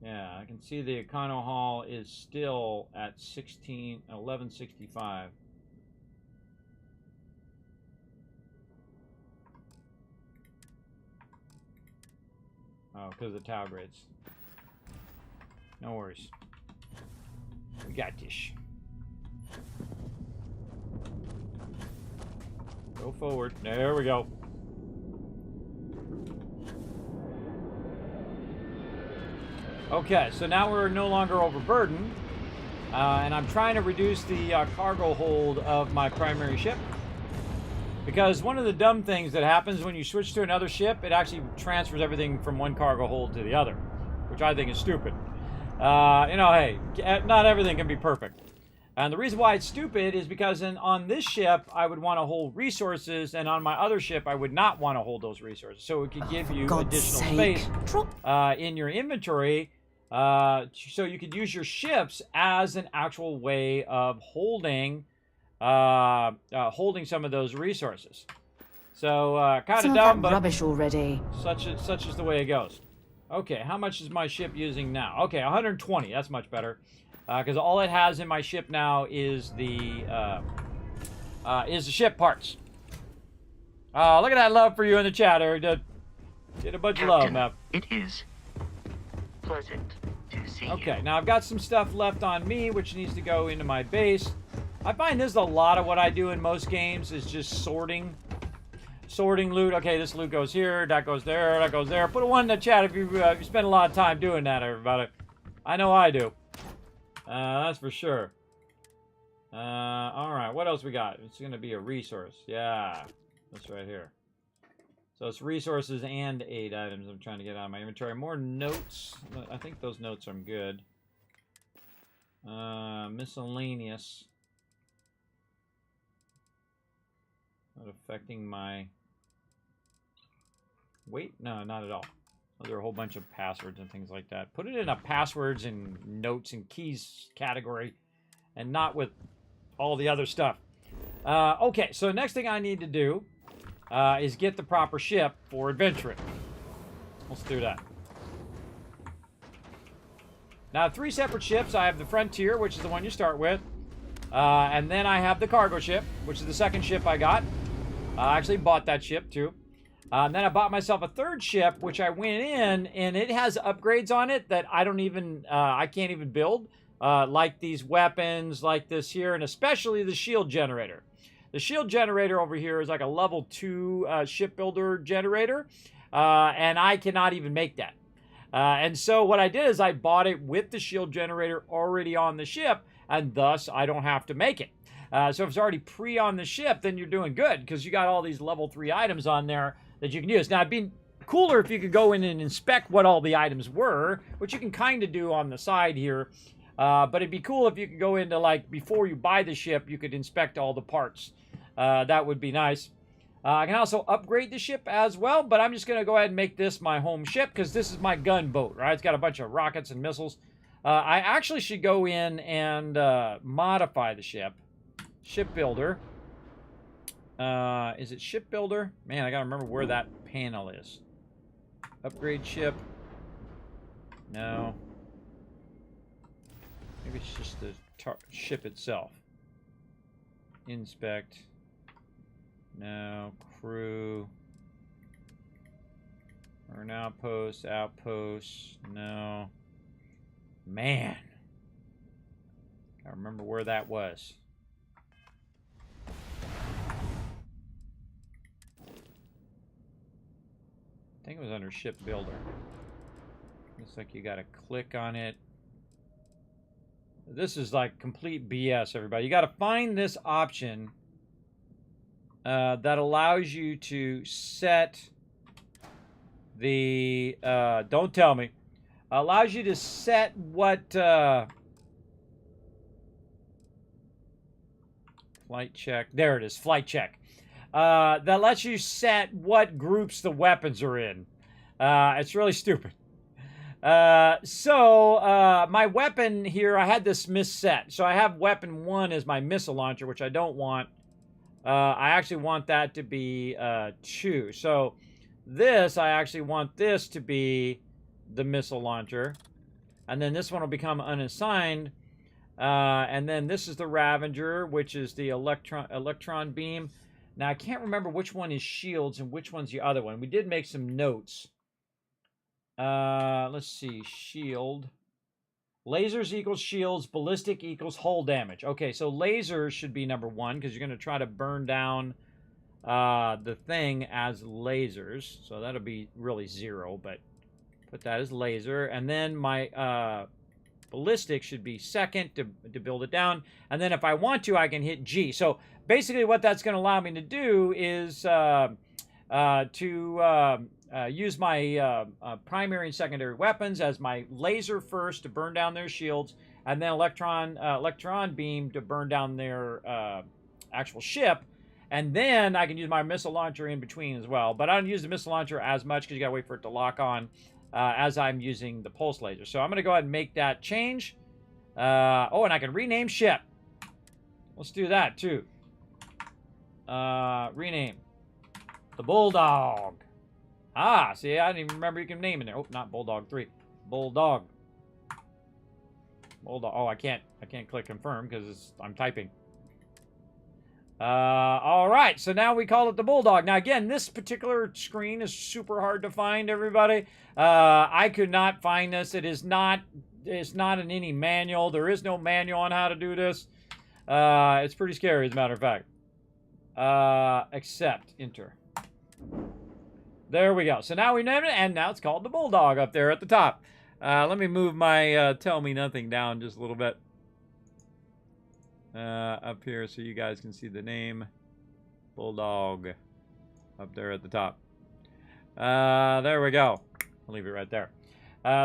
Yeah, I can see the Econo Hall is still at 1165. Oh, because of the tower grades. No worries. We got this. Go forward. There we go. Okay, so now we're no longer overburdened. And I'm trying to reduce the cargo hold of my primary ship. Because one of the dumb things that happens when you switch to another ship, it actually transfers everything from one cargo hold to the other. Which I think is stupid. You know, hey, not everything can be perfect. And the reason why it's stupid is because on this ship, I would want to hold resources, and on my other ship, I would not want to hold those resources. So it could give you additional space in your inventory, so you could use your ships as an actual way of holding some of those resources. So kind of dumb, but rubbish already. Such is the way it goes. Okay, how much is my ship using now? Okay, 120. That's much better. Because all it has in my ship now is the ship parts. Look at that love for you in the chat, Eric. Get a bunch of love, Map. It is pleasant to see Okay, now I've got some stuff left on me, which needs to go into my base. I find this is a lot of what I do in most games is just sorting loot. Okay, this loot goes here, that goes there, that goes there. Put a 1 in the chat if you spend a lot of time doing that, everybody. I know I do. That's for sure. Alright, what else we got? It's going to be a resource. Yeah, that's right here. So it's resources and 8 items I'm trying to get out of my inventory. More notes. I think those notes are good. Miscellaneous. Not affecting my weight? No, not at all. Those are a whole bunch of passwords and things like that. Put it in a passwords and notes and keys category and not with all the other stuff. Okay, so next thing I need to do is get the proper ship for adventuring. Let's do that. Now, I have 3 separate ships. I have the Frontier, which is the one you start with. And then I have the cargo ship, which is the second ship I got. I actually bought that ship, too. Then I bought myself a 3rd ship, which I went in, and it has upgrades on it that I don't even, I can't even build. Like these weapons, like this here, and especially the shield generator. The shield generator over here is like a level 2 shipbuilder generator, and I cannot even make that. And so what I did is I bought it with the shield generator already on the ship, and thus I don't have to make it. So if it's already on the ship, then you're doing good, because you got all these level 3 items on there that you can use. Now, it'd be cooler if you could go in and inspect what all the items were, which you can kind of do on the side here. But it'd be cool if you could go into, like, before you buy the ship, you could inspect all the parts. That would be nice. I can also upgrade the ship as well, but I'm just going to go ahead and make this my home ship, because this is my gunboat, right? It's got a bunch of rockets and missiles. I actually should go in and modify the ship. Shipbuilder. Is it shipbuilder? Man, I gotta remember where that panel is. Upgrade ship. No. Maybe it's just the ship itself. Inspect. No. Crew. Or an outpost. Outpost. No. Man. I remember where that was. I think it was under ship builder. Looks like you gotta click on it. This is like complete BS, everybody. You gotta find this option that allows you to set the don't tell me. Allows you to set what flight check. There it is, flight check. That lets you set what groups the weapons are in. It's really stupid. So my weapon here, I had this misset. So I have weapon 1 as my missile launcher, which I don't want. I actually want that to be 2. So this, I actually want this to be the missile launcher. And then this one will become unassigned. And then this is the Ravager, which is the electron beam. Now, I can't remember which one is shields and which one's the other one. We did make some notes. Let's see. Shield. Lasers equals shields. Ballistic equals hull damage. Okay, so lasers should be number 1 because you're going to try to burn down the thing as lasers. So that'll be really 0, but put that as laser. And then my ballistic should be second to build it down. And then if I want to, I can hit G. So basically what that's going to allow me to do is use my primary and secondary weapons as my laser first to burn down their shields, and then electron beam to burn down their actual ship. And then I can use my missile launcher in between as well. But I don't use the missile launcher as much because you got to wait for it to lock on as I'm using the pulse laser. So I'm going to go ahead and make that change. Oh, and I can rename ship. Let's do that too. Rename. The Bulldog. Ah, see, I didn't even remember you can name in there. Oh, not Bulldog 3. Bulldog. Bulldog. Oh, I can't click confirm because I'm typing. All right, so now we call it the Bulldog. Now, again, this particular screen is super hard to find, everybody. I could not find this. It's not in any manual. There is no manual on how to do this. It's pretty scary, as a matter of fact. Accept. Enter. There we go. So now we named it, and now it's called the Bulldog up there at the top. Let me move my tell me nothing down just a little bit. Up here so you guys can see the name. Bulldog. Up there at the top. There we go. I'll leave it right there.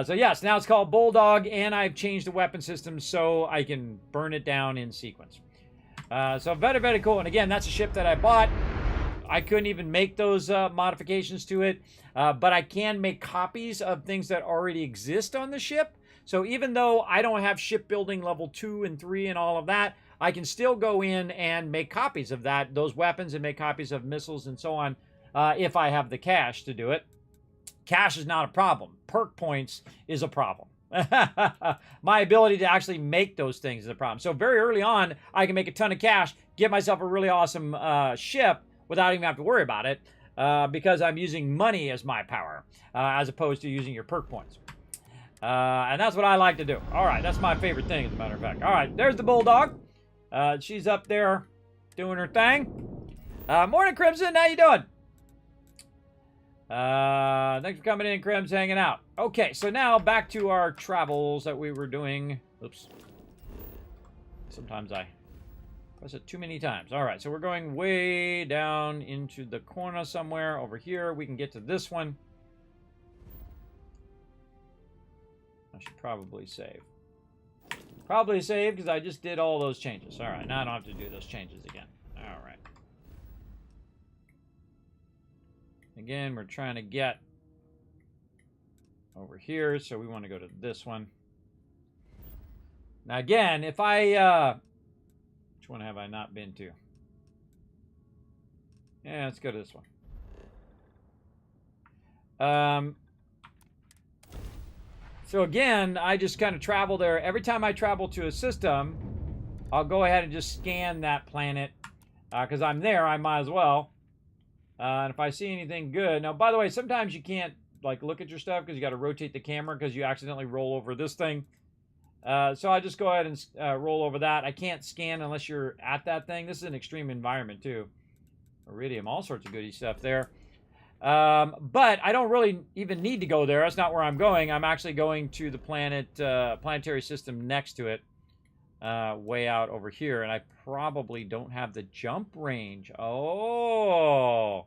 So yes, now it's called Bulldog, and I've changed the weapon system so I can burn it down in sequence. So very, very cool. And again, that's a ship that I bought. I couldn't even make those modifications to it, but I can make copies of things that already exist on the ship. So even though I don't have shipbuilding level 2 and 3 and all of that, I can still go in and make copies of those weapons and make copies of missiles and so on if I have the cash to do it. Cash is not a problem. Perk points is a problem. My ability to actually make those things is a problem. So very early on, I can make a ton of cash, get myself a really awesome ship without even having to worry about it because I'm using money as my power as opposed to using your perk points. And that's what I like to do. All right, that's my favorite thing, as a matter of fact. All right, there's the Bulldog. She's up there doing her thing. Morning, Crimson. How you doing? Thanks for coming in, Crims, hanging out. Okay, so now back to our travels that we were doing. Oops. Sometimes I press it too many times. All right, so we're going way down into the corner somewhere. Over here, we can get to this one. I should probably save. Probably save because I just did all those changes. All right, now I don't have to do those changes again. All right. Again, we're trying to get over here, so we want to go to this one. Now, again, if I... which one have I not been to? Yeah, let's go to this one. So again, I just kind of travel there. Every time I travel to a system, I'll go ahead and just scan that planet. Because I'm there, I might as well. And if I see anything good... Now, by the way, sometimes you can't like look at your stuff because you got to rotate the camera because you accidentally roll over this thing. So I just go ahead and roll over that. I can't scan unless you're at that thing. This is an extreme environment, too. Iridium, all sorts of goody stuff there. But I don't really even need to go there. That's not where I'm going. I'm actually going to the planetary system next to it, way out over here. And I probably don't have the jump range. Oh,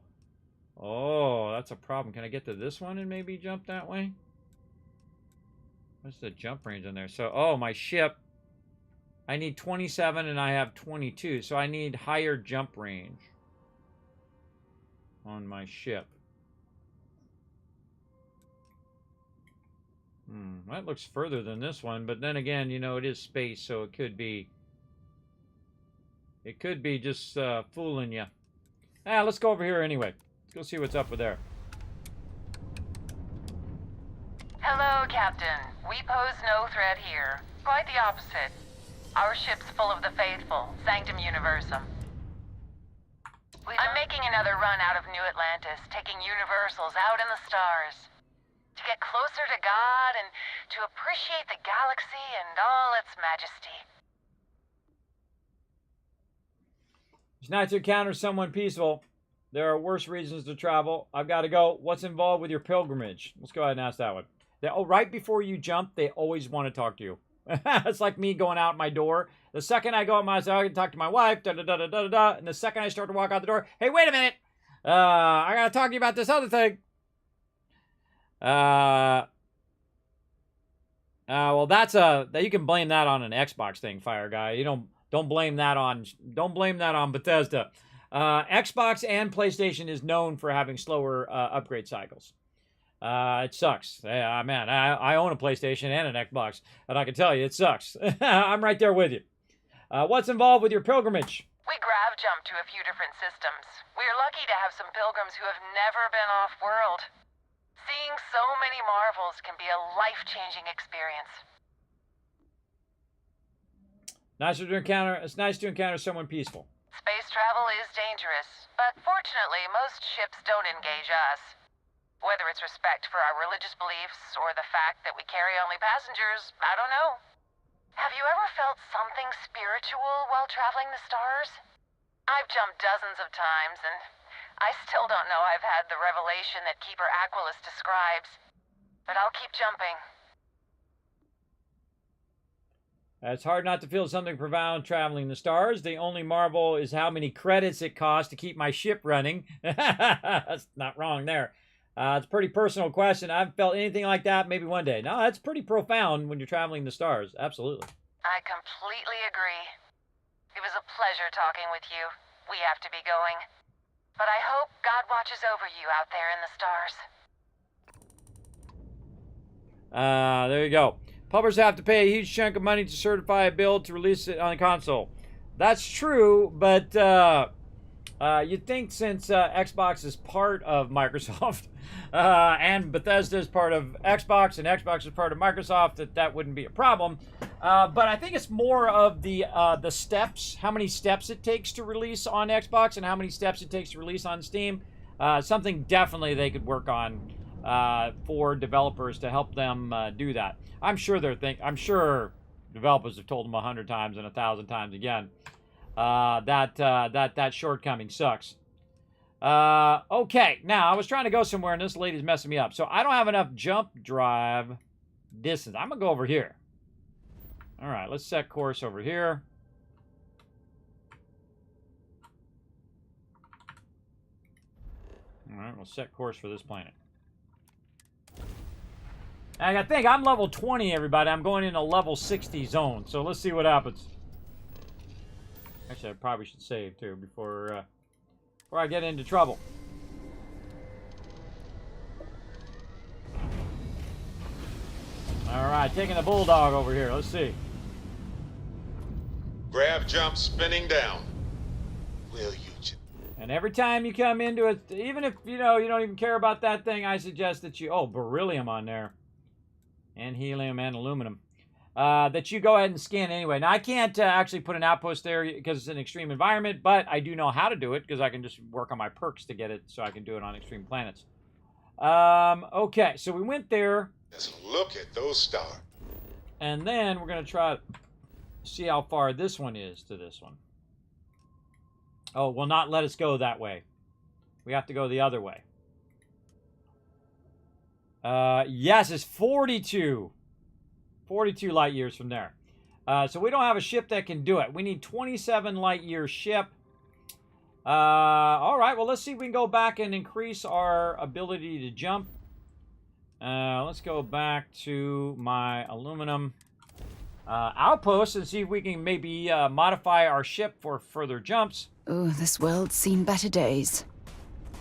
that's a problem. Can I get to this one and maybe jump that way? What's the jump range on there? So, oh, my ship, I need 27 and I have 22. So I need higher jump range on my ship. That looks further than this one, but then again, you know, it is space, so it could be just fooling you. Let's go over here anyway. Let's go see what's up with there. Hello, Captain. We pose no threat here. Quite the opposite. Our ship's full of the faithful, Sanctum Universum. I'm making another run out of New Atlantis, taking Universals out in the stars. To get closer to God and to appreciate the galaxy and all its majesty. It's nice to encounter someone peaceful. There are worse reasons to travel. I've got to go. What's involved with your pilgrimage? Let's go ahead and ask that one. Right before you jump, they always want to talk to you. It's like me going out my door. The second I go out my door, I can talk to my wife, da-da-da-da-da-da, and the second I start to walk out the door, hey, wait a minute. I got to talk to you about this other thing. Well, you can blame that on an Xbox thing, Fire Guy. You don't blame that on Bethesda. Xbox and PlayStation is known for having slower upgrade cycles. It sucks. Yeah, man, I own a PlayStation and an Xbox, and I can tell you it sucks. I'm right there with you. What's involved with your pilgrimage? We grav jump to a few different systems. We're lucky to have some pilgrims who have never been off-world. Seeing so many marvels can be a life-changing experience. It's nice to encounter someone peaceful. Space travel is dangerous, but fortunately, most ships don't engage us. Whether it's respect for our religious beliefs or the fact that we carry only passengers, I don't know. Have you ever felt something spiritual while traveling the stars? I've jumped dozens of times, and I still don't know I've had the revelation that Keeper Aquilus describes. But I'll keep jumping. It's hard not to feel something profound traveling the stars. The only marvel is how many credits it costs to keep my ship running. That's not wrong there. It's a pretty personal question. I haven't felt anything like that maybe one day. No, that's pretty profound when you're traveling the stars. Absolutely. I completely agree. It was a pleasure talking with you. We have to be going. But I hope God watches over you out there in the stars. There you go. Publishers have to pay a huge chunk of money to certify a build to release it on the console. That's true, but you'd think since Xbox is part of Microsoft and Bethesda is part of Xbox and Xbox is part of Microsoft, that wouldn't be a problem. But I think it's more of the steps, how many steps it takes to release on Xbox and how many steps it takes to release on Steam. Something definitely they could work on for developers to help them do that. I'm sure developers have told them 100 times and 1,000 times again that shortcoming sucks. Okay, now I was trying to go somewhere and this lady's messing me up. So I don't have enough jump drive distance. I'm gonna go over here. All right, let's set course over here. All right, we'll set course for this planet. I think I'm level 20, everybody. I'm going in a level 60 zone. So let's see what happens. Actually, I probably should save, too, before I get into trouble. All right, taking the Bulldog over here. Let's see. Grav jump spinning down. Will you? And every time you come into it, even if, you don't even care about that thing, I suggest that you... Oh, beryllium on there. And helium and aluminum. That you go ahead and scan anyway. Now, I can't actually put an outpost there because it's an extreme environment, but I do know how to do it because I can just work on my perks to get it so I can do it on extreme planets. Okay, so we went there. Just look at those stars. And then we're going to try to see how far this one is to this one. Oh, will not let us go that way. We have to go the other way. Yes, it's 42. 42 light years from there. So we don't have a ship that can do it. We need 27 light year ship. All right, well, let's see if we can go back and increase our ability to jump. Let's go back to my aluminum outpost and see if we can maybe modify our ship for further jumps. Oh, this world's seen better days.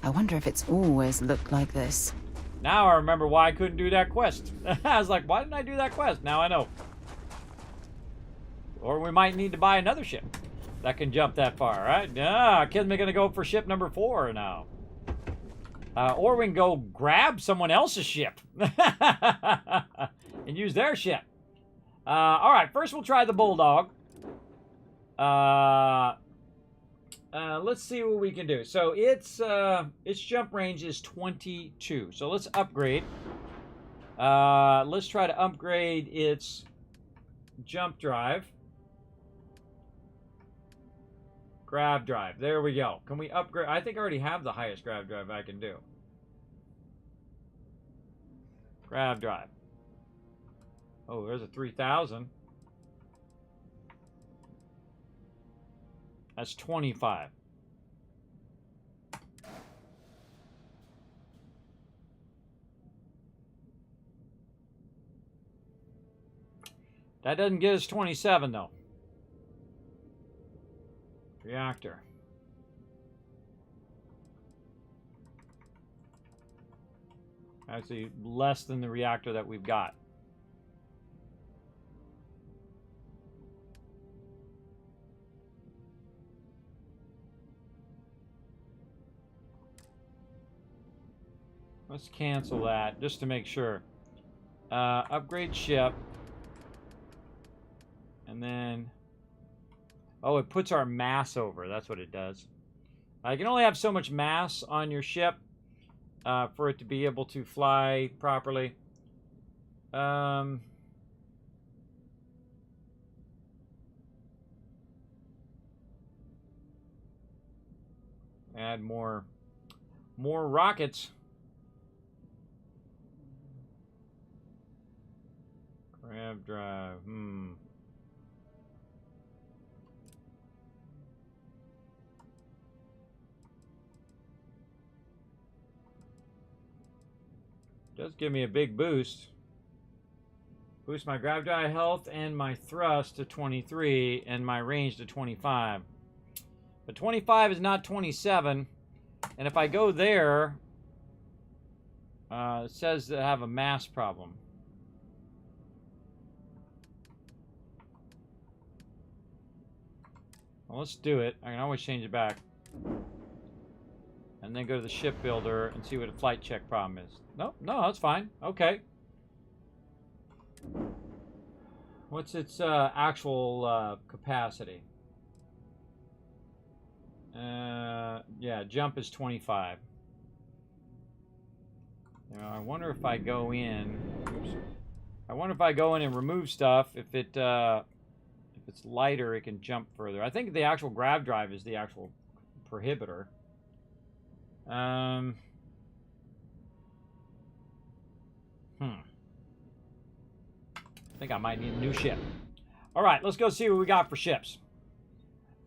I wonder if it's always looked like this. Now I remember why I couldn't do that quest. I was like, why didn't I do that quest? Now I know. Or we might need to buy another ship that can jump that far, right? Yeah, Kismet gonna go for ship number 4 now. Or we can go grab someone else's ship and use their ship. All right, first we'll try the Bulldog. Let's see what we can do. So its jump range is 22. So let's upgrade. Let's try to upgrade its jump drive. Grab drive. There we go. Can we upgrade? I think I already have the highest grab drive I can do. Grab drive. Oh, there's a 3,000. That's 25. That doesn't get us 27, though. Reactor. Actually, less than the reactor that we've got. Let's cancel that just to make sure. Upgrade ship. And then... Oh, it puts our mass over. That's what it does. You can only have so much mass on your ship for it to be able to fly properly. Add more rockets. Grab drive. Does give me a big boost. Boost my grab drive health and my thrust to 23 and my range to 25. But 25 is not 27. And if I go there, it says that I have a mass problem. Well, let's do it. I can always change it back. And then go to the shipbuilder and see what a flight check problem is. No, that's fine. Okay. What's its actual capacity? Yeah, jump is 25. I wonder if I go in. Oops. I wonder if I go in and remove stuff. If it's lighter, it can jump further. I think the actual grab drive is the actual prohibitor. I think I might need a new ship. All right, let's go see what we got for ships.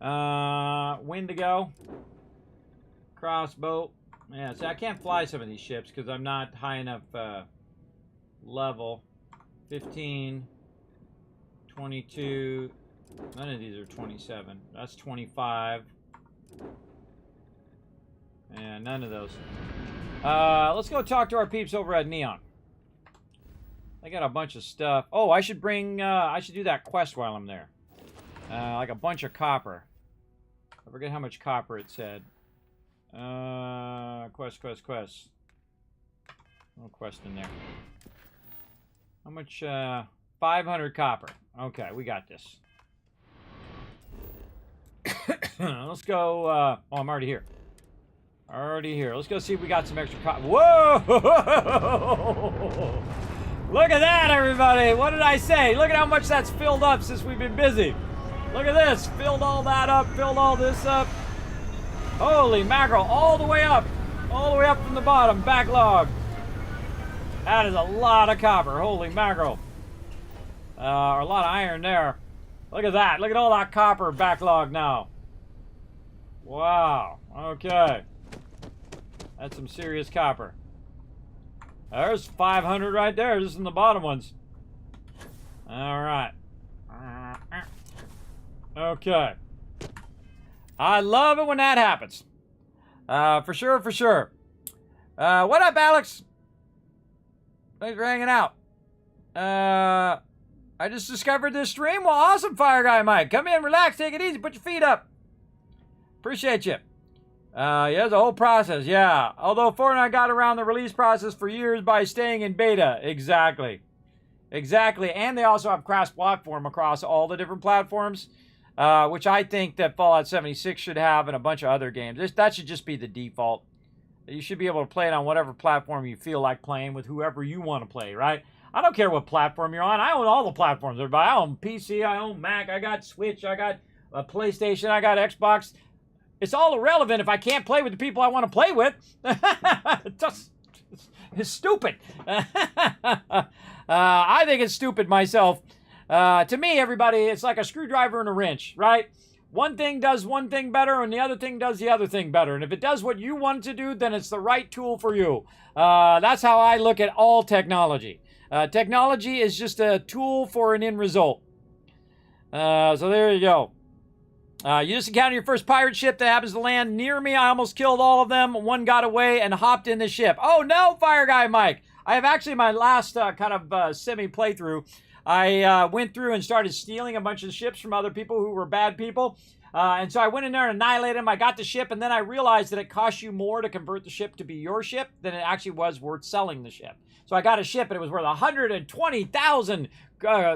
Wendigo. Crossbow. Yeah, see, I can't fly some of these ships because I'm not high enough level. 15. 22. None of these are 27. That's 25. And none of those. Let's go talk to our peeps over at Neon. They got a bunch of stuff. Oh, I should bring, I should do that quest while I'm there. Like a bunch of copper. I forget how much copper it said. Quest. No quest in there. How much, 500 copper. Okay, we got this. Let's go, oh, I'm already here. Let's go see if we got some extra copper. Whoa! Look at that, everybody! What did I say? Look at how much that's filled up since we've been busy. Look at this. Filled all that up. Filled all this up. Holy mackerel. All the way up. All the way up from the bottom. Backlog. That is a lot of copper. Holy mackerel. Or a lot of iron there. Look at that. Look at all that copper backlog now. Wow. Okay. That's some serious copper. There's 500 right there, just in the bottom ones. All right. Okay. I love it when that happens. For sure. What up, Alex? Thanks for hanging out. I just discovered this stream. Well, awesome, Fire Guy Mike. Come in, relax, take it easy, put your feet up. Appreciate you. Yeah, the whole process, yeah. Although Fortnite got around the release process for years by staying in beta. Exactly. Exactly. And they also have cross-platform across all the different platforms, which I think that Fallout 76 should have and a bunch of other games. That should just be the default. You should be able to play it on whatever platform you feel like playing with whoever you want to play, right? I don't care what platform you're on. I own all the platforms, everybody. I own PC, I own Mac, I got Switch, I got a PlayStation, I got Xbox. It's all irrelevant if I can't play with the people I want to play with. It's stupid. I think it's stupid myself. To me, everybody, it's like a screwdriver and a wrench, right? One thing does one thing better and the other thing does the other thing better. And if it does what you want it to do, then it's the right tool for you. That's how I look at all technology. Technology is just a tool for an end result. So there you go. You just encountered your first pirate ship that happens to land near me. I almost killed all of them. One got away and hopped in the ship. Oh no, Fire Guy Mike. I have actually my last kind of semi-playthrough. I went through and started stealing a bunch of ships from other people who were bad people. And so I went in there and annihilated them. I got the ship, and then I realized that it cost you more to convert the ship to be your ship than it actually was worth selling the ship. So I got a ship, and it was worth 120,000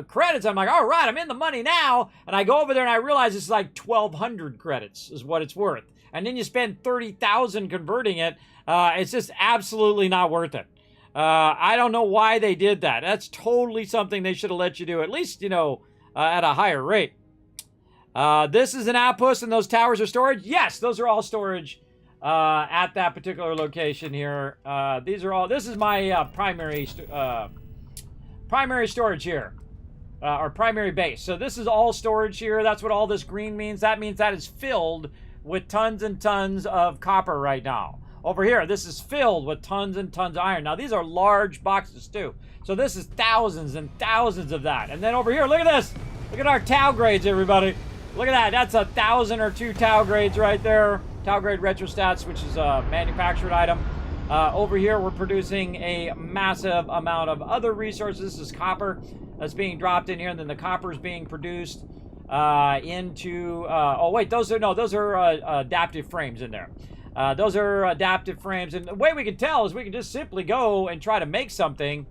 credits. I'm like, all right, I'm in the money now. And I go over there, and I realize it's like 1,200 credits is what it's worth. And then you spend 30,000 converting it. It's just absolutely not worth it. I don't know why they did that. That's totally something they should have let you do, at least, you know, at a higher rate. This is an outpost and those towers are storage? Yes, those are all storage at that particular location here. This is my primary storage here. Or primary base. So this is all storage here. That's what all this green means. That means that is filled with tons and tons of copper right now. Over here, this is filled with tons and tons of iron. Now, these are large boxes, too. So this is thousands and thousands of that. And then over here, look at this. Look at our Tau grades, everybody. Look at that. That's 1,000 or 2 Tau grades right there. Tau grade retrostats, which is a manufactured item. Over here, we're producing a massive amount of other resources. This is copper that's being dropped in here. And then the copper is being produced into... oh, wait. Those are adaptive frames in there. Those are adaptive frames. And the way we can tell is we can just simply go and try to make something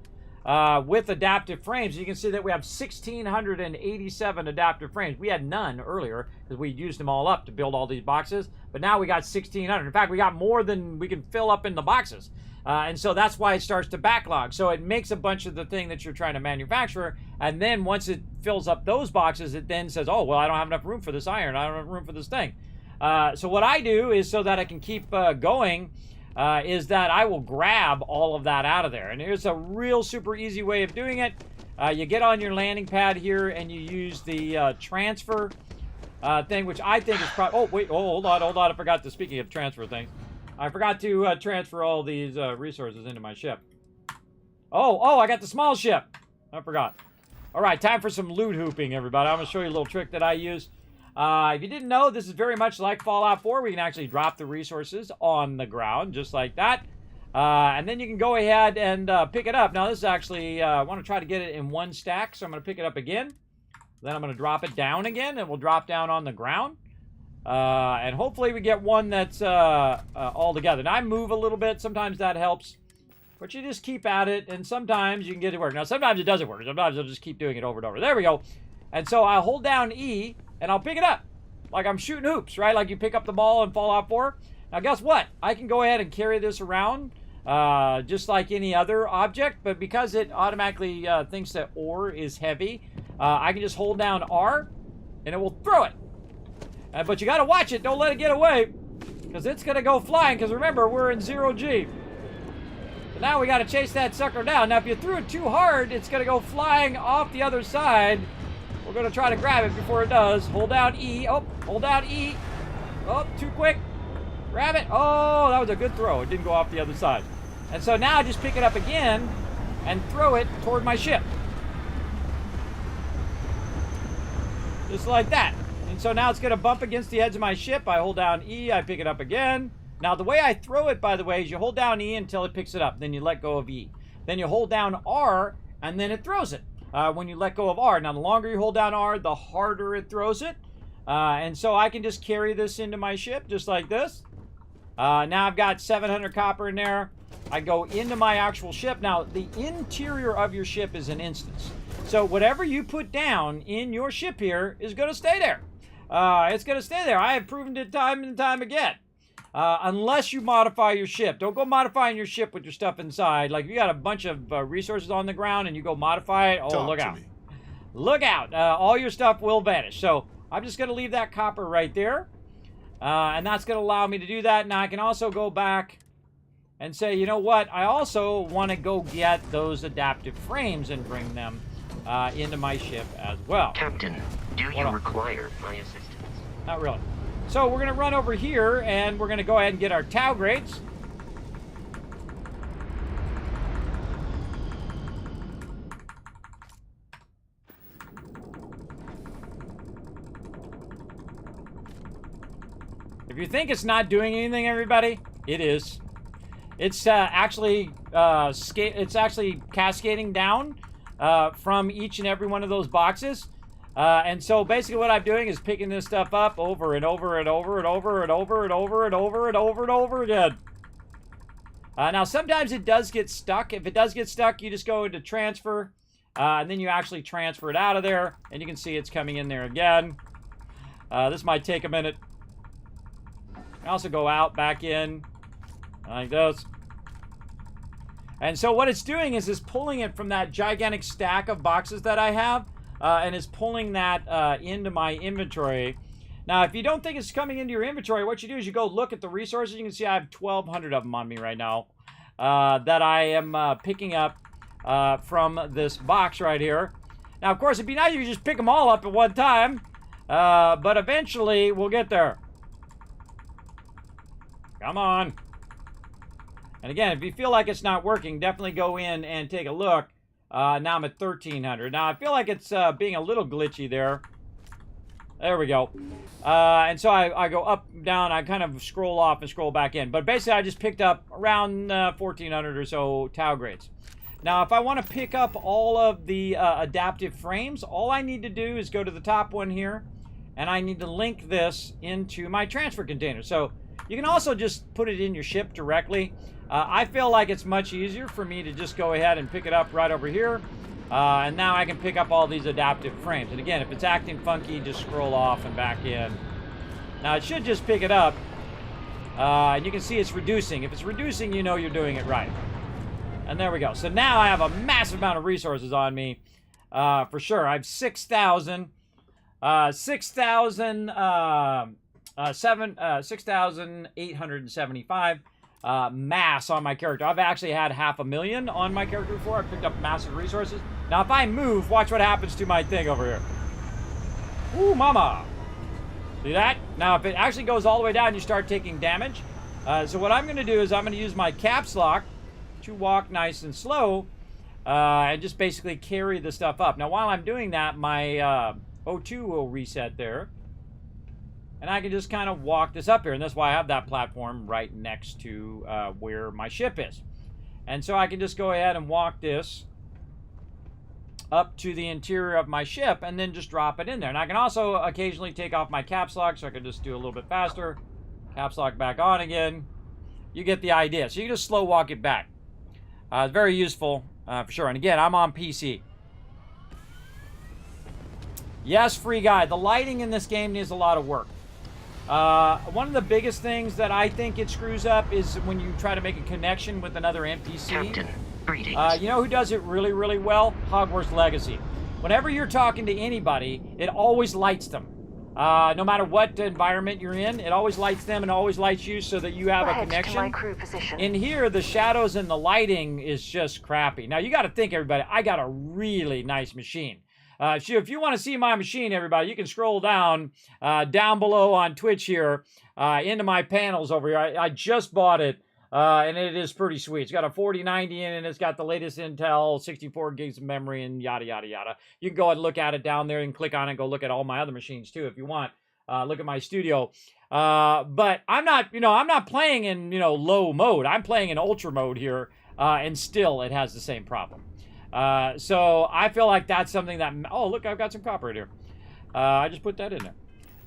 with adaptive frames. You can see that we have 1,687 adaptive frames. We had none earlier because we used them all up to build all these boxes. But now we got 1,600. In fact, we got more than we can fill up in the boxes. And so that's why it starts to backlog. So it makes a bunch of the thing that you're trying to manufacture. And then once it fills up those boxes, it then says, oh, well, I don't have enough room for this iron. I don't have room for this thing. So what I do is so that I can keep going is that I will grab all of that out of there. And here's a real super easy way of doing it. You get on your landing pad here and you use the transfer thing, which I think is probably... Oh, wait. Oh, hold on. I forgot to... Speaking of transfer things, I forgot to transfer all these resources into my ship. Oh, I got the small ship. I forgot. All right, time for some loot hooping, everybody. I'm going to show you a little trick that I use. If you didn't know, this is very much like Fallout 4. We can actually drop the resources on the ground, just like that. And then you can go ahead and pick it up. Now, this is actually, I want to try to get it in one stack, so I'm going to pick it up again. Then I'm going to drop it down again, and we'll drop down on the ground. And hopefully we get one that's all together. Now, I move a little bit. Sometimes that helps. But you just keep at it, and sometimes you can get it work. Now, sometimes it doesn't work. Sometimes I'll just keep doing it over and over. There we go. And so I'll hold down E, and I'll pick it up. Like I'm shooting hoops, right? Like you pick up the ball in Fallout 4. Now, guess what? I can go ahead and carry this around just like any other object. But because it automatically thinks that ore is heavy, I can just hold down R, and it will throw it. But you got to watch it. Don't let it get away, because it's going to go flying. Because remember, we're in 0G. So now we got to chase that sucker down. Now, if you threw it too hard, it's going to go flying off the other side. We're going to try to grab it before it does. Hold down E. Oh, hold down E. Oh, too quick. Grab it. Oh, that was a good throw. It didn't go off the other side. And so now I just pick it up again and throw it toward my ship. Just like that. And so now it's going to bump against the edge of my ship. I hold down E. I pick it up again. Now, the way I throw it, by the way, is you hold down E until it picks it up. Then you let go of E. Then you hold down R, and then it throws it. When you let go of R. Now, the longer you hold down R, the harder it throws it. And so I can just carry this into my ship, just like this. Now I've got 700 copper in there. I go into my actual ship. Now, the interior of your ship is an instance. So whatever you put down in your ship here is going to stay there. It's going to stay there. I have proven it time and time again. Unless you modify your ship. Don't go modifying your ship with your stuff inside. Like, if you got a bunch of resources on the ground and you go modify it, oh, look out. Look out. All your stuff will vanish. So I'm just going to leave that copper right there. And that's going to allow me to do that. Now I can also go back and say, you know what? I also want to go get those adaptive frames and bring them into my ship as well. Captain, do you require my assistance? Not really. So we're going to run over here, and we're going to go ahead and get our Tau grates. If you think it's not doing anything, everybody, it is. It's actually cascading down from each and every one of those boxes. And so basically what I'm doing is picking this stuff up over and over and over and over and over and over and over and over and over again. Now sometimes it does get stuck. If it does get stuck, you just go into transfer, and then you actually transfer it out of there, and you can see it's coming in there again. This might take a minute. I also go out, back in, like this. And so what it's doing is it's pulling it from that gigantic stack of boxes that I have, and is pulling that into my inventory. Now, if you don't think it's coming into your inventory, what you do is you go look at the resources. You can see I have 1,200 of them on me right now that I am picking up from this box right here. Now, of course, it'd be nice if you just pick them all up at one time, but eventually we'll get there. Come on. And again, if you feel like it's not working, definitely go in and take a look. Now I'm at 1,300. Now I feel like it's being a little glitchy there. There we go. And so I go up, down, I kind of scroll off and scroll back in. But basically I just picked up around 1,400 or so Tau grates. Now if I want to pick up all of the adaptive frames, all I need to do is go to the top one here. And I need to link this into my transfer container. So you can also just put it in your ship directly. I feel like it's much easier for me to just go ahead and pick it up right over here. And now I can pick up all these adaptive frames. And again, if it's acting funky, just scroll off and back in. Now it should just pick it up. And you can see it's reducing. If it's reducing, you know you're doing it right. And there we go. So now I have a massive amount of resources on me. For sure. I have 6,000. 6,875 mass on my character. I've actually had 500,000 on my character before. I picked up massive resources. Now if I move, watch what happens to my thing over here. Ooh, mama. See that? Now if it actually goes all the way down, you start taking damage. So what I'm going to do is I'm going to use my caps lock to walk nice and slow and just basically carry the stuff up. Now while I'm doing that, my O2 will reset there. And I can just kind of walk this up here. And that's why I have that platform right next to where my ship is. And so I can just go ahead and walk this up to the interior of my ship and then just drop it in there. And I can also occasionally take off my caps lock, so I can just do a little bit faster. Caps lock back on again. You get the idea. So you can just slow walk it back. It's very useful for sure. And again, I'm on PC. Yes, free guide. The lighting in this game needs a lot of work. One of the biggest things that I think it screws up is when you try to make a connection with another NPC. Captain, greetings. You know who does it really, really well? Hogwarts Legacy. Whenever you're talking to anybody, it always lights them. No matter what environment you're in, it always lights them and always lights you so that you have a connection. To my crew position. In here, the shadows and the lighting is just crappy. Now, you got to think, everybody, I got a really nice machine. If you want to see my machine, everybody, you can scroll down below on Twitch here into my panels over here. I just bought it, and it is pretty sweet. It's got a 4090 in it, and it's got the latest Intel, 64 gigs of memory, and yada, yada, yada. You can go and look at it down there and click on it and go look at all my other machines, too, if you want. Look at my studio. But I'm not playing in, low mode. I'm playing in ultra mode here, and still it has the same problem. So I feel like that's something that... Oh, look, I've got some copper in here. I just put that in there.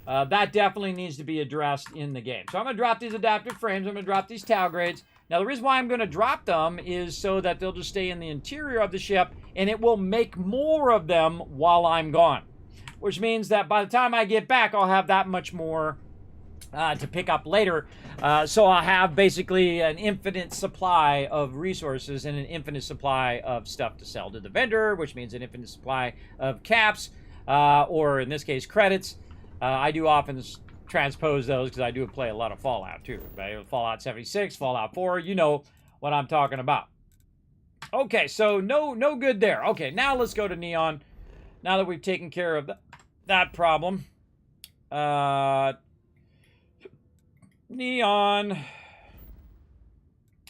That definitely needs to be addressed in the game. So I'm going to drop these adaptive frames. I'm going to drop these tau grades. Now, the reason why I'm going to drop them is so that they'll just stay in the interior of the ship, and it will make more of them while I'm gone. Which means that by the time I get back, I'll have that much more to pick up later. So I'll have basically an infinite supply of resources and an infinite supply of stuff to sell to the vendor, which means an infinite supply of caps, or in this case, credits. I do often transpose those because I do play a lot of Fallout too. Right? Fallout 76, Fallout 4, you know what I'm talking about. Okay, so no good there. Okay, now let's go to Neon. Now that we've taken care of that problem. Neon.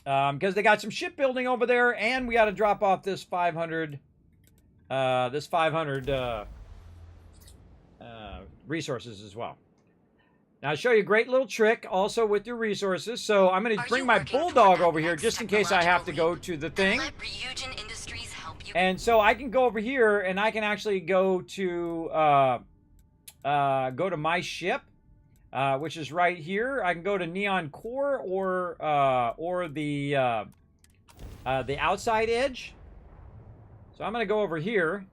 Because they got some shipbuilding over there, and we got to drop off this 500 resources as well. Now, I'll show you a great little trick also with your resources. So I'm going to bring my bulldog over here just in case I have to go to the thing. And so I can go over here and I can actually go to my ship, which is right here. I can go to Neon Core or the outside edge. So I'm going to go over here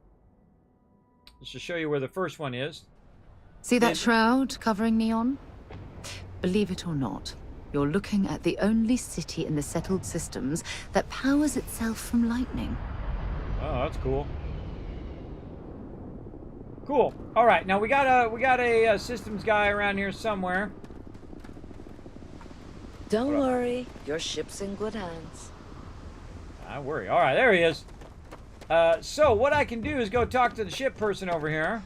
just to show you where the first one is. See that shroud covering Neon? Believe it or not, you're looking at the only city in the settled systems that powers itself from lightning. Oh, that's cool. Cool. All right, now we got a systems guy around here somewhere. Don't worry, your ship's in good hands. I worry. All right, there he is. So what I can do is go talk to the ship person over here.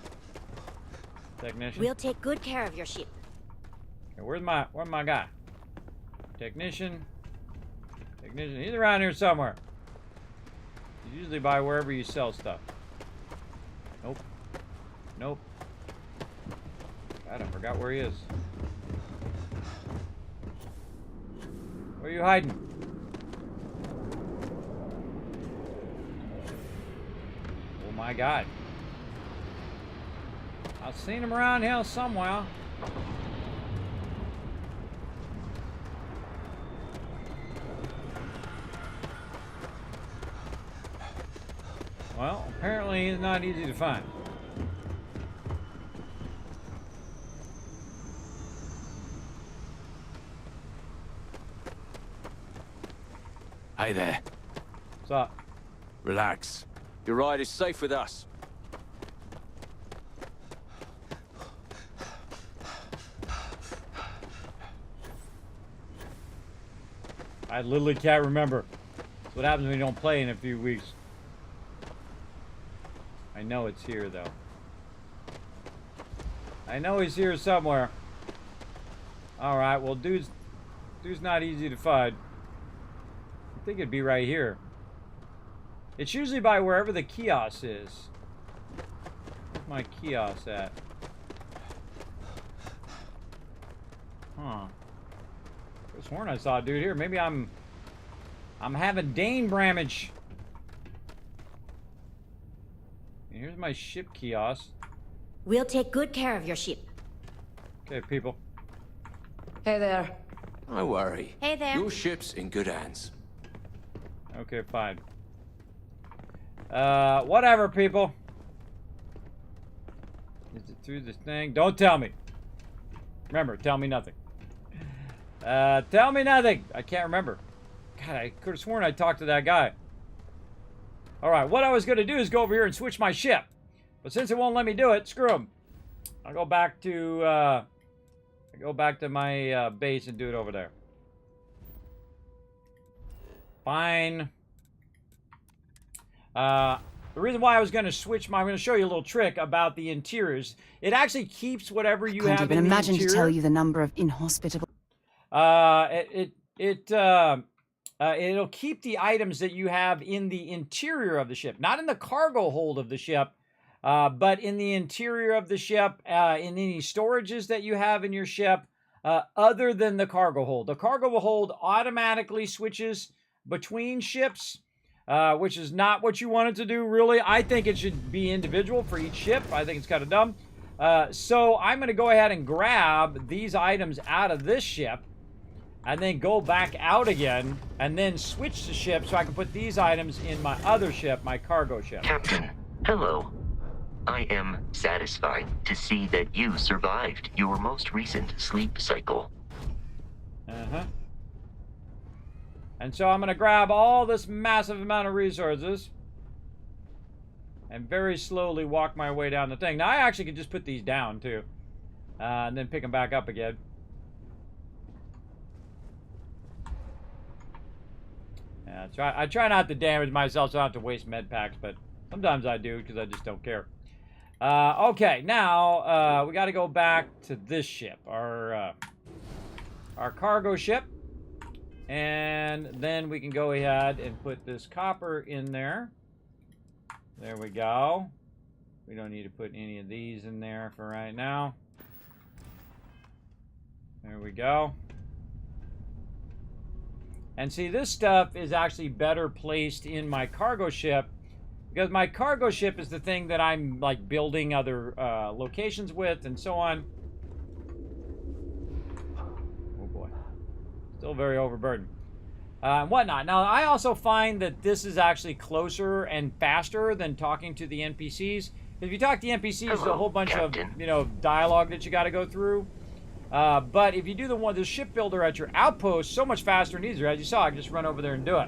Technician. We'll take good care of your ship. Okay, where's my guy? Technician. He's around here somewhere. He's usually by wherever you sell stuff. Nope. Nope. God, I forgot where he is. Where are you hiding? Oh my God. I've seen him around here somewhere. Well, apparently he's not easy to find. Hey there. What's up? Relax. Your ride is safe with us. I literally can't remember. That's what happens when you don't play in a few weeks. I know it's here, though. I know he's here somewhere. Alright, well, dude's not easy to find. I think it'd be right here. It's usually by wherever the kiosk is. Where's my kiosk at? Huh. I could have sworn I saw a dude here. Maybe I'm having Dane Bramage. And here's my ship kiosk. We'll take good care of your ship. Okay, people. Hey there. Don't worry. Hey there. Your ship's in good hands. Okay, fine. Whatever, people. Is it through this thing? Don't tell me. Remember, tell me nothing. Tell me nothing. I can't remember. God, I could have sworn I talked to that guy. Alright, what I was going to do is go over here and switch my ship. But since it won't let me do it, screw him. I'll go back to, my base and do it over there. Fine. The reason why I was going to switch I'm going to show you a little trick about the interiors. It actually keeps whatever you have in the interior. I can't even imagine to tell you the number of inhospitable... It'll keep the items that you have in the interior of the ship. Not in the cargo hold of the ship, but in the interior of the ship, in any storages that you have in your ship, other than the cargo hold. The cargo hold automatically switches between ships, which is not what you want it to do, really. I think it should be individual for each ship. I think it's kind of dumb. So I'm going to go ahead and grab these items out of this ship and then go back out again and then switch the ship so I can put these items in my other ship, my cargo ship. Captain, hello. I am satisfied to see that you survived your most recent sleep cycle. Uh-huh. And so I'm going to grab all this massive amount of resources and very slowly walk my way down the thing. Now, I actually could just put these down, too, and then pick them back up again. Yeah, I try not to damage myself so I don't have to waste med packs, but sometimes I do because I just don't care. Okay, now we got to go back to this ship, our cargo ship. And then we can go ahead and put this copper in there. There we go. We don't need to put any of these in there for right now. There we go. And see, this stuff is actually better placed in my cargo ship because my cargo ship is the thing that I'm like building other locations with and so on. Oh boy. Still very overburdened. And whatnot. Now, I also find that this is actually closer and faster than talking to the NPCs. If you talk to the NPCs, there's a whole bunch of, you know, dialogue that you got to go through. But if you do the shipbuilder at your outpost, so much faster and easier. As you saw, I can just run over there and do it.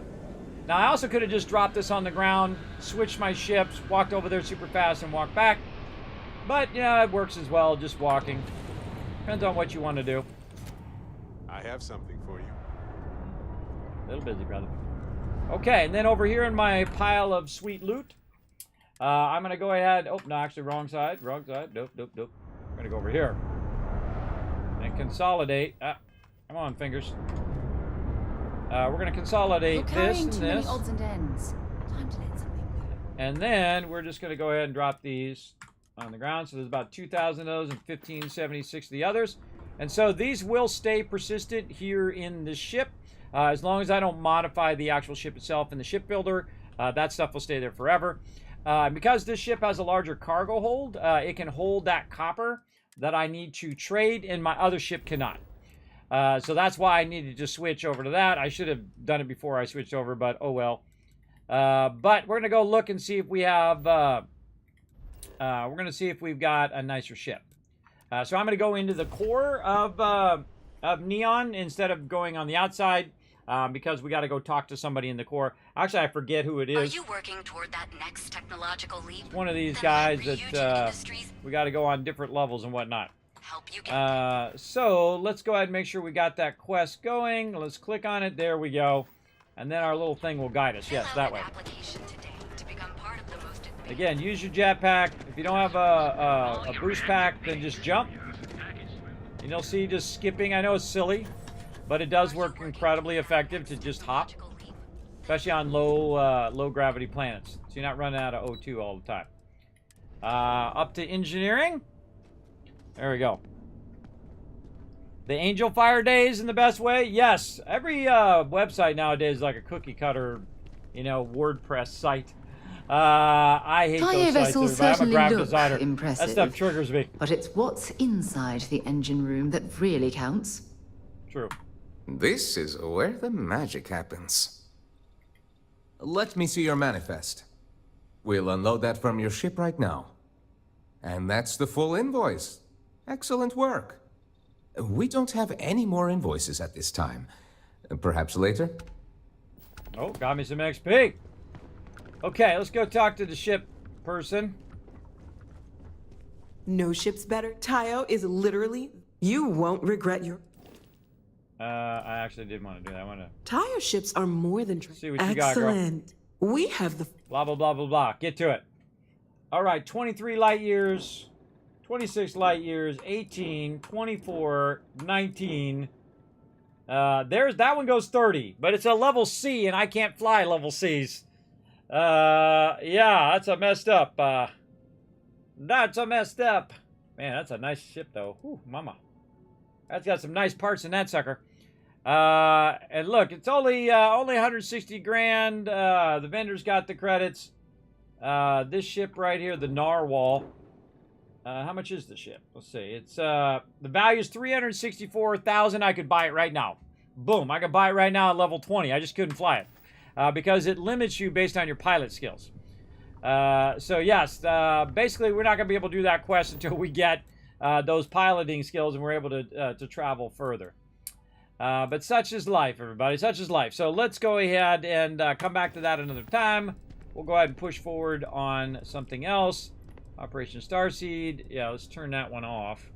Now, I also could have just dropped this on the ground, switched my ships, walked over there super fast, and walked back. But, yeah, it works as well, just walking. Depends on what you want to do. I have something for you. A little busy, brother. Okay, and then over here in my pile of sweet loot, I'm going to go ahead. Oh, no, actually, wrong side. Wrong side. Nope, nope, nope. I'm going to go over here and consolidate. Come on, fingers. We're going to consolidate this and too this. many odds and ends. Time to let something go. And then we're just going to go ahead and drop these on the ground. So there's about 2,000 of those and 1,576 of the others. And so these will stay persistent here in this ship. As long as I don't modify the actual ship itself in the shipbuilder, that stuff will stay there forever. Because this ship has a larger cargo hold, it can hold that copper that I need to trade, and my other ship cannot. So that's why I needed to switch over to that. I should have done it before I switched over, but oh well. But we're going to go look and see if we have... we're going to see if we've got a nicer ship. So I'm going to go into the core of Neon instead of going on the outside. Because we got to go talk to somebody in the core. Actually, I forget who it is. Are you working toward that next technological leap? One of these guys that we got to go on different levels and whatnot. Help you get so let's go ahead and make sure we got that quest going. Let's click on it. There we go. And then our little thing will guide us. Yes, that way. Again, use your jetpack. If you don't have a boost pack, then just jump. And you'll see just skipping. I know it's silly, but it does work incredibly effective to just hop, especially on low gravity planets. So you're not running out of O2 all the time. Up to engineering. There we go. The Angel Fire Days in the best way? Yes. Every website nowadays is like a cookie cutter, you know, WordPress site. I hate those sites, but I'm a graphic designer. Impressive, that stuff triggers me. But it's what's inside the engine room that really counts. True. This is where the magic happens. Let me see your manifest. We'll unload that from your ship right now. And that's the full invoice. Excellent work. We don't have any more invoices at this time. Perhaps later? Oh, got me some XP. Okay, let's go talk to the ship person. No ship's better. Tayo is literally... You won't regret your... I actually did want to do that. I want to... Tayo ships are more than... See what you got, girl. Excellent. We have the... Blah, blah, blah, blah, blah. Get to it. All right, 23 light years, 26 light years, 18, 24, 19. That one goes 30, but it's a level C, and I can't fly level Cs. Yeah, that's a messed up. That's a messed up. Man, that's a nice ship, though. Whew, mama. That's got some nice parts in that sucker. And look, it's only 160 grand. The vendor's got the credits. This ship right here, the Narwhal. How much is the ship? Let's see. It's the value is 364,000. I could buy it right now. Boom! I could buy it right now at level 20. I just couldn't fly it because it limits you based on your pilot skills. So yes, basically we're not going to be able to do that quest until we get those piloting skills and we're able to travel further. But such is life, everybody. Such is life. So let's go ahead and come back to that another time. We'll go ahead and push forward on something else. Operation Starseed. Yeah, let's turn that one off.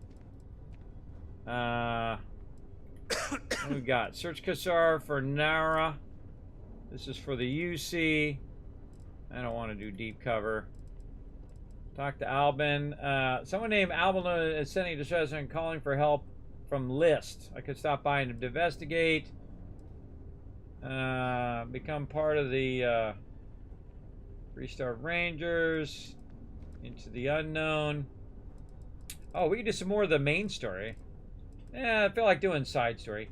What we got? Search Kassar for Nara. This is for the UC. I don't want to do deep cover. Talk to Albin. Someone named Albin is sending distress and calling for help from list. I could stop by and investigate. Become part of the 3-star Rangers. Into the unknown. Oh, we can do some more of the main story. Yeah, I feel like doing side story.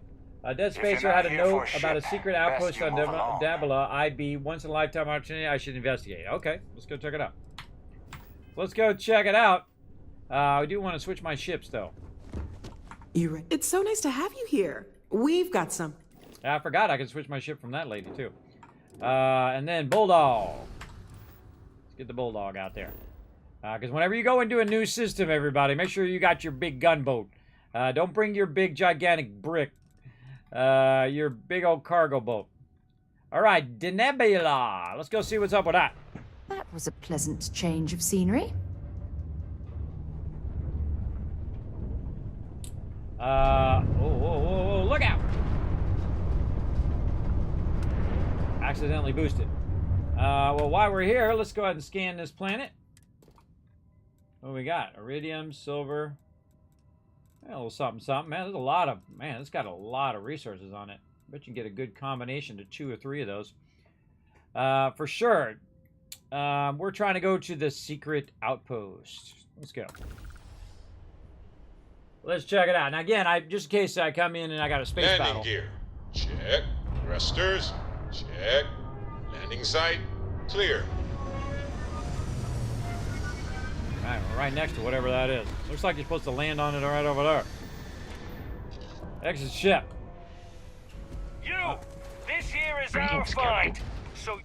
Dead Spacer had a note about a secret outpost on Dabula. IB, once in a lifetime opportunity. I should investigate. Okay, let's go check it out. Let's go check it out. I do want to switch my ships, though. It's so nice to have you here. We've got some. I forgot I could switch my ship from that lady, too. And then Bulldog. Let's get the Bulldog out there. Because whenever you go into a new system, everybody, make sure you got your big gunboat. Don't bring your big, gigantic brick. Your big old cargo boat. All right, Denebula. Let's go see what's up with that. That was a pleasant change of scenery. Oh, look out! Accidentally boosted. Well, while we're here, let's go ahead and scan this planet. What do we got? Iridium, silver. Yeah, a little something, something. Man, there's a lot of... Man, it's got a lot of resources on it. Bet you can get a good combination to 2 or 3 of those. For sure. We're trying to go to the secret outpost. Let's go. Let's check it out. Now, again, just in case I come in and I got a space battle. Landing gear. Check. Thrusters. Check. Landing site. Clear. Alright, we're right next to whatever that is. Looks like you're supposed to land on it right over there. Exit ship. You! This here is our find. So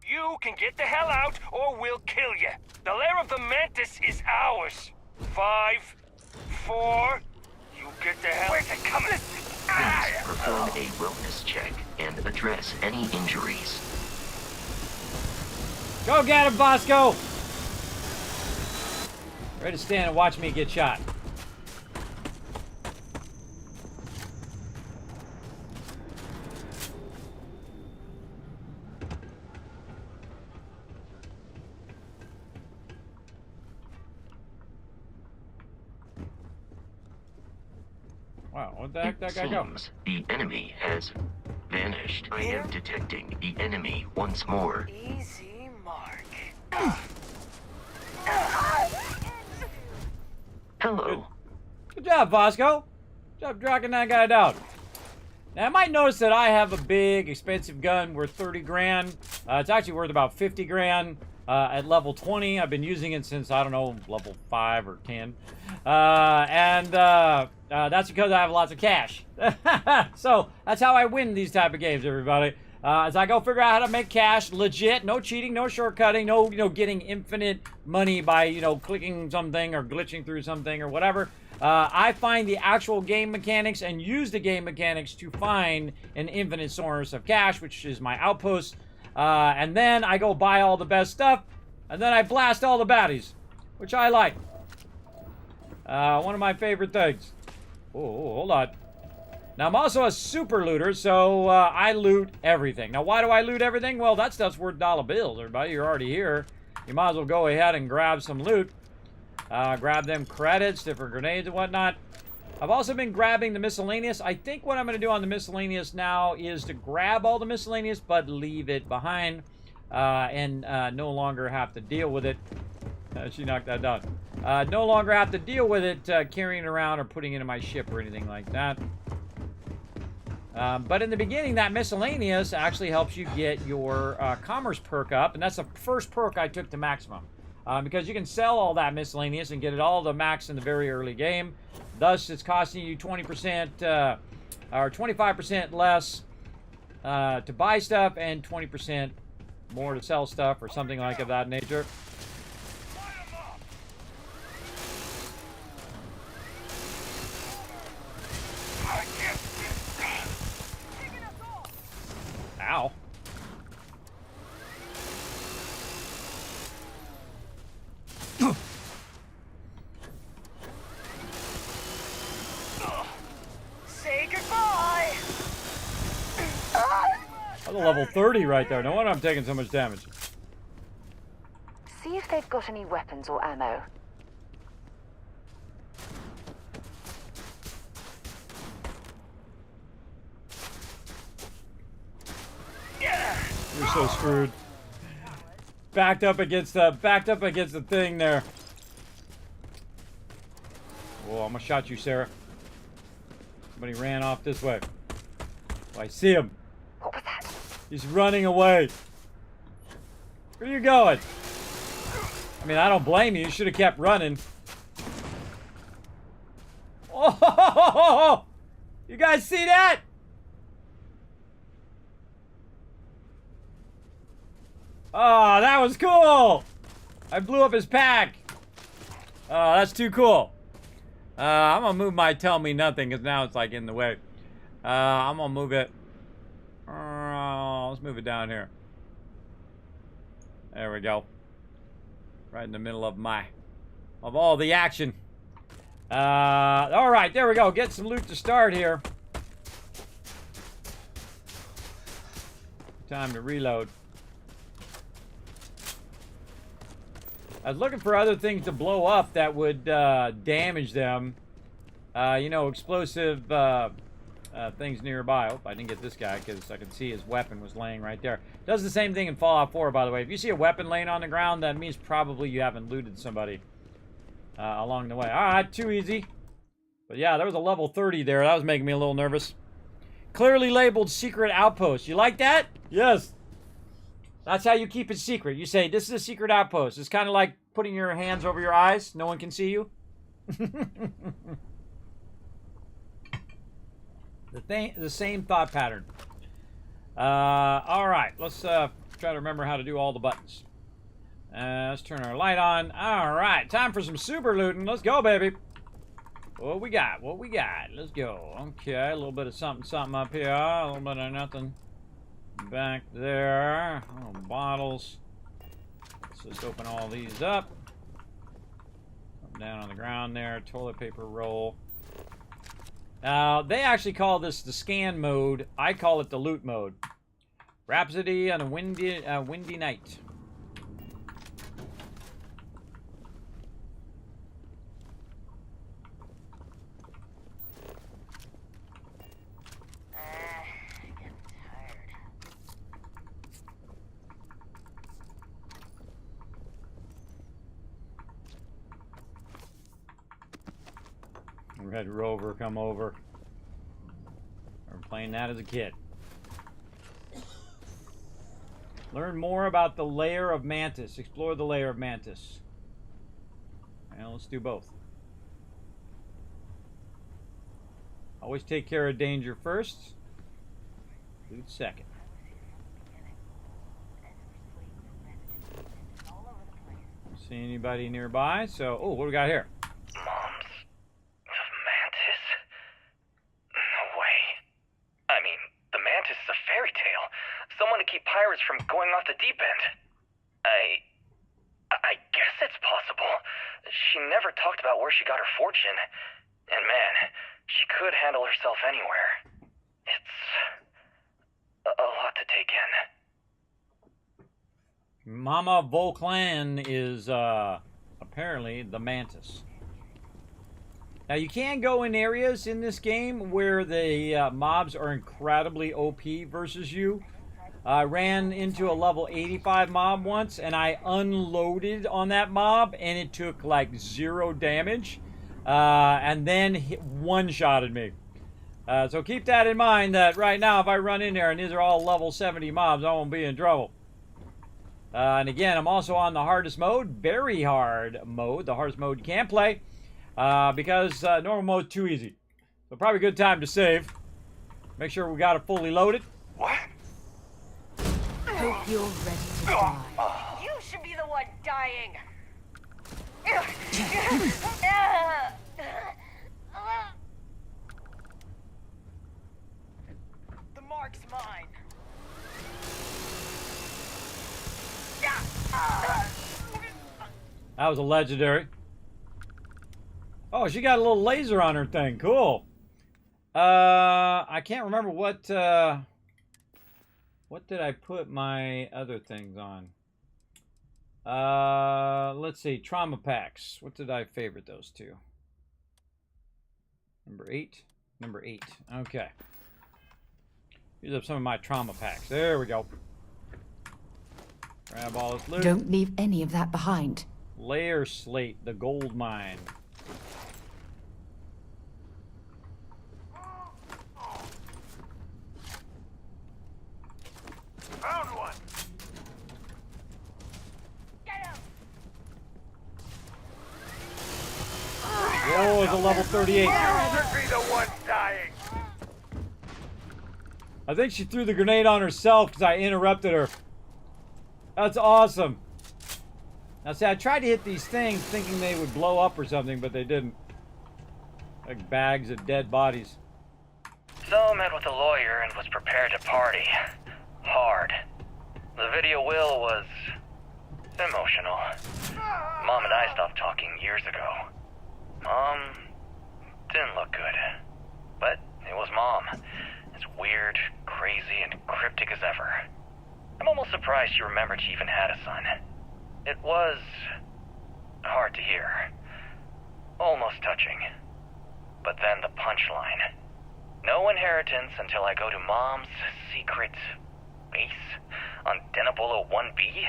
you can get the hell out or we'll kill you. The lair of the Mantis is ours. 5, 4, you get the hell... Where's it coming? Please perform a wellness check and address any injuries. Go get him, Bosco! Ready to stand and watch me get shot. Wow, what the heck that guy go? The enemy has vanished. I am detecting the enemy once more. Easy mark. Hello. Good job, Bosco. Good job tracking that guy down. Now, I might notice that I have a big, expensive gun worth 30 grand. It's actually worth about 50 grand at level 20. I've been using it since, I don't know, level 5 or 10. That's because I have lots of cash. So, that's how I win these type of games, everybody. As I go figure out how to make cash legit, no cheating, no shortcutting, no, getting infinite money by, clicking something or glitching through something or whatever. I find the actual game mechanics and use the game mechanics to find an infinite source of cash, which is my Outpost. And then I go buy all the best stuff, and then I blast all the baddies, which I like. One of my favorite things. Oh, hold on. Now, I'm also a super looter, so I loot everything. Now, why do I loot everything? Well, that stuff's worth dollar bills, everybody. You're already here. You might as well go ahead and grab some loot. Grab them credits, different grenades and whatnot. I've also been grabbing the miscellaneous. I think what I'm going to do on the miscellaneous now is to grab all the miscellaneous, but leave it behind and no longer have to deal with it. She knocked that down. No longer have to deal with it carrying it around or putting it in my ship or anything like that. But in the beginning, that miscellaneous actually helps you get your commerce perk up, and that's the first perk I took to maximum. because you can sell all that miscellaneous and get it all to max in the very early game. Thus, it's costing you 20% or 25% less to buy stuff and 20% more to sell stuff or something like of that nature. Ow. Say goodbye. That's a level 30 right there. No wonder I'm taking so much damage. See if they've got any weapons or ammo. You're so screwed. Backed up against the thing there. Whoa, I'm gonna shot you, Sarah. Somebody ran off this way. Oh, I see him. What was that? He's running away. Where are you going? I mean, I don't blame you. You should have kept running. Oh! You guys see that? Oh, that was cool! I blew up his pack. Oh, that's too cool. I'm gonna move my tell me nothing because now it's like in the way. I'm gonna move it. Let's move it down here. There we go. Right in the middle of all the action. All right, there we go. Get some loot to start here. Time to reload. I was looking for other things to blow up that would damage them. You know, explosive things nearby. Oh, I didn't get this guy because I could see his weapon was laying right there. Does the same thing in Fallout 4, by the way. If you see a weapon laying on the ground, that means probably you haven't looted somebody along the way. All right, too easy. But yeah, there was a level 30 there. That was making me a little nervous. Clearly labeled secret outpost. You like that? Yes. That's how you keep it secret. You say, this is a secret outpost. It's kind of like putting your hands over your eyes. No one can see you. The same thought pattern. All right. Let's try to remember how to do all the buttons. Let's turn our light on. All right. Time for some super looting. Let's go, baby. What we got? What we got? Let's go. Okay. A little bit of something up here. A little bit of nothing back there. Oh, bottles. Let's just open all these up. Down on the ground there. Toilet paper roll. They actually call this the scan mode. I call it the loot mode. Rhapsody on a windy night. Red Rover come over. We're playing that as a kid. Learn more about the lair of Mantis. Explore the lair of Mantis. And let's do both. Always take care of danger first. Loot second. Don't see anybody nearby, so... Oh, what do we got here? Someone to keep pirates from going off the deep end. I guess it's possible. She never talked about where she got her fortune. And man, she could handle herself anywhere. It's a lot to take in. Mama Volclan is apparently the Mantis. Now you can go in areas in this game where the mobs are incredibly OP versus you. I ran into a level 85 mob once, and I unloaded on that mob, and it took like 0 damage, and then one-shotted me. So keep that in mind that right now, if I run in there and these are all level 70 mobs, I won't be in trouble. And again, I'm also on the hardest mode, very hard mode, the hardest mode you can play, because normal mode's too easy. So probably a good time to save. Make sure we got it fully loaded. What? Hope you're ready to die. You should be the one dying. The mark's mine. That was a legendary. Oh, she got a little laser on her thing. Cool. I can't remember what did I put my other things on? Let's see. Trauma packs. What did I favorite those two? Number 8. Number 8. Okay. Use up some of my trauma packs. There we go. Grab all this loot. Don't leave any of that behind. Layer slate, the gold mine. Found one. Oh, it's a level 38. You should be the one dying. I think she threw the grenade on herself because I interrupted her. That's awesome. Now see, I tried to hit these things thinking they would blow up or something, but they didn't. Like bags of dead bodies. So met with a lawyer and was prepared to party. Hard. The video will was emotional. Mom and I stopped talking years ago. Mom didn't look good. But it was Mom. As weird, crazy, and cryptic as ever. I'm almost surprised she remembered she even had a son. It was hard to hear. Almost touching. But then the punchline. No inheritance until I go to Mom's secret base on Denabolo 1B.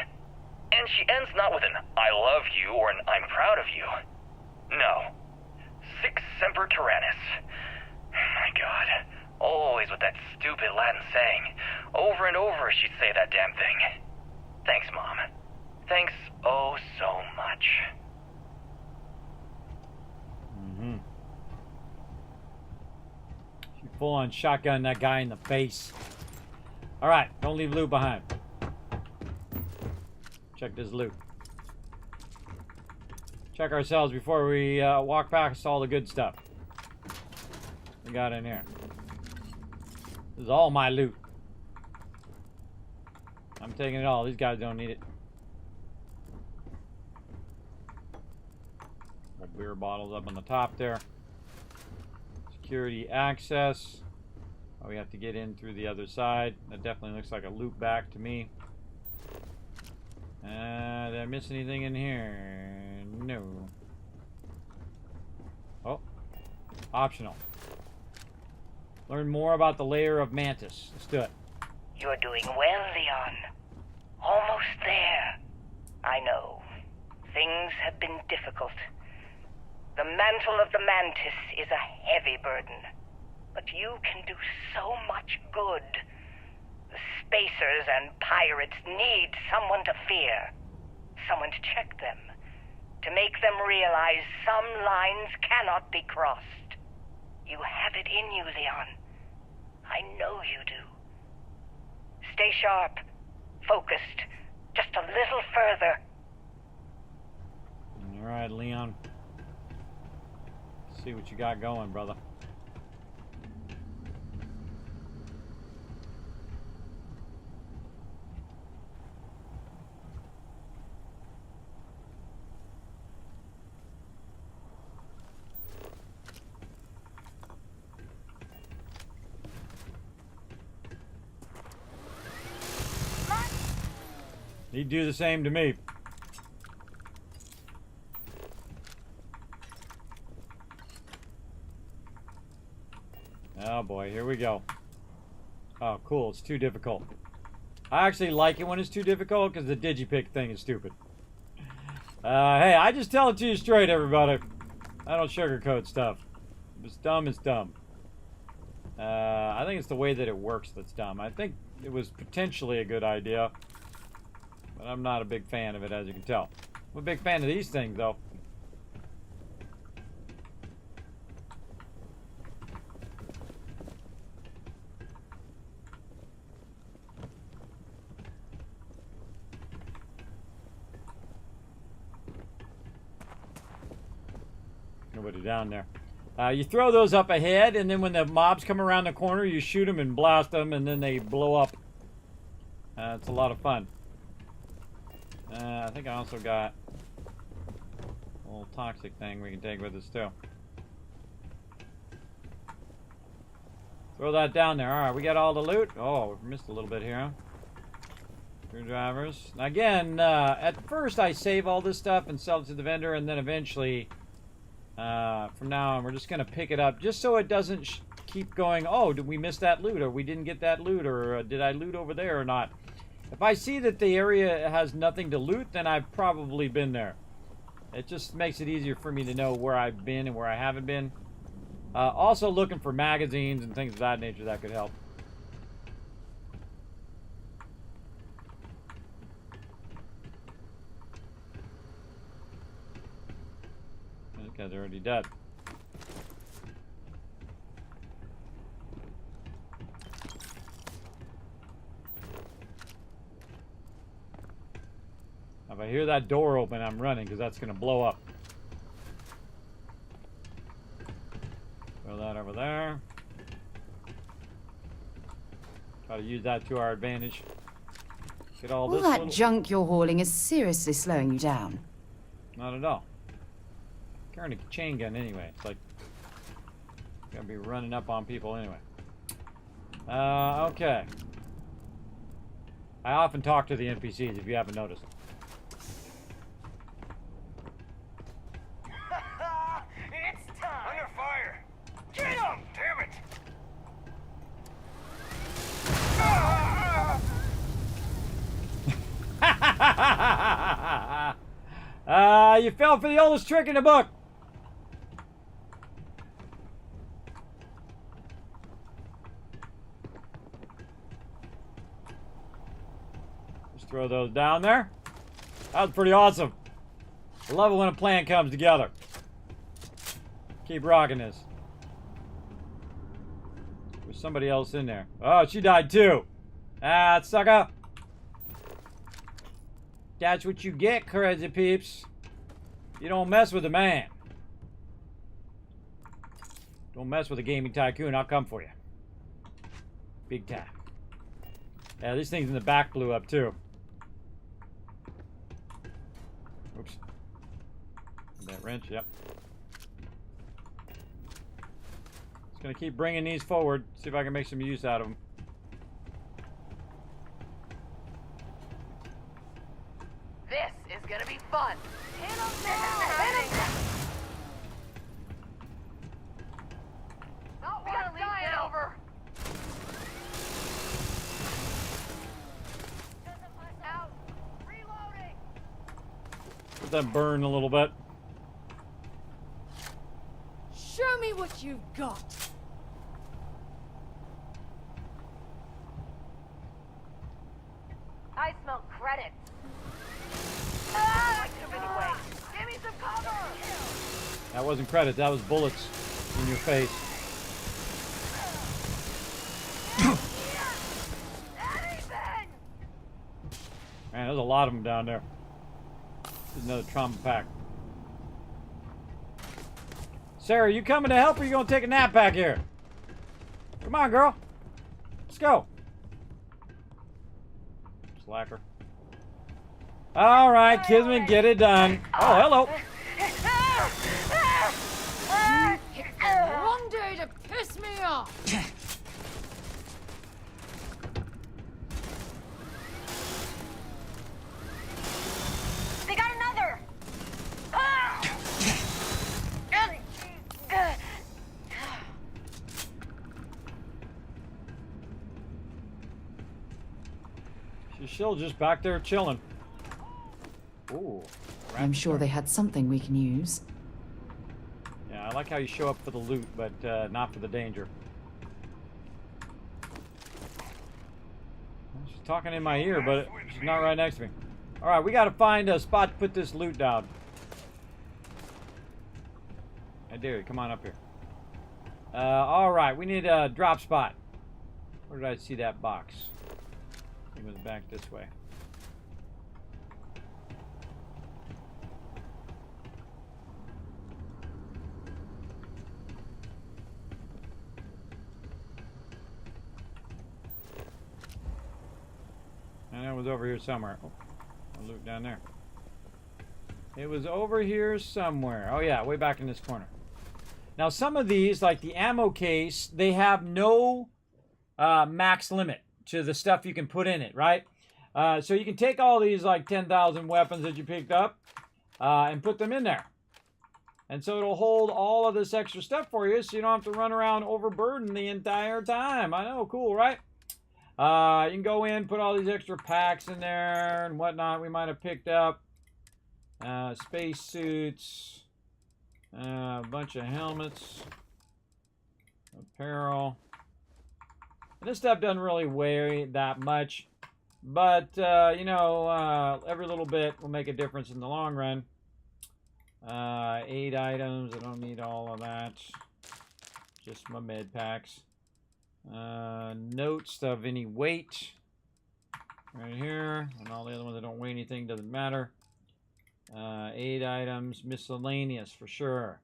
And she ends not with an I love you or an I'm proud of you. No. Sic semper tyrannis. My God. Always with that stupid Latin saying. Over and over she'd say that damn thing. Thanks, Mom. Thanks oh so much. Mm-hmm. She full on shotgun that guy in the face. Alright, don't leave loot behind. Check this loot. Check ourselves before we walk past all the good stuff we got in here. This is all my loot. I'm taking it all. These guys don't need it. More beer bottles up on the top there. Security access. Oh, we have to get in through the other side. That definitely looks like a loop back to me. Did I miss anything in here? No. Oh. Optional. Learn more about the layer of Mantis. Let's do it. You're doing well, Leon. Almost there. I know. Things have been difficult. The mantle of the Mantis is a heavy burden. But you can do so much good. The spacers and pirates need someone to fear. Someone to check them. To make them realize some lines cannot be crossed. You have it in you, Leon. I know you do. Stay sharp. Focused. Just a little further. Alright, Leon. See what you got going, brother. He'd do the same to me. Oh boy, here we go. Oh cool, it's too difficult. I actually like it when it's too difficult because the digipick thing is stupid. Hey, I just tell it to you straight, everybody. I don't sugarcoat stuff. If it's dumb, it's dumb. I think it's the way that it works that's dumb. I think it was potentially a good idea. But I'm not a big fan of it, as you can tell. I'm a big fan of these things, though. Nobody down there. You throw those up ahead, and then when the mobs come around the corner, you shoot them and blast them, and then they blow up. It's a lot of fun. I think I also got a little toxic thing we can take with us, too. Throw that down there. Alright, we got all the loot. Oh, we missed a little bit here, huh? Screwdrivers. Now, again, at first I save all this stuff and sell it to the vendor, and then eventually... from now on, we're just going to pick it up just so it doesn't keep going, oh, did we miss that loot, or we didn't get that loot, or did I loot over there or not? If I see that the area has nothing to loot, then I've probably been there. It just makes it easier for me to know where I've been and where I haven't been. Also looking for magazines and things of that nature that could help. These guys are already dead. If I hear that door open, I'm running because that's going to blow up. Throw that over there. Try to use that to our advantage. Get all this that junk you're hauling is seriously slowing you down. Not at all. Carrying a chain gun anyway. It's like gonna be running up on people anyway. Okay. I often talk to the NPCs if you haven't noticed. It's time! Under fire! Get him! Damn it! You fell for the oldest trick in the book. Just throw those down there. That was pretty awesome. I love it when a plan comes together. Keep rocking this. There's somebody else in there. Oh, she died too. Ah, sucker. That's what you get, crazy peeps. You don't mess with a man. Don't mess with a gaming tycoon. I'll come for you. Big time. Yeah, these things in the back blew up too. Oops. That wrench, yep. Just gonna keep bringing these forward. See if I can make some use out of them. This is gonna be fun. Hit him Not one dying over. Out. Reloading. Let that burn a little bit. Show me what you've got. I smell credits. Ah, anyway. Give me some cover. That wasn't credit, that was bullets in your face. Man, there's a lot of them down there. There's another trauma pack. Sarah, you coming to help or you gonna take a nap back here? Come on, girl. Let's go. Slacker. All right, Kismet, get it done. Oh, hello. You picked the wrong day to piss me off. They got another. She's still just back there chilling. Ooh. I'm sure they had something we can use. Yeah, I like how you show up for the loot, but not for the danger. She's talking in my ear, but she's not right next to me. Alright, we gotta find a spot to put this loot down. I dare you, come on up here. Alright, we need a drop spot. Where did I see that box? It was back this way. And it was over here somewhere. Oh, I'll loot down there. It was over here somewhere. Oh yeah, way back in this corner. Now some of these, like the ammo case, they have no max limit to the stuff you can put in it, right? So you can take all these like 10,000 weapons that you picked up and put them in there. And so it'll hold all of this extra stuff for you so you don't have to run around overburdened the entire time. I know, cool, right? You can go in, put all these extra packs in there and whatnot we might have picked up. Space suits, a bunch of helmets, apparel. And this stuff doesn't really weigh that much, but you know, every little bit will make a difference in the long run. 8 items, I don't need all of that, just my med packs. Notes of any weight right here, and all the other ones that don't weigh anything, doesn't matter. 8 items, miscellaneous for sure.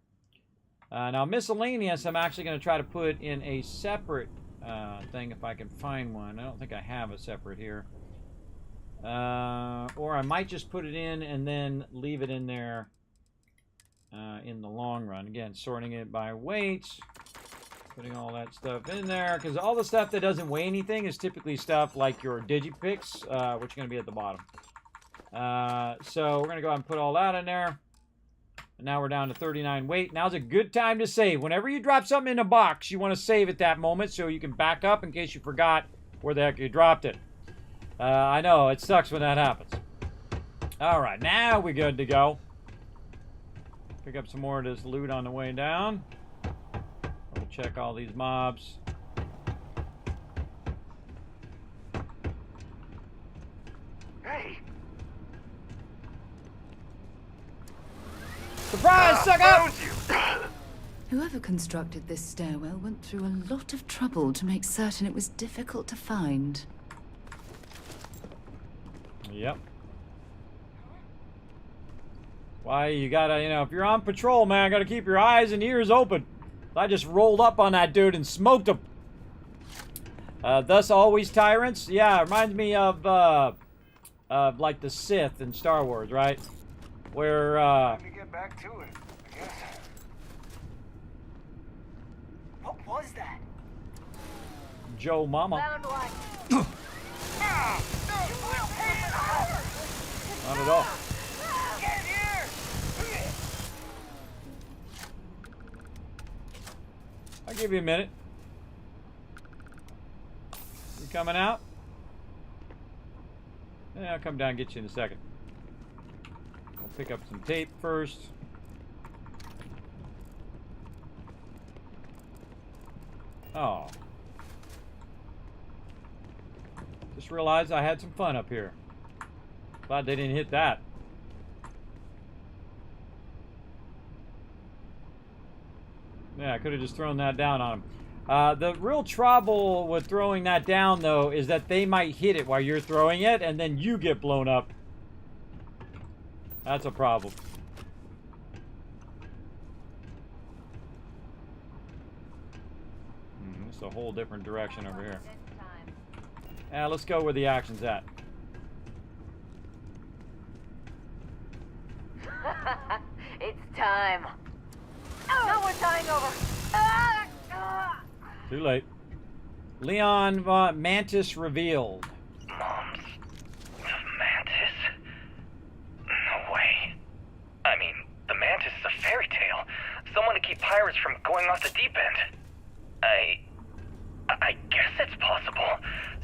Now miscellaneous I'm actually going to try to put in a separate thing if I can find one. I don't think I have a separate here. Or I might just put it in and then leave it in there in the long run. Again, sorting it by weight, putting all that stuff in there, because all the stuff that doesn't weigh anything is typically stuff like your digipicks, which are going to be at the bottom. So we're going to go ahead and put all that in there. And now we're down to 39 weight. Now's a good time to save. Whenever you drop something in a box, you want to save at that moment so you can back up in case you forgot where the heck you dropped it. I know, it sucks when that happens. Alright, now we're good to go. Pick up some more of this loot on the way down. We'll check all these mobs. Hey! Surprise, sucker! Whoever constructed this stairwell went through a lot of trouble to make certain it was difficult to find. Yep. Why, you gotta, you know, if you're on patrol, man, gotta keep your eyes and ears open. I just rolled up on that dude and smoked him. Thus always tyrants? Yeah, it reminds me of like the Sith in Star Wars, right? Where, Let me get back to it, I guess. What was that? Joe Mama. Found one. Not at all. Get here! I'll give you a minute. You coming out? Yeah, I'll come down and get you in a second. I'll pick up some tape first. Oh. Just realized I had some fun up here. Glad they didn't hit that. Yeah, I could have just thrown that down on them. The real trouble with throwing that down, though, is that they might hit it while you're throwing it, and then you get blown up. That's a problem. It's a whole different direction over here. Yeah, let's go where the action's at. It's time. No more dying over. Too late. Leon Mantis revealed. Moms. Mantis? No way. I mean, the Mantis is a fairy tale. Someone to keep pirates from going off the deep end. I guess it's possible.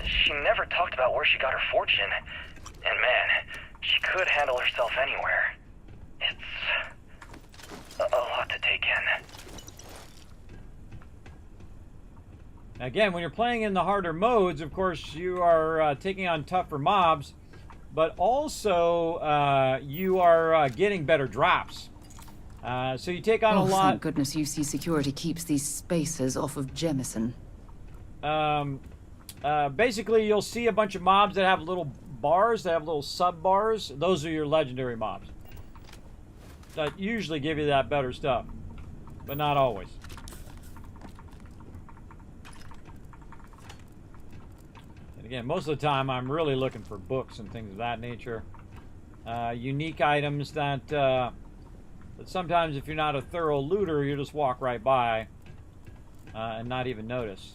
She never talked about where she got her fortune. And man, she could handle herself anywhere. It's a lot to take in. Again, when you're playing in the harder modes, of course, you are taking on tougher mobs. but also you are getting better drops. So you take on a lot. Thank goodness UC security keeps these spacers off of Jemison. Basically, you'll see a bunch of mobs that have little bars, that have little sub-bars. Those are your legendary mobs. That usually give you that better stuff, but not always. And again, most of the time, I'm really looking for books and things of that nature. Unique items that sometimes, if you're not a thorough looter, you just walk right by and not even notice.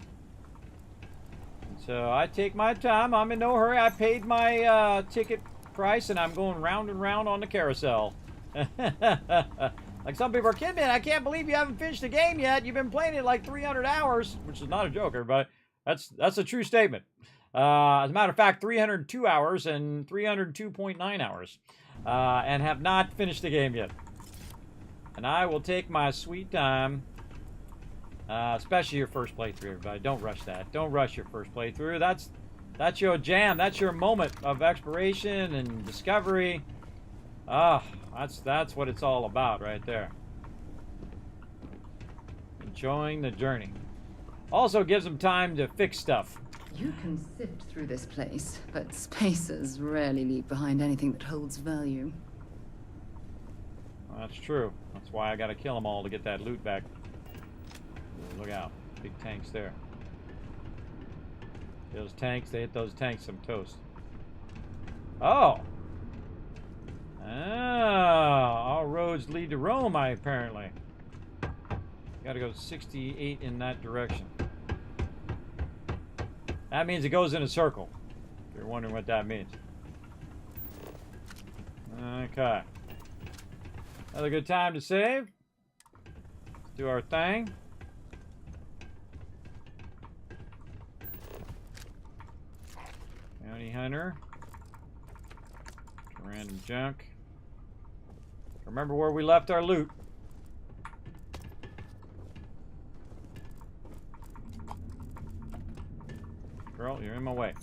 So I take my time. I'm in no hurry. I paid my ticket price, and I'm going round and round on the carousel. Like some people are kidding me. I can't believe you haven't finished the game yet. You've been playing it like 300 hours, which is not a joke, everybody. That's a true statement. As a matter of fact, 302 hours and 302.9 hours, and have not finished the game yet. And I will take my sweet time. Especially your first playthrough, everybody. Don't rush that. Don't rush your first playthrough. That's your jam. That's your moment of exploration and discovery. That's what it's all about right there. Enjoying the journey. Also gives them time to fix stuff. You can sift through this place, but spacers rarely leave behind anything that holds value. Well, that's true. That's why I gotta kill them all to get that loot back. Look out. Big tanks there. Those tanks, they hit those tanks, some toast. Oh! All roads lead to Rome, apparently. Gotta go 68 in that direction. That means it goes in a circle. If you're wondering what that means. Okay. Another good time to save. Let's do our thing. Bounty hunter. Random junk. Remember where we left our loot. Girl, you're in my way.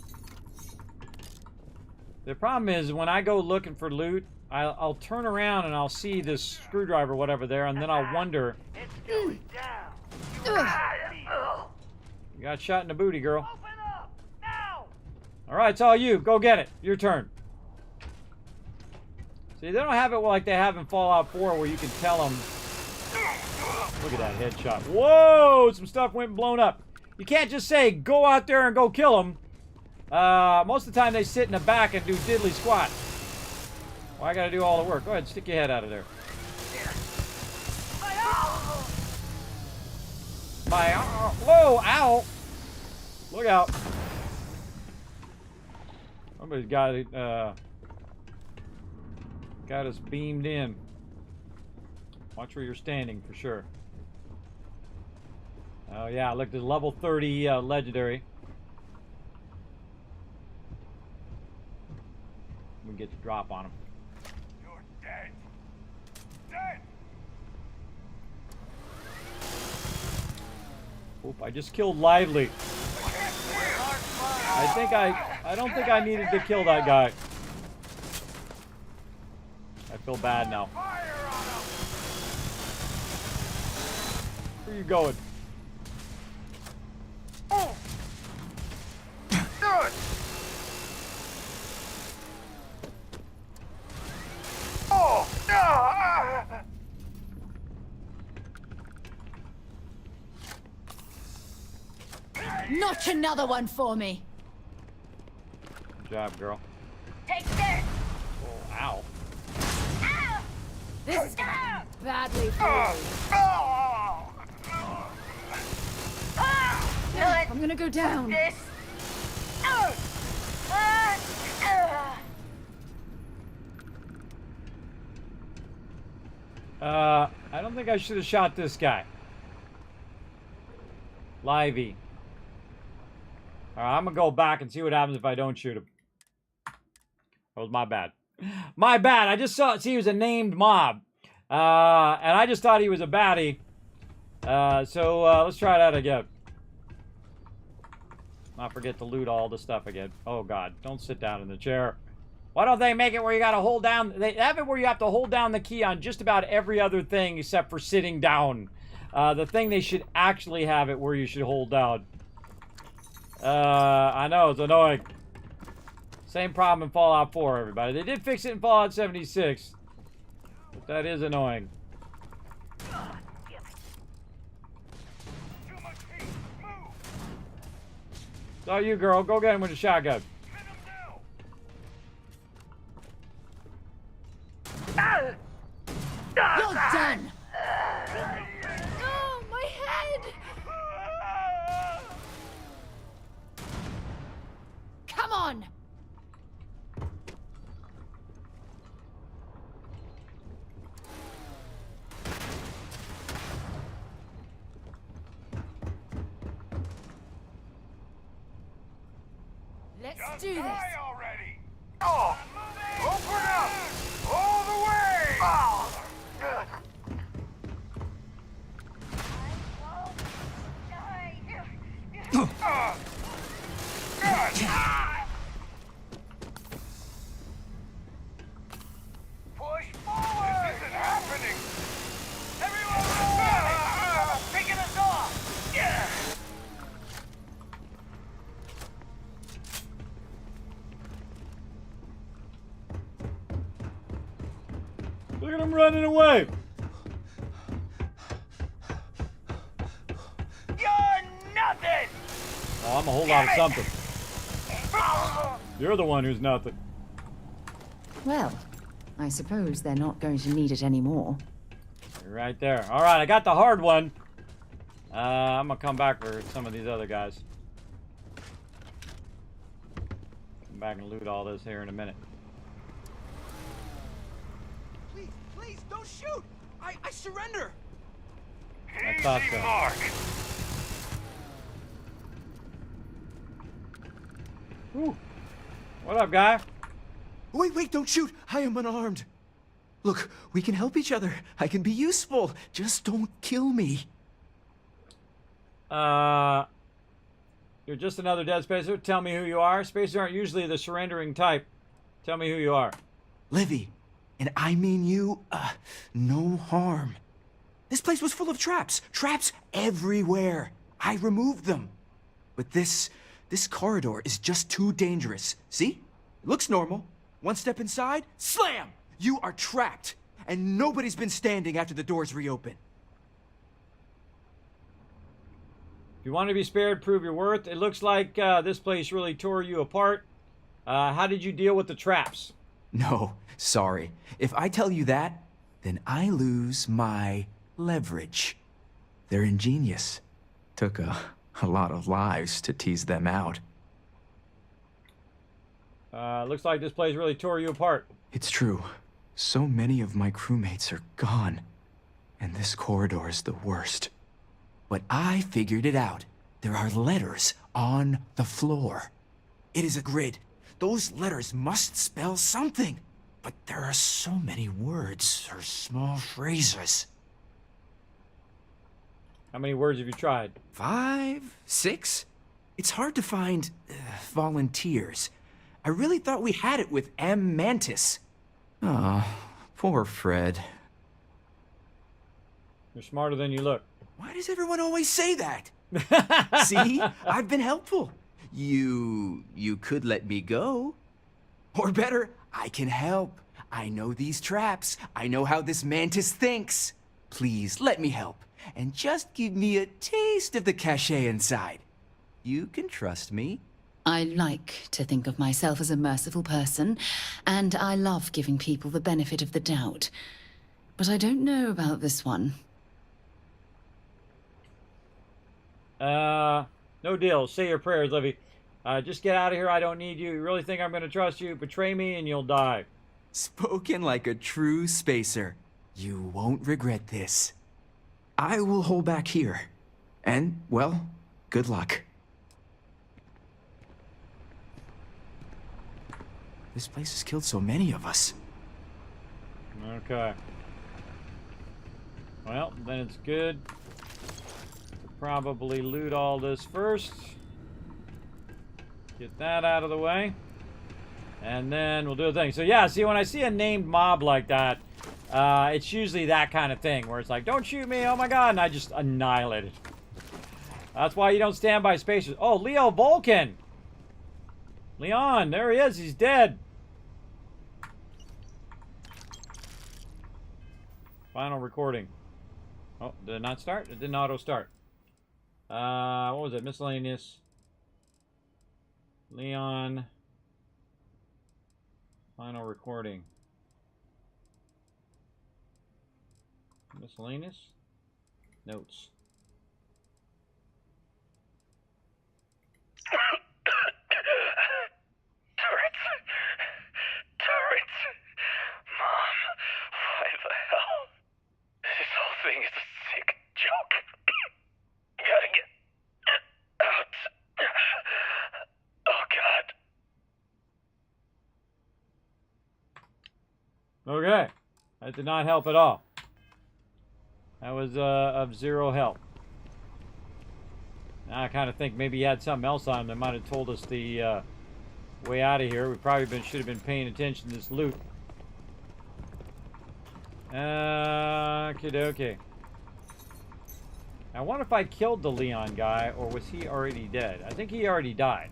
The problem is when I go looking for loot, I'll turn around and I'll see this screwdriver or whatever there, and then I'll wonder. You got shot in the booty, girl. Alright, it's all you. Go get it. Your turn. See, they don't have it like they have in Fallout 4 where you can tell them. Look at that headshot. Whoa! Some stuff went blown up. You can't just say, go out there and go kill them. Most of the time they sit in the back and do diddly squat. Well, I gotta do all the work. Go ahead, stick your head out of there. Whoa! Ow! Look out. Somebody's got it, got us beamed in. Watch where you're standing for sure. Oh yeah, look, there's level 30 legendary. We get to drop on him. You're dead. Dead. Oop, I just killed Lively. I don't think I needed to kill that guy. I feel bad now. Where are you going? Notch another one for me. Good job, girl. Take this. Oh, ow. Ow. This is gonna end badly for you. I'm gonna go down. I don't think I should have shot this guy. Livey. Alright, I'm gonna go back and see what happens if I don't shoot him. That was my bad. My bad. I just saw, see, he was a named mob. And I just thought he was a baddie. So let's try that again. Not forget to loot all the stuff again. Oh god, don't sit down in the chair. Why don't they make it where you got to hold down? They have it where you have to hold down the key on just about every other thing except for sitting down. The thing they should actually have it where you should hold down. I know, it's annoying. Same problem in Fallout 4, everybody. They did fix it in Fallout 76. But that is annoying. It's all you, girl. Go get him with a shotgun. You're done! Oh, my head! Come on! Let's do this! Already. Oh! Open up! All the way! Oh! Push forward! This isn't happening! Everyone, picking us off! Yeah! Look at him running away. You're nothing! Oh, I'm a whole lot of something. You're the one who's nothing. Well, I suppose they're not going to need it anymore. You're right there. All right, I got the hard one. I'm gonna come back for some of these other guys. Come back and loot all this here in a minute. Please, don't shoot! I surrender! I thought so. Mark. Ooh. What up, guy? Wait, don't shoot! I am unarmed. Look, we can help each other. I can be useful. Just don't kill me. You're just another dead spacer. Tell me who you are. Spacers aren't usually the surrendering type. Tell me who you are. Livy, and I mean you, no harm. This place was full of traps. Traps everywhere. I removed them. But this corridor is just too dangerous. See? It looks normal. One step inside, slam! You are trapped, and nobody's been standing after the doors reopen. If you want to be spared, prove your worth. It looks like this place really tore you apart. How did you deal with the traps? No, sorry. If I tell you that, then I lose my leverage. They're ingenious. Took a lot of lives to tease them out. Looks like this place really tore you apart. It's true. So many of my crewmates are gone. And this corridor is the worst. But I figured it out. There are letters on the floor. It is a grid. Those letters must spell something. But there are so many words or small phrases. How many words have you tried? 5, 6? It's hard to find volunteers. I really thought we had it with M. Mantis. Oh, poor Fred. You're smarter than you look. Why does everyone always say that? See? I've been helpful. You could let me go. Or better, I can help. I know these traps. I know how this Mantis thinks. Please, let me help. And just give me a taste of the cachet inside. You can trust me. I like to think of myself as a merciful person, and I love giving people the benefit of the doubt. But I don't know about this one. No deal. Say your prayers, Livy. Just get out of here. I don't need you. You really think I'm going to trust you? Betray me and you'll die. Spoken like a true spacer. You won't regret this. I will hold back here. And, well, good luck. This place has killed so many of us. Okay. Well, then it's good. Probably loot all this first. Get that out of the way. And then we'll do a thing. So yeah, see, when I see a named mob like that, it's usually that kind of thing where it's like, don't shoot me, oh my god, and I just annihilate it. That's why you don't stand by spacers. Oh, Leo Vulcan! Leon, there he is, he's dead. Final recording. Oh, did it not start? It didn't auto start. What was it? Miscellaneous. Leon. Final recording. Miscellaneous. Notes. Turrets. Mom, why the hell? This whole thing is a sick joke. Gotta get out. Oh, God. Okay. That did not help at all. That was of zero help. Now I kind of think maybe he had something else on him that might have told us the way out of here. We probably should have been paying attention to this loot. Okay. I wonder if I killed the Leon guy, or was he already dead? I think he already died.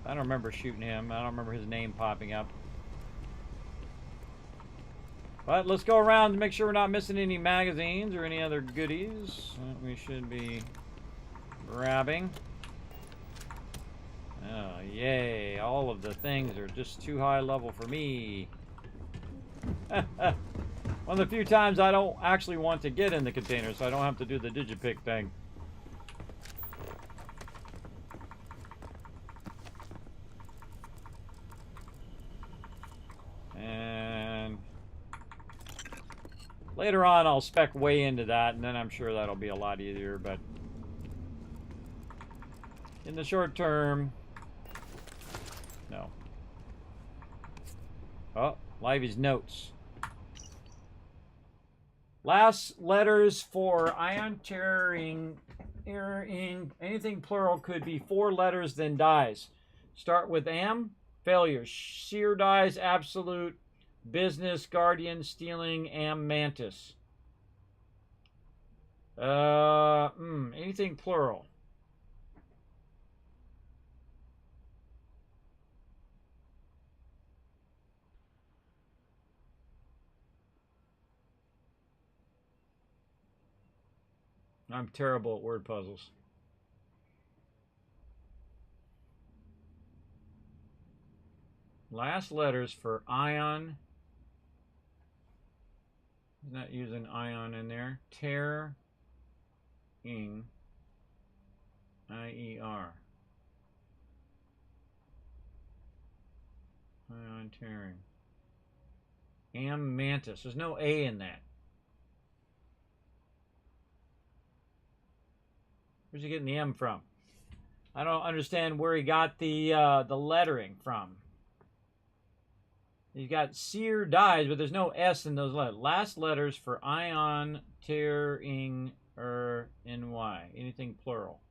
I don't remember shooting him. I don't remember his name popping up. But let's go around to make sure we're not missing any magazines or any other goodies that we should be grabbing. Oh, yay. All of the things are just too high level for me. One of the few times I don't actually want to get in the container, so I don't have to do the digipick thing. And later on, I'll spec way into that, and then I'm sure that'll be a lot easier, but in the short term, no. Oh, Livey's notes. Last letters for ion tearing, anything plural could be 4 letters, then dies. Start with am, failure, sheer dies, absolute, business, guardian, stealing, am, mantis. Anything plural. I'm terrible at word puzzles. Last letters for ion. He's not using ion in there. Tearing. I-E-R. Ion tearing. Am mantis. There's no A in that. Where's he getting the M from? I don't understand where he got the lettering from. He's got sear dies, but there's no S in those letters. Last letters for ion, tearing, NY. Anything plural.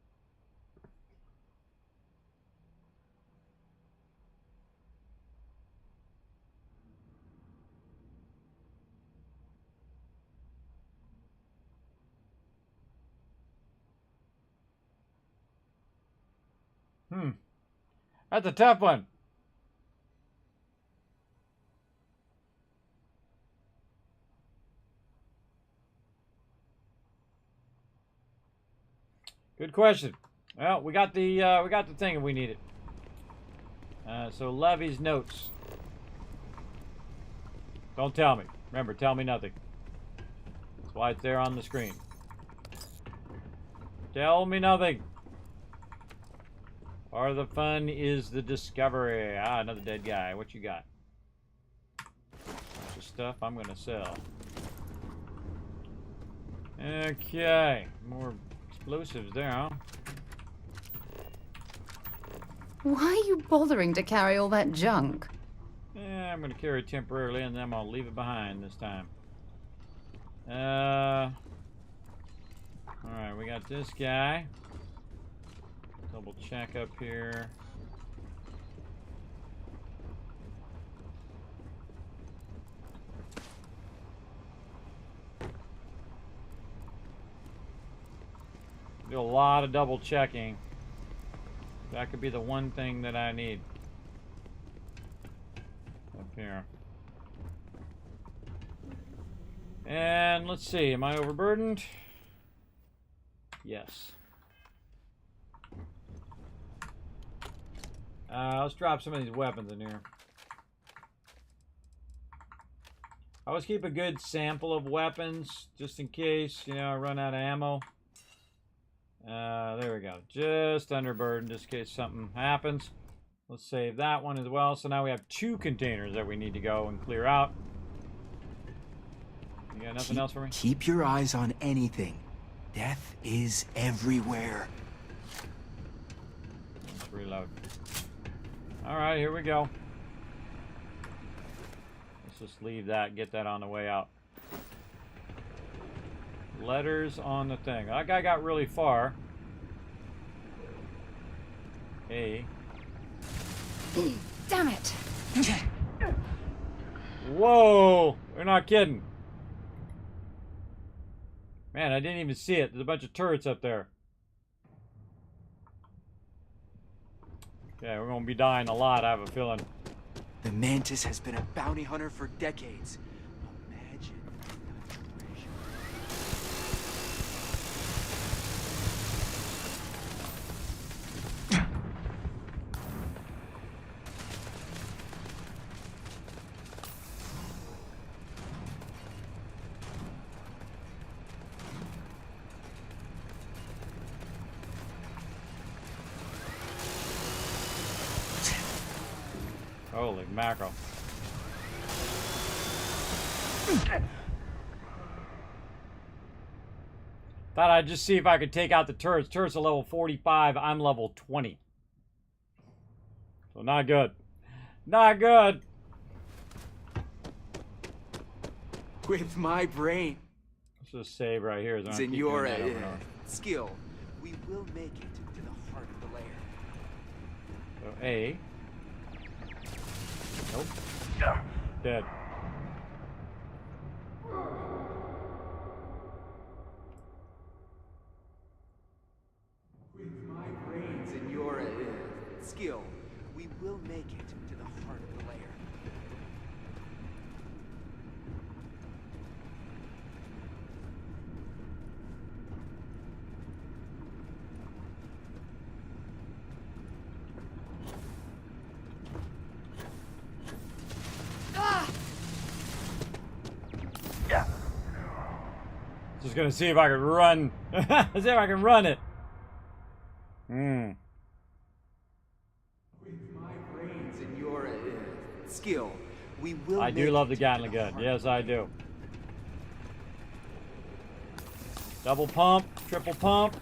That's a tough one. Good question. Well, we got the thing and we need it. So Levy's notes. Don't tell me. Remember, tell me nothing. That's why it's there on the screen. Tell me nothing. Part of the fun is the discovery. Ah, another dead guy. What you got? Bunch of stuff I'm gonna sell. Okay. More explosives there, huh? Why are you bothering to carry all that junk? Yeah, I'm gonna carry it temporarily and then I'll leave it behind this time. Alright, we got this guy. Double check up here. Do a lot of double checking. That could be the one thing that I need. Up here. And let's see, am I overburdened? Yes. Let's drop some of these weapons in here. I always keep a good sample of weapons, just in case, you know, I run out of ammo. There we go. Just underburdened, just in case something happens. Let's save that one as well. So now we have 2 containers that we need to go and clear out. You got nothing else for me? Keep your eyes on anything. Death is everywhere. Let's reload. Alright, here we go. Let's just leave that, get that on the way out. Letters on the thing. That guy got really far. A. Damn it! Whoa! We're not kidding. Man, I didn't even see it. There's a bunch of turrets up there. Okay, we're gonna be dying a lot, I have a feeling. The Mantis has been a bounty hunter for decades. Imagine the treasure. Holy mackerel. Thought I'd just see if I could take out the turrets. Turrets are level 45. I'm level 20. So not good. Not good. With my brain. Let's just save right here. Senora, skill. We will make it to the heart of the lair. So A. Nope. Dead. With my brains and your skill, we will make it to the heart of the lair. Just gonna see if I can run. See if I can run it. With my brains and your skill, we will. I do love the Gatling gun. Yes, I do. Double pump, triple pump.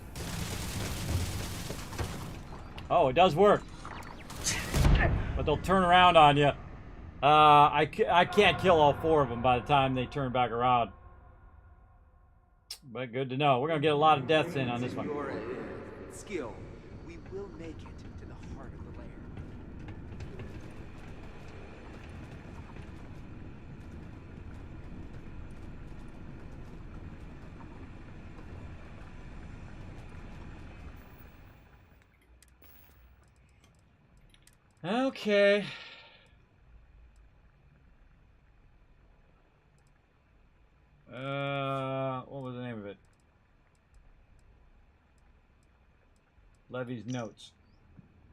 Oh, it does work. But they'll turn around on you. I can't kill all 4 of them by the time they turn back around. But good to know. We're going to get a lot of deaths in on this one. Your skill, we will make it to the heart of the lair. Okay. What was the name of it? Levy's notes.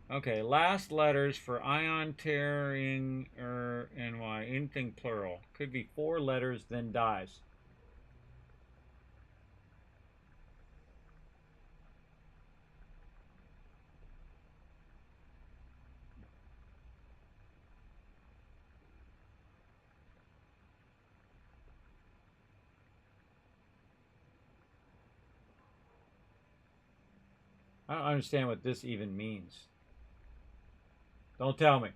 Okay, last letters for ion tearing NY. Anything plural. Could be 4 letters, then dies. I don't understand what this even means. Don't tell me.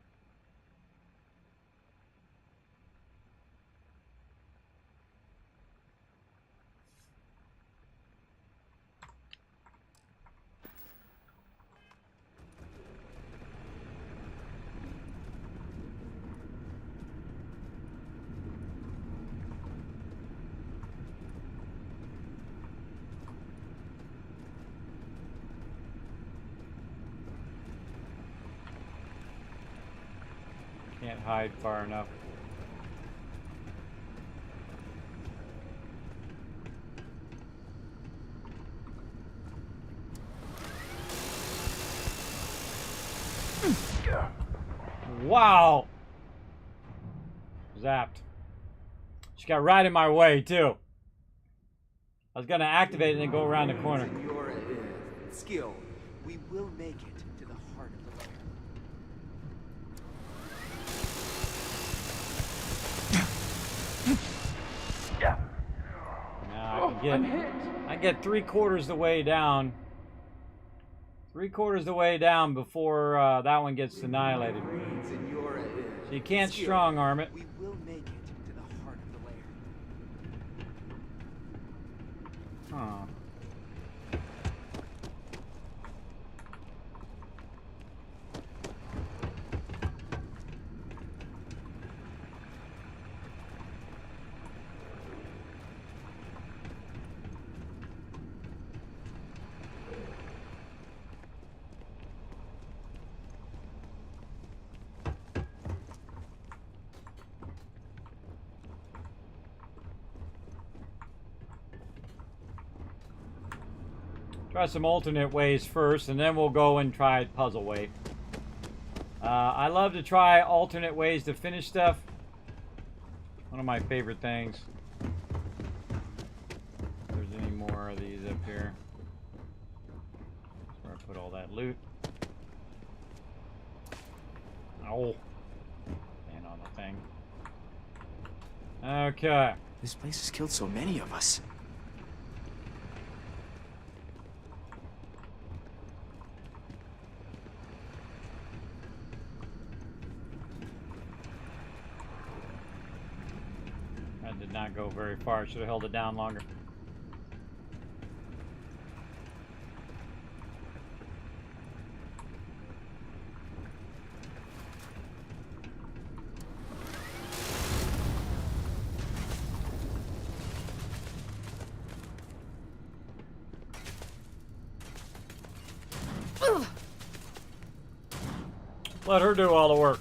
Can't hide far enough. Wow! Zapped. She got right in my way, too. I was gonna activate it and then go around the corner. Your skill, we will make it to the heart of the lair. Now I can get 3/4 the way down. 3/4 the way down before that one gets annihilated. So you can't strong arm it. We will make it to the heart of the lair. Huh. Try some alternate ways first, and then we'll go and try puzzle way. I love to try alternate ways to finish stuff. One of my favorite things. If there's any more of these up here. That's where I put all that loot. Oh. And on the thing. Okay. This place has killed so many of us. Did not go very far. Should have held it down longer. Let her do all the work.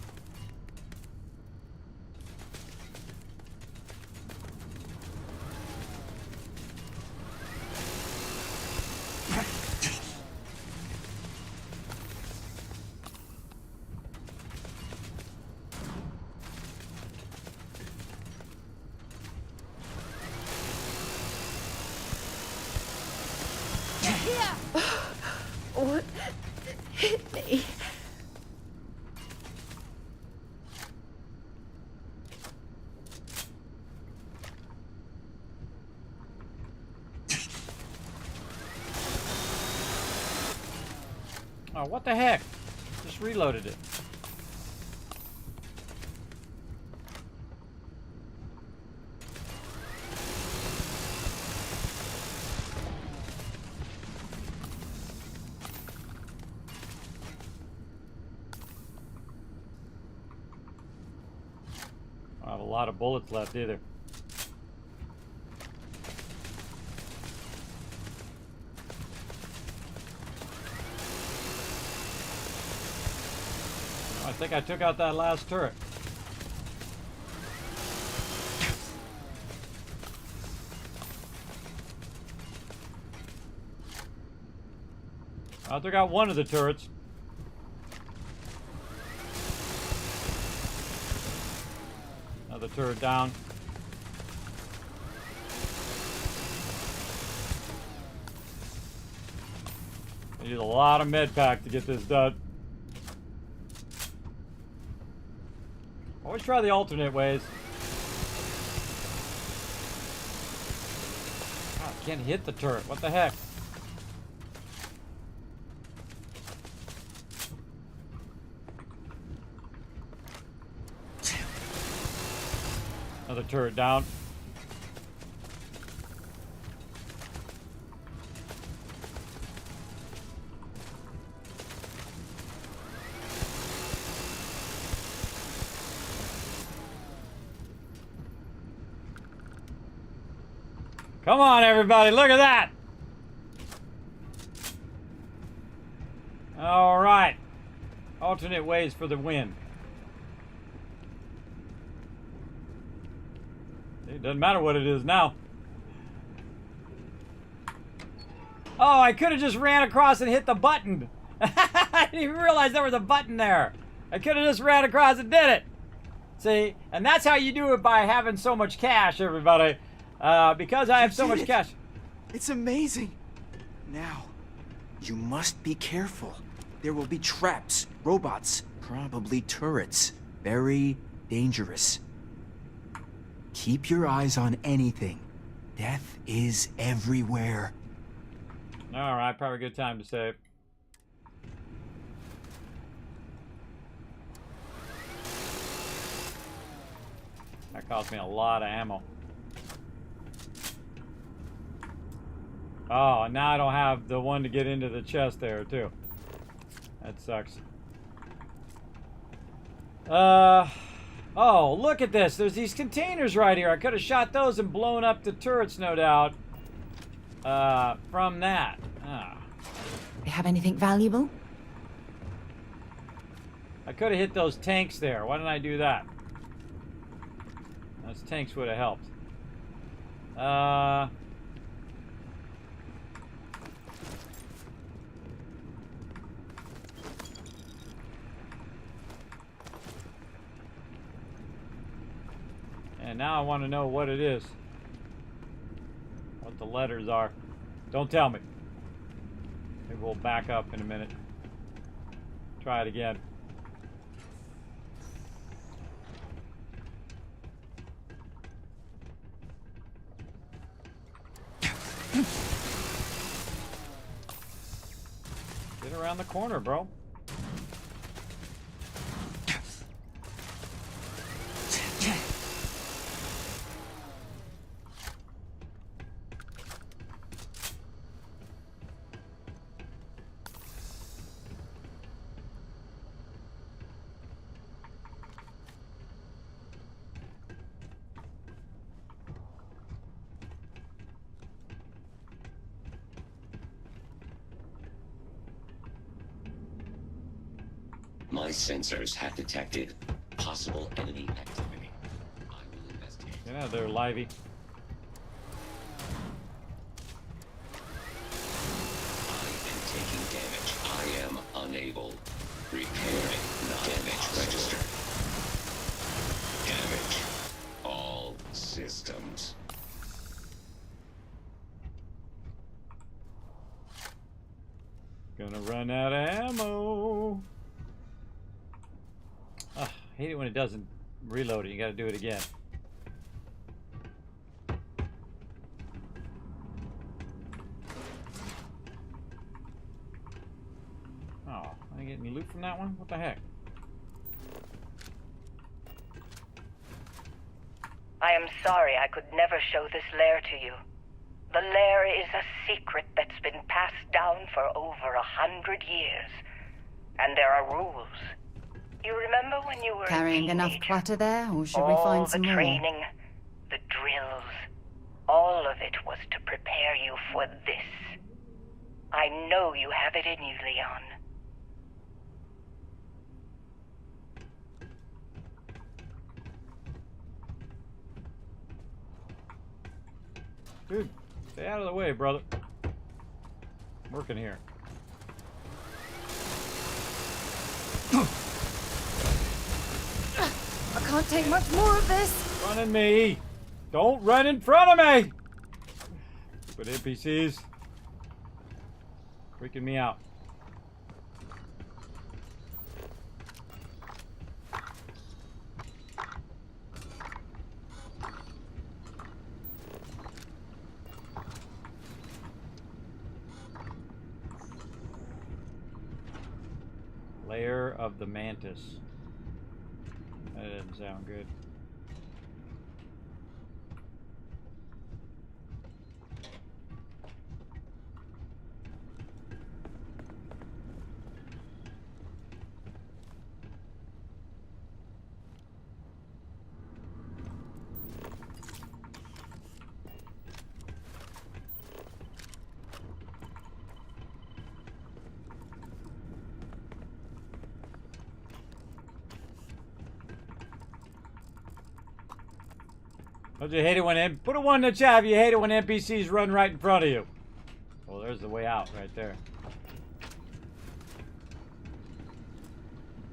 What hit me? Oh, what the heck? Just reloaded it. I don't have a lot of bullets left either. I think I took out that last turret. I took out one of the turrets. Another turret down. I need a lot of med pack to get this done. Always try the alternate ways. God, I can't hit the turret. What the heck? Another turret down. Come on, everybody, look at that! All right. Alternate ways for the win. It doesn't matter what it is now. Oh, I could have just ran across and hit the button. I didn't even realize there was a button there. I could have just ran across and did it. See, and that's how you do it by having so much cash, everybody. Because I have so much cash. It's amazing. Now, you must be careful. There will be traps, robots, probably turrets. Very dangerous. Keep your eyes on anything. Death is everywhere. All right, probably a good time to save. That cost me a lot of ammo. Oh, now I don't have the one to get into the chest there, too. That sucks. Oh, look at this. There's these containers right here. I could have shot those and blown up the turrets, no doubt. From that. Ah. You have anything valuable? I could have hit those tanks there. Why didn't I do that? Those tanks would have helped. And now I want to know what it is. What the letters are. Don't tell me. Maybe we'll back up in a minute. Try it again. Get around the corner, bro. My sensors have detected possible enemy activity. I will investigate. Get out of there, Livey. I am taking damage. I am unable. Repairing. Damage register. Damage. All systems. Gonna run out of ammo. Ugh, I hate it when it doesn't reload it. You gotta do it again. Oh, I didn't get any loot from that one? What the heck? I am sorry I could never show this lair to you. The lair is a secret that's been passed down for over 100 years. And there are rules. You remember when you were Carrying enough clutter there, or should we find some more? All the training, the drills, all of it was to prepare you for this. I know you have it in you, Leon. Dude, stay out of the way, brother. I'm working here. I can't take much more of this. Running me. Don't run in front of me. Stupid NPCs. Freaking me out. Lair of the Mantis. That doesn't sound good. Don't you hate it when put a 1 in the chat if you hate it when NPCs run right in front of you. Well, there's the way out right there.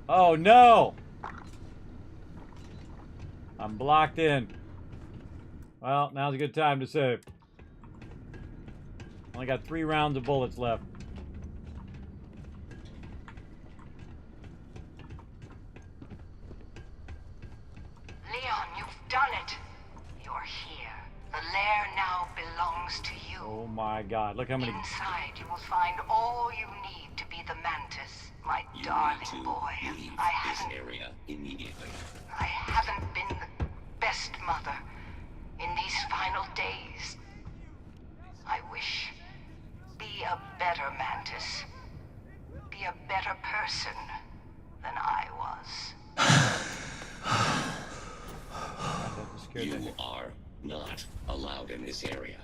Oh no! I'm blocked in. Well, now's a good time to save. Only got 3 rounds of bullets left. Leon, you've done it. You're here. The lair now belongs to you. Oh my god, look how many... Inside, you will find all you need to be the Mantis, my darling boy. This area immediately. I haven't been the best mother in these final days. I wish. Be a better Mantis. Be a better person than I was. You are not allowed in this area.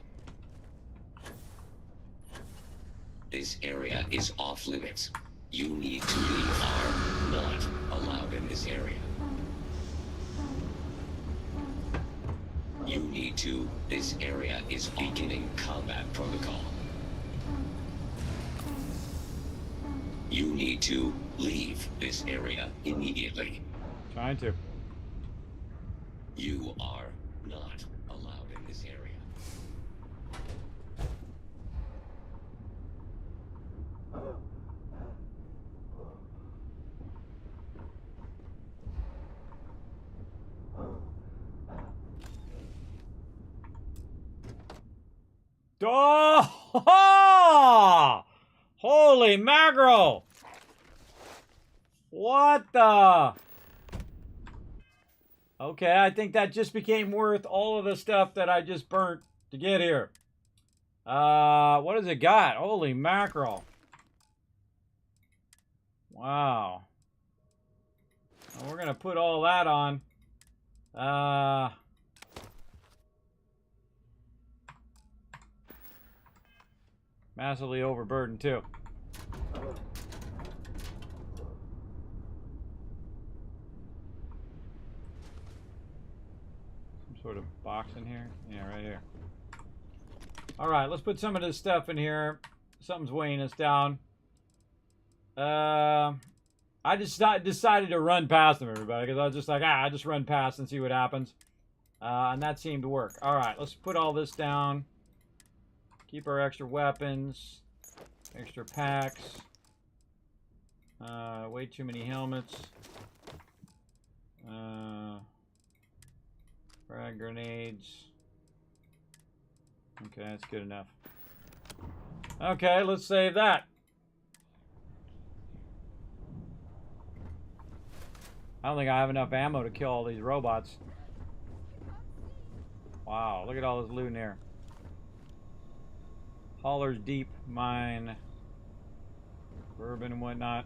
This area is off limits. You need to leave. Are not allowed in this area. You need to. This area is beginning combat protocol. You need to leave this area immediately. Trying to. You are not allowed in this area. Oh! Holy mackerel! What the? Okay, I think that just became worth all of the stuff that I just burnt to get here. What has it got? Holy mackerel. Wow. Well, we're gonna put all that on. Massively overburdened too. Some sort of box in here? Yeah, right here. Alright, let's put some of this stuff in here. Something's weighing us down. I just decided to run past them, everybody, because I was just like, I just run past and see what happens. And that seemed to work. Alright, let's put all this down. Keep our extra weapons. Extra packs. Way too many helmets. Frag grenades. Okay, that's good enough. Okay, let's save that. I don't think I have enough ammo to kill all these robots. Wow, look at all this loot in here. Hauler's Deep Mine. Bourbon and whatnot.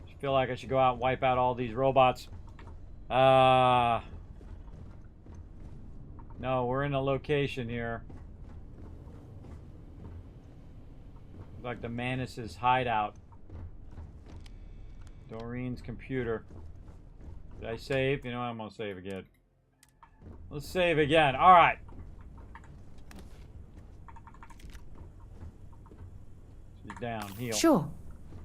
I feel like I should go out and wipe out all these robots. No, we're in a location here. Like the Mantis' hideout. Doreen's computer. Did I save? You know what? I'm gonna save again. Let's save again. Alright. She's down. Heal. Sure.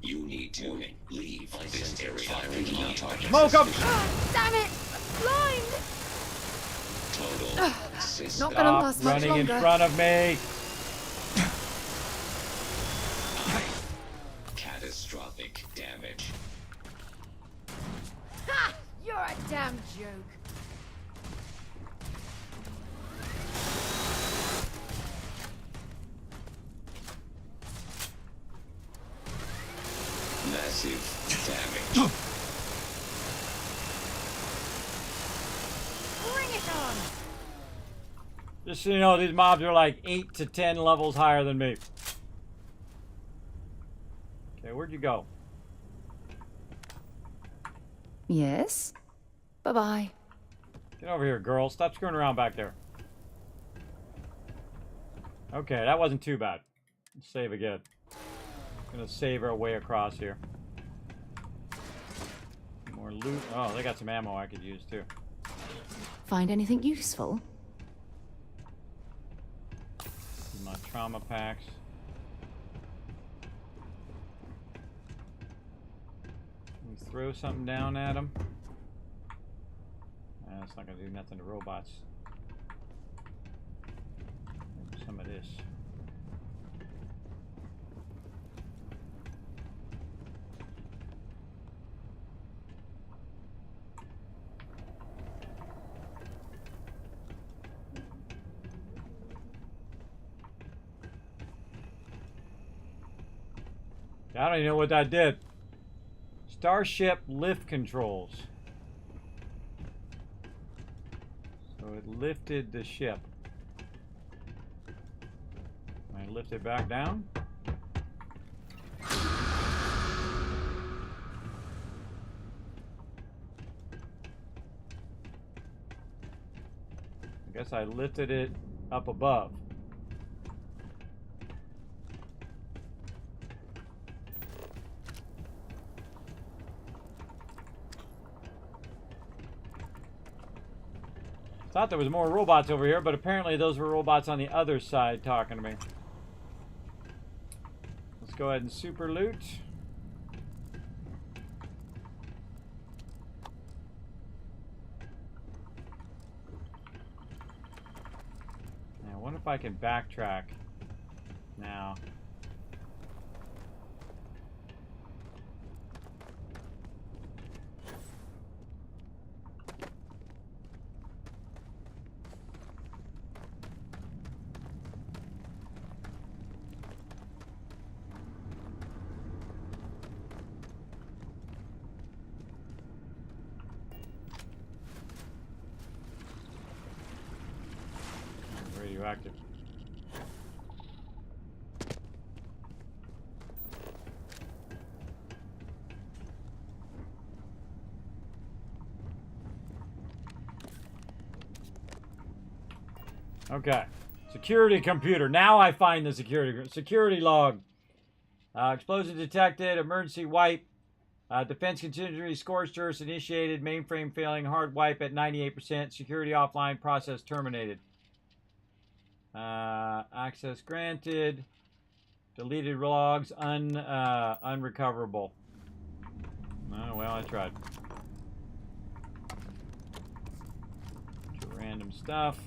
You need to leave this area. Smoke him! Damn it! Blind! Total. Not gonna last much running longer. in front of me. Catastrophic damage. Ha! You're a damn joke. Massive damage. Bring it on! Just so you know, these mobs are like 8 to 10 levels higher than me. Okay, where'd you go? Yes? Bye-bye. Get over here, girl. Stop screwing around back there. Okay, that wasn't too bad. Let's save again. Gonna save our way across here. More loot. Oh, they got some ammo I could use too. Find anything useful? My trauma packs. Can we throw something down at them? That's not gonna do nothing to robots. Maybe some of this. I don't even know what that did. Starship lift controls. So it lifted the ship. Can I lift it back down? I guess I lifted it up above. Thought there was more robots over here, but apparently those were robots on the other side talking to me. Let's go ahead and super loot. Now, I wonder if I can backtrack now. Radioactive. Okay. Security computer. Now I find the security log. Explosion detected. Emergency wipe. Defense contingency scorched earth initiated. Mainframe failing. Hard wipe at 98%. Security offline. Process terminated. Access granted. Deleted logs unrecoverable. Oh, well, I tried. Bunch of random stuff.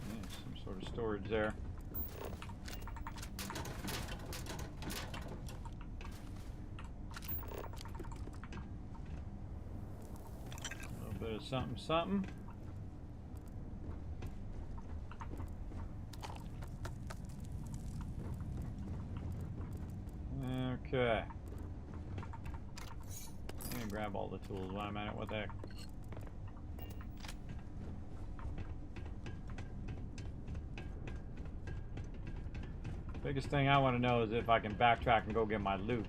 Yeah, some sort of storage there. Something, something. Okay. I'm gonna grab all the tools while I'm at it. What the heck? Biggest thing I want to know is if I can backtrack and go get my loot.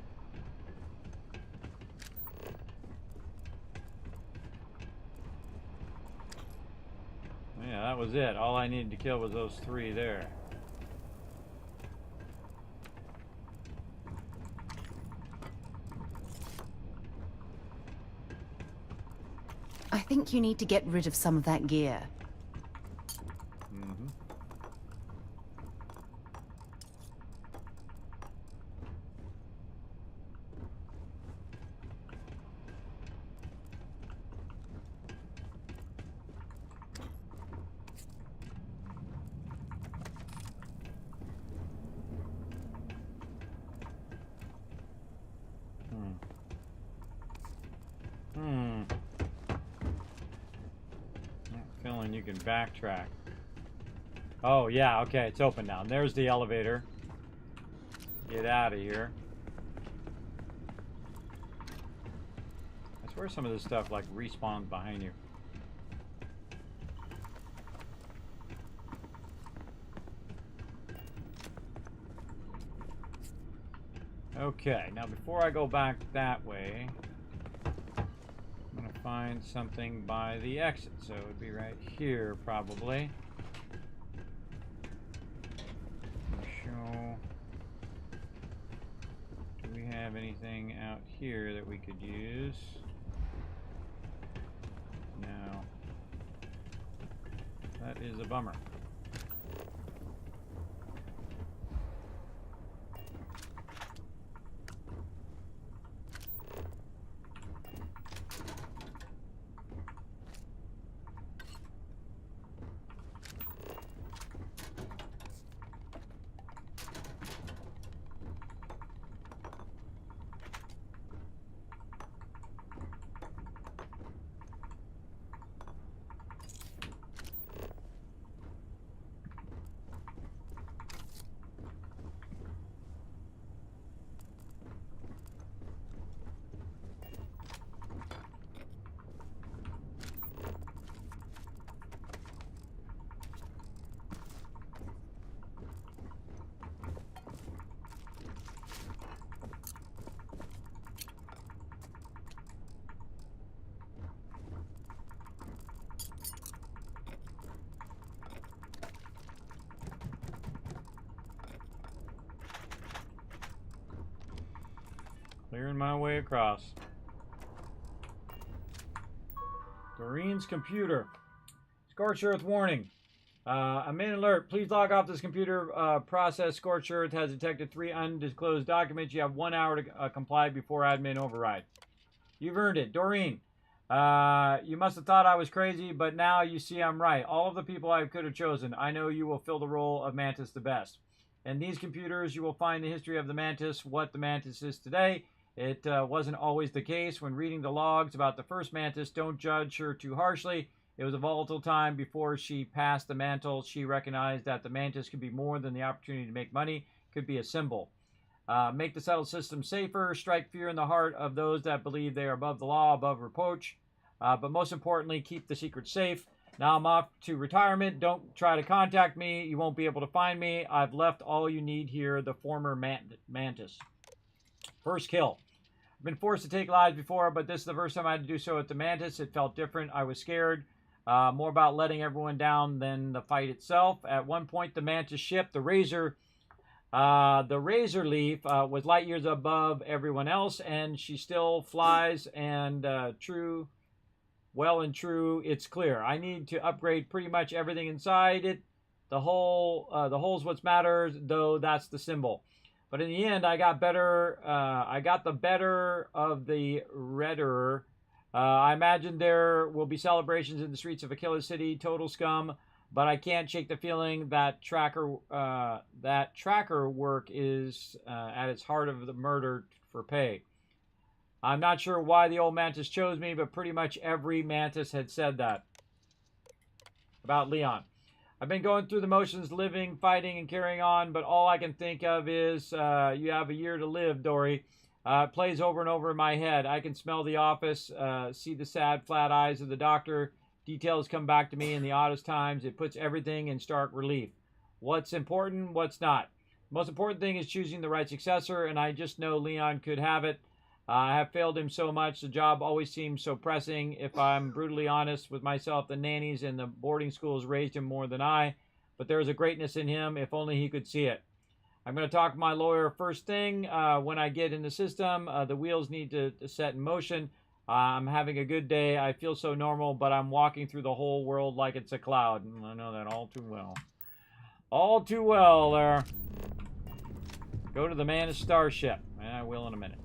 Yeah, that was it. All I needed to kill was those three there. I think you need to get rid of some of that gear. You can backtrack. Oh, yeah, okay, it's open now. And there's the elevator. Get out of here. I swear some of this stuff, like, respawns behind you. Okay, now before I go back that way, I'm gonna find something by the exit, so it would be right here probably. Show have anything out here that we could use. No. That is a bummer. Clearing my way across. Doreen's computer. Scorched Earth warning. I'm in alert. Please log off this computer process. Scorched Earth has detected 3 undisclosed documents. You have 1 hour to comply before admin override. You've earned it. Doreen, you must have thought I was crazy, but now you see I'm right. All of the people I could have chosen, I know you will fill the role of Mantis the best. In these computers, you will find the history of the Mantis, what the Mantis is today. It wasn't always the case. When reading the logs about the first Mantis, don't judge her too harshly. It was a volatile time before she passed the mantle. She recognized that the Mantis could be more than the opportunity to make money, could be a symbol. Make the settled system safer, strike fear in the heart of those that believe they are above the law, above reproach. But most importantly, keep the secret safe. Now I'm off to retirement. Don't try to contact me. You won't be able to find me. I've left all you need here, the former Mantis. First kill. I've been forced to take lives before, but this is the first time I had to do so at the Mantis. It felt different. I was scared. More about letting everyone down than the fight itself. At one point, the Mantis ship, the Razor Leaf, was light years above everyone else, and she still flies, and true, it's clear. I need to upgrade pretty much everything inside it. The hole's what matters, though that's the symbol. But in the end, I got better. I got the better of the Redder. I imagine there will be celebrations in the streets of Aquila City, total scum. But I can't shake the feeling that tracker work is at its heart of the murder for pay. I'm not sure why the old Mantis chose me, but pretty much every Mantis had said that about Leon. I've been going through the motions, living, fighting, and carrying on, but all I can think of is you have a year to live, Dory. It plays over and over in my head. I can smell the office, see the sad, flat eyes of the doctor. Details come back to me in the oddest times. It puts everything in stark relief. What's important, what's not. The most important thing is choosing the right successor, and I just know Leon could have it. I have failed him so much. The job always seems so pressing. If I'm brutally honest with myself, the nannies and the boarding schools raised him more than I. But there is a greatness in him, if only he could see it. I'm going to talk to my lawyer first thing when I get in the system. The wheels need to set in motion. I'm having a good day. I feel so normal, but I'm walking through the whole world like it's a cloud. I know that all too well. All too well there. Go to the Mantis starship. I will in a minute.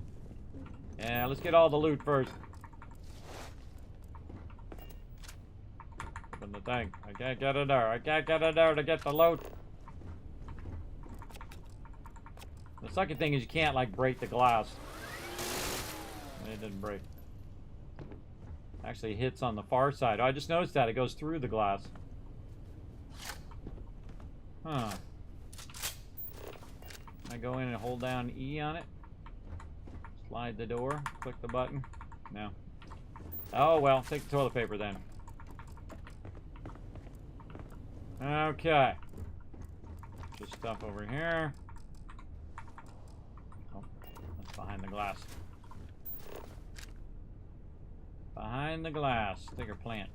Yeah, let's get all the loot first. Open the thing. I can't get it there. I can't get it there to get the loot. The second thing is you can't, like, break the glass. It didn't break. Actually hits on the far side. Oh, I just noticed that. It goes through the glass. Huh. I go in and hold down E on it. Slide the door. Click the button. No. Oh, well. Take the toilet paper then. Okay. Just stuff over here. Oh, that's behind the glass. Behind the glass. Sticker plant.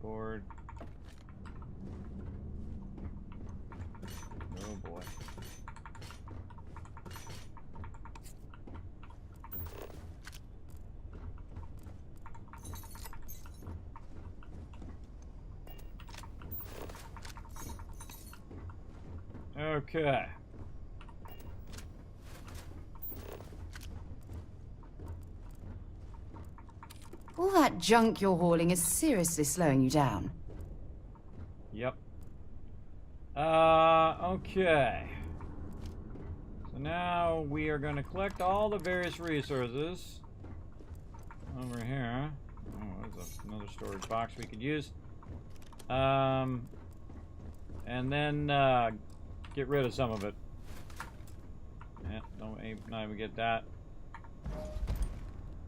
board. Oh boy. Okay. All that junk you're hauling is seriously slowing you down. Yep. Okay. So now we are going to collect all the various resources over here. Oh, there's another storage box we could use. And then get rid of some of it. Yeah, not even get that.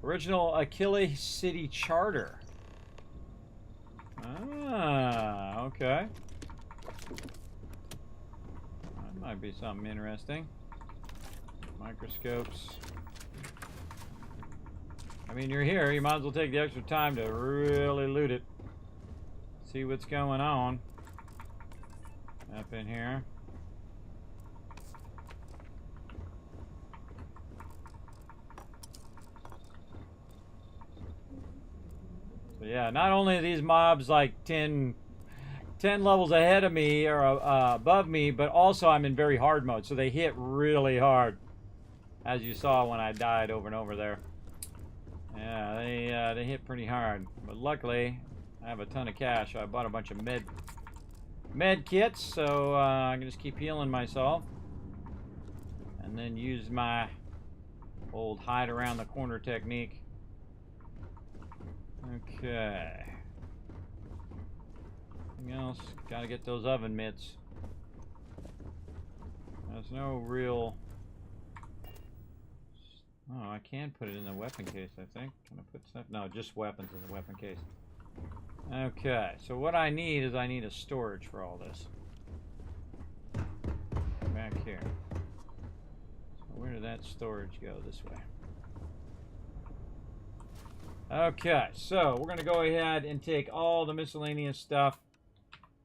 Original Achilles City Charter. Ah, okay. That might be something interesting. Microscopes. I mean, you're here. You might as well take the extra time to really loot it. See what's going on up in here. So yeah, not only are these mobs like 10 levels ahead of me or above me, but also I'm in very hard mode, so they hit really hard, as you saw when I died over and over there. Yeah, they hit pretty hard, but luckily I have a ton of cash, so I bought a bunch of med kits, so I can just keep healing myself, and then use my old hide around the corner technique. Okay. Anything else? Gotta get those oven mitts. There's no real... Oh, I can put it in the weapon case, I think. Can I put stuff? No, just weapons in the weapon case. Okay, so what I need is I need a storage for all this. Back here. So where did that storage go? This way. Okay, so we're going to go ahead and take all the miscellaneous stuff,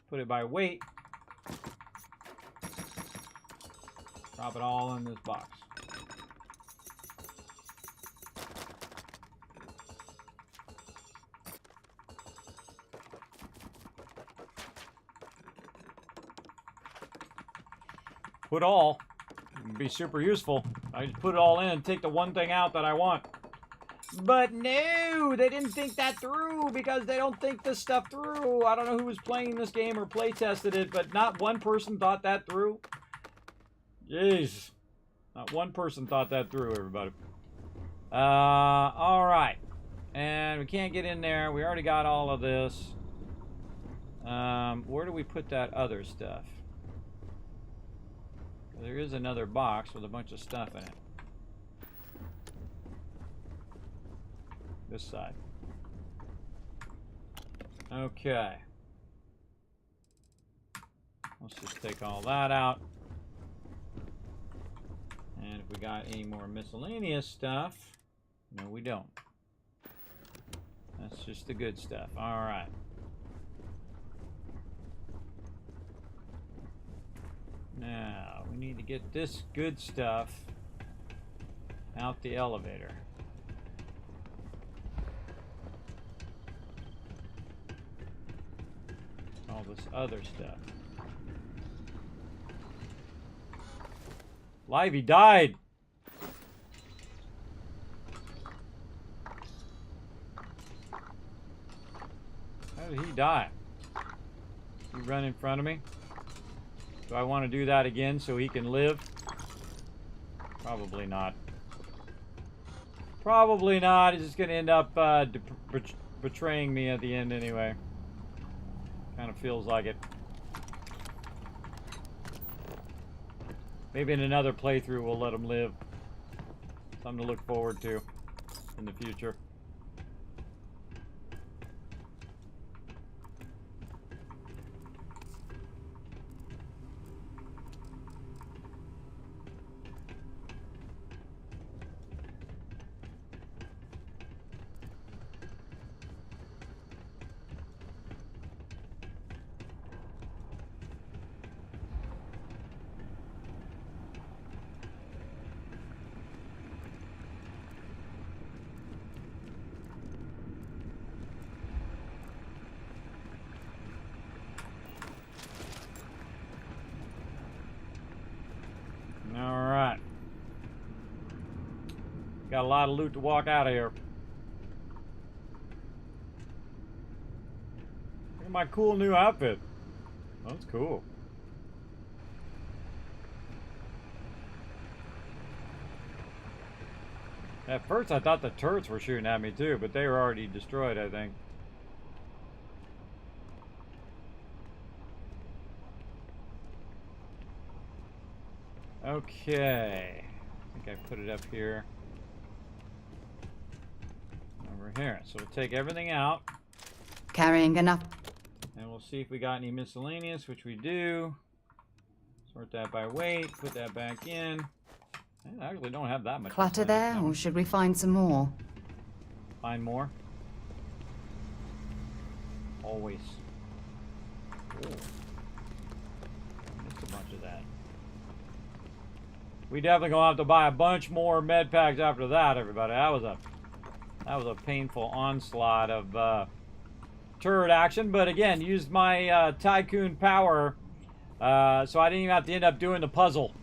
put it by weight, drop it all in this box. Put all. It'd be super useful. I just put it all in and take the one thing out that I want. But no, they didn't think that through because they don't think this stuff through. I don't know who was playing this game or play tested it, but not one person thought that through. Jeez. Not one person thought that through, everybody. All right. And we can't get in there. We already got all of this. Where do we put that other stuff? There is another box with a bunch of stuff in it. This side. Okay. Let's just take all that out. And if we got any more miscellaneous stuff, no, we don't. That's just the good stuff. All right. Now, we need to get this good stuff out the elevator. All this other stuff. Livey died! How did he die? He run in front of me? Do I want to do that again so he can live? Probably not. Probably not. He's just going to end up betraying me at the end anyway. Kind of feels like it. Maybe in another playthrough we'll let him live. Something to look forward to in the future. Got a lot of loot to walk out of here. Look at my cool new outfit. That's cool. At first I thought the turrets were shooting at me too, but they were already destroyed, I think. Okay. I think I put it up here. Over here. So we'll take everything out. Carrying enough. And we'll see if we got any miscellaneous, which we do. Sort that by weight, put that back in. I actually don't have that much Clutter there, or should we find some more? Find more? Always. Ooh. Missed a bunch of that. We definitely gonna have to buy a bunch more med packs after that, everybody. That was a painful onslaught of turret action, but again, used my Tycoon power, so I didn't even have to end up doing the puzzle.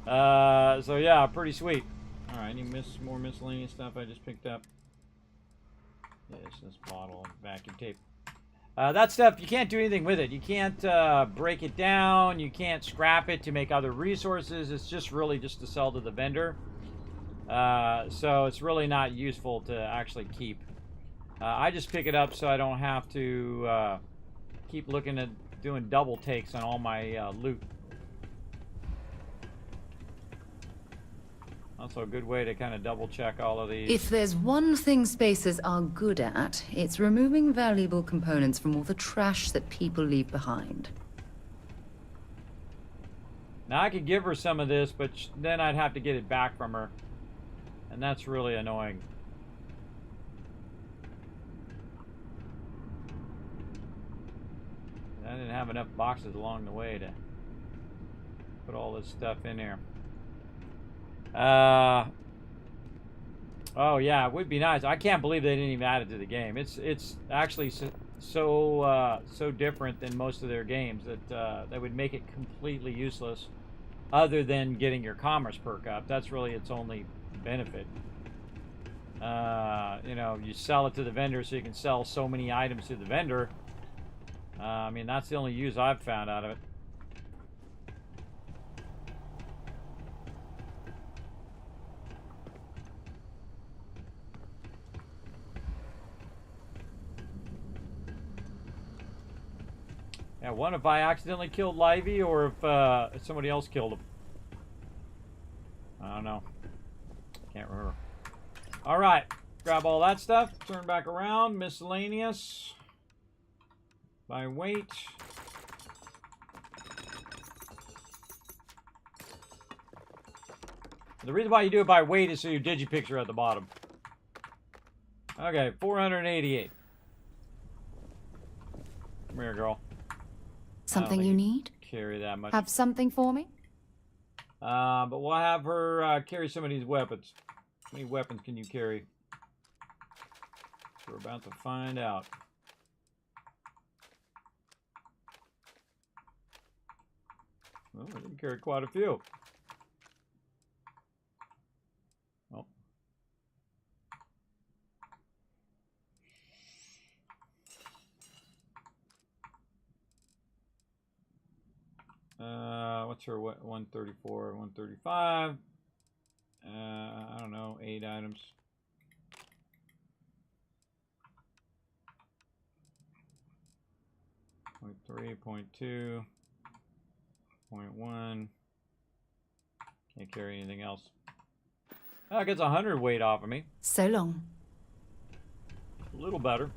So yeah, pretty sweet. All right, any more miscellaneous stuff I just picked up? Yes, this bottle and vacuum tape. That stuff, you can't do anything with it. You can't break it down. You can't scrap it to make other resources. It's just really just to sell to the vendor. So it's really not useful to actually keep. I just pick it up so I don't have to keep looking at doing double takes on all my loot. Also a good way to kind of double check all of these. If there's one thing spacers are good at, it's removing valuable components from all the trash that people leave behind. Now I could give her some of this, but then I'd have to get it back from her. And that's really annoying. I didn't have enough boxes along the way to put all this stuff in here. Oh yeah, it would be nice. I can't believe they didn't even add it to the game. It's actually so different than most of their games that would make it completely useless, other than getting your commerce perk up. That's really its only benefit. You know, you sell it to the vendor so you can sell so many items to the vendor. I mean, that's the only use I've found out of it. Yeah, one if I accidentally killed Livy or if somebody else killed him. I don't know. Can't remember. All right, grab all that stuff. Turn back around. Miscellaneous. By weight. The reason why you do it by weight is so your digipicture are at the bottom. Okay, 488. Come here, girl. Something you need? Carry that much. Have something for me? But we'll have her carry some of these weapons. How many weapons can you carry? We're about to find out. Well, we can carry quite a few. What's her 134, 135? I don't know, 8 items. Point 3, point 2, point 1. Can't carry anything else. Oh, it gets 100 weight off of me. So long. A little better.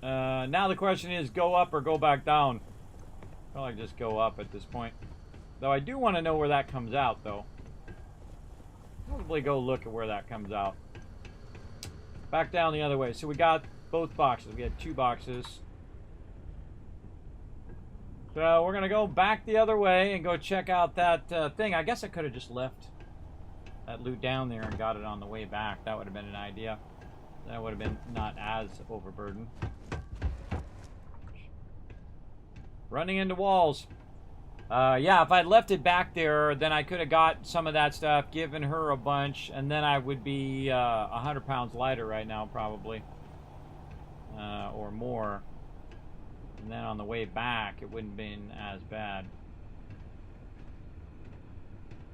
Now the question is, go up or go back down? Probably just go up at this point. Though I do want to know where that comes out, though. Probably go look at where that comes out. Back down the other way. So we got both boxes. We had 2 boxes. So we're going to go back the other way and go check out that thing. I guess I could have just left that loot down there and got it on the way back. That would have been an idea. That would have been not as overburdened. Running into walls. Yeah, if I'd left it back there, then I could have got some of that stuff, given her a bunch, and then I would be 100 pounds lighter right now, probably. Or more. And then on the way back, it wouldn't have been as bad.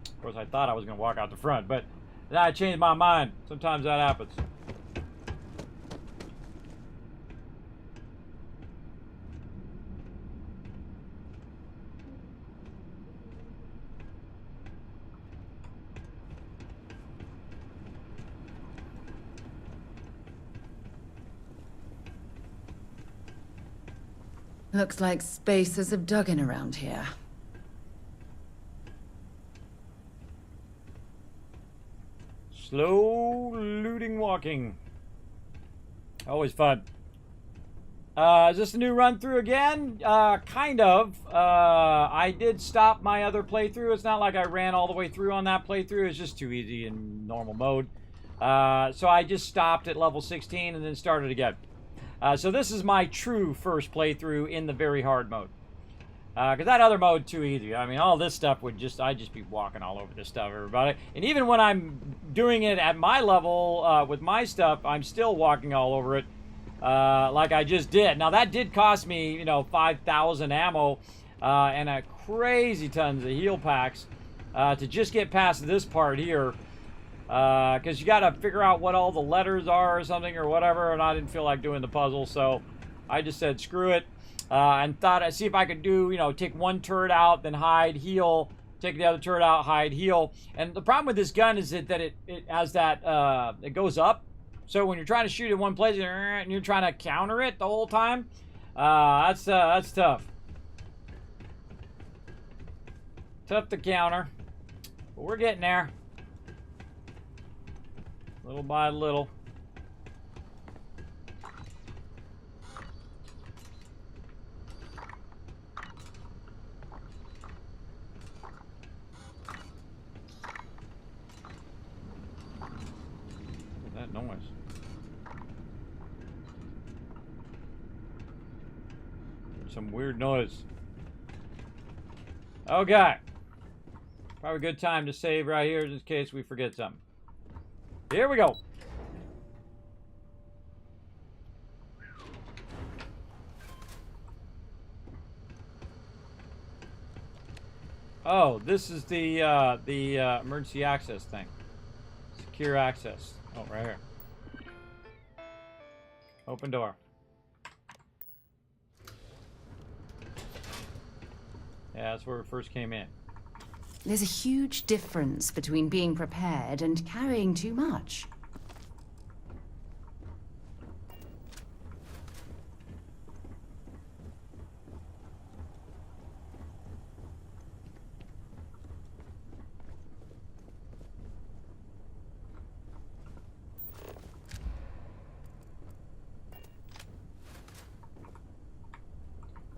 Of course, I thought I was going to walk out the front, but then I changed my mind. Sometimes that happens. Looks like spacers have dug in around here. Slow looting walking. Always fun. Is this a new run through again? Kind of. I did stop my other playthrough. It's not like I ran all the way through on that playthrough. It's just too easy in normal mode. So I just stopped at level 16 and then started again. So this is my true first playthrough in the very hard mode. Because that other mode, too easy. I mean, all this stuff would just... I'd just be walking all over this stuff, everybody. And even when I'm doing it at my level with my stuff, I'm still walking all over it like I just did. Now, that did cost me, you know, 5,000 ammo and a crazy tons of heal packs to just get past this part here. Because you got to figure out what all the letters are or something or whatever, and I didn't feel like doing the puzzle, so I just said screw it, and thought I'd see if I could do, you know, take one turret out, then hide, heal, take the other turret out, hide, heal. And the problem with this gun is that it has that, it goes up, so when you're trying to shoot in one place and you're trying to counter it the whole time, that's tough. Tough to counter, but we're getting there. Little by little. What's that noise? Some weird noise. Okay. Probably a good time to save right here just in case we forget something. Here we go. Oh, this is the emergency access thing. Secure access. Oh, right here. Open door. Yeah, that's where we first came in. There's a huge difference between being prepared and carrying too much.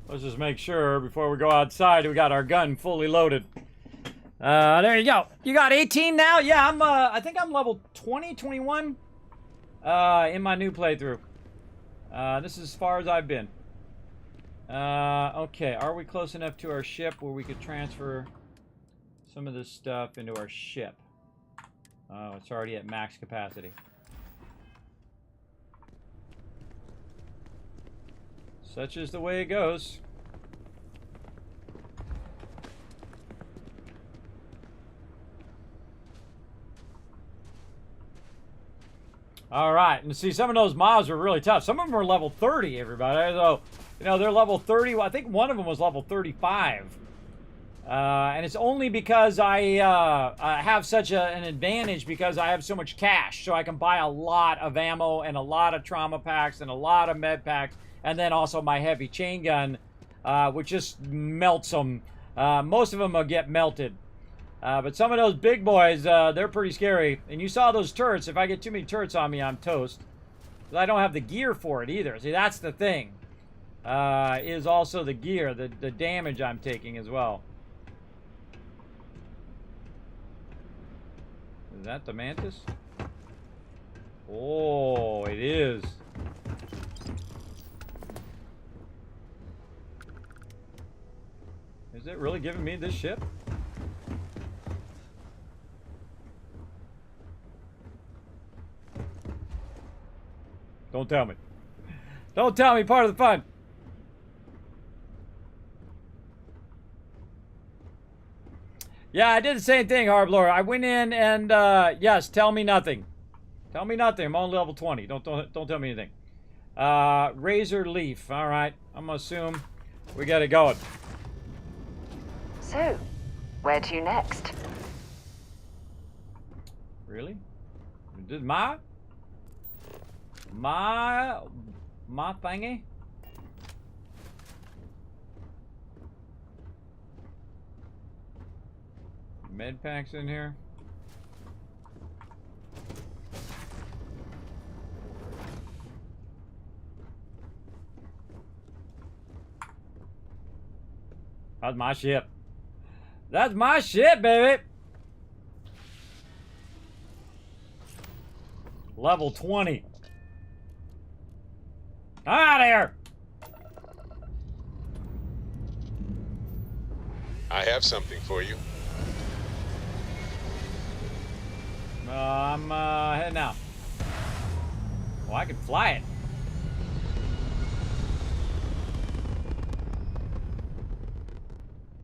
Let's just make sure before we go outside we got our gun fully loaded. There you go. You got 18 now? Yeah, I think I'm level 20, 21 in my new playthrough. This is as far as I've been. Okay, are we close enough to our ship where we could transfer some of this stuff into our ship? Oh, it's already at max capacity. Such is the way it goes. All right, and see, some of those mobs were really tough. Some of them were level 30, everybody. So, you know, they're level 30. Well, I think one of them was level 35. And it's only because I have such an advantage because I have so much cash. So I can buy a lot of ammo and a lot of trauma packs and a lot of med packs. And then also my heavy chain gun, which just melts them. Most of them will get melted. But some of those big boys, they're pretty scary. And you saw those turrets. If I get too many turrets on me, I'm toast. But I don't have the gear for it either. See, that's the thing. Is also the gear, the damage I'm taking as well. Is that the Mantis? Oh, it is. Is it really giving me this ship? Don't tell me. Don't tell me part of the fun. Yeah, I did the same thing, Harblore. I went in and, yes, tell me nothing. Tell me nothing. I'm on level 20. Don't tell me anything. Razor Leaf. All right. I'm going to assume we got it going. So, where to next? Really? Did my thingy? Med packs in here. That's my ship. That's my ship, baby. Level 20. Out of here. I have something for you. I'm heading out. Well, I can fly it.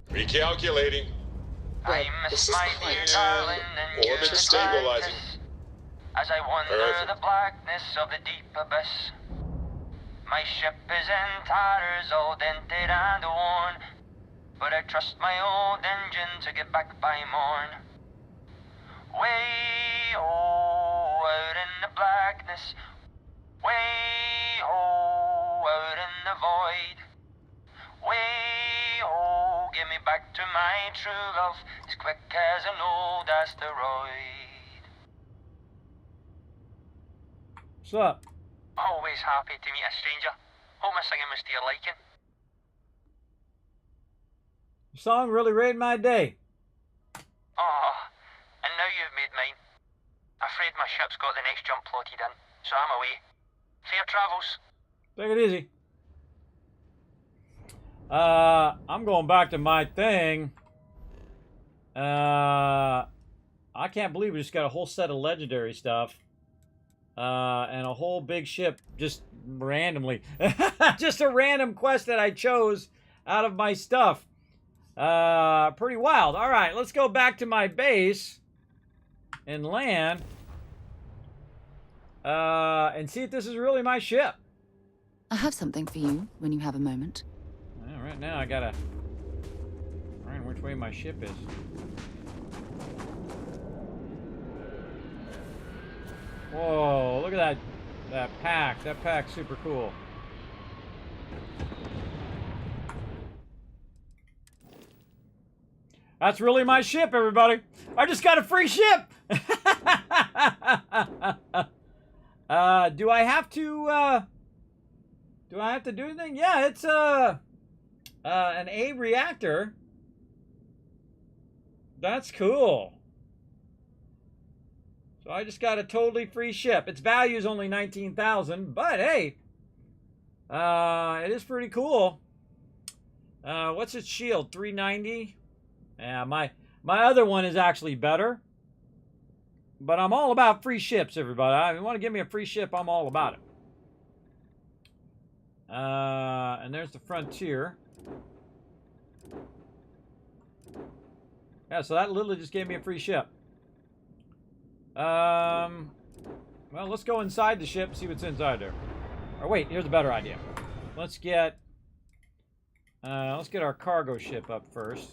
Recalculating. I miss my dear darling and Orbit stabilizing. as I wander the blackness of the deep abyss. My ship is in tatters, all dented and worn, but I trust my old engine to get back by morn. Way out in the blackness, way out in the void. Way give me back to my true love, as quick as an old asteroid. What's up? Always happy to meet a stranger. Hope my singing was to your liking. The song really made my day. Oh, and now you've made mine. Afraid my ship's got the next jump plotted in, so I'm away. Fair travels. Take it easy. I'm going back to my thing. I can't believe we just got a whole set of legendary stuff. And a whole big ship just randomly. Just a random quest that I chose out of my stuff. Pretty wild. All right, let's go back to my base and land. And see if this is really my ship. I have something for you when you have a moment. Well, right now I gotta find which way my ship is. Whoa, look at that pack. That pack's super cool. That's really my ship, everybody. I just got a free ship. Do I have to do anything? Yeah, it's an A reactor. That's cool. So I just got a totally free ship. Its value is only 19,000, but hey, it is pretty cool. What's its shield? 390. Yeah, my other one is actually better. But I'm all about free ships, everybody. If you want to give me a free ship, I'm all about it. And there's the Frontier. Yeah, so that literally just gave me a free ship. Well, let's go inside the ship and see what's inside there. Or wait, here's a better idea. Let's get our cargo ship up first.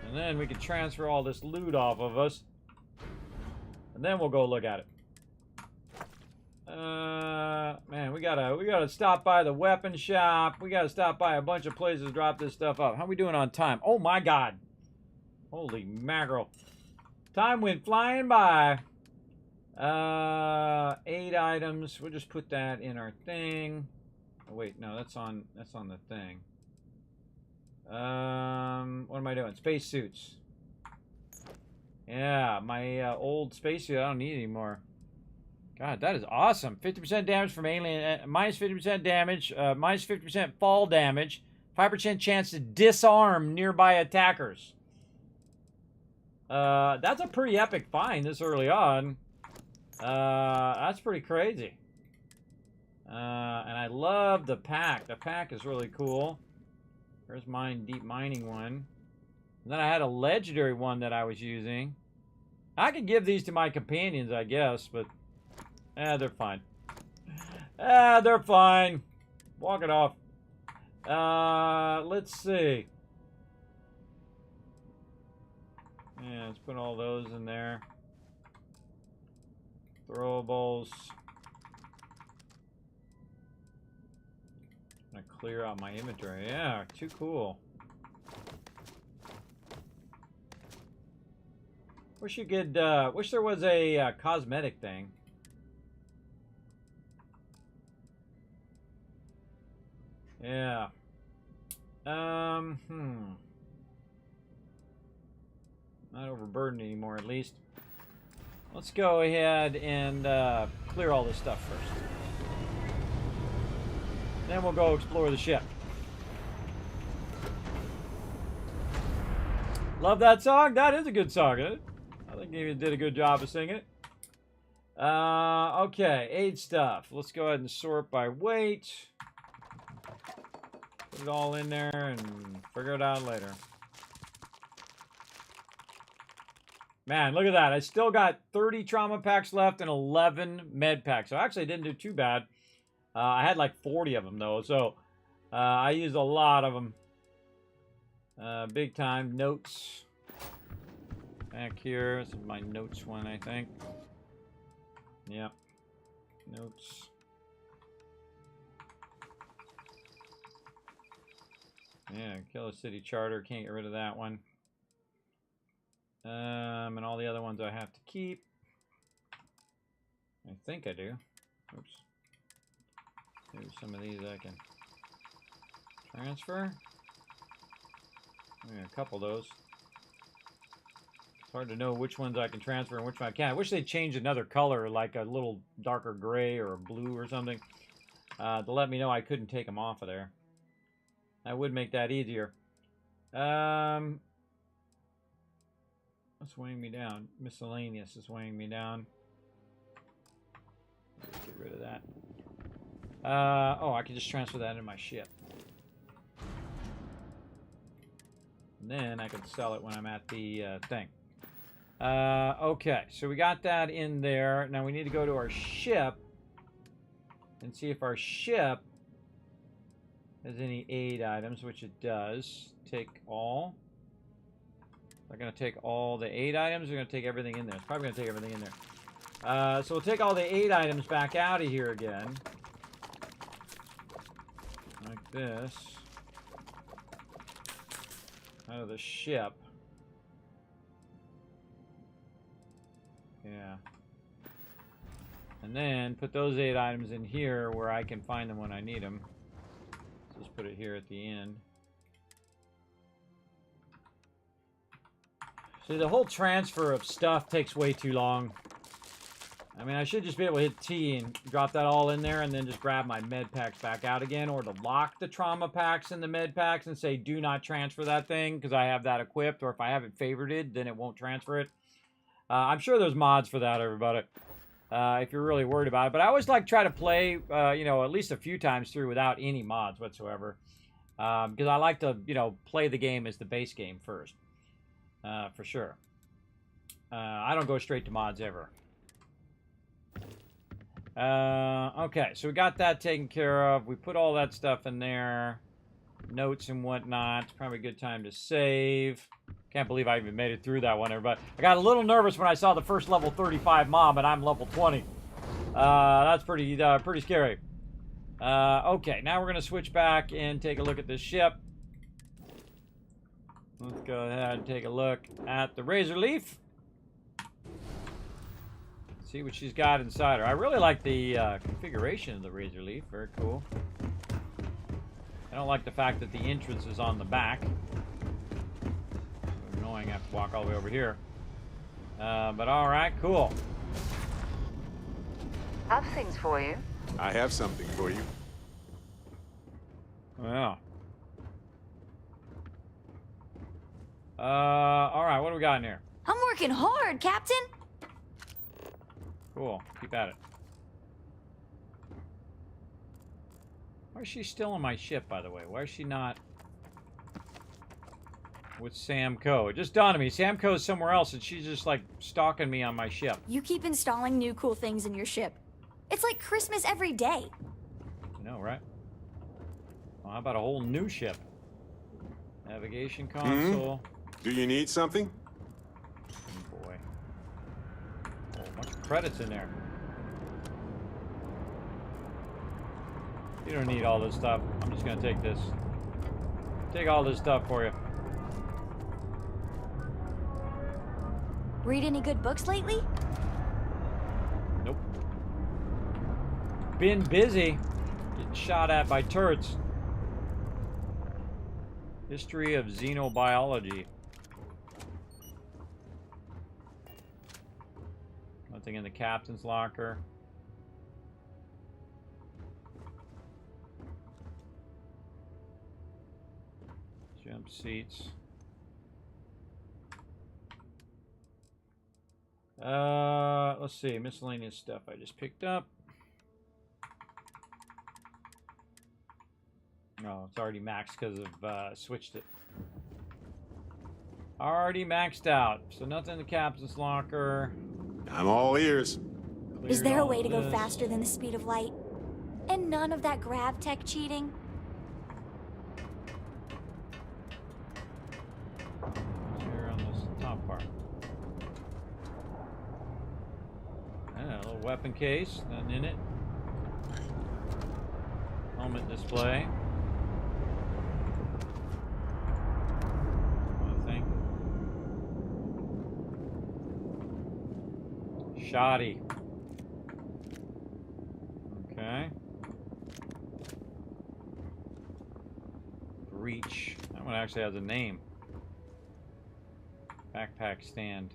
And then we can transfer all this loot off of us. And then we'll go look at it. Man, we gotta stop by the weapon shop. We gotta stop by a bunch of places to drop this stuff up. How we doing on time? Oh my god. Holy mackerel. Time went flying by. 8 items. We'll just put that in our thing. Oh wait, no, that's on the thing. What am I doing? Spacesuits. Yeah, my old spacesuit I don't need anymore. God, that is awesome. 50% damage from alien, minus 50% damage, minus 50% fall damage, 5% chance to disarm nearby attackers. That's a pretty epic find this early on. That's pretty crazy. And I love the pack. The pack is really cool. There's mine, deep mining one. And then I had a legendary one that I was using. I could give these to my companions, I guess, but they're fine. They're fine. Walk it off. Let's see. Yeah, let's put all those in there. Throwables. I'm gonna clear out my inventory. Yeah, too cool. Wish you could, wish there was a cosmetic thing. Yeah. Not overburdened anymore, at least. Let's go ahead and clear all this stuff first. Then we'll go explore the ship. Love that song. That is a good song, isn't it? I think he did a good job of singing it. Okay, aid stuff. Let's go ahead and sort by weight. Put it all in there and figure it out later. Man, look at that. I still got 30 trauma packs left and 11 med packs. So actually I didn't do too bad. I had like 40 of them though. So I used a lot of them. Big time. Notes. Back here. This is my notes one, I think. Yep. Notes. Yeah, Killer City Charter. Can't get rid of that one. And all the other ones I have to keep. I think I do. Oops. Maybe some of these I can transfer. Yeah, a couple of those. It's hard to know which ones I can transfer and which one I can't. I wish they'd change another color, like a little darker gray or a blue or something, to let me know I couldn't take them off of there. That would make that easier. What's weighing me down? Miscellaneous is weighing me down. Get rid of that. Oh, I can just transfer that into my ship. And then I can sell it when I'm at the thing. Okay, so we got that in there. Now we need to go to our ship and see if our ship has any aid items, which it does. Take all. They're going to take all the aid items. They're going to take everything in there. It's probably going to take everything in there. So we'll take all the aid items back out of here again. Like this. Out of the ship. Yeah. And then put those aid items in here where I can find them when I need them. Just put it here at the end. See, the whole transfer of stuff takes way too long. I mean, I should just be able to hit T and drop that all in there and then just grab my med packs back out again, or to lock the trauma packs in the med packs and say, do not transfer that thing because I have that equipped, or if I have it favorited, then it won't transfer it. I'm sure there's mods for that, everybody, if you're really worried about it. But I always like try to play, you know, at least a few times through without any mods whatsoever. Because I like to, you know, play the game as the base game first. For sure. I don't go straight to mods ever. Okay, so we got that taken care of. We put all that stuff in there. Notes and whatnot. It's probably a good time to save. Can't believe I even made it through that one, everybody. I got a little nervous when I saw the first level 35 mob, and I'm level 20. That's pretty scary. Okay, now we're going to switch back and take a look at this ship. Let's go ahead and take a look at the Razor Leaf. See what she's got inside her. I really like the configuration of the Razor Leaf. Very cool. I don't like the fact that the entrance is on the back. It's annoying. I have to walk all the way over here. But all right, cool. Have things for you. I have something for you. Yeah. Alright, what do we got in here? I'm working hard, Captain. Cool. Keep at it. Why is she still on my ship, by the way? Why is she not with Sam Coe? It just dawned on me. Sam Coe is somewhere else, and she's just, like, stalking me on my ship. You keep installing new cool things in your ship. It's like Christmas every day. I know, right? Well, how about a whole new ship? Navigation console. Do you need something? Oh, boy. Oh, a bunch of credits in there. You don't need all this stuff. I'm just gonna take this. Take all this stuff for you. Read any good books lately? Nope. Been busy. Getting shot at by turrets. History of xenobiology. Nothing in the captain's locker. Jump seats. Let's see. Miscellaneous stuff I just picked up. Oh, it's already maxed because of switched it. Already maxed out. So nothing in the captain's locker. I'm all ears. Is there a way to go faster than the speed of light? And none of that grav tech cheating? Here on this top part. A little weapon case, nothing in it. Helmet display. Nothing. Shoddy. Okay. Breach. That one actually has a name. Backpack stand.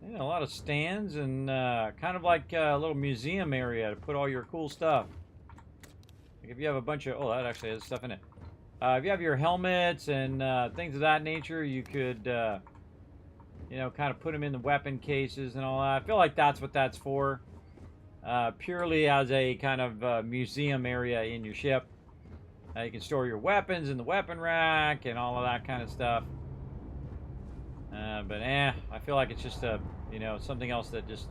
Yeah, a lot of stands and kind of like a little museum area to put all your cool stuff. Like if you have a bunch of... Oh, that actually has stuff in it. If you have your helmets and things of that nature, you could, you know, kind of put them in the weapon cases and all that. I feel like that's what that's for. Purely as a kind of museum area in your ship. You can store your weapons in the weapon rack and all of that kind of stuff. But I feel like it's just a, you know, something else that just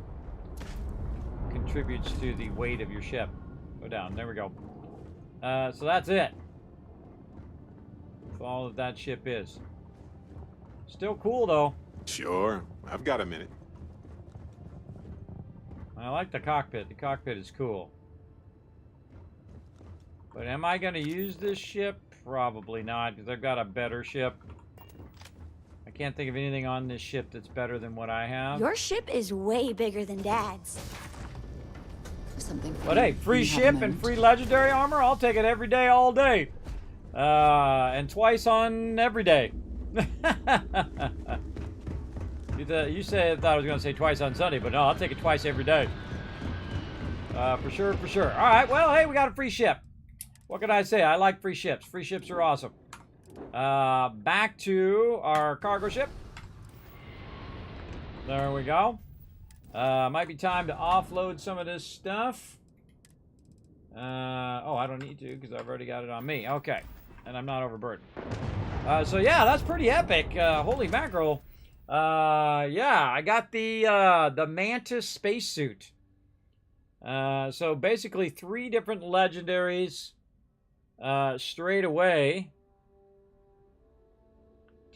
contributes to the weight of your ship. Go down. There we go. So that's it. That's all that ship is. Still cool, though. Sure. I've got a minute. I like the cockpit. The cockpit is cool. But am I going to use this ship? Probably not, because I've got a better ship. I can't think of anything on this ship that's better than what I have. Your ship is way bigger than Dad's. Something. But hey, free ship and free legendary armor, I'll take it every day, all day. And twice on every day. You said, thought I was going to say twice on Sunday, but no, I'll take it twice every day. For sure, for sure. All right, well, hey, we got a free ship. What can I say? I like free ships. Free ships are awesome. Back to our cargo ship. There we go. Might be time to offload some of this stuff. Oh, I don't need to because I've already got it on me. Okay, and I'm not overburdened. So yeah, that's pretty epic. Holy mackerel. Yeah, I got the Mantis spacesuit. So basically 3 different legendaries straight away.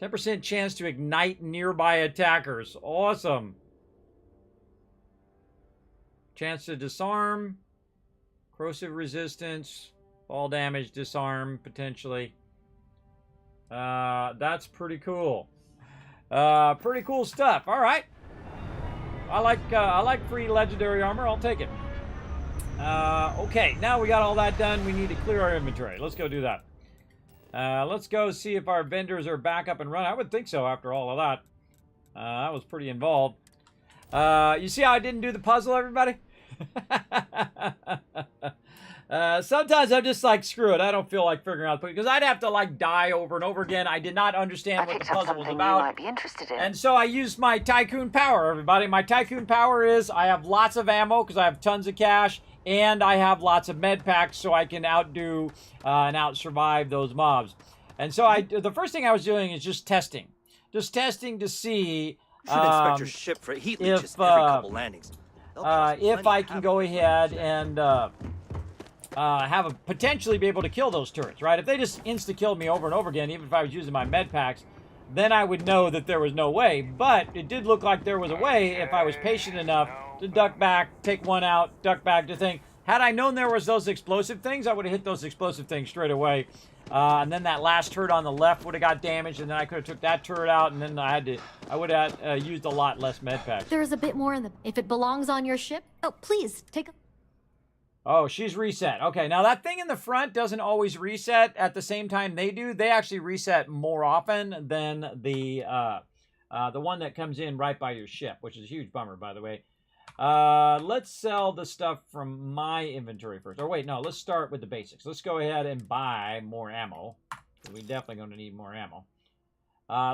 10% chance to ignite nearby attackers. Awesome. Chance to disarm. Corrosive resistance. Fall damage, disarm, potentially. That's pretty cool. Pretty cool stuff. All right. I like free legendary armor. I'll take it. Okay, now we got all that done. We need to clear our inventory. Let's go do that. Let's go see if our vendors are back up and running. I would think so after all of that. That was pretty involved. You see how I didn't do the puzzle, everybody? Sometimes I'm just like, screw it. I don't feel like figuring out because I'd have to like die over and over again. I did not understand what the puzzle was about. You might be interested in. And so I used my Tycoon power, everybody. My Tycoon power is I have lots of ammo because I have tons of cash, and I have lots of med packs so I can outdo and out-survive those mobs. And so the first thing I was doing is just testing. Just testing to see You should inspect your ship for heat leeches every couple landings. If I can go ahead and potentially be able to kill those turrets, right? If they just insta-killed me over and over again, even if I was using my med packs, then I would know that there was no way. But it did look like there was a way if I was patient enough to duck back, take one out, duck back to think. Had I known there was those explosive things, I would have hit those explosive things straight away. And then that last turret on the left would have got damaged, and then I could have took that turret out, and then I would have used a lot less med packs. There's a bit more in the... If it belongs on your ship... Oh, please, take a... Oh, she's reset. Okay, now that thing in the front doesn't always reset at the same time they do. They actually reset more often than the one that comes in right by your ship, which is a huge bummer, by the way. Let's sell the stuff from my inventory first. Or wait, no, let's start with the basics. Let's go ahead and buy more ammo. We're definitely going to need more ammo.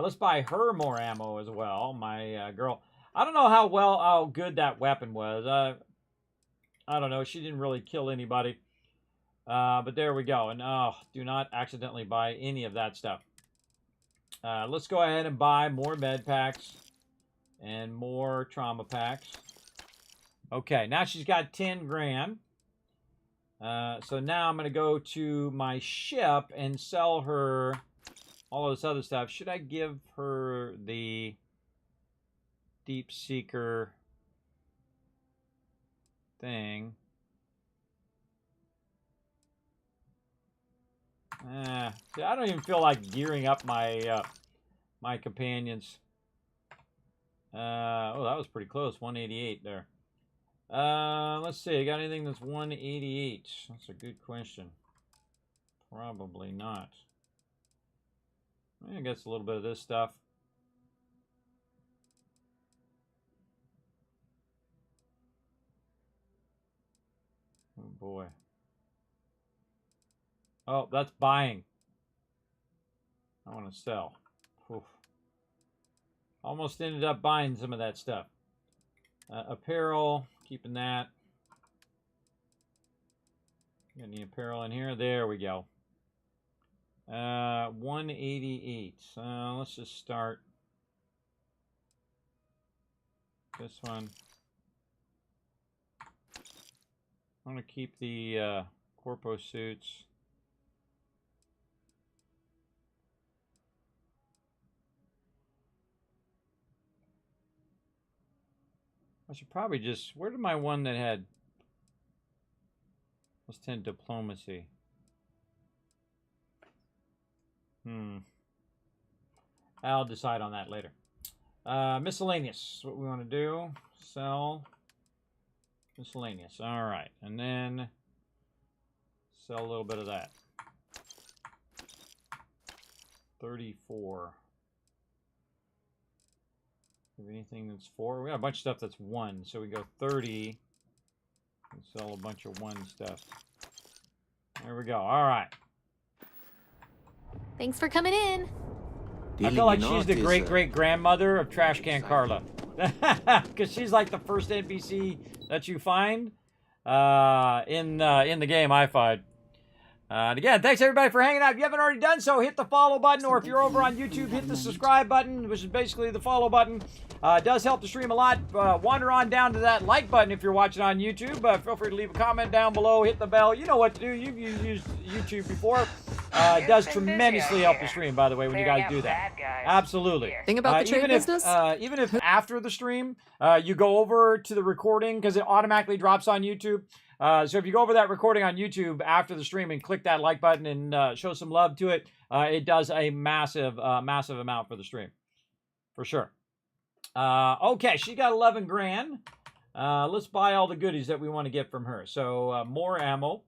Let's buy her more ammo as well, my girl. I don't know how good that weapon was. I don't know. She didn't really kill anybody. But there we go. And do not accidentally buy any of that stuff. Let's go ahead and buy more med packs and more trauma packs. Okay, now she's got 10 grand. So now I'm going to go to my ship and sell her all of this other stuff. Should I give her the Deep Seeker thing? See, I don't even feel like gearing up my my companions. Oh, that was pretty close. 188 there. Let's see. Got anything that's 188? That's a good question. Probably not. I guess a little bit of this stuff. Oh boy. Oh, that's buying. I want to sell. Oof. Almost ended up buying some of that stuff. Apparel, keeping that. Got any apparel in here? There we go. 188. Let's just start this one. I want to keep the corpo suits. I should probably just... Where did my one that had... Let's 10 diplomacy. I'll decide on that later. Miscellaneous. What we want to do. Sell. Miscellaneous. Alright. And then... Sell a little bit of that. 34. Have anything that's 4? We got a bunch of stuff that's 1, so we go 30 and sell a bunch of 1 stuff. There we go. All right. Thanks for coming in. I feel like she's the great-great-grandmother of Trash Can Carla. Because she's like the first NPC that you find in the game, I find. And again, thanks everybody for hanging out. If you haven't already done so, hit the follow button, or if you're over on YouTube, hit the subscribe button, which is basically the follow button. It does help the stream a lot. Wander on down to that like button if you're watching on YouTube. Feel free to leave a comment down below, hit the bell. You know what to do. You've used YouTube before. It does tremendously help the stream, by the way, when you guys do that. Absolutely. Thing about the trade business? Even if after the stream, you go over to the recording, because it automatically drops on YouTube. So if you go over that recording on YouTube after the stream and click that like button and show some love to it, it does a massive amount for the stream. For sure. Okay, she got 11 grand. Let's buy all the goodies that we want to get from her. So more ammo.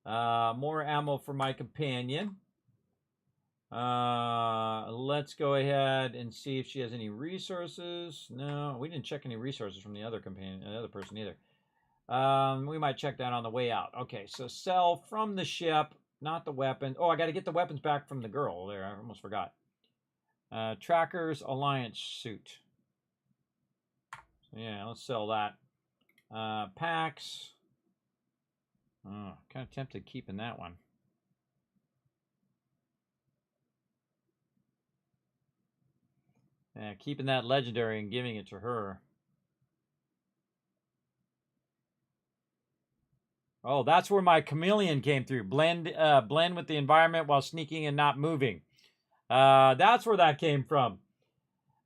More ammo for my companion. Let's go ahead and see if she has any resources. No, we didn't check any resources from the other companion, the other person either. We might check that on the way out. Okay, so sell from the ship, not the weapon. Oh, I got to get the weapons back from the girl there. I almost forgot. Tracker's Alliance suit. So yeah, let's sell that. Packs. Oh, kind of tempted keeping that one. Yeah, keeping that legendary and giving it to her. Oh, that's where my chameleon came through. Blend with the environment while sneaking and not moving. That's where that came from.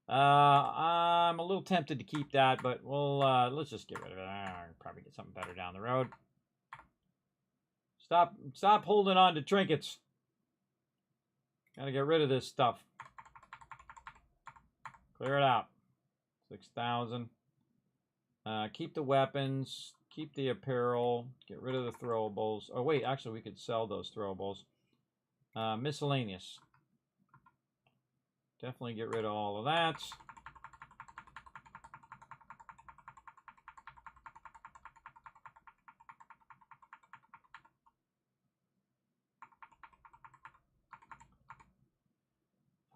I'm a little tempted to keep that, but we'll let's just get rid of it. I'll probably get something better down the road. Stop holding on to trinkets. Gotta get rid of this stuff. Clear it out. 6,000. Keep the weapons. Keep the apparel. Get rid of the throwables. Oh, wait. Actually, we could sell those throwables. Miscellaneous. Definitely get rid of all of that.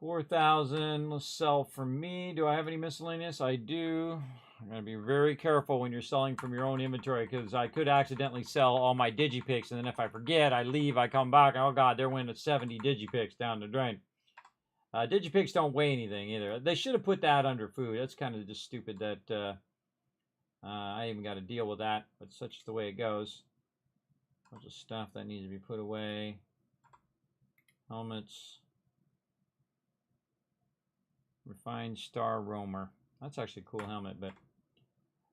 $4,000. Let's sell for me. Do I have any miscellaneous? I do. I'm going to be very careful when you're selling from your own inventory because I could accidentally sell all my digipicks, and then if I forget, I leave, I come back, oh god, there went 70 digipicks down the drain. Digipicks don't weigh anything either. They should have put that under food. That's kind of just stupid that I even got to deal with that, but such is the way it goes. A bunch of stuff that needs to be put away. Helmets. Refined Star Roamer. That's actually a cool helmet, but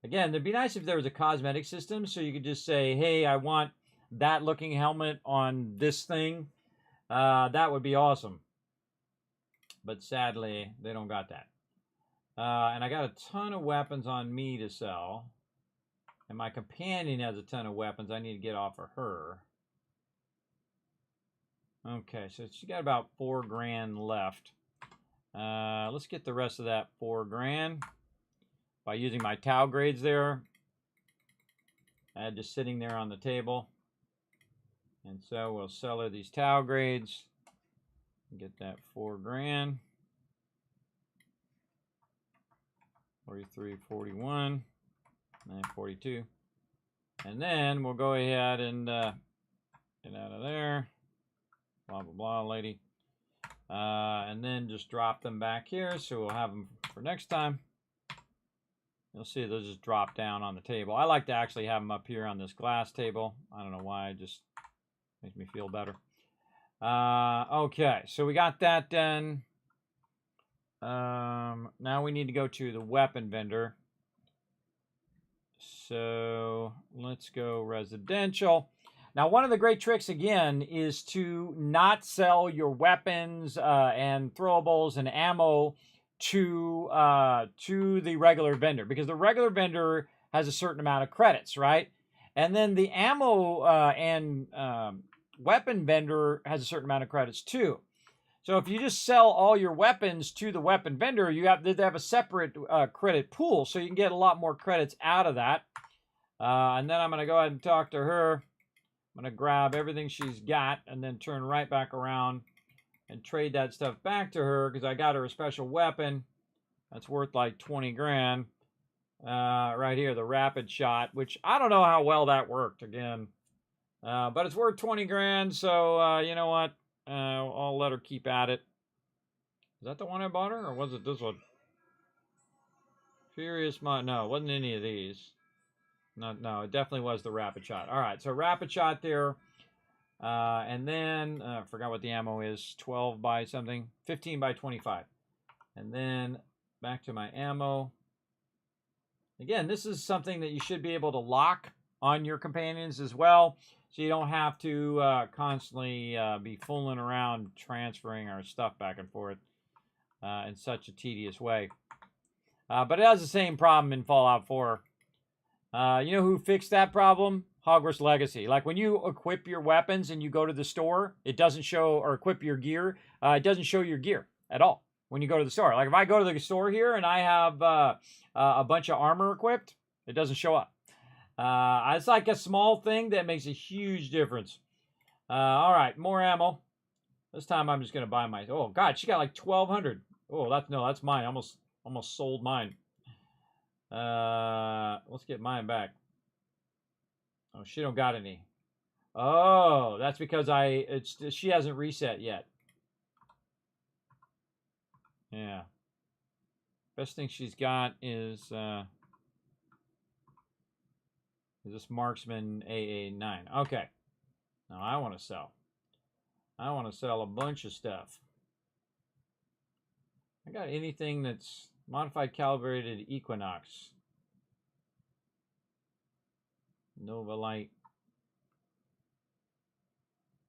again, it'd be nice if there was a cosmetic system so you could just say, hey, I want that looking helmet on this thing. That would be awesome. But sadly, they don't got that. And I got a ton of weapons on me to sell. And my companion has a ton of weapons I need to get off of her. Okay, so she got about $4,000 left. Let's get the rest of that $4,000 by using my Tau grades there. Just sitting there on the table. And so we'll sell her these Tau grades. Get that $4,000. 43, 41, and 42. And then we'll go ahead and get out of there. Blah, blah, blah, lady. And then just drop them back here, so we'll have them for next time. You'll see they'll just drop down on the table. I like to actually have them up here on this glass table. I don't know why, it just makes me feel better. Okay, so we got that done. Now we need to go to the weapon vendor. So let's go residential. Now, one of the great tricks, again, is to not sell your weapons and throwables and ammo to the regular vendor, because the regular vendor has a certain amount of credits, right? And then the ammo and weapon vendor has a certain amount of credits too. So if you just sell all your weapons to the weapon vendor, you have to have a separate credit pool, so you can get a lot more credits out of that. And then I'm going to go ahead and talk to her. I'm going to grab everything she's got and then turn right back around and trade that stuff back to her, because I got her a special weapon that's worth like 20 grand. Right here, the rapid shot, which I don't know how well that worked again. But it's worth 20 grand, so you know what? I'll let her keep at it. Is that the one I bought her, or was it this one? Furious Mind. No, it wasn't any of these. No, it definitely was the rapid shot. All right, so rapid shot there. And then, I forgot what the ammo is. 12 by something. 15 by 25. And then back to my ammo. Again, this is something that you should be able to lock on your companions as well, so you don't have to constantly be fooling around transferring our stuff back and forth in such a tedious way. But it has the same problem in Fallout 4. You know who fixed that problem? Hogwarts Legacy. Like when you equip your weapons and you go to the store, it doesn't show, or equip your gear, it doesn't show your gear at all when you go to the store. Like if I go to the store here and I have a bunch of armor equipped, it doesn't show up. It's like a small thing that makes a huge difference. All right, more ammo. This time I'm just gonna buy my. Oh God, she got like 1,200. Oh, that's mine. Almost sold mine. Let's get mine back. Oh, she don't got any. Oh, that's because she hasn't reset yet. Yeah. Best thing she's got is this Marksman AA9. Okay. Now I want to sell. I want to sell a bunch of stuff. I got anything that's modified calibrated Equinox. Nova Light.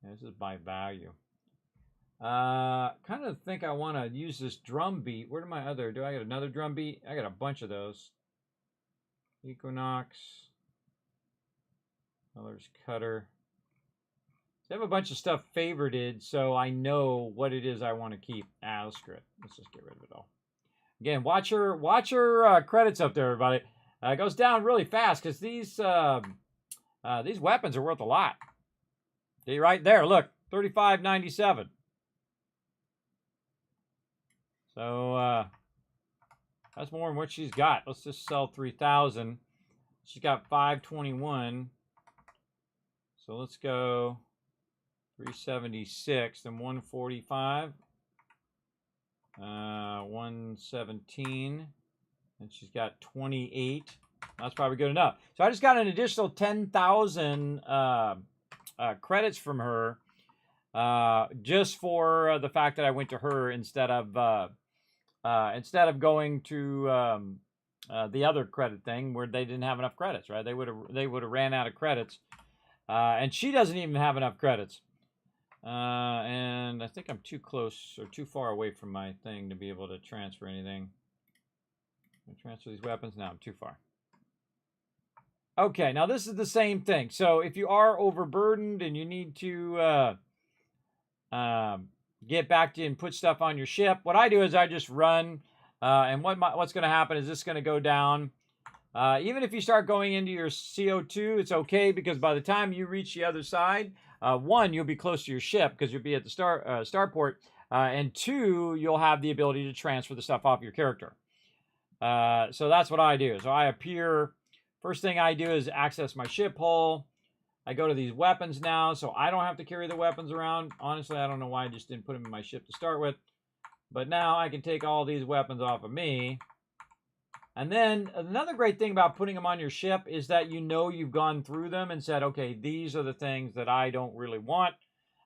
Yeah, this is by value. Kind of think I want to use this drum beat. Where do my other? Do I got another drum beat? I got a bunch of those. Equinox. Colors Cutter. So I have a bunch of stuff favorited, so I know what it is I want to keep. Let's screw it. Let's just get rid of it all. Again, watch her credits up there, everybody. It goes down really fast because these weapons are worth a lot. See right there, look, $35.97. So that's more than what she's got. Let's just sell 3,000. She's got 521. So let's go 376 and 145. 117. And she's got 28. That's probably good enough. So I just got an additional 10,000 credits from her just for the fact that I went to her instead of going to the other credit thing where they didn't have enough credits, right? They would have ran out of credits, and she doesn't even have enough credits. And I think I'm too close or too far away from my thing to be able to transfer anything. Can I transfer these weapons? No, I'm too far. Okay, now this is the same thing. So if you are overburdened and you need to get back to and put stuff on your ship, what I do is I just run, and what's going to happen is this is going to go down. Even if you start going into your CO2, it's okay because by the time you reach the other side, one, you'll be close to your ship because you'll be at the starport, and two, you'll have the ability to transfer the stuff off your character. So that's what I do. So I appear. First thing I do is access my ship hull. I go to these weapons now, so I don't have to carry the weapons around. Honestly, I don't know why I just didn't put them in my ship to start with. But now I can take all these weapons off of me. And then another great thing about putting them on your ship is that you know you've gone through them and said, okay, these are the things that I don't really want.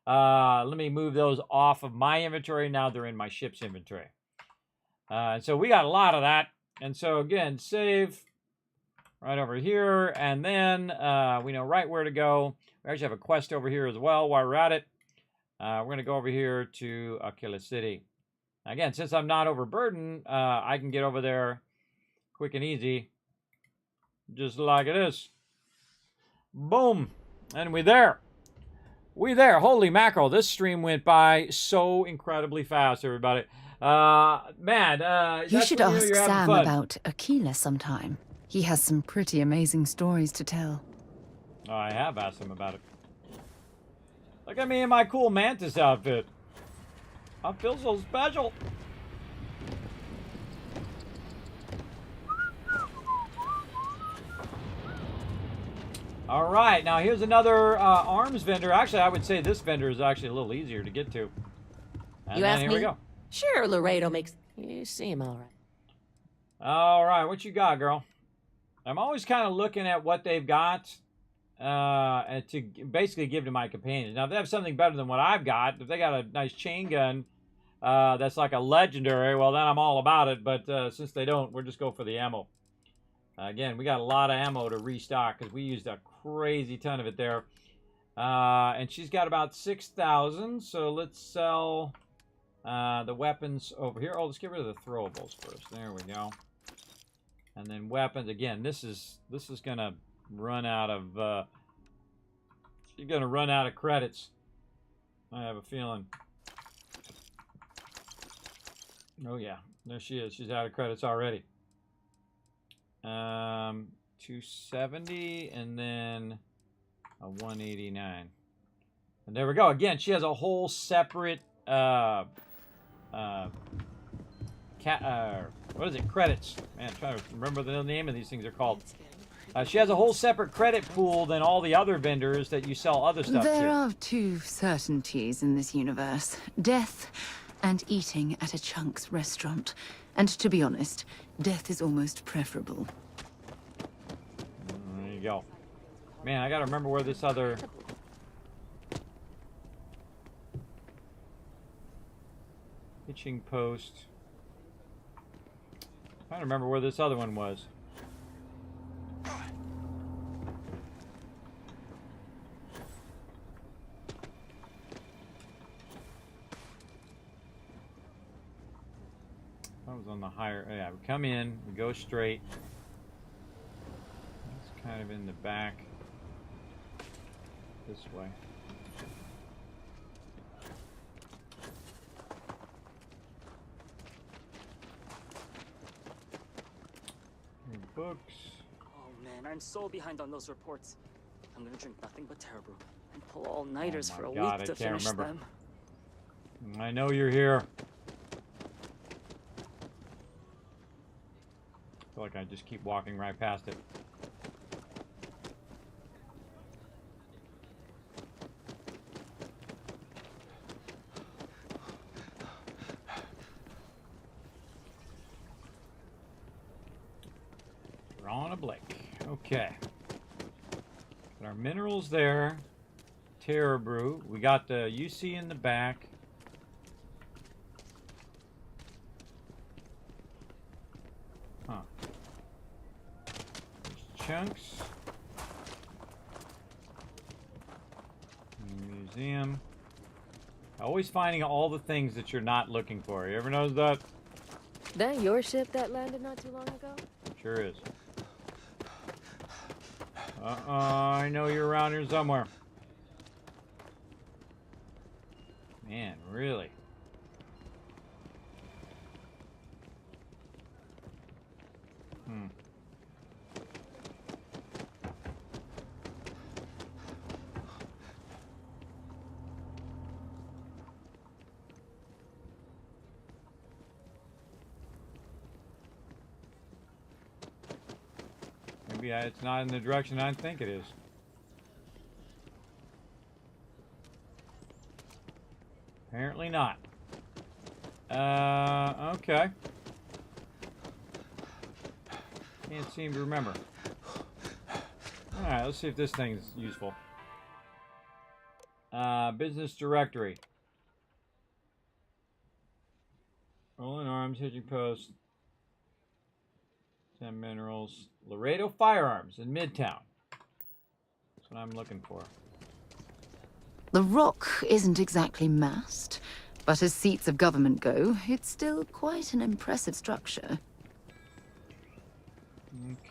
Let me move those off of my inventory. Now they're in my ship's inventory. So we got a lot of that. And so again, save. Right over here, and then we know right where to go. We actually have a quest over here as well while we're at it. We're going to go over here to Aquila City. Again, since I'm not overburdened, I can get over there quick and easy, just like it is. Boom, and we're there. We're there. Holy mackerel, this stream went by so incredibly fast, everybody. Man, you should ask Sam about Aquila sometime. He has some pretty amazing stories to tell. Oh, I have asked him about it. Look at me in my cool Mantis outfit. I feel so special. All right, now here's another arms vendor. Actually, I would say this vendor is actually a little easier to get to. And you asked here me? We go. Sure, Laredo makes you seem all right. All right, what you got, girl? I'm always kind of looking at what they've got and to basically give to my companions. Now, if they have something better than what I've got, if they got a nice chain gun that's like a legendary, well, then I'm all about it. But since they don't, we'll just go for the ammo. Again, we got a lot of ammo to restock because we used a crazy ton of it there. And she's got about 6,000, so let's sell the weapons over here. Oh, let's get rid of the throwables first. There we go. And then weapons again. This is gonna run out of. She's gonna run out of credits. I have a feeling. Oh yeah, there she is. She's out of credits already. 270 and then a 189. And there we go. Again, she has a whole separate what is it? Credits. Man, I'm trying to remember the name of these things are called. She has a whole separate credit pool than all the other vendors that you sell other stuff to. There are two certainties in this universe: death and eating at a Chunks restaurant. And to be honest, death is almost preferable. There you go. Man, I gotta remember where this other... Hitching post. I'm trying to remember where this other one was. I was on the higher... Yeah, we come in, we go straight. It's kind of in the back. This way. Books. Oh man, I'm so behind on those reports. I'm gonna drink nothing but Terrabrew and pull all-nighters for a week to finish them. I know you're here. I feel like I just keep walking right past it. On a Blake. Okay. Got our minerals there. Terra Brew. We got the UC in the back. Huh. There's Chunks. Museum. Always finding all the things that you're not looking for. You ever notice that? That your ship that landed not too long ago? Sure is. I know you're around here somewhere. Man, really? Maybe it's not in the direction I think it is. Apparently not. Okay. Can't seem to remember. Alright, let's see if this thing's useful. Business directory. Rolling arms, hitching post. 10 minerals. Laredo Firearms in Midtown. That's what I'm looking for. The Rock isn't exactly massed, but as seats of government go, it's still quite an impressive structure.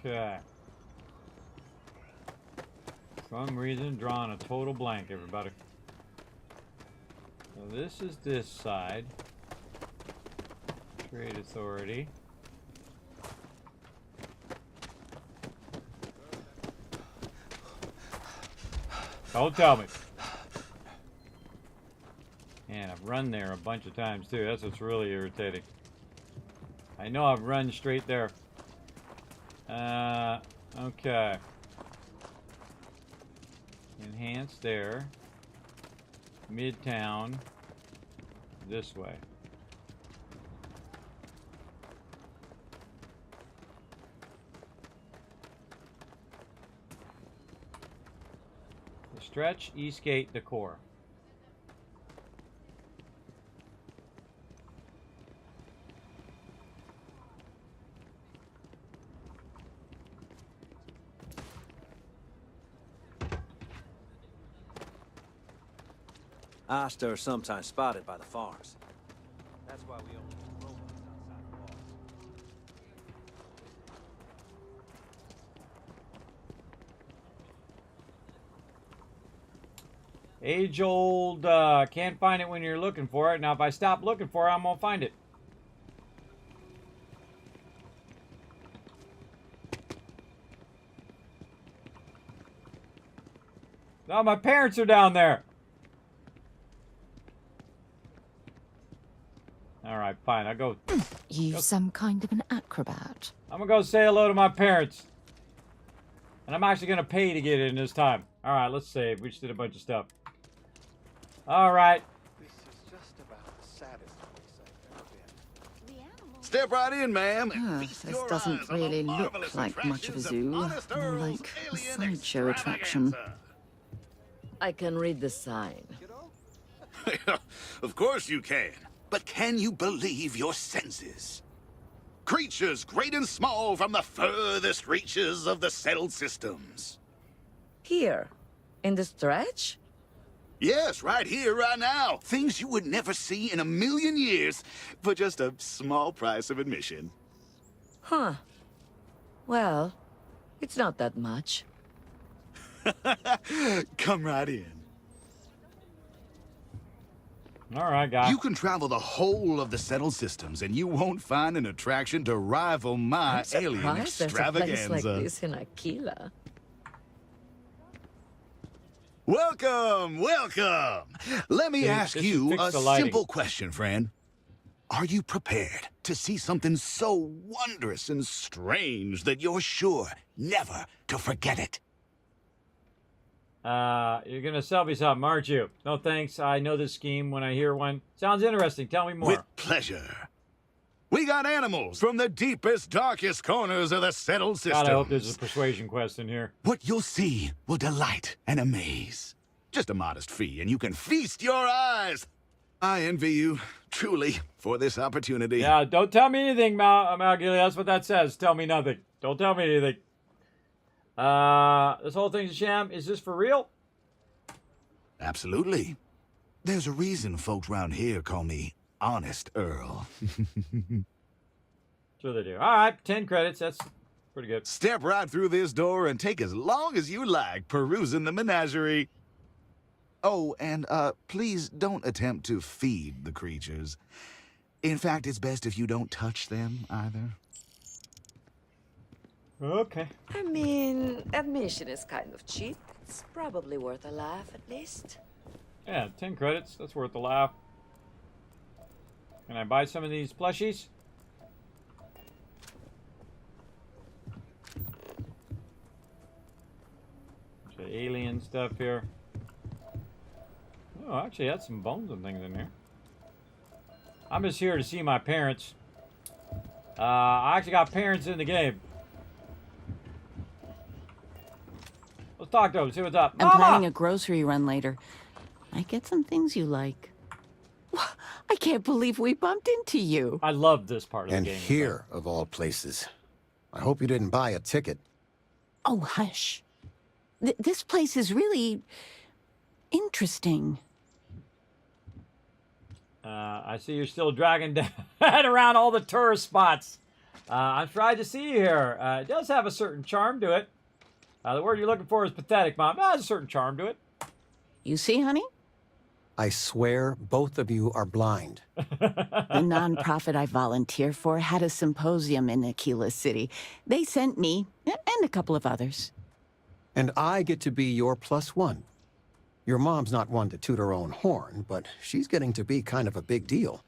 Okay. For some reason, drawing a total blank, everybody. So this is this side. Trade Authority. Don't tell me. Man, I've run there a bunch of times too. That's what's really irritating. I know I've run straight there. Okay. Enhance there. Midtown. This way. The stretch, Eastgate, the core. Asta are sometimes spotted by the farms. That's why we only use robots outside the walls. Age old, can't find it when you're looking for it. Now, if I stop looking for it, I'm gonna find it. No, my parents are down there. All right, fine. I'll go. You some kind of an acrobat. I'm gonna go say hello to my parents. And I'm actually gonna pay to get in this time. All right, let's save. We just did a bunch of stuff. All right. This is just about the saddest place I've ever been. Step right in, ma'am. This doesn't really look like much of a zoo. More like a sideshow attraction. I can read the sign. Of course you can. But can you believe your senses? Creatures great and small from the furthest reaches of the settled systems. Here, in the stretch? Yes, right here, right now. Things you would never see in a million years for just a small price of admission. Huh. Well, it's not that much. Come right in. All right, guys. You can travel the whole of the settled systems, and you won't find an attraction to rival my alien extravaganza. There's a place like this in Aquila. Welcome, welcome. Let me ask you a simple question, friend. Are you prepared to see something so wondrous and strange that you're sure never to forget it? You're gonna sell me something, aren't you? No thanks. I know this scheme when I hear one. Sounds interesting. Tell me more. With pleasure. We got animals from the deepest, darkest corners of the settled systems. God, I hope there's a persuasion quest in here. What you'll see will delight and amaze. Just a modest fee, and you can feast your eyes. I envy you, truly, for this opportunity. Yeah, don't tell me anything, Malgili. That's what that says. Tell me nothing. Don't tell me anything. This whole thing's a sham. Is this for real? Absolutely. There's a reason folks around here call me Honest Earl. Sure they do. All right, 10 credits. That's pretty good. Step right through this door and take as long as you like perusing the menagerie. Oh, and please don't attempt to feed the creatures. In fact, it's best if you don't touch them either. Okay. I mean, admission is kind of cheap. It's probably worth a laugh at least. Yeah, 10 credits. That's worth a laugh. Can I buy some of these plushies? Bunch of alien stuff here. Oh, actually, had some bones and things in there. I'm just here to see my parents. I actually got parents in the game. Let's talk to them, see what's up. I'm Mama! planning a grocery run later. I get some things you like. I can't believe we bumped into you. I love this part of the game. And here, of all places. I hope you didn't buy a ticket. Oh, hush. This place is really interesting. I see you're still dragging down around all the tourist spots. I'm trying to see you here. It does have a certain charm to it. The word you're looking for is pathetic, Mom. It has a certain charm to it. You see, honey? I swear both of you are blind. The nonprofit I volunteer for had a symposium in Aquila City. They sent me, and a couple of others. And I get to be your +1. Your mom's not one to toot her own horn, but she's getting to be kind of a big deal.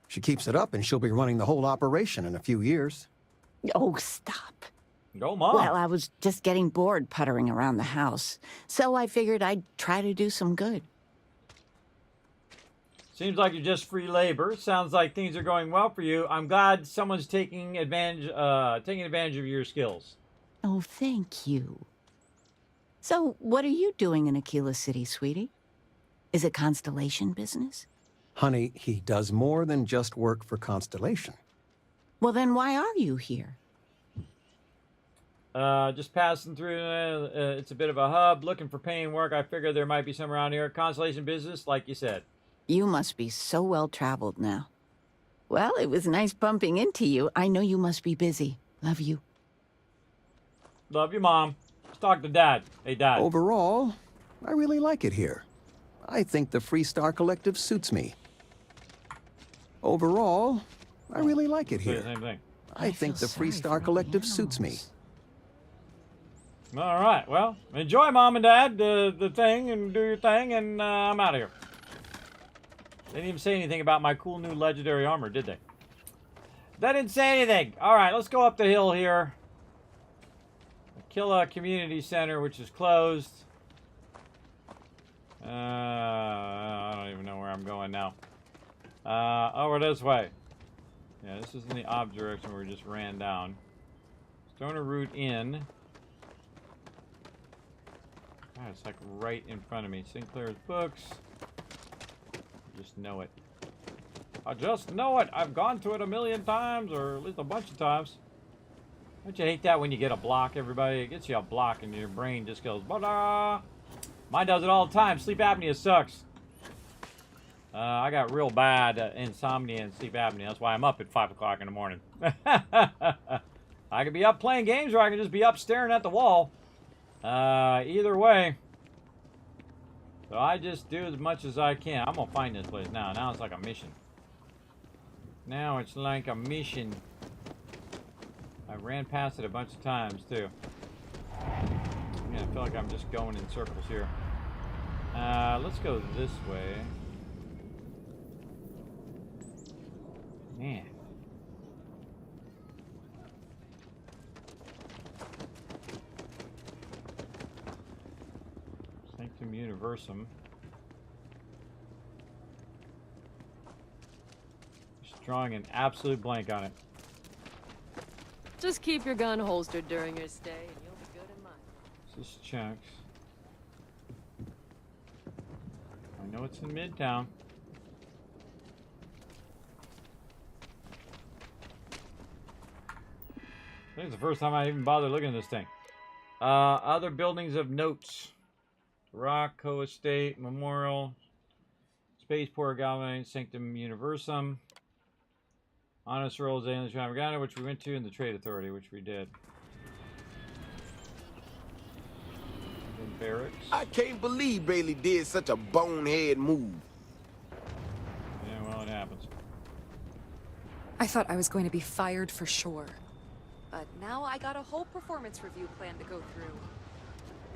She keeps it up and she'll be running the whole operation in a few years. Oh, stop. Go, Mom. Well, I was just getting bored puttering around the house, so I figured I'd try to do some good. Seems like you're just free labor. Sounds like things are going well for you. I'm glad someone's taking advantage of your skills. Oh, thank you. So, what are you doing in Aquila City, sweetie? Is it Constellation business? Honey, he does more than just work for Constellation. Well, then why are you here? Just passing through. It's a bit of a hub. Looking for paying work. I figured there might be some around here. Constellation business, like you said. You must be so well-traveled now. Well, it was nice bumping into you. I know you must be busy. Love you. Love you, Mom. Let's talk to Dad. Hey, Dad. Overall, I really like it here. I think the Freestar Collective suits me. Overall, I really like it here. Same thing. I think the Freestar Collective suits me. All right, well, enjoy, Mom and Dad, the thing, and do your thing, and I'm out of here. They didn't even say anything about my cool new legendary armor, did they? They didn't say anything. All right, let's go up the hill here. Aquila Community Center, which is closed. I don't even know where I'm going now. Over this way. Yeah, this is in the op direction where we just ran down. Stoner route in. God, it's like right in front of me. Sinclair's books. I just know it. I just know it. I've gone to it a million times, or at least a bunch of times. Don't you hate that when you get a block, everybody? It gets you a block and your brain just goes, ba-da! Mine does it all the time. Sleep apnea sucks. I got real bad insomnia and sleep apnea. That's why I'm up at 5 o'clock in the morning. I could be up playing games, or I can just be up staring at the wall. Either way. So I just do as much as I can. I'm going to find this place now. Now it's like a mission. Now it's like a mission. I ran past it a bunch of times, too. Yeah, I feel like I'm just going in circles here. Let's go this way. Man. Sanctum Universum. Just drawing an absolute blank on it. Just keep your gun holstered during your stay, and you'll be good in mine. Just checks. I know it's in Midtown. I think it's the first time I even bothered looking at this thing. Other buildings of notes. Rock, Co-Estate, Memorial, Spaceport, Galvanite, Sanctum Universum, Honest Rolls, Aliens, Travagana, which we went to, and the Trade Authority, which we did. And barracks. I can't believe Bailey did such a bonehead move. Yeah, well, it happens. I thought I was going to be fired for sure. But now I got a whole performance review plan to go through.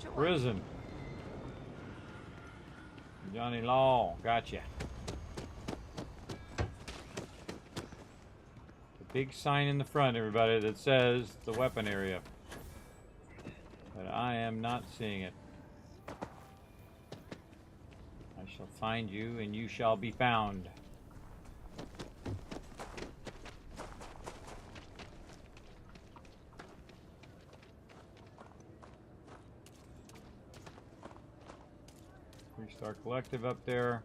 Joy. Prison. Johnny Law, gotcha. The big sign in the front, everybody, that says the weapon area. But I am not seeing it. I shall find you, and you shall be found. Star Collective up there.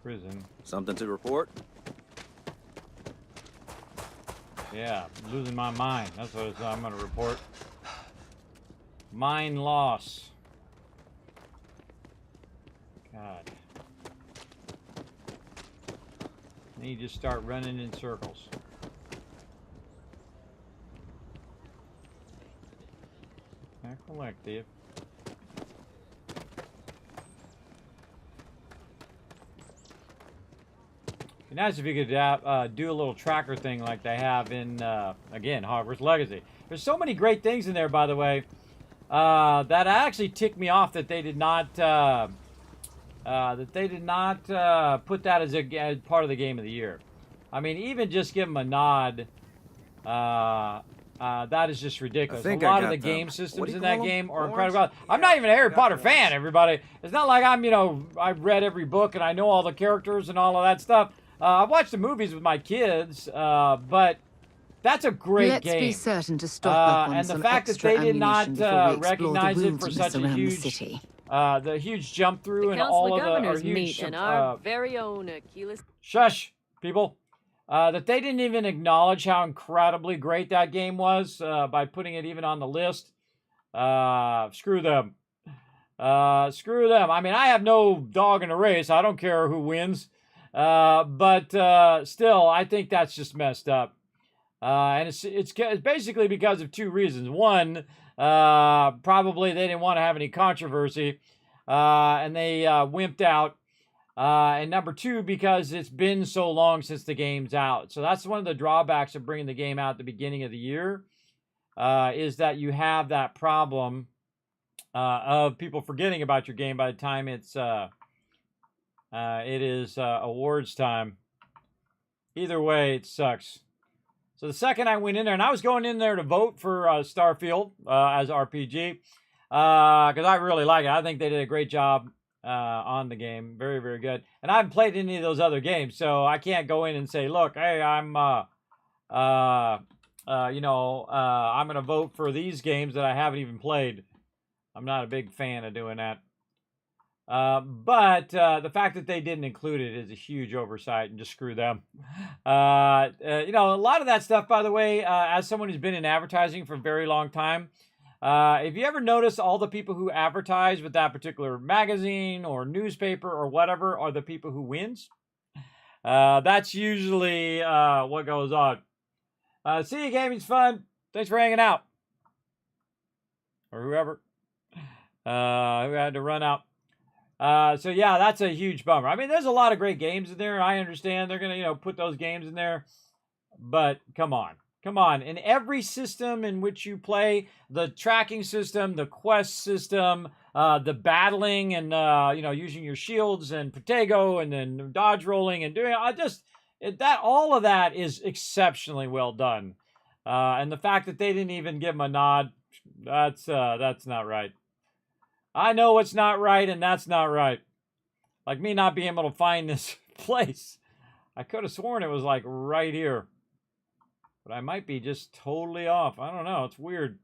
Prison. Something to report? Yeah, losing my mind. That's what I'm going to report. Mind loss. God. Then you just start running in circles. Collective. Be nice if you could do a little tracker thing like they have in again Hogwarts Legacy. There's so many great things in there, by the way, that actually ticked me off that they did not put that as part of the game of the year. I mean, even just give them a nod. That is just ridiculous. A lot of the game systems in that game are incredible. I'm not even a Harry Potter fan, everybody. It's not like I'm, I've read every book and I know all the characters and all of that stuff. I've watched the movies with my kids, but that's a great game. Let's be certain to stock up on and some the fact that they did not recognize it for such a huge, the huge jump through and all of the huge. And our very own Aquila. Shush, people. That they didn't even acknowledge how incredibly great that game was by putting it even on the list. Screw them. Screw them. I mean, I have no dog in the race. I don't care who wins. But still, I think that's just messed up. And it's basically because of two reasons. One, probably they didn't want to have any controversy, and they wimped out. And number two, because it's been so long since the game's out. So that's one of the drawbacks of bringing the game out at the beginning of the year, is that you have that problem of people forgetting about your game by the time it is awards time. Either way, it sucks. So the second I went in there, and I was going in there to vote for Starfield as RPG, because I really like it. I think they did a great job on the game. Very, very good. And I haven't played any of those other games, so I can't go in and say, look, hey, I'm going to vote for these games that I haven't even played. I'm not a big fan of doing that. But the fact that they didn't include it is a huge oversight, and just screw them. A lot of that stuff, by the way, as someone who's been in advertising for a very long time, if you ever notice, all the people who advertise with that particular magazine or newspaper or whatever are the people who wins. That's usually what goes on. See you, gaming's fun. Thanks for hanging out. Or whoever who had to run out. So yeah, that's a huge bummer. I mean, there's a lot of great games in there. I understand they're gonna, put those games in there, but come on. In every system in which you play, the tracking system, the quest system, the battling, and using your shields and Protego, and then dodge rolling and doing, all of that is exceptionally well done. And the fact that they didn't even give them a nod, that's not right. I know what's not right, and that's not right. Like me not being able to find this place. I could have sworn it was like right here. But I might be just totally off. I don't know. It's weird.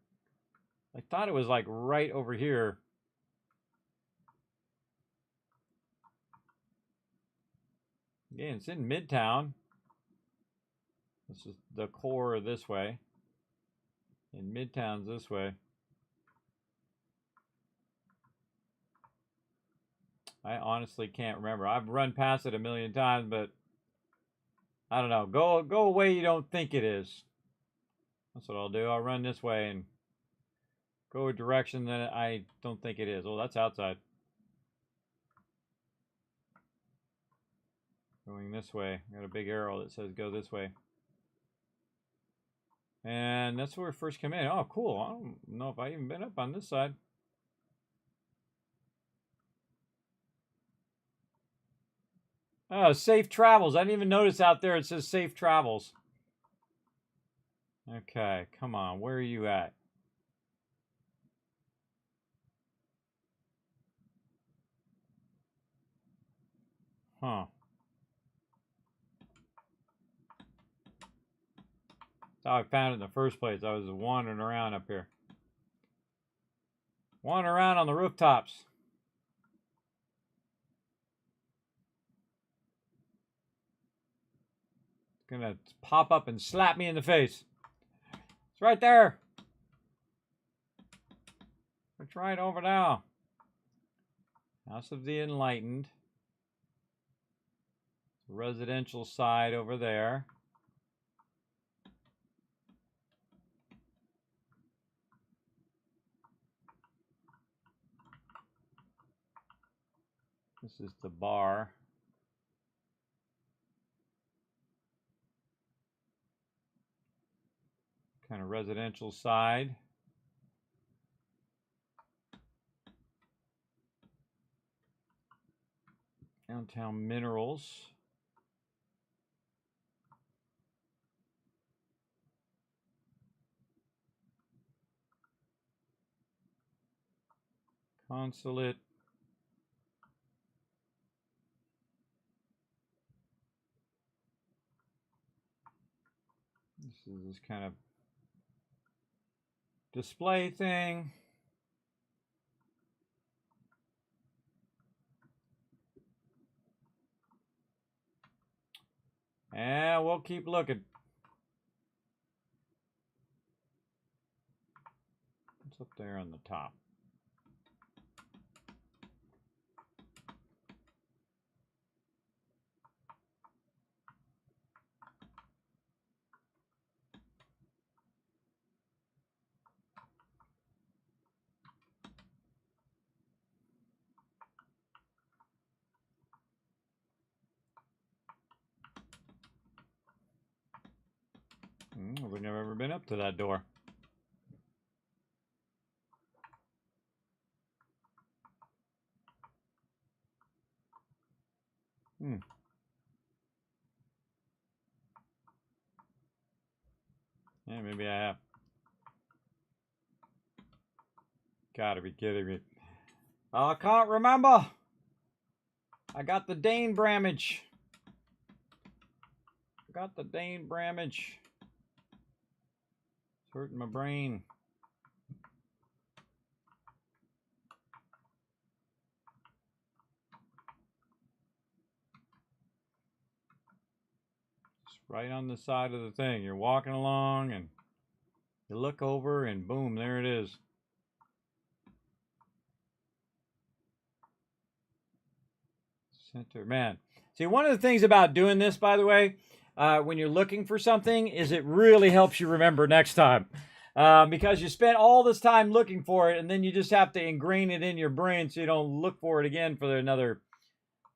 I thought it was like right over here. Again, it's in Midtown. This is the core this way. And Midtown's this way. I honestly can't remember. I've run past it a million times, but I don't know. Go away you don't think it is. That's what I'll do. I'll run this way and go a direction that I don't think it is. Oh, that's outside. Going this way. Got a big arrow that says go this way. And that's where we first come in. Oh, cool. I don't know if I even been up on this side. Oh, safe travels. I didn't even notice out there it says safe travels. Okay, come on. Where are you at? Huh. That's how I found it in the first place. I was wandering around up here. Wandering around on the rooftops. Gonna pop up and slap me in the face. It's right there. It's right over now. House of the Enlightened. Residential side over there. This is the bar. Kind of residential side. Downtown Minerals. Consulate. This is this kind of display thing. And we'll keep looking. What's up there on the top? been up to that door. Yeah, maybe I have. Gotta be kidding me. I can't remember. I got the Dane Bramage. It's hurting my brain. It's right on the side of the thing. You're walking along and you look over and boom, there it is. Center, man. See, one of the things about doing this, by the way, when you're looking for something, is it really helps you remember next time. Because you spent all this time looking for it, and then you just have to ingrain it in your brain so you don't look for it again for another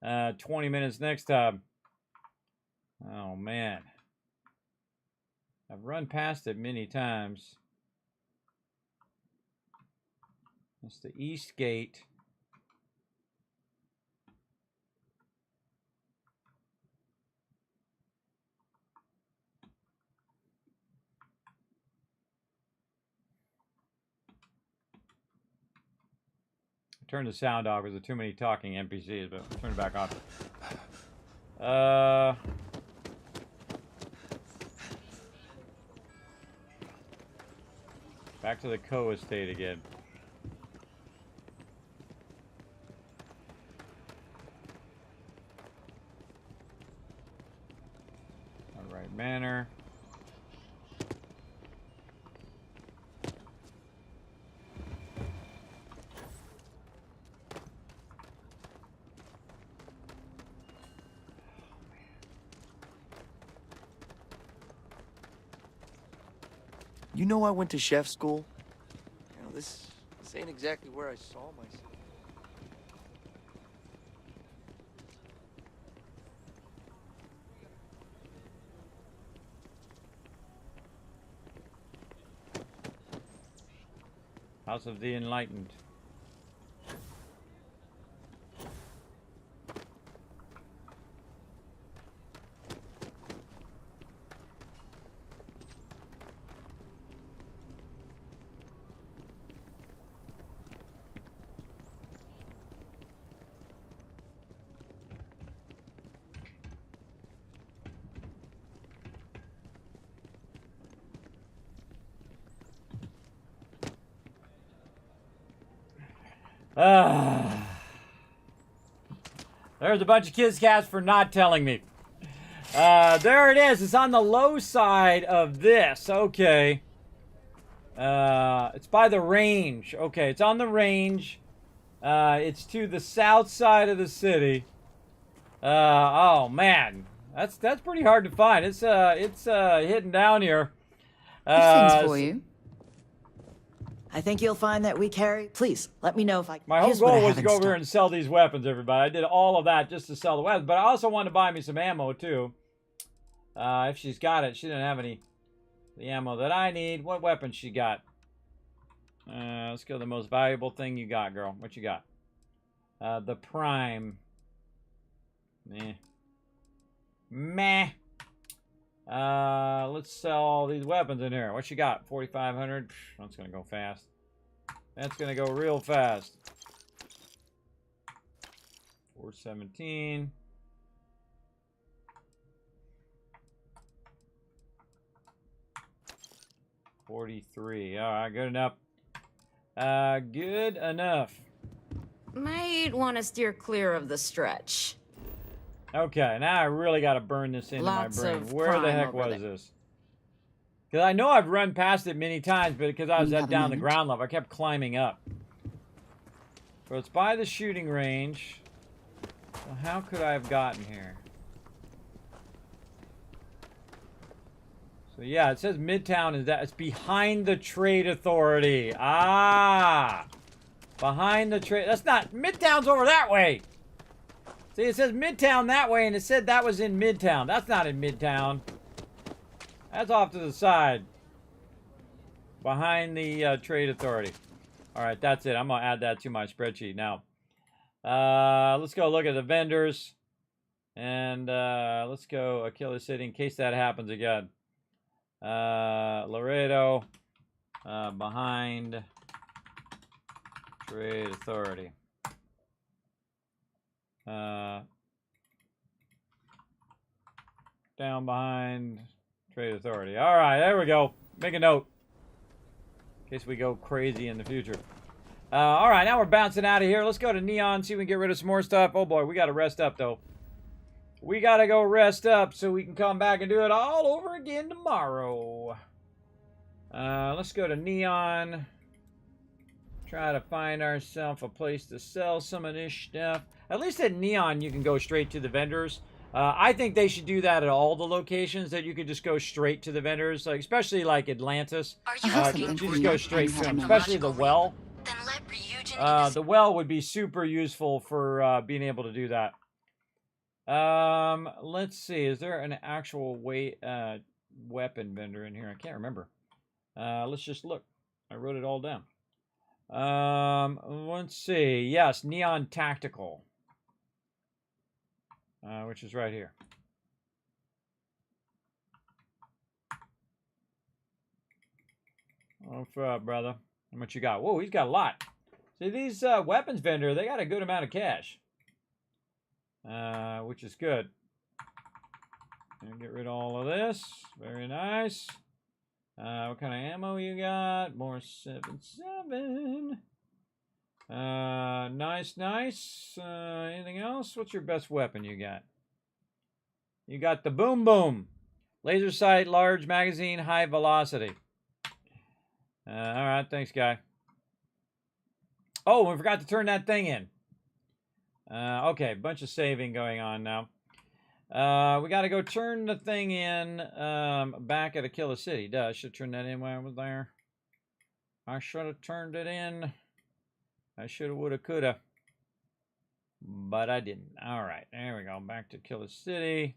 20 minutes next time. Oh, man. I've run past it many times. That's the East Gate. Turn the sound off because there are too many talking NPCs, but turn it back on. Back to the Co estate again. All right, manor. You know I went to chef school? You know, this ain't exactly where I saw myself. House of the Enlightened. There's a bunch of kids cats for not telling me. There it is. It's on the low side of this. Okay. It's by the range. Okay, it's on the range. It's to the south side of the city. Oh man, that's pretty hard to find. It's hidden down here. Things for you. I think you'll find that we carry. Please let me know if I. My whole goal was to go over here and sell these weapons, everybody. I did all of that just to sell the weapons, but I also wanted to buy me some ammo too. If she's got it, she didn't have the ammo that I need. What weapon she got? Let's go the most valuable thing you got, girl. What you got? The Prime. Meh. Let's sell these weapons in here. What you got? 4,500. That's gonna go fast. That's gonna go real fast. 417. $43. All right, good enough. Good enough. Might want to steer clear of the stretch. Okay, now I really got to burn this into Lots my brain. of Where the crime heck over was there. this? Because I know I've run past it many times, but because I was down the ground level, I kept climbing up. So it's by the shooting range. Well, how could I have gotten here? So yeah, it says Midtown is that. It's behind the Trade Authority. Ah! Behind the trade. That's not. Midtown's over that way. See, it says Midtown that way, and it said that was in Midtown. That's not in Midtown. That's off to the side. Behind the Trade Authority. All right, that's it. I'm going to add that to my spreadsheet now. Let's go look at the vendors. And let's go Aquila City in case that happens again. Laredo. Behind Trade Authority. Down behind Trade Authority. All right, there we go. Make a note. In case we go crazy in the future. All right, now we're bouncing out of here. Let's go to Neon, see if we can get rid of some more stuff. Oh boy, we got to rest up though. We got to go rest up so we can come back and do it all over again tomorrow. Let's go to Neon. Try to find ourselves a place to sell some of this stuff. At least at Neon, you can go straight to the vendors. I think they should do that at all the locations, that you could just go straight to the vendors, like especially like Atlantis. You just go straight to them, especially the well. The well would be super useful for being able to do that. Let's see. Is there an actual weapon vendor in here? I can't remember. Let's just look. I wrote it all down. Let's see. Yes, Neon Tactical. Which is right here. What's up, brother? How much you got? Whoa, he's got a lot. See, these weapons vendor, they got a good amount of cash. Which is good. And get rid of all of this. Very nice. What kind of ammo you got? More 7.7. Nice, nice. Anything else? What's your best weapon you got? You got the Boom Boom. Laser sight, large magazine, high velocity. Alright, thanks, guy. Oh, we forgot to turn that thing in. Okay, bunch of saving going on now. We got to go turn the thing in back at Aquila City. Duh, I should turn that in when I was there. I should have turned it in. I shoulda, woulda, coulda. But I didn't. Alright, there we go. Back to Aquila City.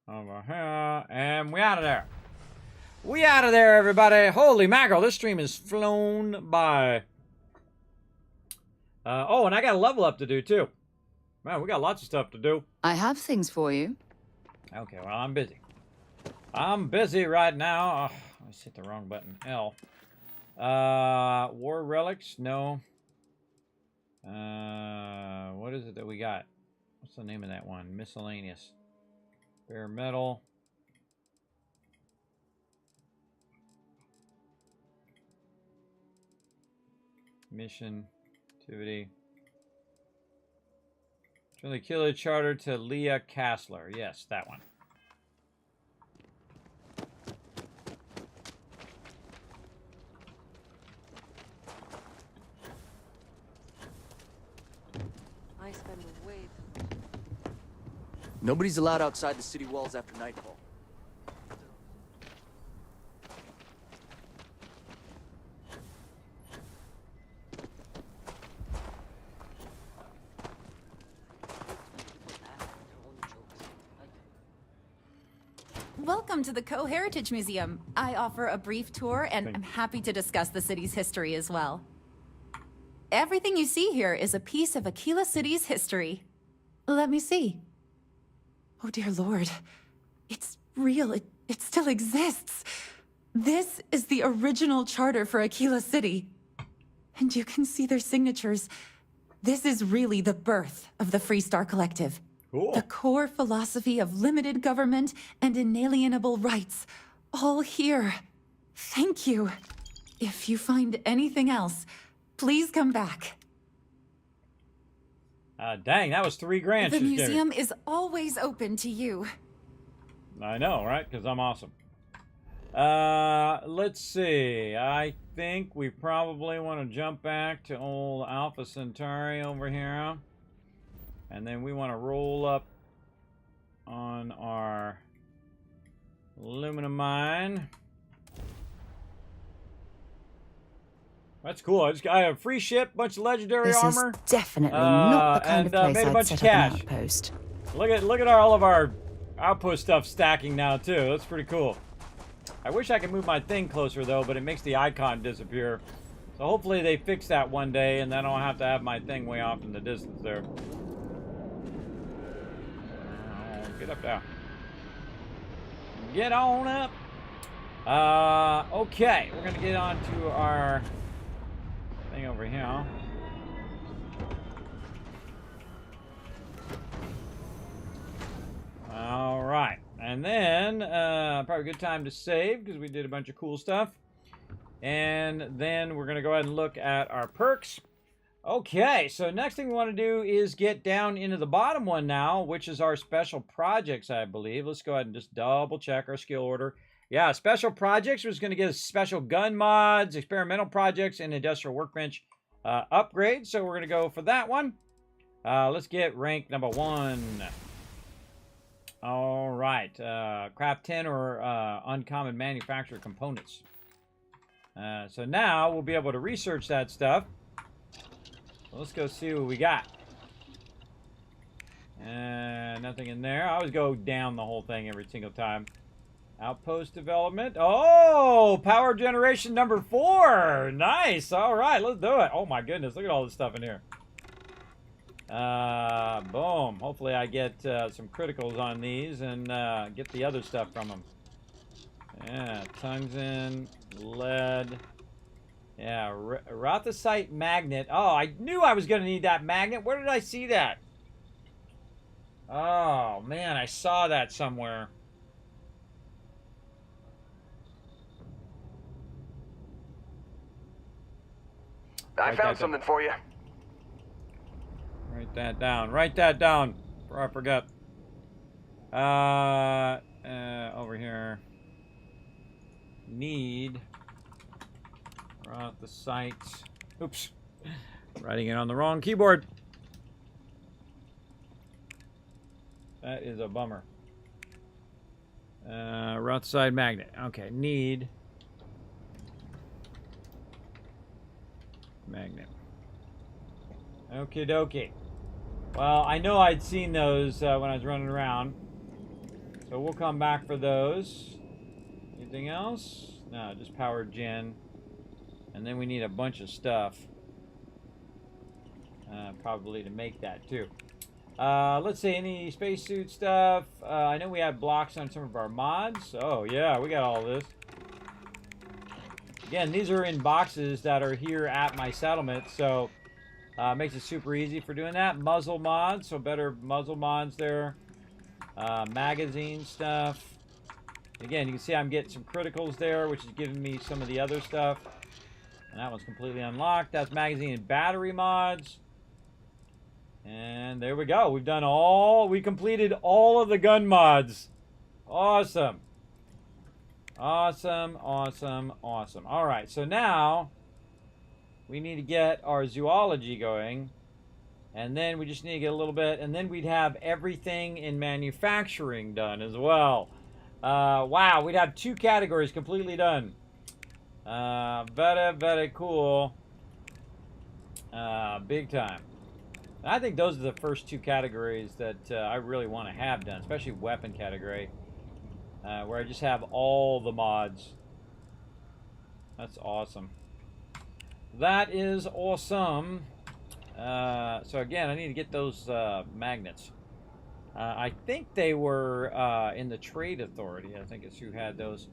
Over here. And we out of there. We out of there, everybody. Holy mackerel, this stream has flown by. Oh, and I got a level up to do, too. Man, we got lots of stuff to do. I have things for you. Okay, well, I'm busy. I'm busy right now. Oh, I just hit the wrong button. L. War relics? No. What is it that we got? What's the name of that one? Miscellaneous. Bare metal. Mission. Activity. From the Killer Charter to Leah Kassler. Yes, that one. I spend way too much. Nobody's allowed outside the city walls after nightfall. Welcome to the Co-Heritage Museum. I offer a brief tour, and I'm happy to discuss the city's history as well. Everything you see here is a piece of Aquila City's history. Let me see. Oh, dear Lord. It's real. It still exists. This is the original charter for Aquila City. And you can see their signatures. This is really the birth of the Freestar Collective. Cool. The core philosophy of limited government and inalienable rights. All here. Thank you. If you find anything else, please come back. Dang, that was $3 The museum is always open to you. I know, right? Because I'm awesome. Let's see. I think we probably want to jump back to old Alpha Centauri over here. And then we want to roll up on our aluminum mine. That's cool. I have a free ship, bunch of legendary armor. This is definitely not the kind of place made a bunch I'd of set up cash. an outpost. Look at all of our outpost stuff stacking now too. That's pretty cool. I wish I could move my thing closer, though, but it makes the icon disappear. So hopefully they fix that one day, and then I don't have to have my thing way off in the distance there. Oh, get up there. Get on up. Okay, we're gonna get on to our thing over here. All right, and then probably a good time to save because we did a bunch of cool stuff. And then we're gonna go ahead and look at our perks. Okay, so next thing we want to do is get down into the bottom one now, which is our special projects, I believe. Let's go ahead and just double check our skill order. Yeah, special projects was going to get us special gun mods, experimental projects, and industrial workbench upgrades. So we're going to go for that one. Let's get rank number 1. All right, craft 10 or uncommon manufacturer components. So now we'll be able to research that stuff. Let's go see what we got. Nothing in there. I always go down the whole thing every single time. Outpost development. Oh, power generation number 4. Nice. All right, let's do it. Oh my goodness, look at all this stuff in here. Boom. Hopefully I get some criticals on these and get the other stuff from them. Yeah, tungsten, lead. Yeah, Rothosite magnet. Oh, I knew I was going to need that magnet. Where did I see that? Oh, man, I saw that somewhere. I found something for you. Write that down. Write that down before I forget. Over here. Need Rothosite. Oops. Writing it on the wrong keyboard. That is a bummer. Rothosite magnet. Okay, need magnet. Okie dokie. Well, I know I'd seen those when I was running around. So we'll come back for those. Anything else? No, just power gen. And then we need a bunch of stuff. Probably to make that too. Let's see, any spacesuit stuff. I know we had blocks on some of our mods. Oh yeah, we got all this. Again, these are in boxes that are here at my settlement, so makes it super easy for doing that. Muzzle mods, so better muzzle mods there. Magazine stuff. Again, you can see I'm getting some criticals there, which is giving me some of the other stuff. And that one's completely unlocked. That's magazine and battery mods. And there we go. We completed all of the gun mods. Awesome. Awesome, awesome, awesome. All right, so now we need to get our zoology going. And then we just need to get a little bit, and then we'd have everything in manufacturing done as well. Wow, we'd have 2 categories completely done. Very, very cool. Big time. And I think those are the first 2 categories that I really want to have done, especially weapon category, where I just have all the mods. That's awesome. That is awesome. So again, I need to get those magnets. I think they were in the Trade Authority. I think it's who had those.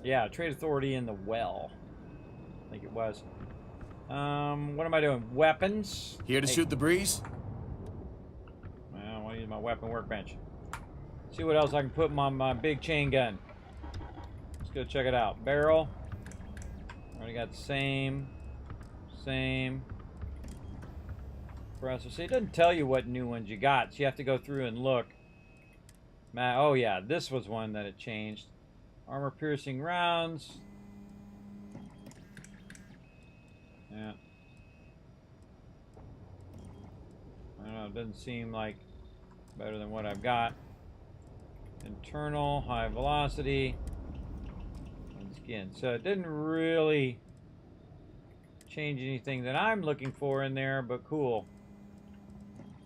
Yeah, Trade Authority in the well. I think it was. What am I doing? Weapons. Here to shoot the breeze? Well, I want to use my weapon workbench. See what else I can put on my big chain gun. Let's go check it out. Barrel. Already got the same. Compressor. See, it doesn't tell you what new ones you got, so you have to go through and look. Oh yeah, this was one that it changed. Armor piercing rounds. Yeah. I don't know, it doesn't seem like better than what I've got. Internal, high velocity, and skin. So it didn't really change anything that I'm looking for in there, but cool.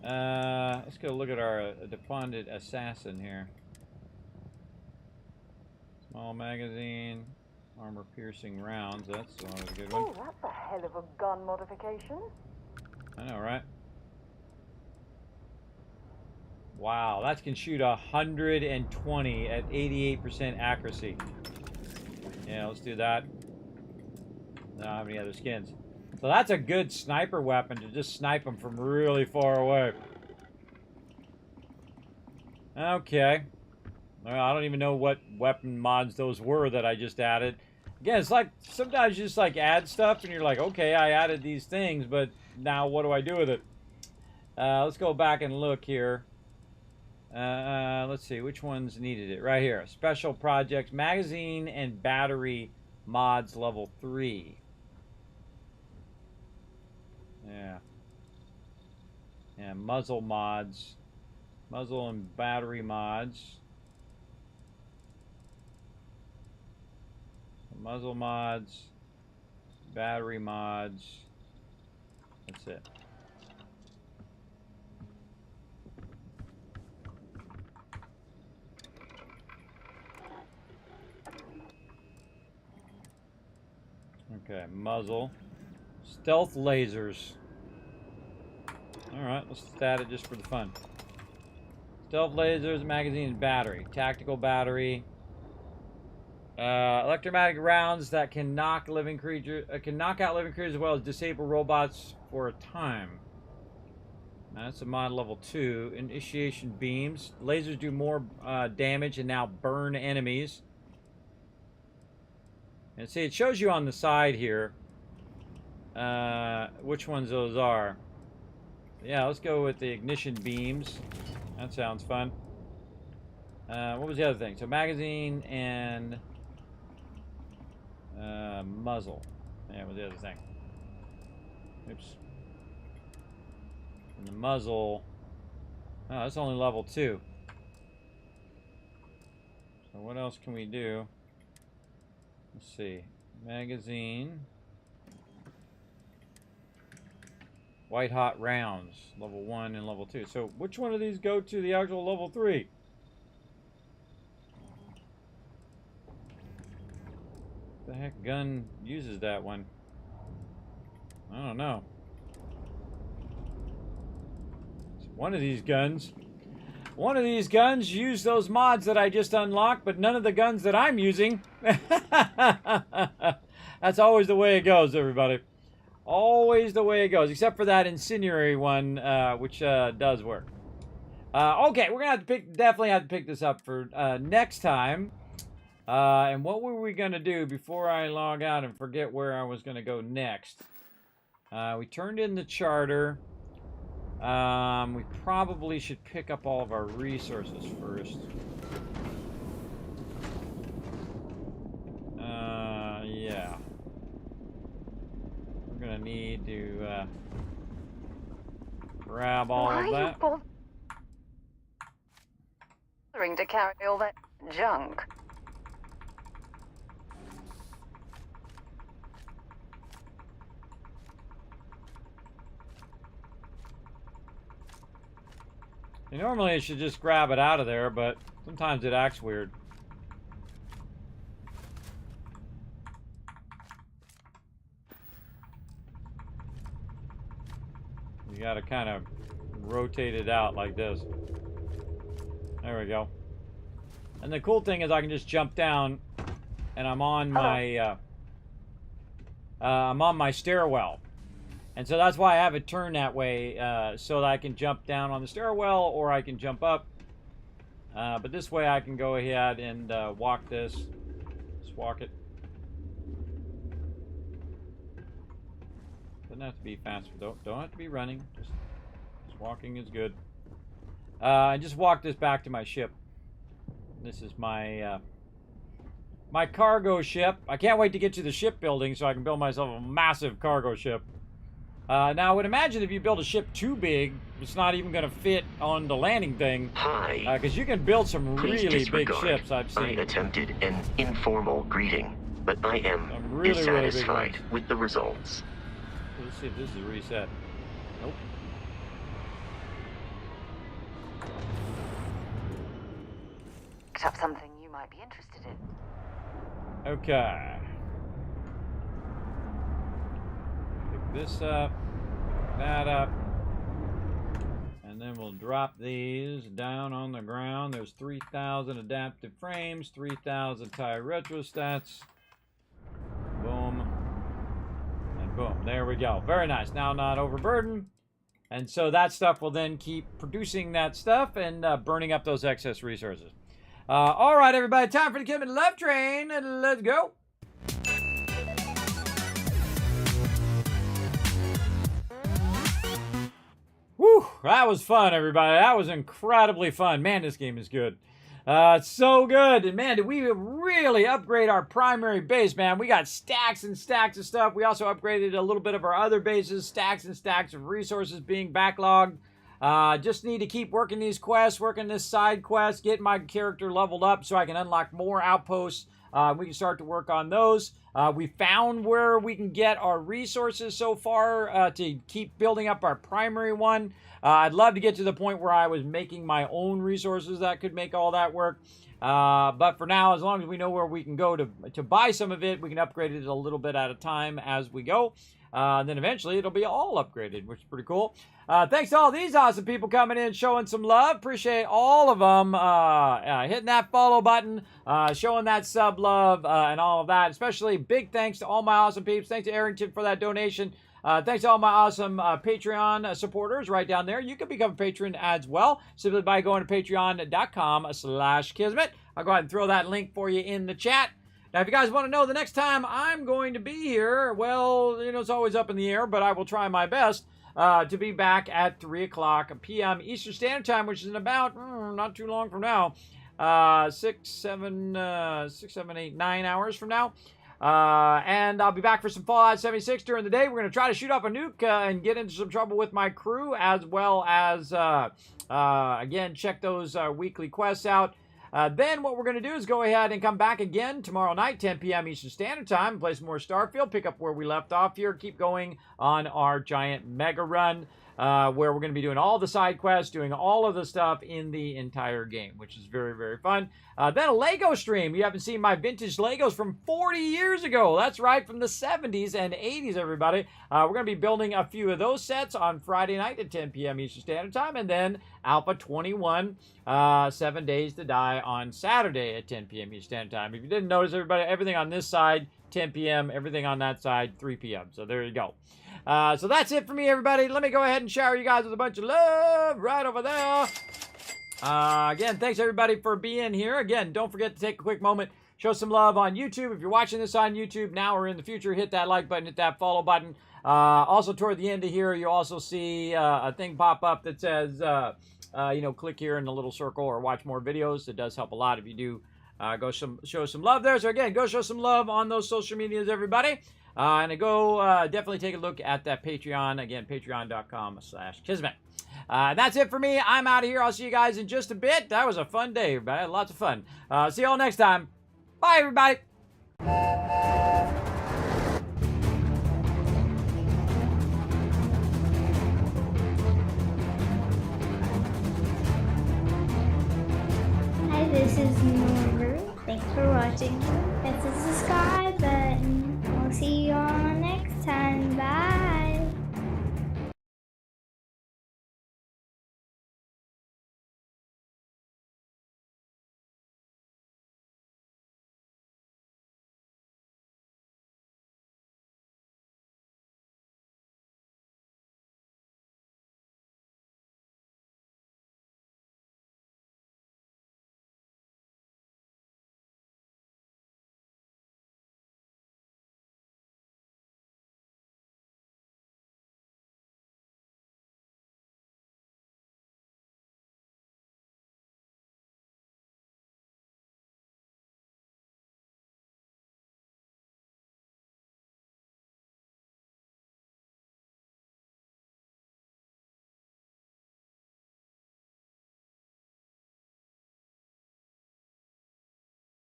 Let's go look at our Despondent Assassin here. Small magazine, armor-piercing rounds. That's always a good one. Oh, that's a hell of a gun modification. I know, right? Wow, that can shoot 120 at 88% accuracy. Yeah, let's do that. I don't have any other skins. So that's a good sniper weapon to just snipe them from really far away. Okay. Well, I don't even know what weapon mods those were that I just added. Again, it's like sometimes you just like add stuff and you're like, okay, I added these things, but now what do I do with it? Let's go back and look here. Let's see, which ones needed it? Right here. Special projects, magazine and battery mods level 3. Yeah. Yeah, muzzle mods. Muzzle and battery mods. Muzzle mods. Battery mods. That's it. Okay, muzzle. Stealth lasers. Alright, let's add it just for the fun. Stealth lasers, magazine, and battery. Tactical battery. Electromagnetic rounds that can knock living creatures, can knock out living creatures as well as disable robots for a time. That's a mod level 2. Initiation beams. Lasers do more damage and now burn enemies. And see, it shows you on the side here which ones those are. Yeah, let's go with the ignition beams. That sounds fun. What was the other thing? So magazine and muzzle. Yeah, what was the other thing? Oops. And the muzzle. Oh, that's only level 2. So what else can we do? Let's see. Magazine. White hot rounds. Level 1 and level 2. So which one of these go to the actual level 3? The heck gun uses that one? I don't know. One of these guns use those mods that I just unlocked, but none of the guns that I'm using. That's always the way it goes, everybody. Always the way it goes, except for that incendiary one, which does work. Okay, we're gonna have to definitely have to pick this up for next time. And what were we gonna do before I log out and forget where I was gonna go next? We turned in the charter. We probably should pick up all of our resources first. Yeah. We're gonna need to grab all of that. Why are you bothering to carry all that junk? Normally I should just grab it out of there, but sometimes it acts weird. You gotta kind of rotate it out like this. There we go. And the cool thing is I can just jump down and I'm on my stairwell. And so that's why I have it turned that way, so that I can jump down on the stairwell or I can jump up. But this way I can go ahead and walk this. Just walk it. Doesn't have to be faster. Don't have to be running. Just walking is good. I just walk this back to my ship. This is my my cargo ship. I can't wait to get to the shipbuilding so I can build myself a massive cargo ship. Now, I would imagine if you build a ship too big, it's not even going to fit on the landing thing. Hi. Because you can build some Please really disregard. big ships, I've seen. I attempted an informal greeting, but I am really dissatisfied big with the results. Let's see if this is reset. Nope. Picked up something you might be interested in. Okay. Pick this up, pick that up, and then we'll drop these down on the ground. There's 3,000 adaptive frames, 3,000 tire retrostats. Boom. And boom. There we go. Very nice. Now not overburdened. And so that stuff will then keep producing that stuff and burning up those excess resources. All right, everybody. Time for the Kismet Love Train. Let's go. Whew, that was fun, everybody. That was incredibly fun. Man, this game is good. It's so good. And man, did we really upgrade our primary base, man. We got stacks and stacks of stuff. We also upgraded a little bit of our other bases, stacks and stacks of resources being backlogged. Just need to keep working these quests, working this side quest, get my character leveled up so I can unlock more outposts. We can start to work on those. We found where we can get our resources so far to keep building up our primary one. I'd love to get to the point where I was making my own resources that could make all that work. But for now, as long as we know where we can go to buy some of it, we can upgrade it a little bit at a time as we go. Then eventually it'll be all upgraded, which is pretty cool. Thanks to all these awesome people coming in, showing some love. Appreciate all of them hitting that follow button, showing that sub love, and all of that. Especially big thanks to all my awesome peeps. Thanks to Arrington for that donation. Thanks to all my awesome Patreon supporters right down there. You can become a patron as well, simply by going to patreon.com/Kismet. I'll go ahead and throw that link for you in the chat. Now, if you guys want to know the next time I'm going to be here, well, you know, it's always up in the air, but I will try my best to be back at 3 o'clock p.m. Eastern Standard Time, which is in about, not too long from now, 6, 7, 8, 9 hours from now. And I'll be back for some Fallout 76 during the day. We're going to try to shoot off a nuke and get into some trouble with my crew, as well as, again, check those weekly quests out. Then what we're going to do is go ahead and come back again tomorrow night, 10 p.m. Eastern Standard Time, and play some more Starfield, pick up where we left off here, keep going on our giant mega run, where we're going to be doing all the side quests, doing all of the stuff in the entire game, which is very, very fun. Then a Lego stream. You haven't seen my vintage Legos from 40 years ago. That's right, from the 70s and 80s, everybody. We're going to be building a few of those sets on Friday night at 10 p.m. Eastern Standard Time, and then Alpha 21, 7 Days to Die on Saturday at 10 p.m. Eastern Standard Time. If you didn't notice, everybody, everything on this side, 10 p.m., everything on that side, 3 p.m. So there you go. So that's it for me, everybody. Let me go ahead and shower you guys with a bunch of love right over there. Again, thanks, everybody, for being here. Again, don't forget to take a quick moment, show some love on YouTube. If you're watching this on YouTube now or in the future, hit that like button, hit that follow button. Also, toward the end of here, you also see a thing pop up that says, you know, click here in the little circle or watch more videos. It does help a lot if you do go show some love there. So, again, go show some love on those social medias, everybody. And go definitely take a look at that Patreon. Again, patreon.com/Kismet. That's it for me. I'm out of here. I'll see you guys in just a bit. That was a fun day, everybody. I had lots of fun. See you all next time. Bye, everybody. Hi, this is Norver. Thanks for watching.